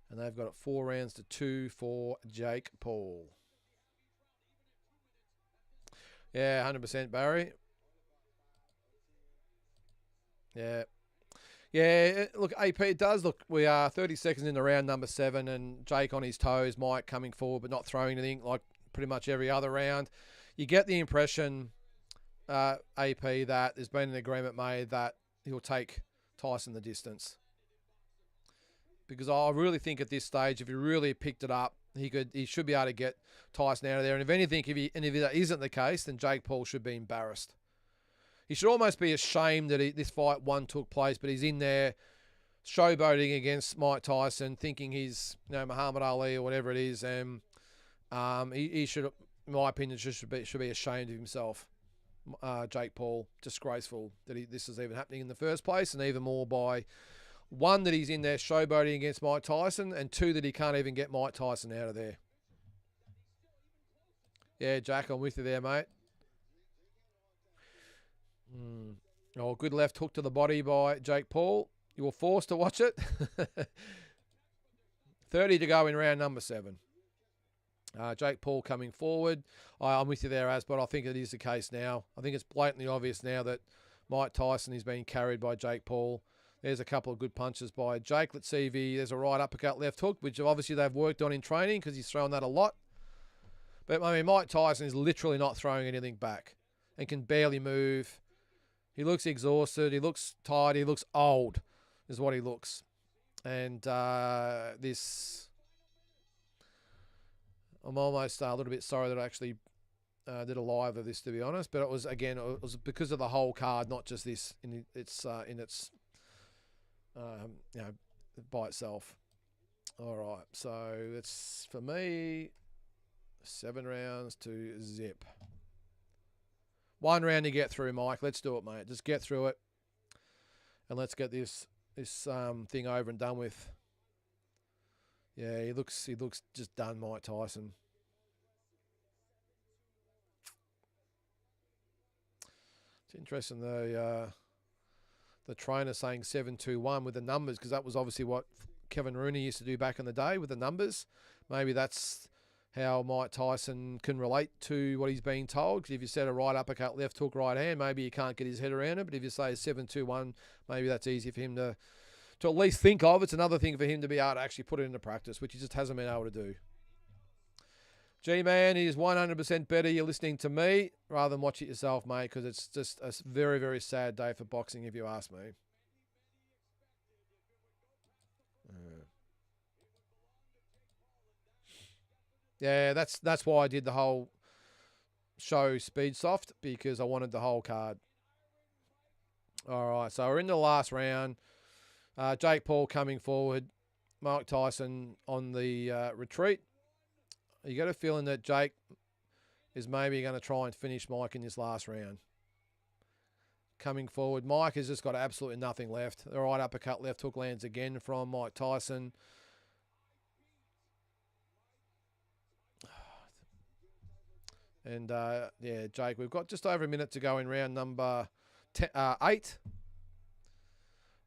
And they've got it 4-2 for Jake Paul. Yeah, 100% Barry. Yeah. Yeah, look, AP, it does look, we are 30 seconds into round number 7 and Jake on his toes, Mike coming forward but not throwing anything like pretty much every other round. You get the impression, AP, that there's been an agreement made that he'll take Tyson the distance. Because I really think at this stage, if he really picked it up, he should be able to get Tyson out of there. And if anything, if that isn't the case, then Jake Paul should be embarrassed. He should almost be ashamed that this fight took place, but he's in there showboating against Mike Tyson, thinking he's Muhammad Ali or whatever it is, and he should, in my opinion, should be ashamed of himself. Jake Paul, disgraceful that this is even happening in the first place, and even more by 1, that he's in there showboating against Mike Tyson, and 2, that he can't even get Mike Tyson out of there. Yeah, Jack, I'm with you there, mate. Oh, good left hook to the body by Jake Paul. You were forced to watch it. 30 to go in round number 7. Jake Paul coming forward. I'm with you there, Az, but I think it is the case now. I think it's blatantly obvious now that Mike Tyson is being carried by Jake Paul. There's a couple of good punches by Jake. Let's see if there's a right uppercut, left hook, which obviously they've worked on in training because he's thrown that a lot. But, I mean, Mike Tyson is literally not throwing anything back and can barely move. He looks exhausted. He looks tired. He looks old is what he looks. And this... I'm almost a little bit sorry that I actually did a live of this, to be honest. But it was, again, it was because of the whole card, not just this in its by itself. All right. So it's, for me, 7 rounds to zip. 1 round to get through, Mike. Let's do it, mate. Just get through it. And let's get this thing over and done with. Yeah, he looks just done, Mike Tyson. It's interesting the trainer saying 7-2-1 with the numbers, because that was obviously what Kevin Rooney used to do back in the day with the numbers. Maybe that's how Mike Tyson can relate to what he's being told. Because if you said a right uppercut, left hook, right hand, maybe he can't get his head around it. But if you say 7-2-1, maybe that's easy for him to at least think of. It's another thing for him to be able to actually put it into practice, which he just hasn't been able to do. G-Man is 100% better. You're listening to me rather than watch it yourself, mate, because it's just a very, very sad day for boxing, if you ask me. Yeah, that's why I did the whole show speed soft, because I wanted the whole card. All right, so we're in the last round. Jake Paul coming forward. Mike Tyson on the retreat. You got a feeling that Jake is maybe going to try and finish Mike in this last round. Coming forward. Mike has just got absolutely nothing left. The right uppercut, left hook lands again from Mike Tyson. And, yeah, Jake, we've got just over a minute to go in round number 8.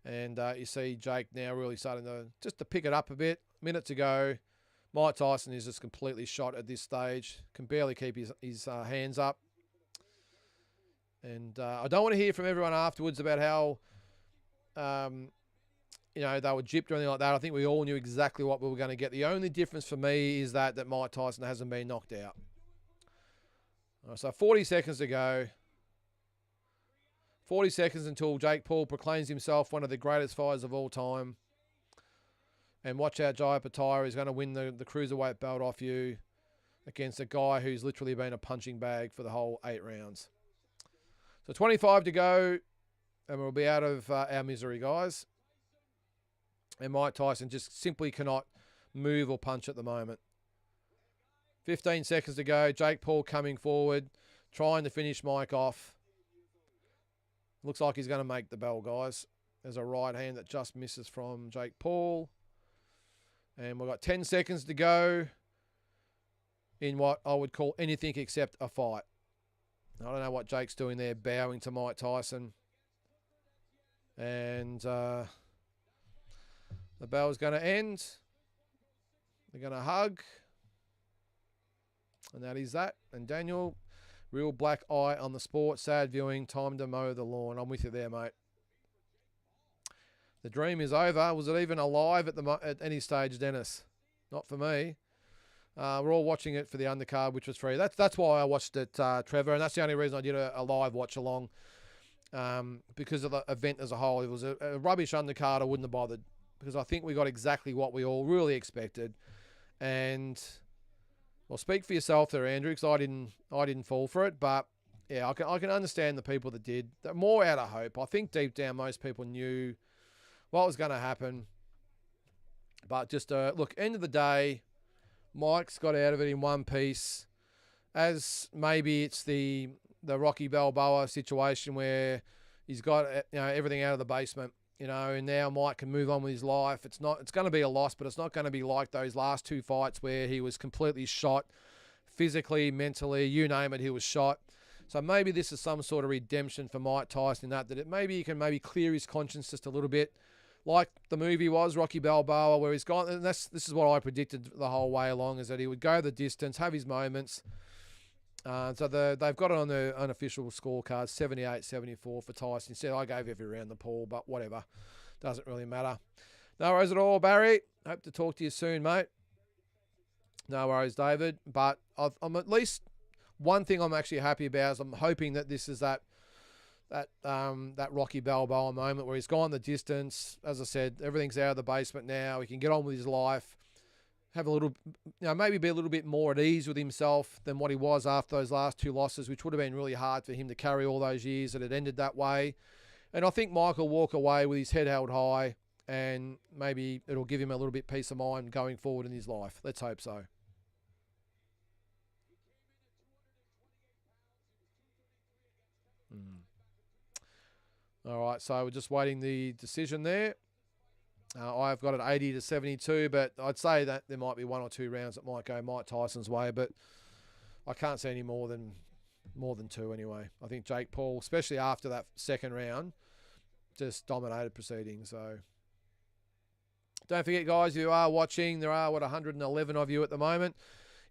And you see Jake now really starting to pick it up a bit. Minute to go. Mike Tyson is just completely shot at this stage. Can barely keep his hands up. And I don't want to hear from everyone afterwards about how, they were gypped or anything like that. I think we all knew exactly what we were going to get. The only difference for me is that Mike Tyson hasn't been knocked out. So 40 seconds to go. 40 seconds until Jake Paul proclaims himself one of the greatest fighters of all time. And watch out, Jai Pataya is going to win the cruiserweight belt off you against a guy who's literally been a punching bag for the whole 8 rounds. So 25 to go, and we'll be out of our misery, guys. And Mike Tyson just simply cannot move or punch at the moment. 15 seconds to go. Jake Paul coming forward, trying to finish Mike off. Looks like he's going to make the bell, guys. There's a right hand that just misses from Jake Paul. And we've got 10 seconds to go in what I would call anything except a fight. I don't know what Jake's doing there, bowing to Mike Tyson. And the bell's going to end. They're going to hug. And that is that. And Daniel, real black eye on the sport. Sad viewing. Time to mow the lawn. I'm with you there, mate. The dream is over. Was it even alive at any stage, Dennis? Not for me. We're all watching it for the undercard, which was free. That's why I watched it, Trevor, and that's the only reason I did a live watch along, because of the event as a whole. It was a rubbish undercard. I wouldn't have bothered, because I think we got exactly what we all really expected. And, well, speak for yourself there, Andrew, because I didn't fall for it. But yeah, I can understand the people that did. They're more out of hope. I think deep down most people knew what was going to happen. But just, look, end of the day, Mike's got out of it in one piece. As maybe it's the Rocky Balboa situation where he's got everything out of the basement, and now Mike can move on with his life. It's going to be a loss, but it's not going to be like those last 2 fights where he was completely shot physically, mentally, you name it, he was shot. So maybe this is some sort of redemption for Mike Tyson in that maybe he can clear his conscience just a little bit. Like the movie was, Rocky Balboa, where he's gone, and this is what I predicted the whole way along, is that he would go the distance, have his moments. So they've got it on the unofficial scorecard, 78-74 for Tyson. Instead, I gave every round the Paul, but whatever. Doesn't really matter. No worries at all, Barry. Hope to talk to you soon, mate. No worries, David. But I'm at least one thing I'm actually happy about is I'm hoping that this is that Rocky Balboa moment where he's gone the distance. As I said, everything's out of the basement now. He can get on with his life, have a little, maybe be a little bit more at ease with himself than what he was after those last 2 losses, which would have been really hard for him to carry all those years that it ended that way. And I think Mike will walk away with his head held high, and maybe it'll give him a little bit peace of mind going forward in his life. Let's hope so. All right, so we're just waiting the decision there. I've got it 80 to 72, but I'd say that there might be 1 or 2 rounds that might go Mike Tyson's way, but I can't see any more than 2 anyway. I think Jake Paul, especially after that second round, just dominated proceedings. So don't forget, guys, if you are watching, there are 111 of you at the moment.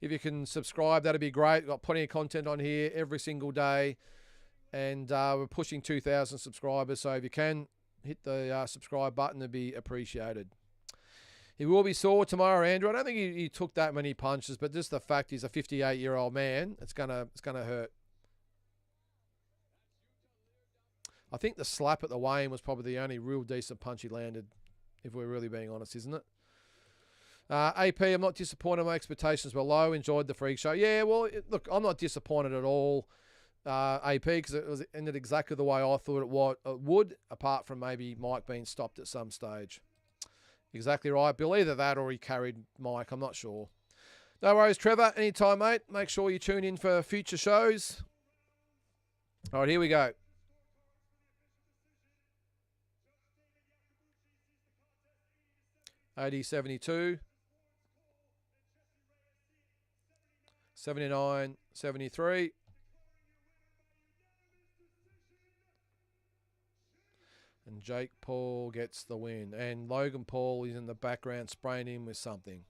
If you can subscribe, that'd be great. We've got plenty of content on here every single day, and we're pushing 2,000 subscribers. So if you can hit the subscribe button, it'd be appreciated. He will be sore tomorrow, Andrew. I don't think he took that many punches, but just the fact he's a 58-year-old man, it's gonna hurt. I think the slap at the weigh-in was probably the only real decent punch he landed, if we're really being honest, isn't it? AP, I'm not disappointed. My expectations were low. Enjoyed the freak show. Yeah, well, look, I'm not disappointed at all, AP, because it ended exactly the way I thought it would, apart from maybe Mike being stopped at some stage. Exactly right. Bill, either that or he carried Mike. I'm not sure. No worries, Trevor. Anytime, mate. Make sure you tune in for future shows. All right, here we go. $80, 72. 79, 73. And Jake Paul gets the win. And Logan Paul is in the background spraying him with something.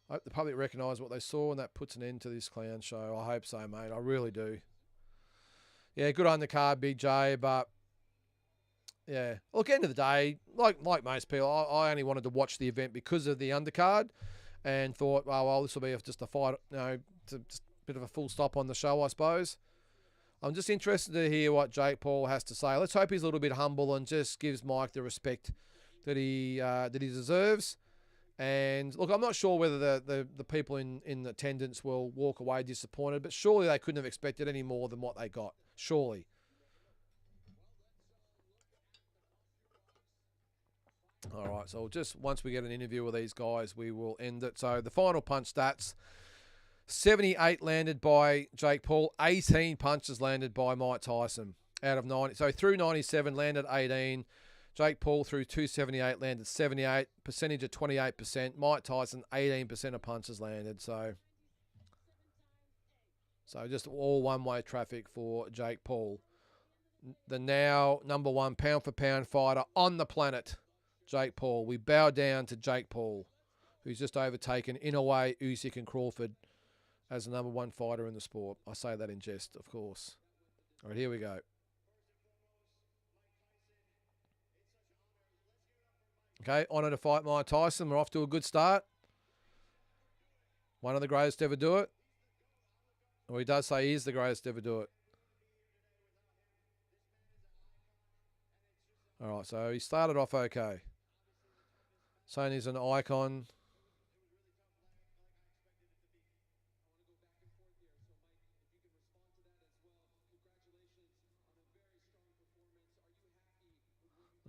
I hope the public recognise what they saw, and that puts an end to this clown show. I hope so, mate. I really do. Yeah, good undercard, Big J, but yeah. Look, end of the day, like most people, I only wanted to watch the event because of the undercard, and thought, oh, well, this will be just a fight, just a bit of a full stop on the show, I suppose. I'm just interested to hear what Jake Paul has to say. Let's hope he's a little bit humble and just gives Mike the respect that he deserves. And look, I'm not sure whether the people in attendance will walk away disappointed, but surely they couldn't have expected any more than what they got. Surely. All right, so just once we get an interview with these guys, we will end it. So the final punch stats: 78 landed by Jake Paul, 18 punches landed by Mike Tyson out of 90. So through 97, landed 18. Jake Paul through 278, landed 78, percentage of 28%. Mike Tyson, 18% of punches landed. So just all one-way traffic for Jake Paul. The now number 1 pound-for-pound fighter on the planet, Jake Paul. We bow down to Jake Paul, who's just overtaken, in a way, Usyk and Crawford as the number 1 fighter in the sport. I say that in jest, of course. All right, here we go. Okay, honour to fight Mike Tyson. We're off to a good start. One of the greatest to ever do it. Well, he does say he is the greatest to ever do it. All right, so he started off okay. Saying he's an icon.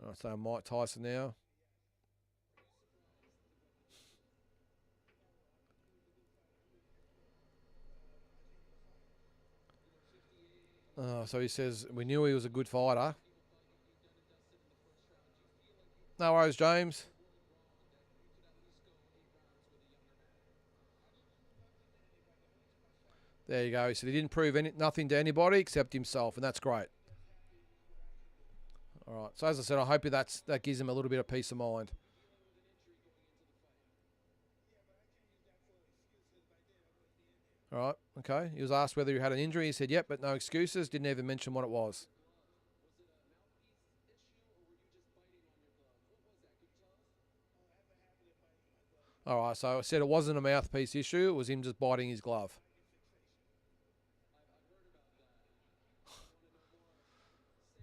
All right, so Mike Tyson now. So he says, we knew he was a good fighter. No worries, James. There you go. He said he didn't prove nothing to anybody except himself, and that's great. All right. So as I said, I hope that gives him a little bit of peace of mind. All right. Okay. He was asked whether he had an injury. He said, yep, but no excuses. Didn't even mention what it was. All right, so I said it wasn't a mouthpiece issue. It was him just biting his glove.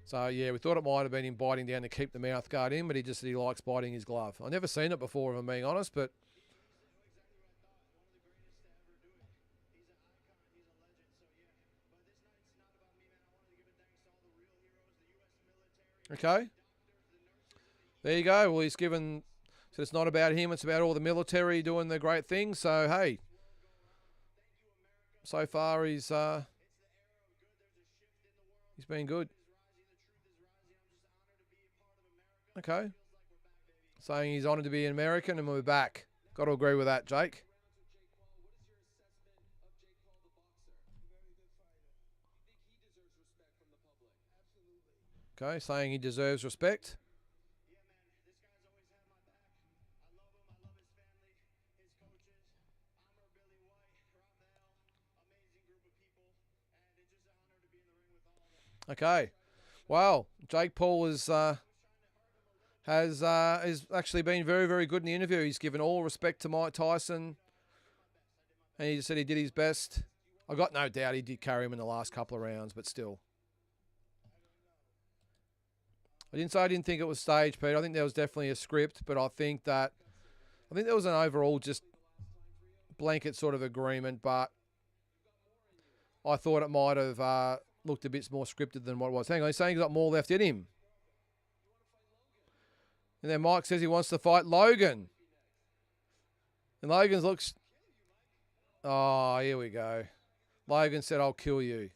So, yeah, we thought it might have been him biting down to keep the mouth guard in, but he just said he likes biting his glove. I've never seen it before, if I'm being honest, but... Okay. There you go. Well, he's given... So it's not about him, it's about all the military doing the great things. So, hey, so far he's been good. Okay. Saying he's honoured to be an American and we're back. Got to agree with that, Jake. Okay, saying he deserves respect. Okay. Wow. Jake Paul has actually been very, very good in the interview. He's given all respect to Mike Tyson. And he just said he did his best. I got no doubt he did carry him in the last couple of rounds, but still. I didn't say I didn't think it was staged, Pete. I think there was definitely a script, but I think there was an overall just blanket sort of agreement, but I thought it might have looked a bit more scripted than what it was. Hang on, he's saying he's got more left in him. And then Mike says he wants to fight Logan. And Logan looks... Oh, here we go. Logan said, I'll kill you.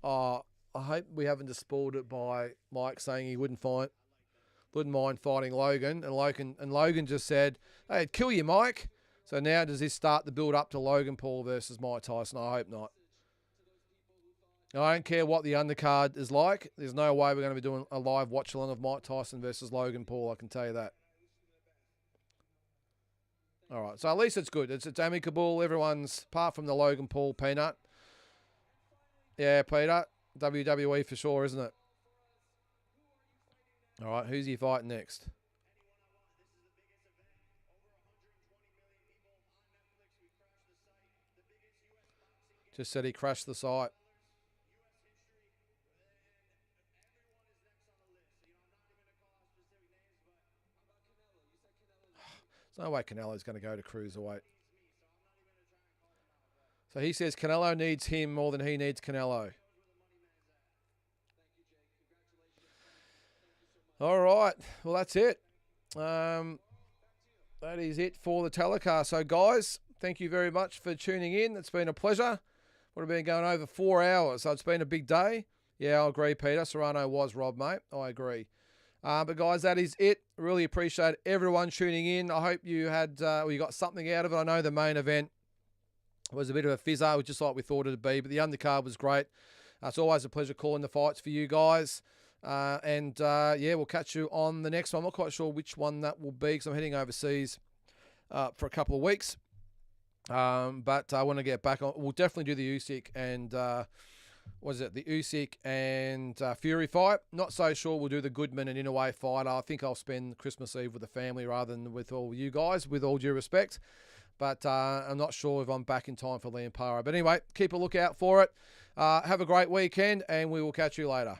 Oh, I hope we haven't just spoiled it by Mike saying he wouldn't mind fighting Logan. And Logan just said, hey, I'd kill you, Mike. So now does this start the build up to Logan Paul versus Mike Tyson? I hope not. I don't care what the undercard is like. There's no way we're going to be doing a live watch-along of Mike Tyson versus Logan Paul, I can tell you that. All right, so at least it's good. It's amicable. Everyone's, apart from the Logan Paul peanut. Yeah, Peter. WWE for sure, isn't it? All right, who's he fighting next? Just said he crashed the site. There's no way Canelo's going to go to cruiserweight. So he says Canelo needs him more than he needs Canelo. All right. Well, that's it. That is it for the telecast. So, guys, thank you very much for tuning in. It's been a pleasure. Would have been going over 4 hours, so it's been a big day. Yeah, I agree, Peter. Serrano was robbed, mate. I agree. But, guys, that is it. Really appreciate everyone tuning in. I hope you had you got something out of it. I know the main event was a bit of a fizzer, just like we thought it would be, but the undercard was great. It's always a pleasure calling the fights for you guys. Yeah, we'll catch you on the next one. I'm not quite sure which one that will be because I'm heading overseas for a couple of weeks. But I want to get back on. We'll definitely do the Usyk and the Usyk and Fury fight. Not so sure we'll do the Goodman and Inouye fight. I think I'll spend Christmas Eve with the family rather than with all you guys, with all due respect. But I'm not sure if I'm back in time for Liam Parra. But anyway, keep a lookout for it. Have a great weekend, and we will catch you later.